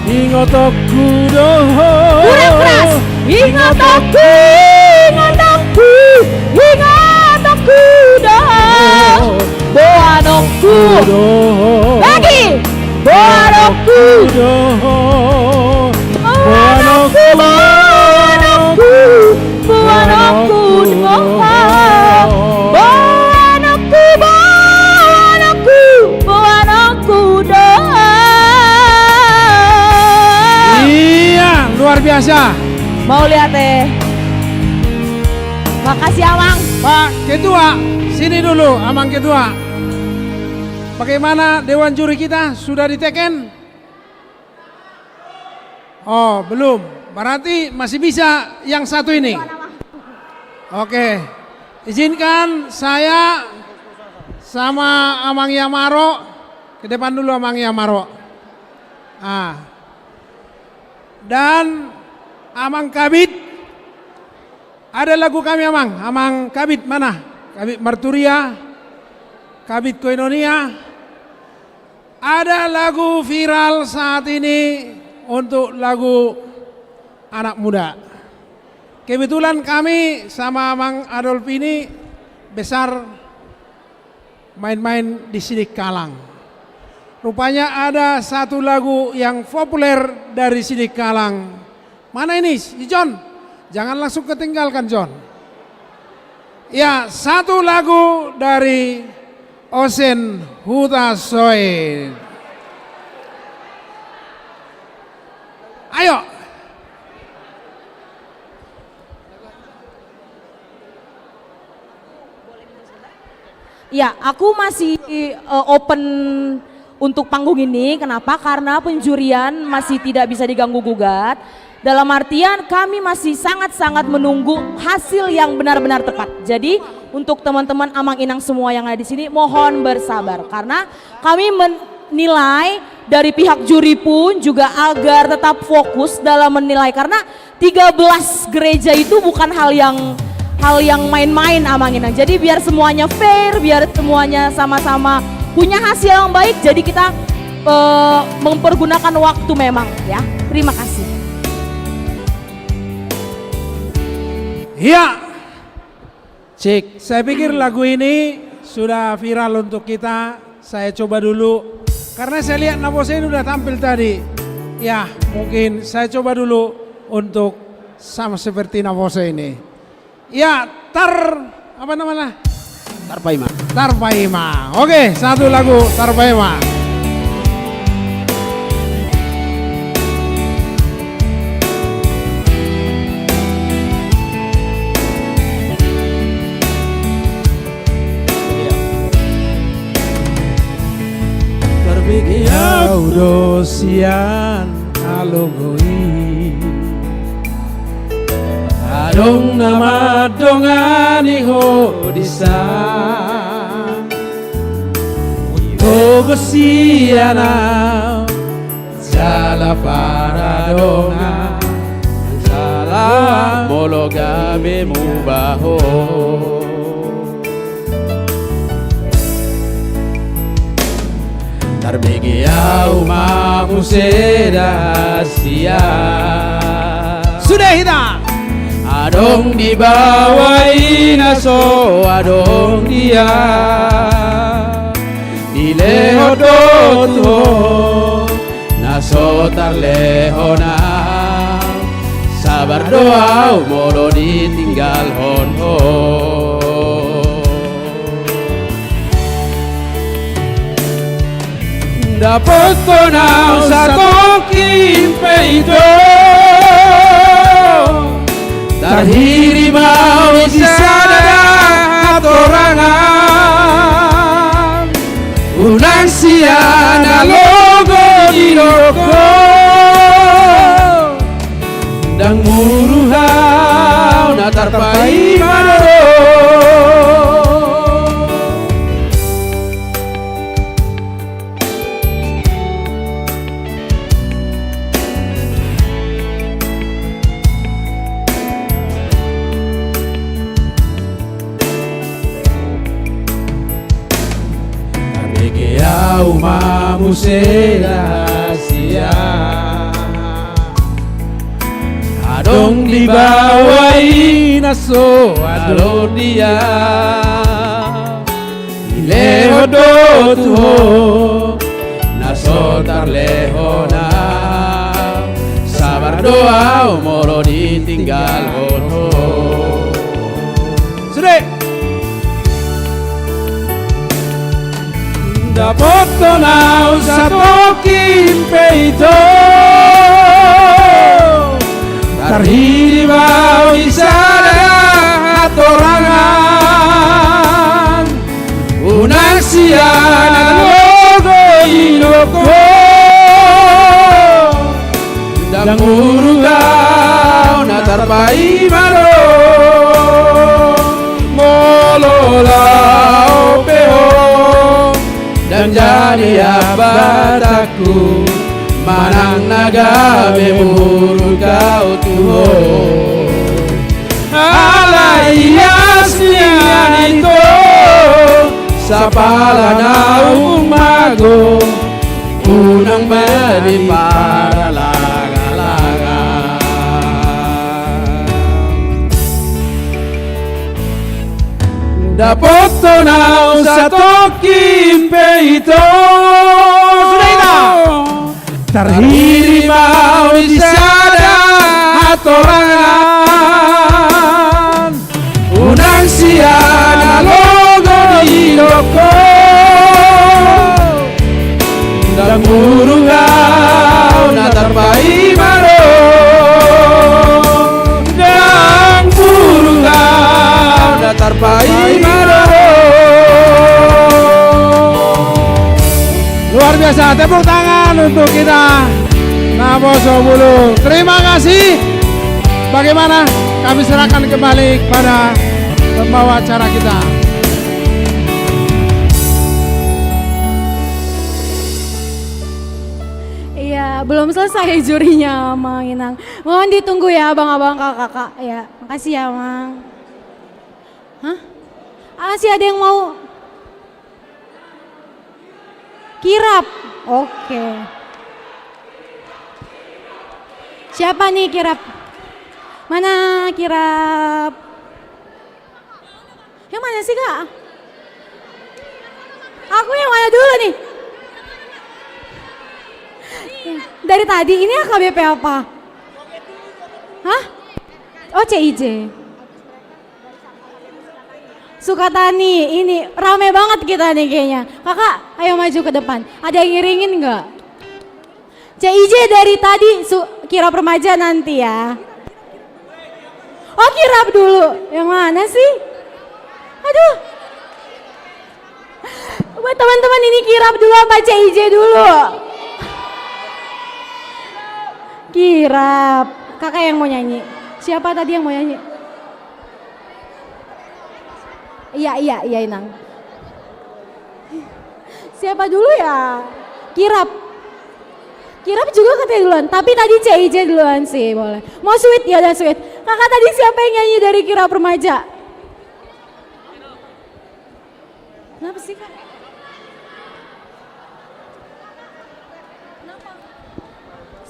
Ingotokku doho Kurang keras Ingotokku Ingotokku Ingotokku doho Boanokku Lagi Boanokku Boanokku Boanokku Boanokku Boanokku Boanokku Boanokku biasa. Mau lihat Makasih Amang. Pak Ketua, sini dulu Amang Ketua. Bagaimana Dewan Juri kita? Sudah diteken? Oh belum, berarti masih bisa yang satu ini. Oke, izinkan saya sama Amang Yamaro ke depan dulu, Amang Yamaro. Dan Amang Kabit. Ada lagu kami Amang Kabit mana? Kabit Marturia, Kabit Koinonia. Ada lagu viral saat ini untuk lagu anak muda. Kebetulan kami sama Amang Adolf ini besar main-main di Sidik Kalang. Rupanya ada satu lagu yang populer dari Sidik Kalang. Mana ini, John? Jangan langsung ketinggalkan, John. Ya, satu lagu dari Osen Hutasoe. Ayo. Ya, aku masih open untuk panggung ini. Kenapa? Karena penjurian masih tidak bisa diganggu gugat. Dalam artian kami masih sangat-sangat menunggu hasil yang benar-benar tepat. Jadi untuk teman-teman Amang Inang semua yang ada di sini mohon bersabar karena kami menilai dari pihak juri pun juga agar tetap fokus dalam menilai karena 13 gereja itu bukan hal yang main-main Amang Inang. Jadi biar semuanya fair, biar semuanya sama-sama punya hasil yang baik. Jadi kita mempergunakan waktu memang ya. Terima kasih. Ya, cek. Saya pikir lagu ini sudah viral untuk kita. Saya coba dulu, karena saya lihat Navose ini udah tampil tadi. Ya, mungkin saya coba dulu untuk sama seperti Navose ini. Ya, apa namanya? Tarpaima. Tarpaima. Oke, satu lagu Tarpaima. Yau dosian alogoi adong nama dongani ho disa gosiana jala paradonga jala mologame mubaho. Tarbigi au mabuseda sia. Sudah hitam. Adong di bawah inaso adong dia. Di leho doto naso tarlehona. Sabar doa moro ditinggal honho. Dapat konau satu kimpeito tarhiri mau disada torangan ulang siana logo di logo dan muruhau natar pai madoro. Uma musera sia adong di bawah inaso adong dia ileho dotuho naso tarlehona sabar doa moro ditinggal honho. Sudah. Dapat konau satu kimpeito Terhibau di sana hatorangan Unang siya logo inoko Dan urugao na tarpai maro Mololao peho Dan jadi abadaku Manang nagabe murugao tuho Alayasnya itu Sa pala na umago Unang bani para laga-laga Dapoto na sa toki peito Terhibau di sana hatorangan Unang siya logo inoko Dan murugao na tarpai maro Dan murugao na tarpai maro Luar biasa, tepuk tangan untuk kita Naposo Bulu. Terima kasih. Bagaimana kami serahkan kembali kepada pembawa acara kita. Iya, belum selesai jurinya, Mang Inang. Mohon ditunggu ya, abang-abang, kakak-kakak. Ya, makasih ya, Mang. Hah? Masih ada yang mau? Kirap. Oke. Siapa nih kirap? Mana kirap? Yang mana sih, Kak? Aku yang mana dulu nih? Dari tadi ini AKBP apa? Hah? Oh, CIJ. Sukatani, ini rame banget kita nih kayaknya. Kakak, ayo maju ke depan. Ada yang ngiringin nggak? CIJ dari tadi, kirap remaja nanti ya. Oh, kirap dulu. Yang mana sih? Aduh. Buat teman-teman ini kirap dulu apa CIJ dulu? Kirap. Kakak yang mau nyanyi. Siapa tadi yang mau nyanyi? Iya Inang. Siapa dulu ya? Kirap. Kirap juga katanya duluan, tapi tadi CIJ duluan sih, boleh. Mau sweet ya, udah sweet. Kakak tadi siapa yang nyanyi dari kirap remaja? Kenapa sih, Kak?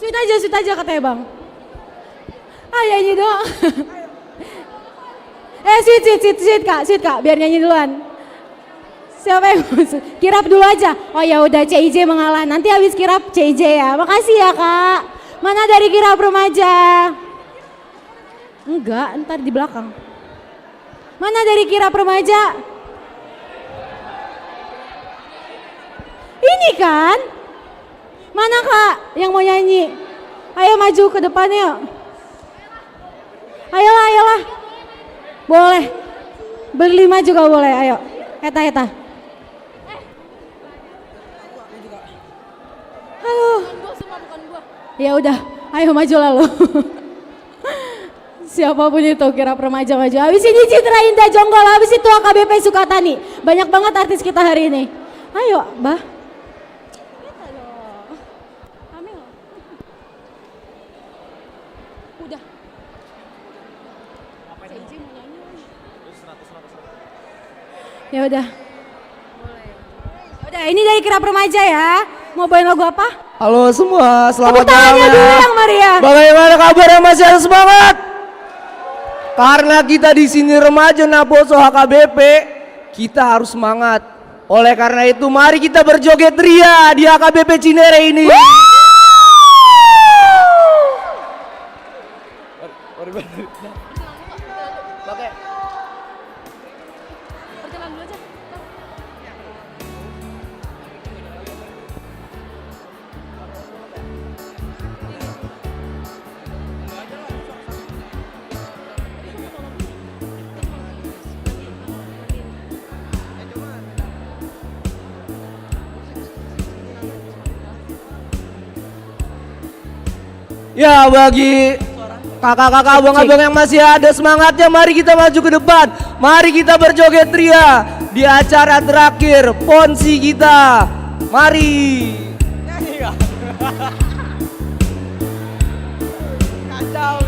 Sweet aja katanya, Bang. Ah, nyanyi doang. Sweet Kak, biar nyanyi duluan. Siapa yang kirap dulu aja? Oh ya udah, CIJ mengalah. Nanti habis kirap CIJ ya. Makasih ya, Kak. Mana dari kirap remaja? Enggak, ntar di belakang. Mana dari kirap remaja? Ini kan? Mana, Kak yang mau nyanyi? Ayo maju ke depan yuk. Ayolah. Boleh. Berlima juga boleh, ayo. Eta. Halo. Ya udah, ayo maju lalu. Siapapun itu kirap remaja maju. Habis ini Citra Indah Jonggol, habis itu AKBP Sukatani. Banyak banget artis kita hari ini. Ayo, Bah. Udah. Ya udah. Udah, ini dari kirap remaja ya. Mau bawain lagu apa? Halo semua, selamat Tepuk tangannya malam. dulu yang Maria. Bagaimana kabarnya, masih harus semangat? Karena kita di sini remaja Naposo HKBP, kita harus semangat. Oleh karena itu, mari kita berjoget ria di HKBP Cinere ini. Ya, bagi kakak-kakak, abang-abang yang masih ada semangatnya, mari kita maju ke depan. Mari kita berjoget ria di acara terakhir Ponsi kita. Mari. Kacau.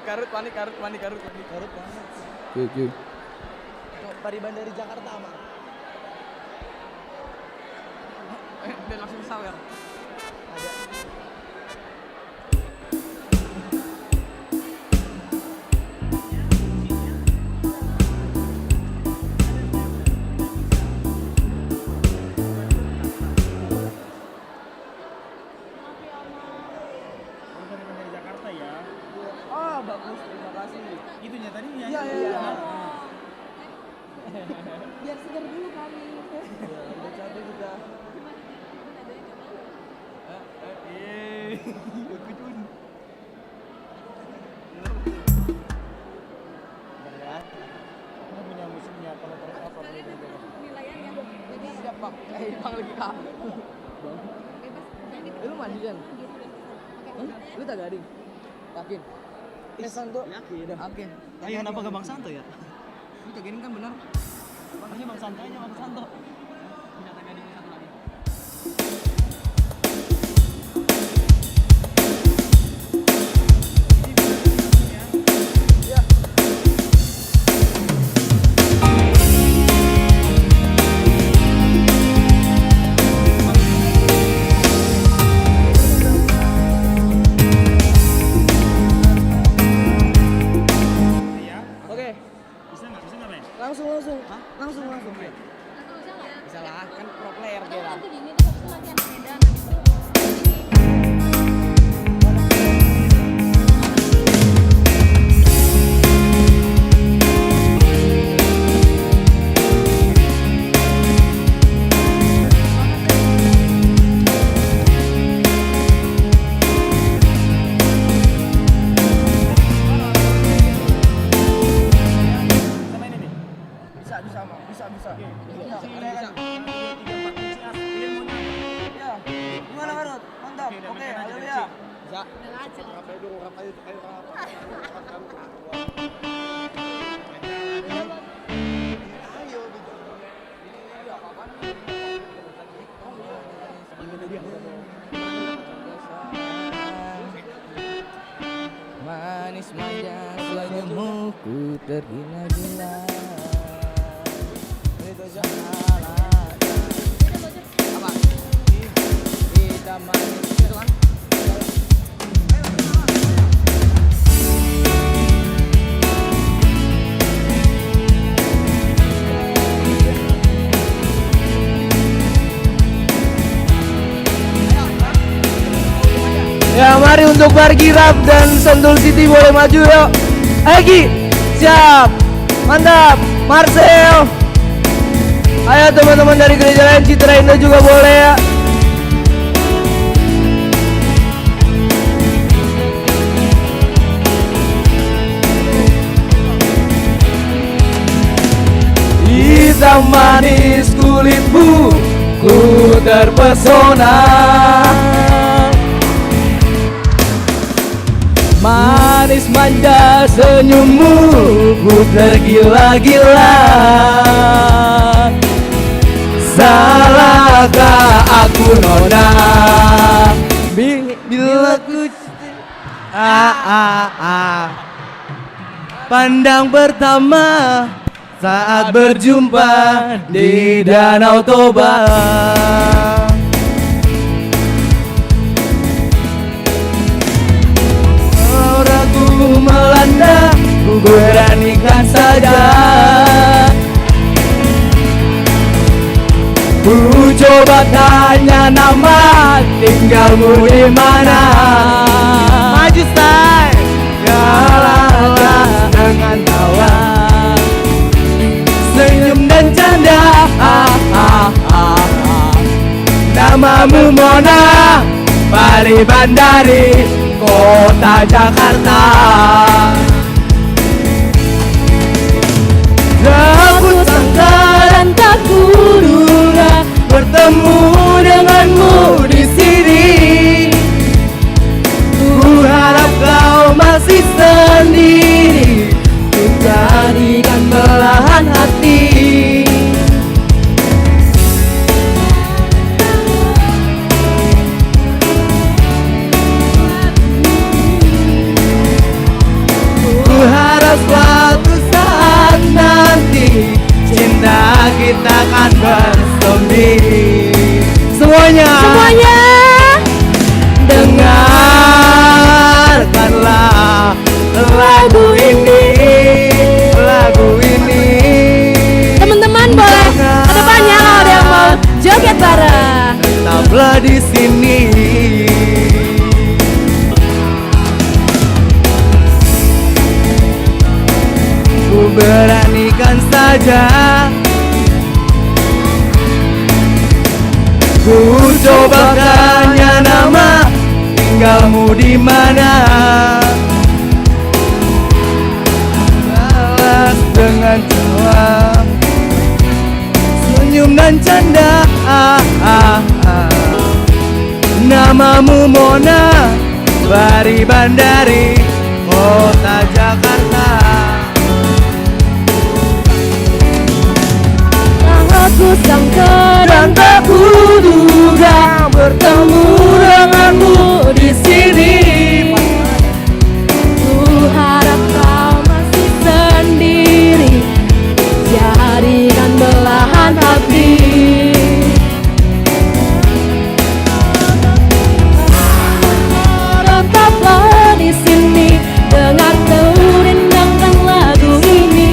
Karut panik. Oke. Pariban dari Jakarta, Mang. Udah langsung sawer. Ada. Oh, bagus. Terima kasih. Itunya tadi ya. Iya. Biar segar dulu kami. Udah capek juga. Punya musiknya kalau terus apa penilaiannya siap Bang. Bang lagi Kak. Lu mandi kan? Lu tak garing? Yakin? Santo? Yakin. Oke. Ayo kenapa gak Bang Santo ya? Lu tak garing kan benar? Makanya Bang Santo aja Bang Santo. Punya tak garing satu lagi. Langsung. Bisa lah, kan pro player dia lah. Bisa. Gimana Marut? Mantap. Oke, haleluya. Bisa. Manis manja senyummu ku tergila-gila. Ya mari untuk Bargirap dan Sentul City boleh maju yuk. Egi, siap, mantap, Marcel. Ayo teman-teman dari gereja lain Citra Indo juga boleh ya. Hitam manis kulitmu, ku terpesona. Manis manja senyummu, ku tergila-gila. Salahkah aku nona? Bila ku pandang pertama saat berjumpa di Danau Toba. Ragu melanda, ku beranikan saja. Ku coba tanya nama, tinggalmu di mana? Maju say, galak dengan tawa, senyum dan canda. Namamu Mona, Pari Bandari, kota Jakarta. Aku sangka dan tak kuduga bertemu denganmu di sini. Ku beranikan saja, ku coba tanya nama, tinggalmu di mana. Balas dengan tawa, senyum dan canda. Namamu Mona, Bari Bandari, kota Jakarta. Aku sangka dan tak kuduga bertemu denganmu di sini. Ku harap kau masih sendiri, jadikan belahan hati. Tetaplah di sini, dengar terindahkan lagu ini.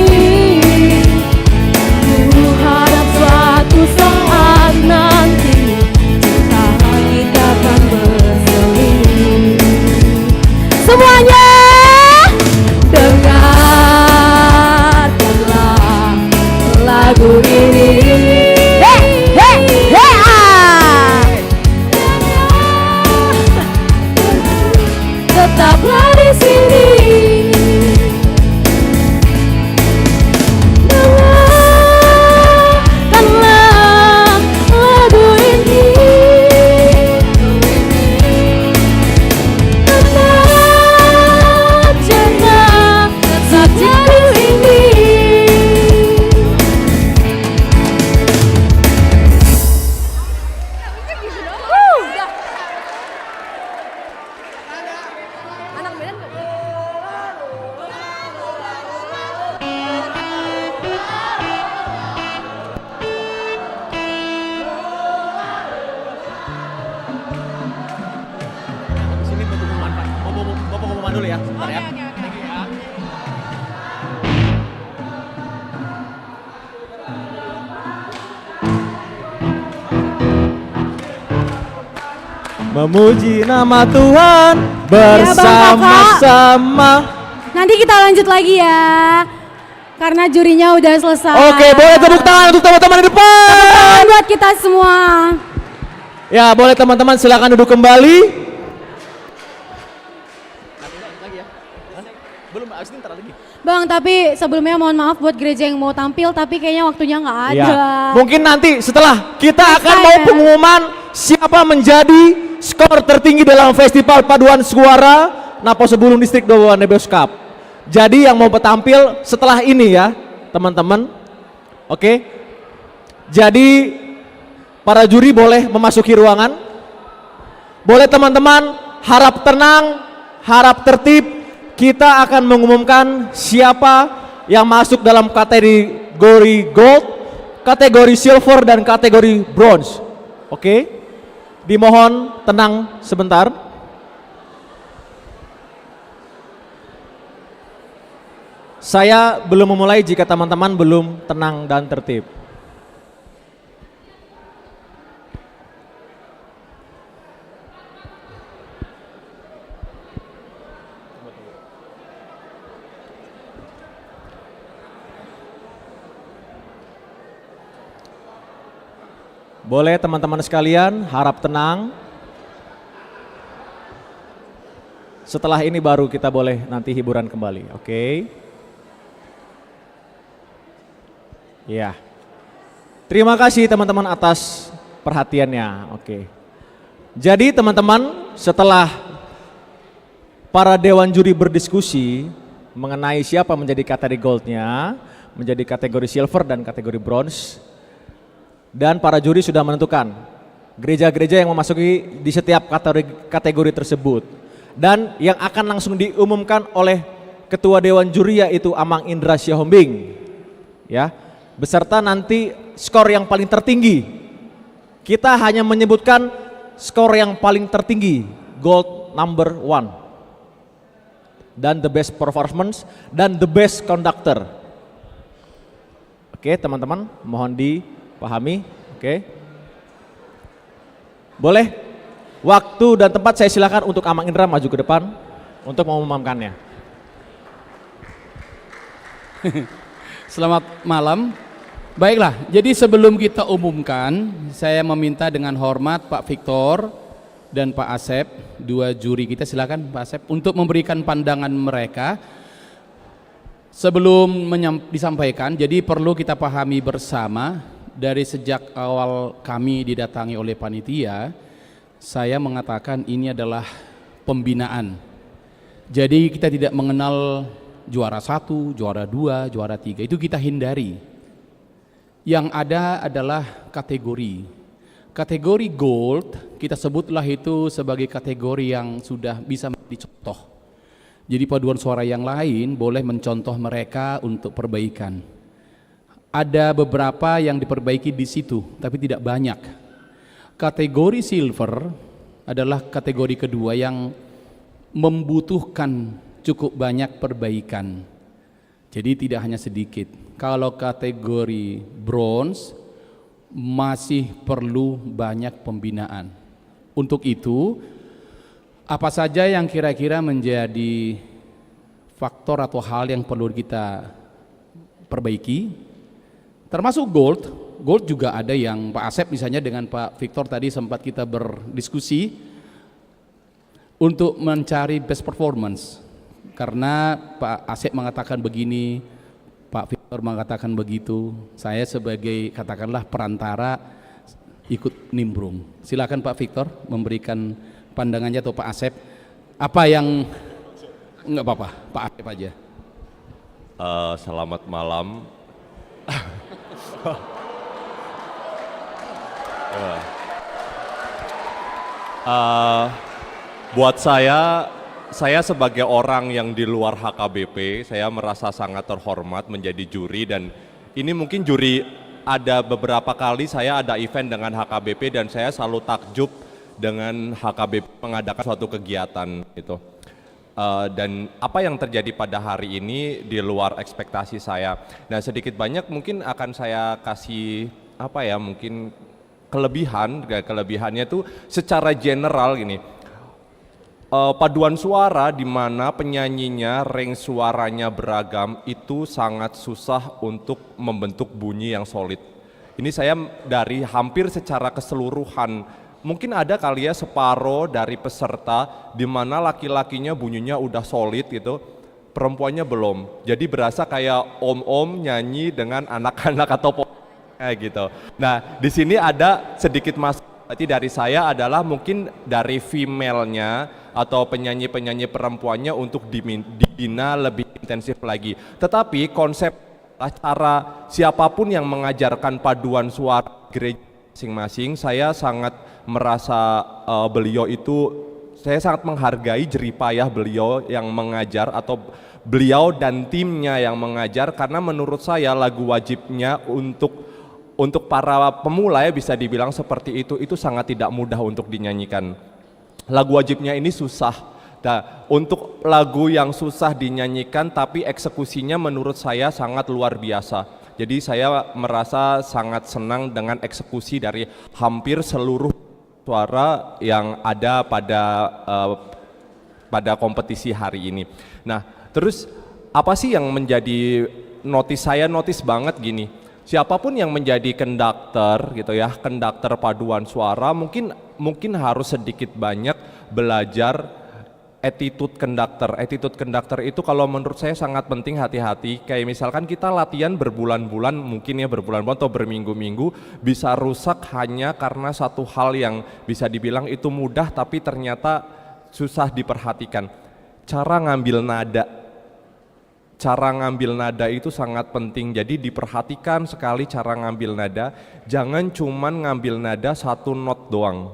Ku harap suatu saat nanti cinta kita akan berseling. Semuanya dengarkanlah lagu ini. Hey, hey, hey, tetaplah di sini. Dengarkanlah lagu ini. Tetap cinta sejauh ini. Anak Medan Sini untuk pengumuman Pak. Bapak pengumuman dulu ya, sebentar ya. Memuji nama Tuhan bersama-sama. Nanti kita lanjut lagi ya. Karena jurinya udah selesai. Oke, boleh tepuk tangan untuk teman-teman di depan. Tepuk tangan buat kita semua. Ya, boleh teman-teman silakan duduk kembali. Belum, abis ini ntar lagi. Bang, tapi sebelumnya mohon maaf buat gereja yang mau tampil, tapi kayaknya waktunya nggak ada. Ya, mungkin nanti setelah kita akan mau pengumuman siapa menjadi skor tertinggi dalam festival paduan suara Naposo Bulung Distrik 2 Nebes Cup. Jadi yang mau tampil setelah ini ya teman-teman. Oke. Jadi para juri boleh memasuki ruangan. Boleh teman-teman harap tenang, harap tertib. Kita akan mengumumkan siapa yang masuk dalam kategori gold, kategori silver dan kategori bronze. Oke. Dimohon tenang sebentar. Saya belum memulai jika teman-teman belum tenang dan tertib. Boleh teman-teman sekalian harap tenang. Setelah ini baru kita boleh nanti hiburan kembali, oke? Ya. Terima kasih teman-teman atas perhatiannya, oke. Jadi teman-teman setelah para dewan juri berdiskusi mengenai siapa menjadi kategori goldnya, menjadi kategori silver dan kategori bronze, dan para juri sudah menentukan gereja-gereja yang memasuki di setiap kategori tersebut, dan yang akan langsung diumumkan oleh ketua dewan juri yaitu Amang Indra Syahombing, ya, beserta nanti skor yang paling tertinggi. Kita hanya menyebutkan skor yang paling tertinggi, gold number 1, dan the best performance dan the best conductor. Oke teman-teman, mohon dipahami. Oke, boleh Waktu dan tempat saya silakan untuk Amang Indra maju ke depan untuk mengumumkannya. Selamat malam. Baiklah, jadi sebelum kita umumkan, saya meminta dengan hormat Pak Victor dan Pak Asep, dua juri kita, silakan Pak Asep, untuk memberikan pandangan mereka. Sebelum disampaikan, jadi perlu kita pahami bersama, dari sejak awal kami didatangi oleh panitia, saya mengatakan ini adalah pembinaan. Jadi kita tidak mengenal juara 1, juara 2, juara 3, itu kita hindari. Yang ada adalah kategori. Kategori gold, kita sebutlah itu sebagai kategori yang sudah bisa menjadi contoh. Jadi paduan suara yang lain boleh mencontoh mereka untuk perbaikan. Ada beberapa yang diperbaiki di situ, tapi tidak banyak. Kategori silver adalah kategori kedua yang membutuhkan cukup banyak perbaikan. Jadi tidak hanya sedikit. Kalau kategori bronze masih perlu banyak pembinaan. Untuk itu, apa saja yang kira-kira menjadi faktor atau hal yang perlu kita perbaiki, termasuk gold. Gold juga ada yang Pak Asep misalnya dengan Pak Victor tadi sempat kita berdiskusi untuk mencari best performance. Karena Pak Asep mengatakan begini, Pak Victor mengatakan begitu, saya sebagai katakanlah perantara ikut nimbrung. Silakan Pak Victor memberikan pandangannya atau Pak Asep. Apa yang enggak apa-apa, Pak Asep aja. Selamat malam. Buat saya sebagai orang yang di luar HKBP, saya merasa sangat terhormat menjadi juri, dan ini mungkin juri ada beberapa kali saya ada event dengan HKBP dan saya selalu takjub dengan HKBP mengadakan suatu kegiatan gitu. Dan apa yang terjadi pada hari ini di luar ekspektasi saya. Nah, sedikit banyak mungkin akan saya kasih apa ya, mungkin kelebihannya tuh secara general gini. Paduan suara di mana penyanyinya, range suaranya beragam, itu sangat susah untuk membentuk bunyi yang solid. Ini saya dari hampir secara keseluruhan, mungkin ada kali ya separuh dari peserta di mana laki-lakinya bunyinya udah solid gitu, perempuannya belum. Jadi berasa kayak om-om nyanyi dengan anak-anak atau kayak gitu. Nah, di sini ada sedikit masalah. Berarti dari saya adalah mungkin dari female-nya atau penyanyi-penyanyi perempuannya untuk dibina lebih intensif lagi. Tetapi konsep cara siapapun yang mengajarkan paduan suara gereja masing-masing, saya sangat merasa beliau itu, saya sangat menghargai jeripayah beliau yang mengajar atau beliau dan timnya yang mengajar, karena menurut saya lagu wajibnya untuk para pemula ya bisa dibilang seperti itu sangat tidak mudah untuk dinyanyikan. Lagu wajibnya ini susah. Nah, untuk lagu yang susah dinyanyikan tapi eksekusinya menurut saya sangat luar biasa. Jadi saya merasa sangat senang dengan eksekusi dari hampir seluruh suara yang ada pada kompetisi hari ini. Nah, terus apa sih yang menjadi notice banget gini? Siapapun yang menjadi konduktor gitu ya, konduktor paduan suara mungkin harus sedikit banyak belajar attitude konduktor. Attitude konduktor itu kalau menurut saya sangat penting, hati-hati. Kayak misalkan kita latihan berbulan-bulan, mungkin ya berbulan-bulan atau berminggu-minggu, bisa rusak hanya karena satu hal yang bisa dibilang itu mudah tapi ternyata susah diperhatikan. Cara ngambil nada itu sangat penting, jadi diperhatikan sekali cara ngambil nada. Jangan cuman ngambil nada satu not doang,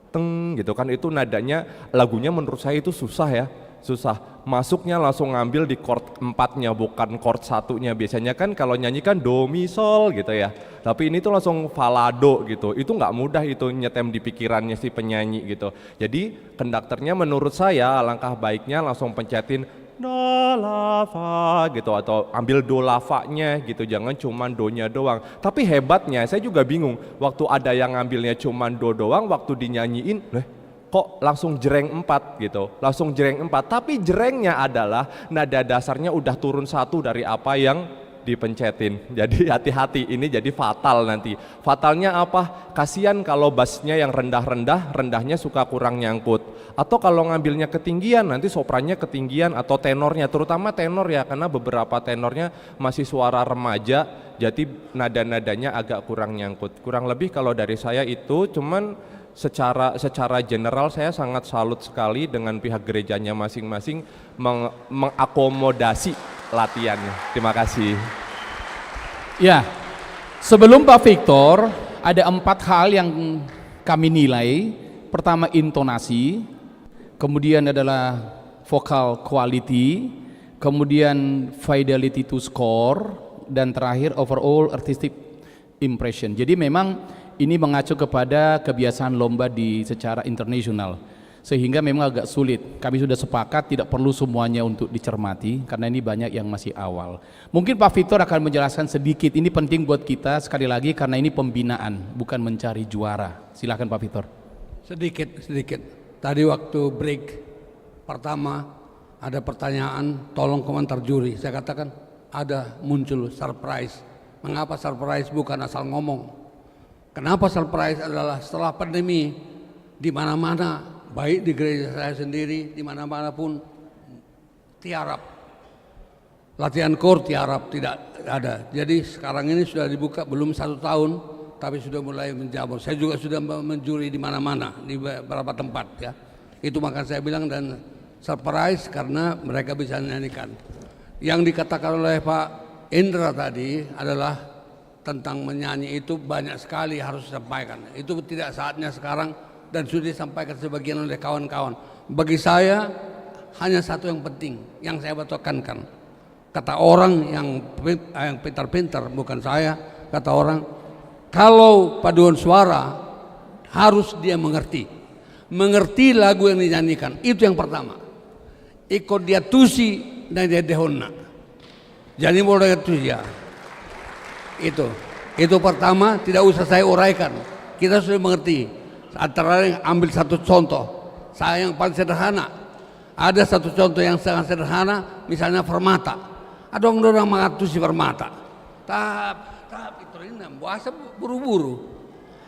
teng gitu kan, itu nadanya, lagunya menurut saya itu susah ya, susah. Masuknya langsung ngambil di chord 4-nya bukan chord 1-nya. Biasanya kan kalau nyanyi kan do mi sol gitu ya, tapi ini tuh langsung falado gitu, itu nggak mudah itu nyetem di pikirannya si penyanyi gitu. Jadi konduktornya menurut saya alangkah baiknya langsung pencetin do la fa gitu, atau ambil do la fa-nya gitu, jangan cuman do-nya doang. Tapi hebatnya saya juga bingung, waktu ada yang ngambilnya cuman do doang, waktu dinyanyiin kok langsung jreng 4 gitu, langsung jreng 4, tapi jrengnya adalah nada dasarnya udah turun 1 dari apa yang dipencetin. Jadi hati-hati, ini jadi fatal nanti. Fatalnya apa? Kasihan kalau bassnya yang rendah-rendah, rendahnya suka kurang nyangkut. Atau kalau ngambilnya ketinggian, nanti soprannya ketinggian atau tenornya, terutama tenor ya, karena beberapa tenornya masih suara remaja, jadi nada-nadanya agak kurang nyangkut. Kurang lebih kalau dari saya itu, cuman secara general saya sangat salut sekali dengan pihak gerejanya masing-masing mengakomodasi latihannya. Terima kasih. Ya, sebelum Pak Victor, ada 4 hal yang kami nilai. Pertama intonasi, kemudian adalah vocal quality, kemudian fidelity to score, dan terakhir overall artistic impression. Jadi memang ini mengacu kepada kebiasaan lomba secara internasional, sehingga memang agak sulit. Kami sudah sepakat tidak perlu semuanya untuk dicermati karena ini banyak yang masih awal. Mungkin Pak Victor akan menjelaskan sedikit, ini penting buat kita sekali lagi karena ini pembinaan, bukan mencari juara. Silakan Pak Victor. Sedikit. Tadi waktu break pertama ada pertanyaan, tolong komentar juri. Saya katakan ada muncul surprise. Mengapa surprise bukan asal ngomong? Kenapa surprise adalah setelah pandemi di mana-mana, baik di gereja saya sendiri, di mana-mana pun tiarap. Latihan kor tiarap tidak ada. Jadi sekarang ini sudah dibuka belum 1 tahun, tapi sudah mulai menjamur. Saya juga sudah menjuri di mana-mana, di beberapa tempat ya. Itu maka saya bilang dan surprise karena mereka bisa nyanyikan. Yang dikatakan oleh Pak Indra tadi adalah tentang menyanyi itu banyak sekali harus disampaikan. Itu tidak saatnya sekarang dan sudah disampaikan sebagian oleh kawan-kawan. Bagi saya hanya satu yang penting yang saya tekankan. Kata orang yang pintar-pintar, bukan saya, kata orang, kalau paduan suara harus dia mengerti lagu yang dinyanyikan, itu yang pertama. Ikut dia tusi dan dia dehonna. Jadi boleh tusi ya. Itu pertama, tidak usah saya uraikan. Kita sudah mengerti. Antara lain ambil satu contoh, saya yang paling sederhana. Ada satu contoh yang sangat sederhana, misalnya fermata. Ada orang mengatusi fermata. Tapi itu ini bahasa buru-buru.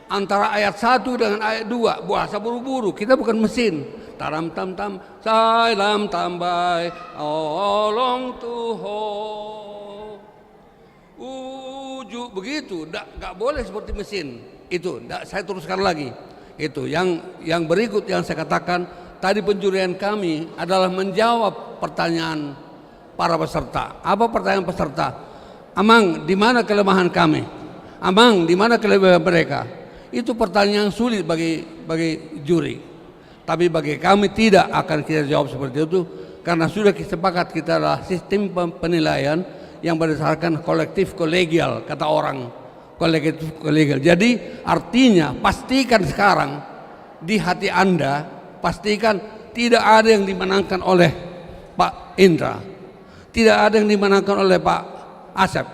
Antara ayat 1 dengan ayat 2 bahasa buru-buru. Kita bukan mesin. Taram tam tam, salam tambai, olong tuho. Begitu, nggak boleh seperti mesin. Itu, saya teruskan lagi. Itu yang berikut yang saya katakan tadi, penjurian kami adalah menjawab pertanyaan para peserta. Apa pertanyaan peserta? Amang, di mana kelemahan kami? Amang, di mana kelebihan mereka? Itu pertanyaan yang sulit bagi juri. Tapi bagi kami tidak akan kita jawab seperti itu karena sudah sepakat kita adalah sistem penilaian yang berdasarkan kolektif kolegial, kata orang kolektif kolegial. Jadi artinya pastikan sekarang di hati Anda, pastikan tidak ada yang dimenangkan oleh Pak Indra, tidak ada yang dimenangkan oleh Pak Asep,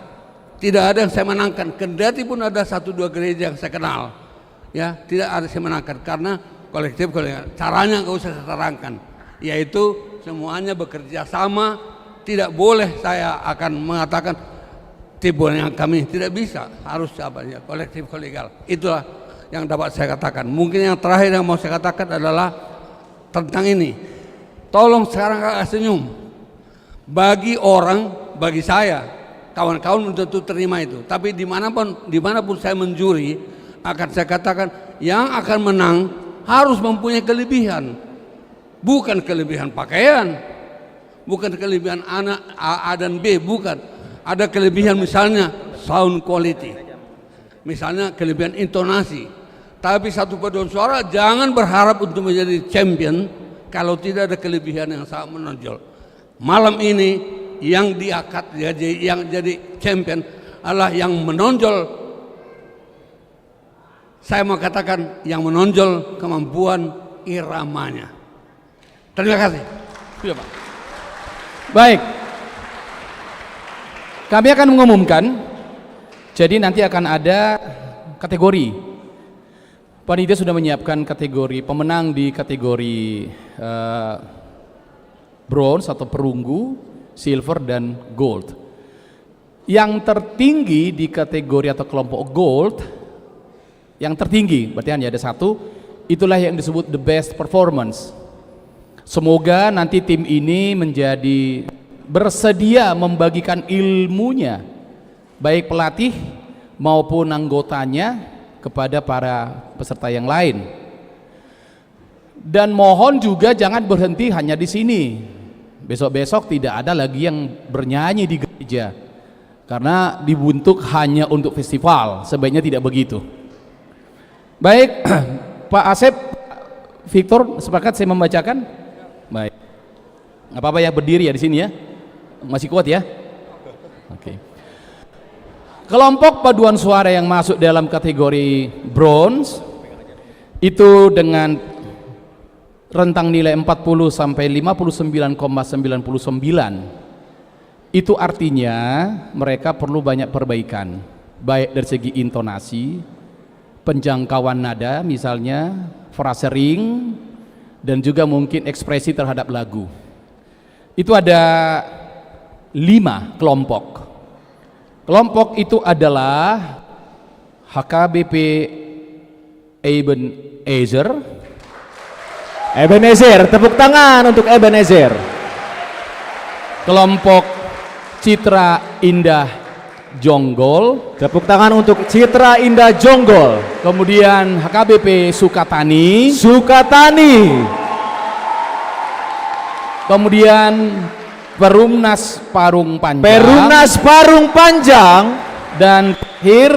tidak ada yang saya menangkan. Kendati pun ada 1-2 gereja yang saya kenal, ya tidak ada yang saya menangkan karena kolektif kolegial. Caranya nggak usah saya terangkan, yaitu semuanya bekerja sama. Tidak boleh saya akan mengatakan tipuan yang kami tidak bisa, harus apa ya, kolektif kolegial. Itulah yang dapat saya katakan. Mungkin yang terakhir yang mau saya katakan adalah tentang ini. Tolong sekarang agak senyum. Bagi saya, kawan-kawan belum tentu terima itu. Tapi dimanapun saya menjuri, akan saya katakan yang akan menang harus mempunyai kelebihan, bukan kelebihan pakaian, bukan kelebihan anak A dan B, bukan. Ada kelebihan misalnya sound quality, misalnya kelebihan intonasi. Tapi satu paduan suara jangan berharap untuk menjadi champion kalau tidak ada kelebihan yang sangat menonjol. Malam ini yang diangkat yang jadi champion adalah yang menonjol. Saya mau katakan yang menonjol kemampuan iramanya. Terima kasih. Ya, Pak. Baik, kami akan mengumumkan. Jadi nanti akan ada kategori Panitia sudah menyiapkan kategori pemenang di kategori bronze atau perunggu, silver dan gold. Yang tertinggi di kategori atau kelompok gold, yang tertinggi berarti hanya ada satu, itulah yang disebut the best performance. Semoga nanti tim ini menjadi bersedia membagikan ilmunya, baik pelatih maupun anggotanya, kepada para peserta yang lain. Dan mohon juga jangan berhenti hanya di sini. Besok-besok tidak ada lagi yang bernyanyi di gereja, karena dibentuk hanya untuk festival. Sebaiknya tidak begitu. Baik, Pak Asep, Victor, sepakat saya membacakan? Baik, nggak apa-apa ya, berdiri ya di sini ya, masih kuat ya. Oke. Kelompok paduan suara yang masuk dalam kategori bronze itu dengan rentang nilai 40 sampai 59,99. Itu artinya mereka perlu banyak perbaikan, baik dari segi intonasi, penjangkauan nada misalnya, frasering, dan juga mungkin ekspresi terhadap lagu. Itu ada 5 kelompok. Kelompok itu adalah HKBP Ebenezer. Ebenezer, tepuk tangan untuk Ebenezer. Kelompok Citra Indah Jonggol. Tepuk tangan untuk Citra Indah Jonggol. Kemudian HKBP Sukatani. Sukatani. Kemudian Perumnas Parung Panjang. Perumnas Parung Panjang. Dan terakhir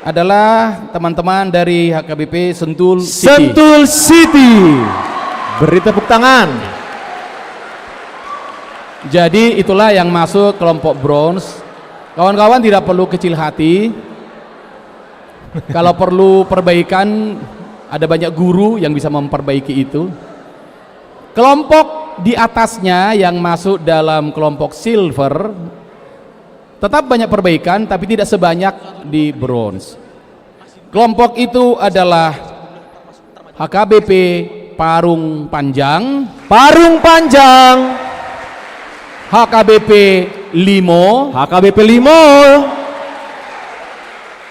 adalah teman-teman dari HKBP Sentul City. Sentul City. Beri tepuk tangan. Jadi itulah yang masuk kelompok bronze. Kawan-kawan tidak perlu kecil hati. Kalau perlu perbaikan, ada banyak guru yang bisa memperbaiki itu. Kelompok di atasnya yang masuk dalam kelompok silver tetap banyak perbaikan, tapi tidak sebanyak di bronze. Kelompok itu adalah HKBP Parung Panjang, Parung Panjang, HKBP Limo, HKBP Limo,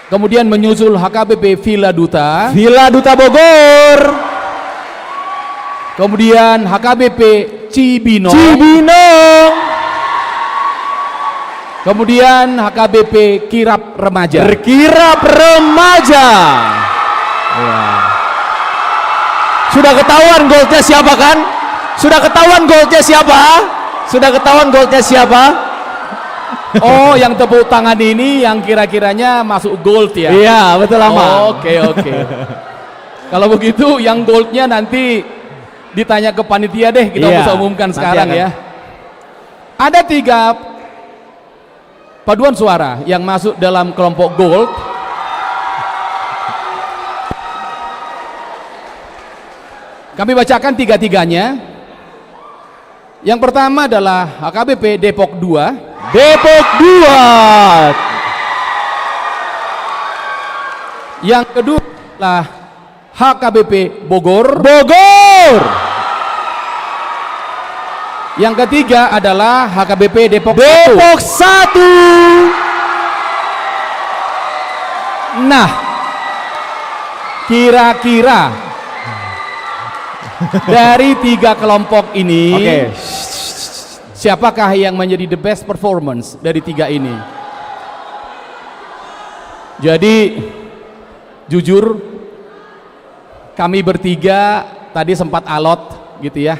kemudian menyusul HKBP Villa Duta, Villa Duta Bogor, kemudian HKBP Cibinong, Cibinong, kemudian HKBP Kirap Remaja. Kirap Remaja. Wah. Sudah ketahuan goldnya siapa kan? Sudah ketahuan goldnya siapa? Sudah ketahuan goldnya siapa? Oh, yang tepuk tangan ini yang kira-kiranya masuk gold ya? Iya, betul Amang. Oke. Kalau begitu yang goldnya nanti ditanya ke panitia deh, kita bisa umumkan sekarang ya. Ada 3 paduan suara yang masuk dalam kelompok gold. Kami bacakan 3-tiganya. Yang pertama adalah HKBP Depok 2. Depok 2. Yang kedua adalah HKBP Bogor. Bogor. Yang ketiga adalah HKBP Depok 1. Nah, kira-kira dari 3 kelompok ini, siapakah yang menjadi the best performance dari 3 ini? Jadi jujur, kami bertiga tadi sempat alot gitu ya.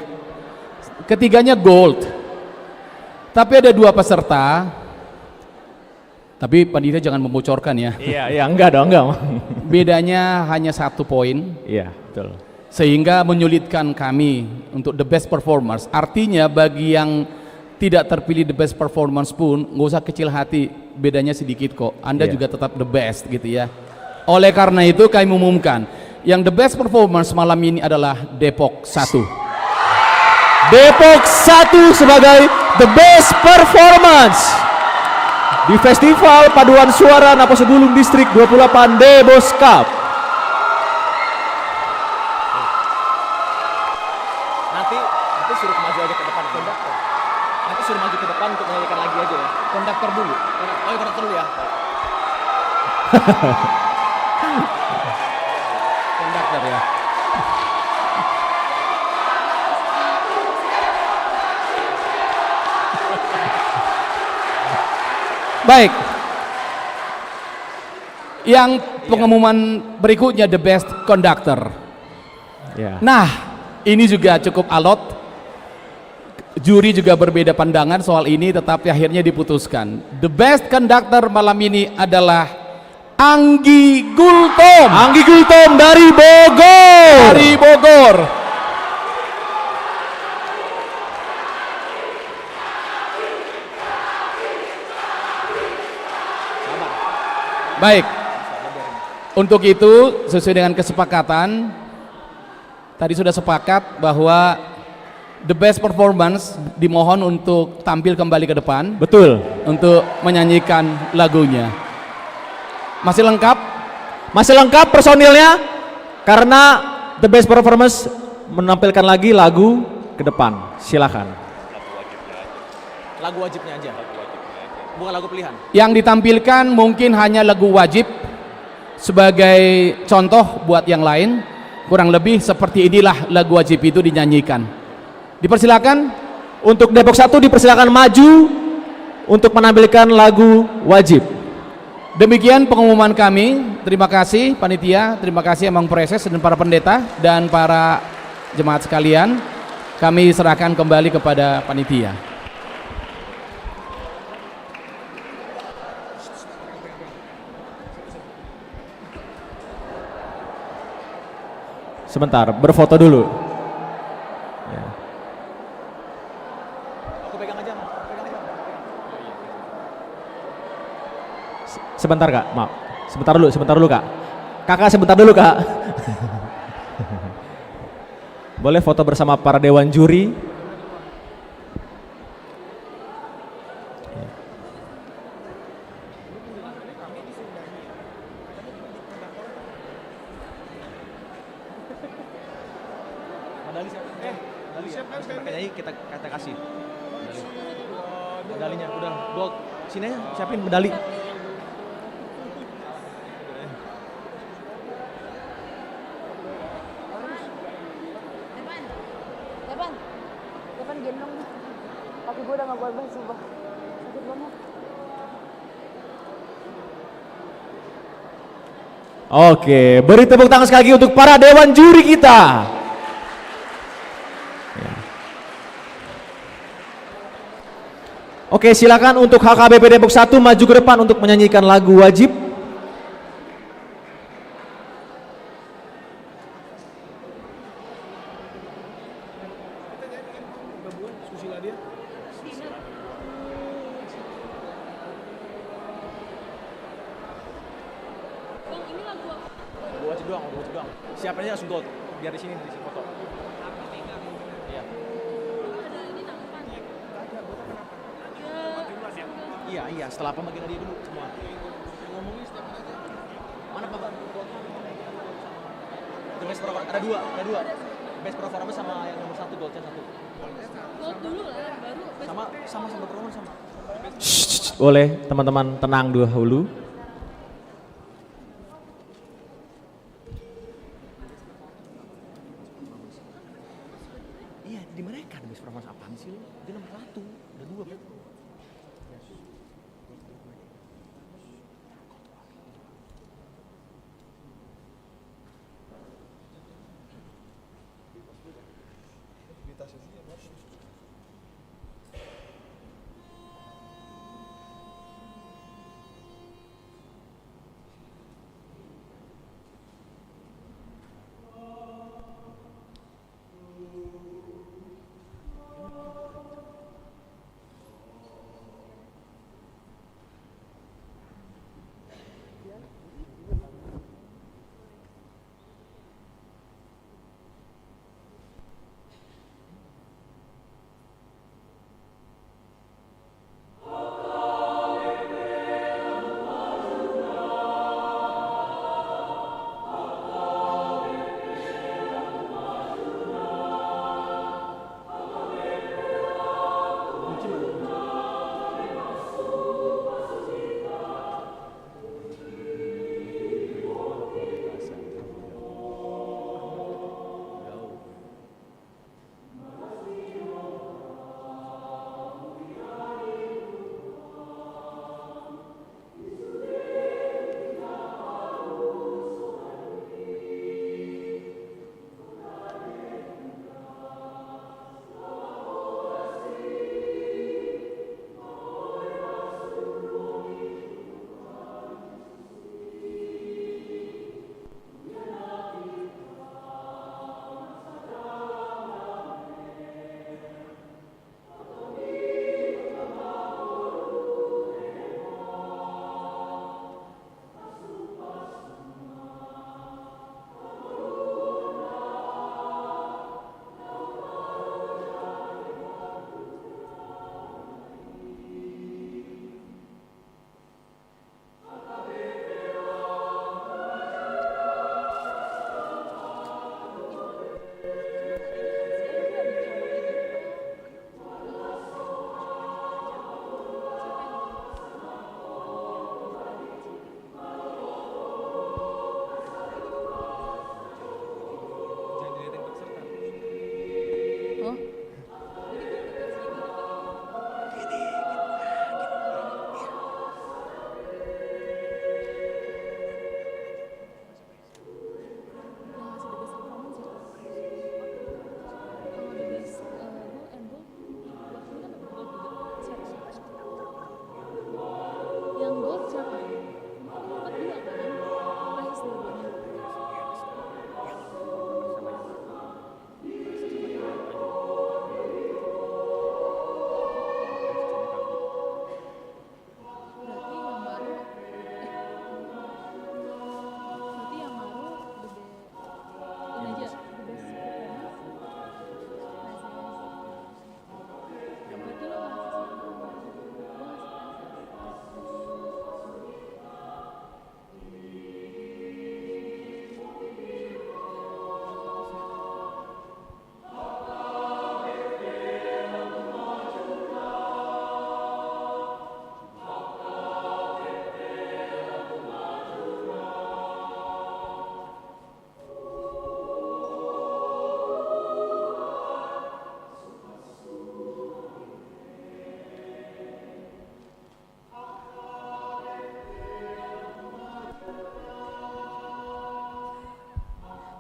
Ketiganya gold. Tapi ada 2 peserta. Tapi panitia jangan membocorkan ya. Iya, enggak dong, enggak. Bedanya hanya 1 poin. Iya, betul. Sehingga menyulitkan kami untuk the best performance. Artinya bagi yang tidak terpilih the best performance pun nggak usah kecil hati, bedanya sedikit kok. Anda juga tetap the best gitu ya. Oleh karena itu kami umumkan yang the best performance malam ini adalah Depok 1. Depok 1 sebagai the best performance di Festival Paduan Suara Naposo Bulung Distrik 28 Debos Cup. Oh, konduktor dulu ya. Konduktor ya. Baik. Yang pengumuman berikutnya the best conductor. Ya. Nah, ini juga cukup alot. Juri juga berbeda pandangan soal ini, tetapi akhirnya diputuskan. The best conductor malam ini adalah Anggi Gultom. Anggi Gultom dari Bogor. Dari Bogor. Baik. Untuk itu sesuai dengan kesepakatan tadi sudah sepakat bahwa the best performance dimohon untuk tampil kembali ke depan. Betul. Untuk menyanyikan lagunya. Masih lengkap? Masih lengkap personilnya karena the best performance menampilkan lagi lagu ke depan. Silakan. Lagu wajibnya aja. Bukan lagu pilihan. Yang ditampilkan mungkin hanya lagu wajib sebagai contoh buat yang lain. Kurang lebih seperti inilah lagu wajib itu dinyanyikan. Dipersilakan. Untuk Depok 1 dipersilakan maju untuk menampilkan lagu wajib. Demikian pengumuman kami. Terima kasih panitia, terima kasih Emang Preses dan para pendeta dan para jemaat sekalian. Kami serahkan kembali kepada panitia. Sebentar, berfoto dulu. Ya. Sebentar Kak, maaf. Sebentar dulu Kak. Kakak sebentar dulu Kak. Boleh foto bersama para dewan juri. Medali kita kasih. Medalinya udah gold. Sini aja siapin medali. Depan gendong. Kaki gue udah gak kuat banget sumpah. Sakit banget. Oke, beri tepuk tangan sekali lagi untuk para dewan juri kita. Ya. Oke, silakan untuk HKBP Depok 1 maju ke depan untuk menyanyikan lagu wajib. Wajib doang. Siapa aja langsung gold. Biar di sini foto. Iya. Iya, setelah pembagian dia dulu semua. Mana Pak? Best performance ada dua. Best performance sama yang nomor 1 goldnya 1. Gold dulu lah, baru sama performance sama. Boleh teman-teman tenang dulu. Iya, di mereka ada best performance apaan sih lu? Dia nomor 1, ada 2 kan?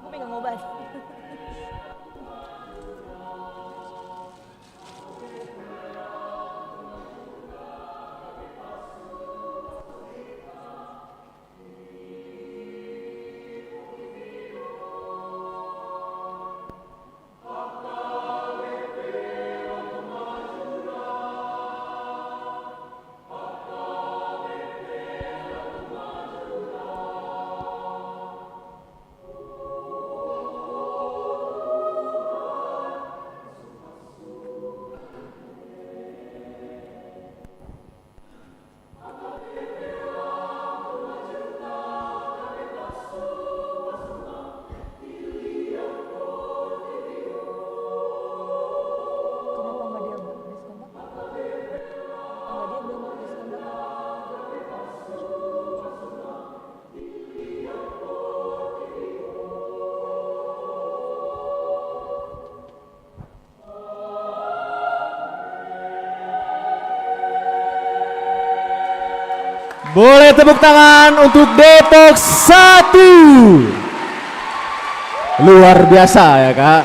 Gue pegang obat. Boleh tepuk tangan untuk Depok 1. Luar biasa ya Kak.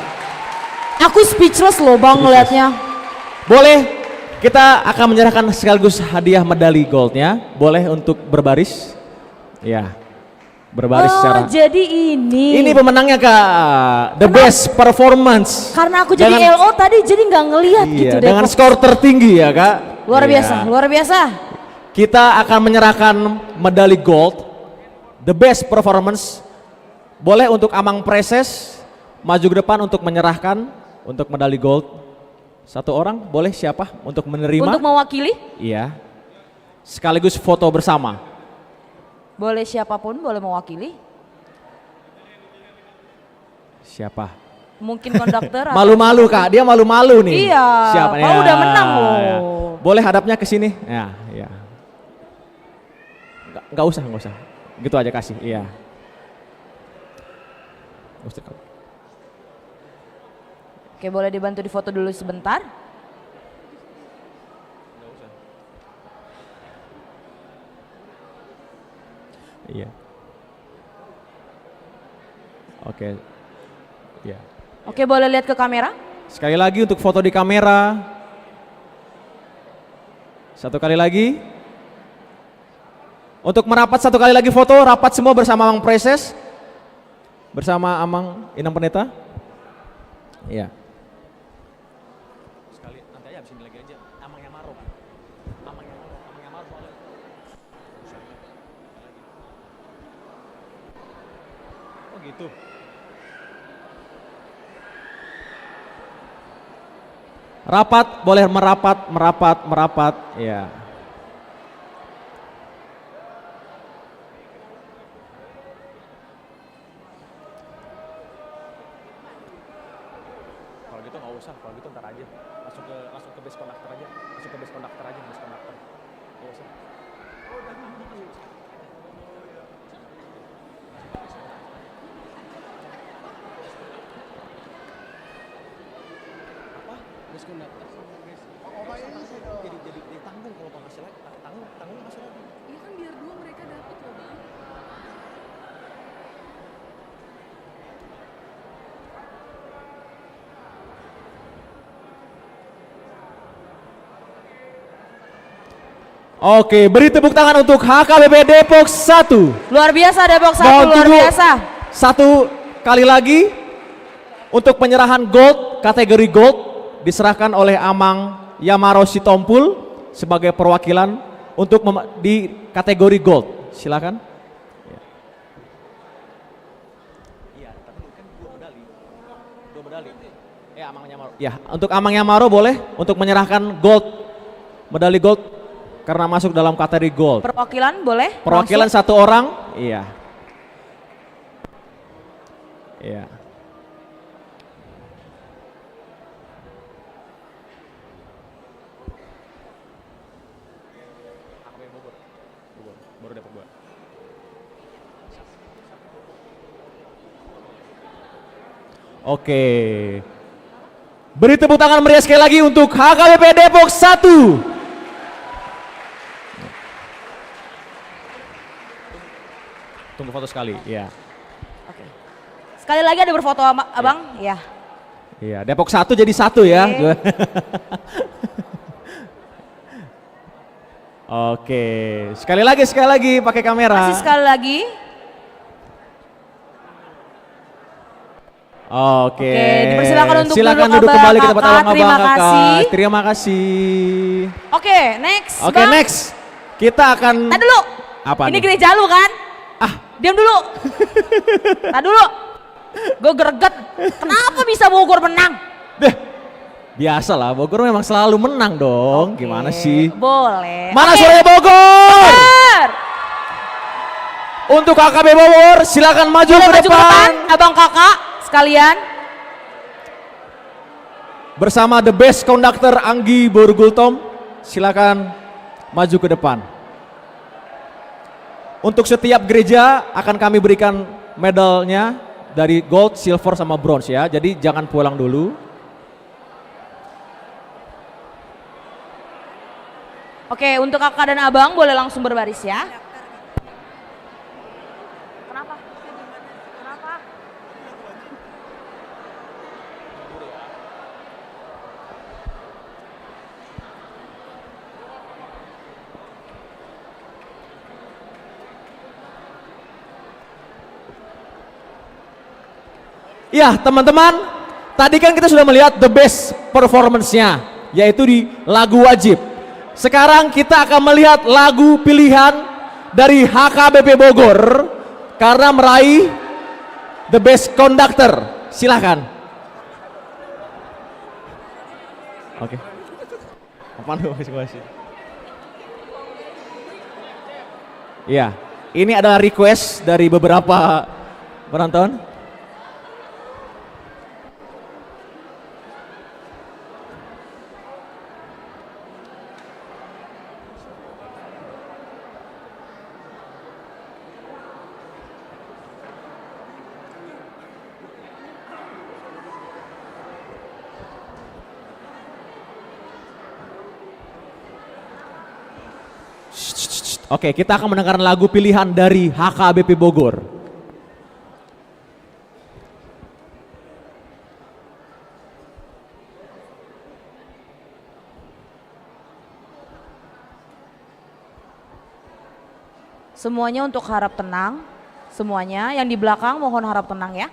Aku speechless loh Bang ngeliatnya. Boleh kita akan menyerahkan sekaligus hadiah medali goldnya. Boleh untuk berbaris. Ya, berbaris secara. Jadi ini Pemenangnya Kak. The best performance. karena aku jadi LO tadi jadi nggak ngelihat gitu deh. Dengan skor tertinggi ya Kak. Luar Iya. biasa, luar biasa. Kita akan menyerahkan medali gold, the best performance. Boleh untuk Amang Preses maju ke depan untuk menyerahkan untuk medali gold. Satu orang, boleh siapa untuk menerima? Untuk mewakili, Iya. Sekaligus foto bersama. boleh siapapun boleh mewakili. Siapa? Mungkin konduktor. atau- Malu-malu Kak, dia malu-malu nih. Iya, Siapa? Pak udah menang loh. ya. Boleh hadapnya ke sini. Ya. Nggak usah. Gitu aja kasih. Iya. Oke, boleh dibantu difoto dulu sebentar. Iya. Oke. Iya. Oke, boleh lihat ke kamera. Sekali lagi untuk foto di kamera. Satu kali lagi. Untuk merapat satu kali lagi foto, rapat semua bersama Amang Preses. Bersama Amang Inang Pendeta. Iya. Sekali nanti aja habis ini lagi aja. Amang yang Maru. Amang yang Maru soalnya. Oh gitu. Rapat, boleh merapat, ya. Kalau gitu nggak usah, kalau gitu ntar aja. Langsung ke base conductor aja, base conductor. Nggak usah. Base conductor. Jadi tanggung kalau nggak ngasih lagi, tanggung ngasih lagi. Iya kan biar dua mereka dapat loh Bang. Oke, beri tepuk tangan untuk HKBP Depok 1. Luar biasa Depok 1, Mohon luar tunggu biasa. satu kali lagi untuk penyerahan gold, kategori gold diserahkan oleh Amang Yamaro Sitompul sebagai perwakilan untuk di kategori gold. Silakan. Ya, untuk Amang Yamaro boleh untuk menyerahkan gold, medali gold karena masuk dalam kategori gold. Perwakilan boleh? Perwakilan Langsung. satu orang, iya. Iya. Oke. Beri tepuk tangan meriah sekali lagi untuk HKBP Depok 1. Tunggu foto sekali, ya. Oke. Sekali lagi ada berfoto abang, ya. Iya, Depok 1 jadi 1 ya. Oke, sekali lagi pakai kamera. Masih sekali lagi. Oke, dipersilakan untuk silakan duduk kembali ke Kakak. tempat abang Terima Kakak. kasih. Terima kasih. Oke, next. Oke, Bang. next. Kita akan Tadi dulu. Apa Ini nih? gereja lu kan? Diam dulu. Tadi dulu. Gue greget. Kenapa bisa Bogor menang? Biasalah, Bogor memang selalu menang dong. Gimana sih? Boleh. Mana Oke. suaranya Bogor? Untuk KKB Bogor, silakan maju Boleh ke maju depan. Abang kakak sekalian. Bersama the best conductor Anggi Borgultom, silakan maju ke depan. Untuk setiap gereja akan kami berikan medalnya dari gold, silver sama bronze ya. Jadi jangan pulang dulu. Oke, untuk kakak dan abang boleh langsung berbaris ya. Kenapa? Kenapa? Ya teman-teman, tadi kan kita sudah melihat the best performance-nya, yaitu di lagu wajib. Sekarang kita akan melihat lagu pilihan dari HKBP Bogor karena meraih the best conductor. Silahkan. Oke. Apaan tuh? Iya, ini adalah request dari beberapa penonton. Oke, kita akan mendengarkan lagu pilihan dari HKBP Bogor. Semuanya untuk harap tenang. Semuanya yang di belakang mohon harap tenang ya.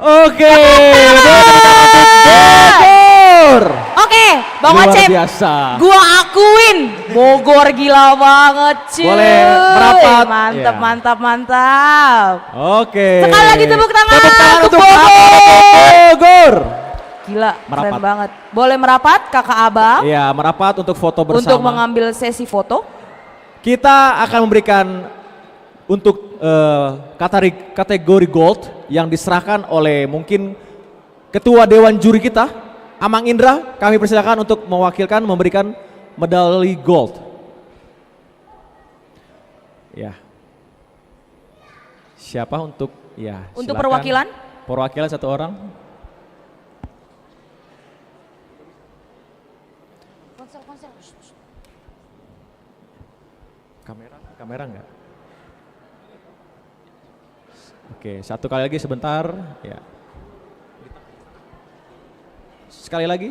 Oke, Bogor. Oke, Bang Luar Ocep. biasa. Gua akuin Bogor gila banget cuy. Boleh merapat. Mantap, Ya. mantap, mantap. Oke. Sekali lagi tepuk tangan, Tepuk tangan untuk untuk Bogor. Gila, Merapat. keren banget. Boleh merapat kakak abang Ya, merapat untuk foto bersama. untuk mengambil sesi foto. Kita akan memberikan untuk kategori gold yang diserahkan oleh mungkin ketua dewan juri kita, Amang Indra. Kami persilakan untuk mewakilkan memberikan medali gold. Ya. Siapa untuk ya? Untuk silakan. perwakilan? Perwakilan satu orang. Kamera enggak? Oke, satu kali lagi sebentar. Ya. Sekali lagi.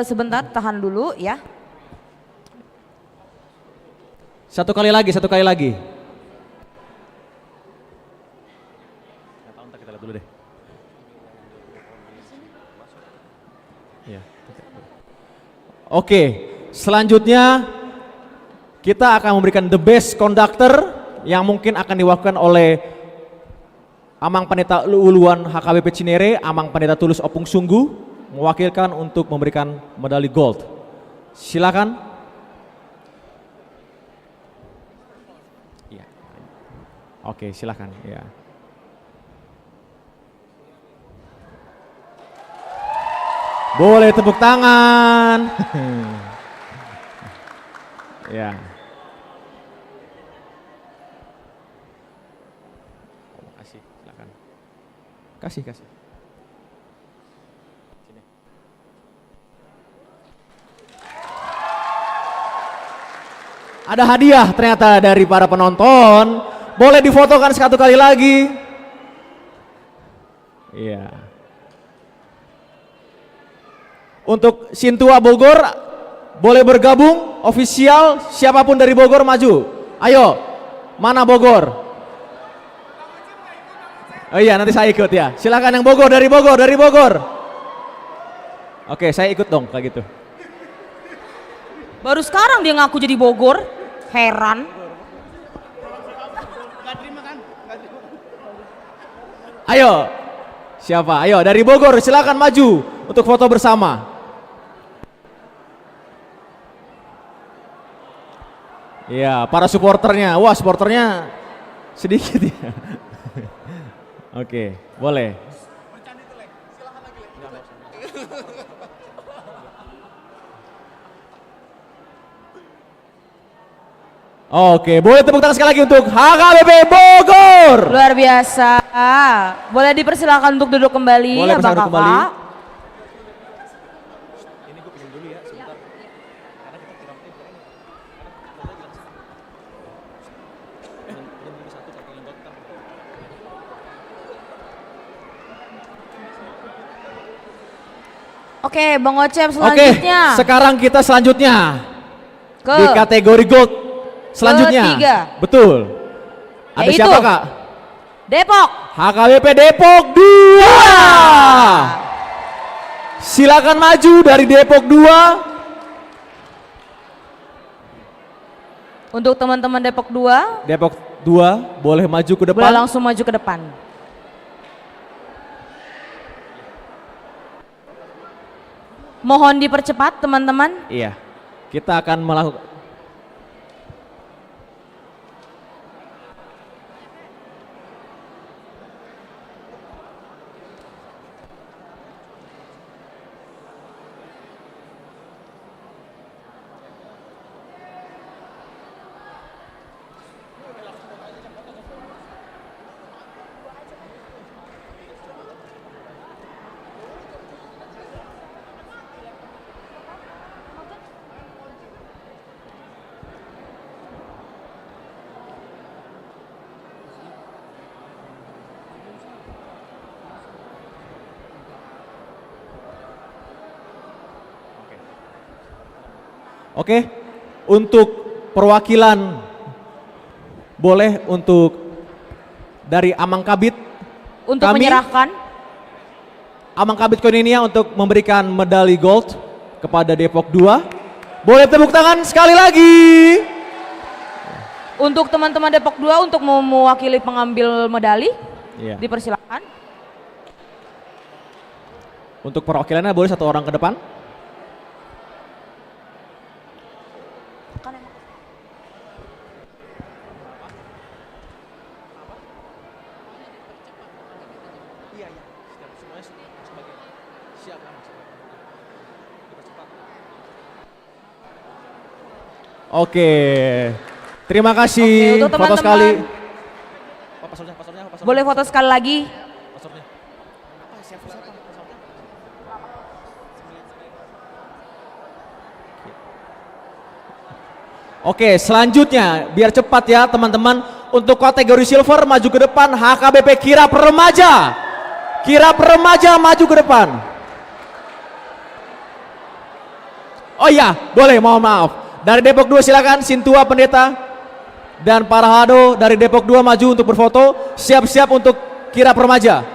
Sebentar, tahan dulu ya. Satu kali lagi, satu kali lagi. Kita lihat dulu deh. Ya. Oke, selanjutnya kita akan memberikan the best conductor yang mungkin akan diwakilkan oleh Amang Pendeta Uluan HKBP Cinere, Amang Pendeta Tulus Opung Sungguh, mewakilkan untuk memberikan medali gold. Silakan. Ya. Oke, silakan. Ya. Boleh tepuk tangan. Ya. Kasih, silakan. Kasih. Sini. Ada hadiah ternyata dari para penonton. Boleh difotokan satu kali lagi. Iya. Untuk Sintua Bogor boleh bergabung official, siapapun dari Bogor maju. Ayo, mana Bogor? Oh iya, nanti saya ikut ya. Silakan yang Bogor, dari Bogor. Oke, saya ikut dong kayak gitu. Baru sekarang dia ngaku jadi Bogor. Heran. Ayo, siapa? Ayo dari Bogor, silakan maju untuk foto bersama. Iya, para supporternya. Wah, supporternya sedikit ya. Oke, boleh. Oke, boleh tepuk tangan sekali lagi untuk HKBP Bogor. Luar biasa. Boleh dipersilakan untuk duduk kembali, Boleh Abang duduk kembali. Kakak. Oke, Bang Ocep selanjutnya. Oke, sekarang kita selanjutnya Ke di kategori gold selanjutnya. Ketiga. Betul. Ada Yaitu siapa Kak? Depok. HKBP Depok 2. Silakan maju dari Depok 2. Untuk teman-teman Depok 2, Depok 2 boleh maju ke depan. boleh langsung maju ke depan. Mohon dipercepat teman-teman. Iya. Kita akan melakukan Oke, untuk perwakilan boleh untuk dari Amangkabit Untuk kami, menyerahkan. Amangkabit Koninia untuk memberikan medali gold kepada Depok 2. Boleh tepuk tangan sekali lagi. Untuk teman-teman Depok 2 untuk mewakili pengambil medali, Iya. dipersilakan. Untuk perwakilannya boleh satu orang ke depan. Oke, terima kasih. Oke, untuk foto teman-teman. sekali. Boleh foto sekali lagi. Oke, selanjutnya biar cepat ya teman-teman. Untuk kategori silver maju ke depan HKBP Kirap Remaja. Kirap Remaja maju ke depan. Oh iya, boleh, mohon maaf. Dari Depok 2 silakan Sintua Pendeta dan Parahado dari Depok 2 maju untuk berfoto. Siap-siap untuk Kirap Remaja.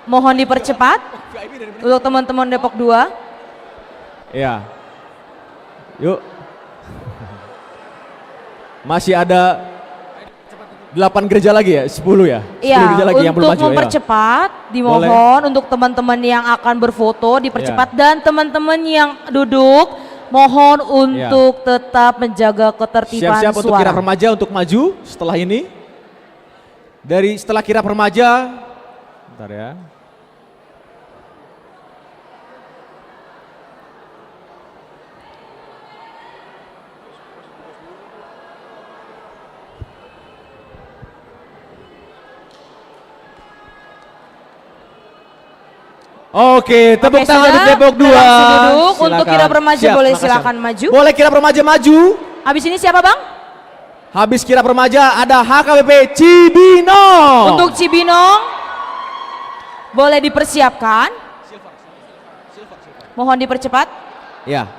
Mohon dipercepat untuk teman-teman Depok 2. Ya. Yuk. Masih ada 8 gereja lagi ya? 10 ya? 10 Iya, gereja lagi yang belum untuk maju. mempercepat dimohon untuk teman-teman yang akan berfoto dipercepat dan teman-teman yang duduk mohon untuk tetap menjaga ketertiban Siap-siap untuk suara. kirap remaja untuk maju setelah ini. Setelah kirap remaja, bentar ya. Oke, tepuk tangan untuk Depok 2. Duduk. Untuk kirap remaja boleh makasih. silakan maju. Boleh kirap remaja maju. Habis ini siapa Bang? Habis kirap remaja ada HKBP Cibinong. Untuk Cibinong boleh dipersiapkan. Mohon dipercepat. Ya.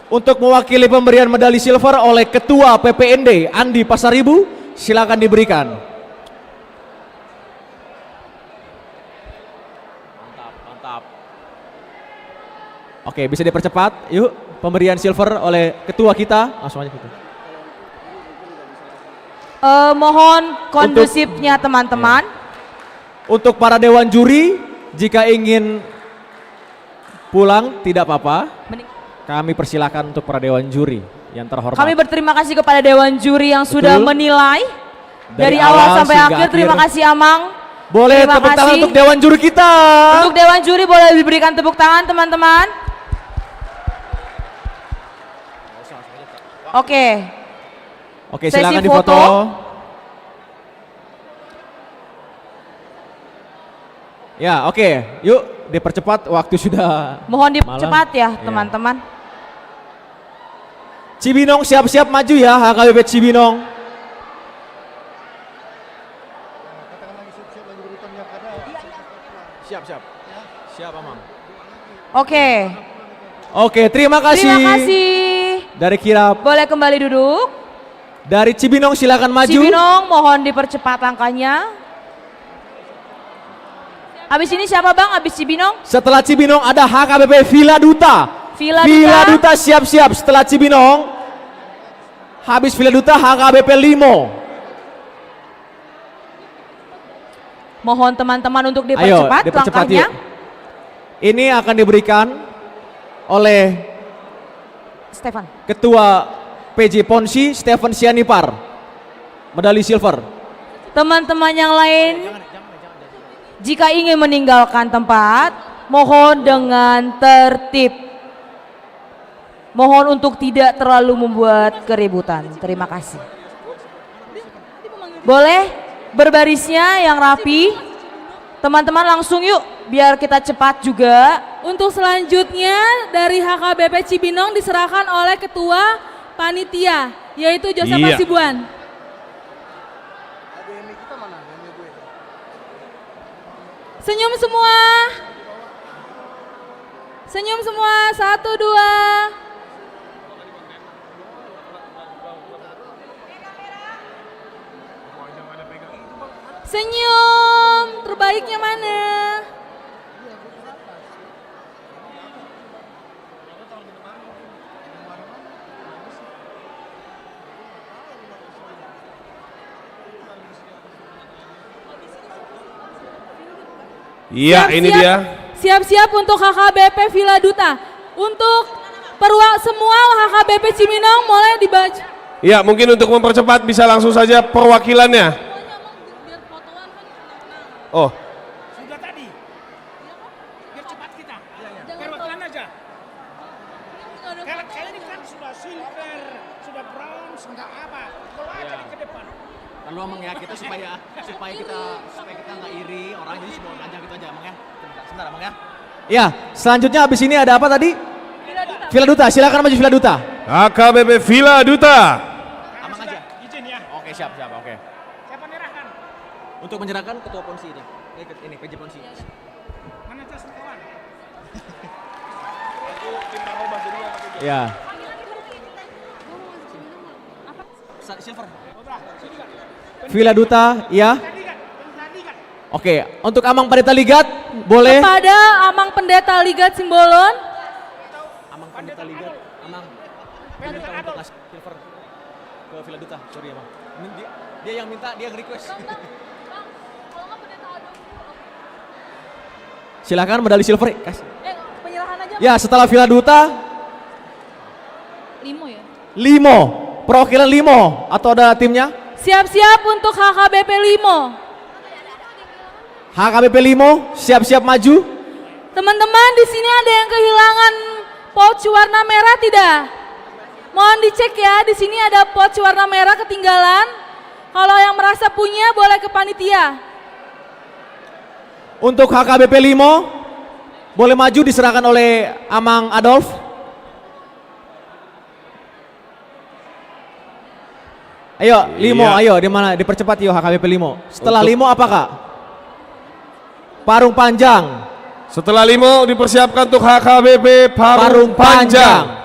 Untuk mewakili pemberian medali silver oleh Ketua PPND Andi Pasaribu, silakan diberikan. Mantap. Oke, bisa dipercepat. Yuk, pemberian silver oleh ketua kita. Langsung aja gitu. Mohon kondusifnya teman-teman. Untuk para dewan juri, jika ingin pulang tidak apa-apa. Kami persilakan untuk para dewan juri. Yang terhormat. Kami berterima kasih kepada Dewan Juri yang sudah Betul. menilai Dari dari awal sampai hingga akhir. Terima kasih Amang. Boleh Terima tepuk tangan kasih. untuk Dewan Juri kita. Untuk Dewan Juri boleh diberikan tepuk tangan teman-teman. Oke. Oke, Sesi silakan foto. difoto. Ya, oke. Yuk dipercepat, waktu sudah Mohon malam. dipercepat ya Iya. teman-teman. Cibinong siap-siap maju ya, HKBP Cibinong. Siap. Siap, Amang. Oke. Oke, terima kasih. Terima kasih. Dari Kirap. Boleh kembali duduk. Dari Cibinong silakan maju. Cibinong mohon dipercepat langkahnya. Habis ini siapa Bang? Habis Cibinong? Setelah Cibinong ada HKBP Villa Duta. Villa Duta siap-siap. Setelah Cibinong, habis Villa Duta HKBP Limo. Mohon teman-teman untuk Ayo, dipercepat dipercepat langkahnya. yuk. Ini akan diberikan oleh Stefan. Ketua PJ Ponsi Stefan Sianipar. Medali silver. Teman-teman yang lain, jika ingin meninggalkan tempat, mohon dengan tertib. Mohon untuk tidak terlalu membuat keributan. Terima kasih. Boleh berbarisnya yang rapi. Teman-teman langsung yuk, biar kita cepat juga. Untuk selanjutnya dari HKBP Cibinong diserahkan oleh Ketua Panitia, yaitu Joseph Iya. Hasibuan. Senyum semua. Senyum semua, 1, 2. Senyum, terbaiknya mana? Iya, ini dia. Siap-siap untuk HKBP Villa Duta. Untuk semua HKBP Cibinong mulai dibaca. Iya, mungkin untuk mempercepat bisa langsung saja perwakilannya. Oh, Sudah tadi. Biar cepat kita. Perwakilan aja. Kalian ini kan sudah silver, sudah bronze, enggak apa. Kalau aja ke depan. Lalu Amang ya, kita supaya kita nggak iri orang, jadi semua panjang gitu aja Amang ya. Sebentar Amang ya. Ya, selanjutnya habis ini ada apa tadi? Villa Duta, silakan maju Villa Duta. HKBP Villa Duta. Amang aja. Izin ya. Oke, siap, oke. Siapa menyerahkan? Untuk menyerahkan ketua Ponsi ini. Ini PJ Ponsi. Mana tas kawan? Ya. Silver. Villa Duta, ya. Oke, untuk Amang Pendeta Ligat, boleh. Kepada Amang Pendeta Ligat Simbolon. Amang Pendeta Ligat, Amang. Minta untuk ngasih silver ke Villa Duta, sorry Amang. Dia yang minta, dia request. Silakan medali silver, kasih. Penyerahan aja. Ya, setelah Villa Duta, Limo, perwakilan Limo atau ada timnya? Siap-siap untuk HKBP Limo. HKBP Limo, siap-siap maju. Teman-teman di sini ada yang kehilangan pouch warna merah tidak? Mohon dicek ya, di sini ada pouch warna merah ketinggalan. Kalau yang merasa punya boleh ke panitia. Untuk HKBP Limo, boleh maju diserahkan oleh Amang Adolf. Ayo Limo, Iya. ayo di mana? Dipercepat yuk HKBP Limo. Setelah Limo apa Kak? Parung panjang. Setelah Limo dipersiapkan untuk HKBP Parung Panjang.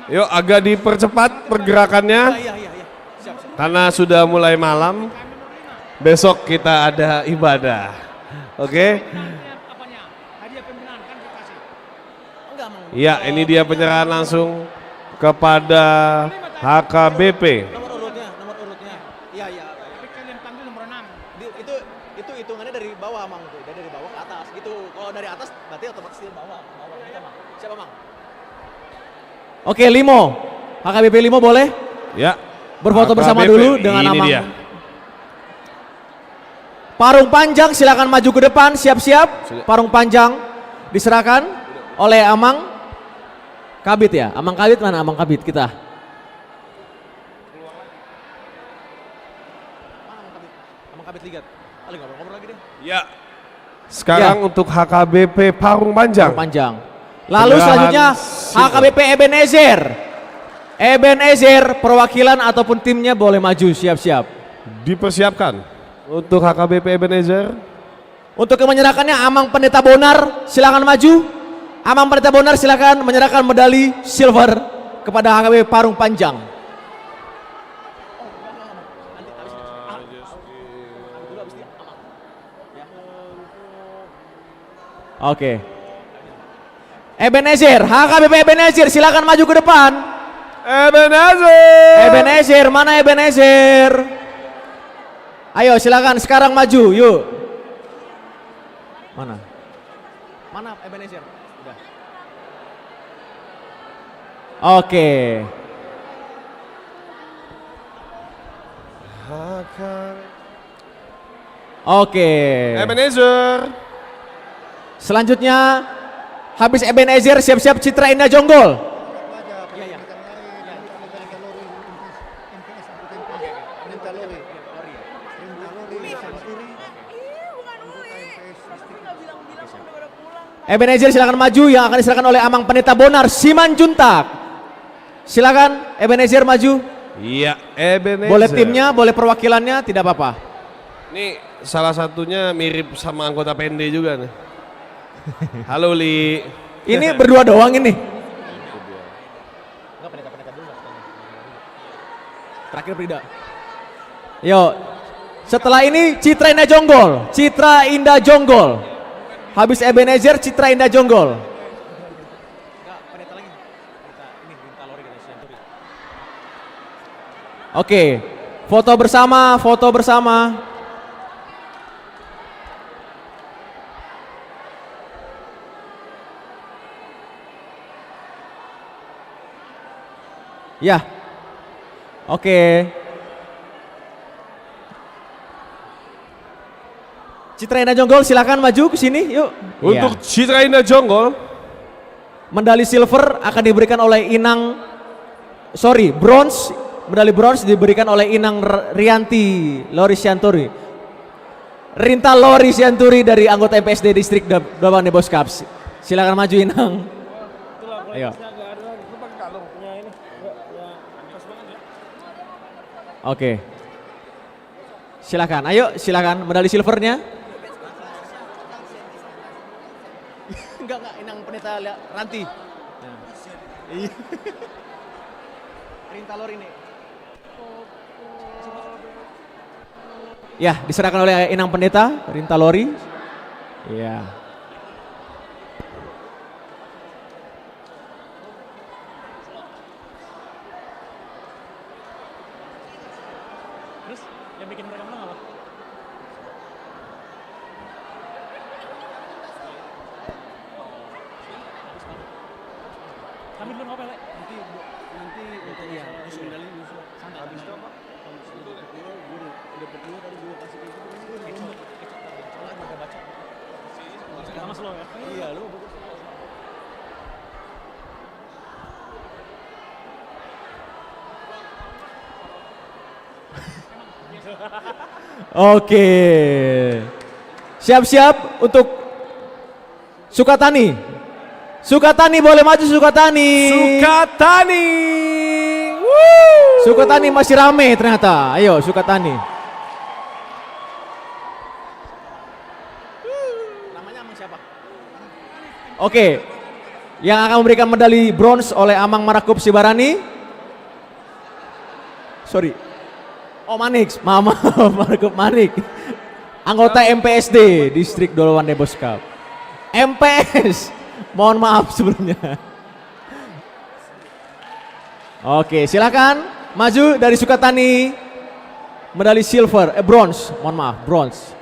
Yuk agak dipercepat pergerakannya. Karena sudah mulai malam. Besok kita ada ibadah. Oke? Ya, ini dia penyerahan langsung kepada HKBP. Nomor urutnya. Iya. Tapi kalian panggil nomor 6. Itu hitungannya dari bawah Amang tuh, dari bawah ke atas. Itu kalau dari atas berarti otomatis di bawah. Kita, Mang. Siapa, Mang? Oke, Limo. HKBP Limo boleh? Ya. Berfoto bersama HKBP, dulu dengan ini Amang. dia. Parung panjang silakan maju ke depan, siap-siap. Parung panjang diserahkan oleh Amang Kabit ya. Amang Kabit mana Amang Kabit kita? Amang Kabit lihat. Paling ngobrol lagi deh. Ya. Sekarang untuk HKBP Parung Panjang. Parung panjang. Lalu Penyerahan selanjutnya silver. HKBP Ebenezer. Ebenezer perwakilan ataupun timnya boleh maju siap-siap. Dipersiapkan untuk HKBP Ebenezer. Untuk menyerahkannya Amang Pendeta Bonar silakan maju. Amang Pendeta Bonar silakan menyerahkan medali silver kepada HKBP Parung Panjang. Oke. Ebenezer, HKBP Ebenezer silakan maju ke depan. Ebenezer. Ebenezer, mana Ebenezer? Ayo silakan sekarang maju, yuk. Mana? Mana Ebenezer? Udah. Oke. Oke. Ebenezer. Selanjutnya habis Ebenezer siap-siap Citra Indah Jonggol. Ebenezer silakan maju yang akan diserahkan oleh Amang Pendeta Bonar Simanjuntak. Silakan Ebenezer maju. Iya, Ebenezer. Boleh timnya, boleh perwakilannya, tidak apa-apa. Ini salah satunya mirip sama anggota Pende juga nih. Halo Li. Ini berdua doang ini. Terakhir Prida. Yo, setelah ini Citra Indah Jonggol. Citra Indah Jonggol. Habis Ebenezer, Citra Indah Jonggol. Oke, foto bersama, foto bersama. Ya, oke. Citra Indah Jonggol silakan maju ke sini, yuk. Untuk Citra Indah Jonggol, medali silver akan diberikan oleh bronze. Medali bronze diberikan oleh Inang Rianti Lori Sianturi. Rinta Lori Sianturi dari anggota MPSD Distrik Dawan Nebos Cups. Silakan maju Inang. Ayo. Oke. Silakan, ayo silakan medali silvernya. Enggak, Inang Pendeta Ranti. Iya. Rinta Lori ini. Ya, diserahkan oleh Inang Pendeta Rinta Lori. Iya. Terus yang bikin mereka menang apa? Kami dulu ngapa, Le? Nanti iya, medali santai. Habis itu apa? Udah berdua tadi gue kasih kayak gitu. Soalnya udah baca. Sama slow ya? Iya, lu bagus. Oke. Siap-siap untuk Sukatani. Sukatani boleh maju Sukatani. Sukatani. Sukatani masih rame ternyata. Ayo Sukatani. Namanya Amang siapa? Oke. Yang akan memberikan medali bronze oleh Amang Marakup Sibarani. Sorry. Oh Manik, Mama Marakup Manik. Anggota MPSD Distrik Dolawan Nebos Cup. MPS. Mohon maaf sebelumnya. Oke, silakan maju dari Sukatani. Medali silver, bronze. Mohon maaf, bronze.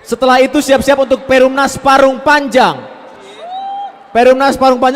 Setelah itu siap-siap untuk Perumnas Parung Panjang. Perumnas Parung Panjang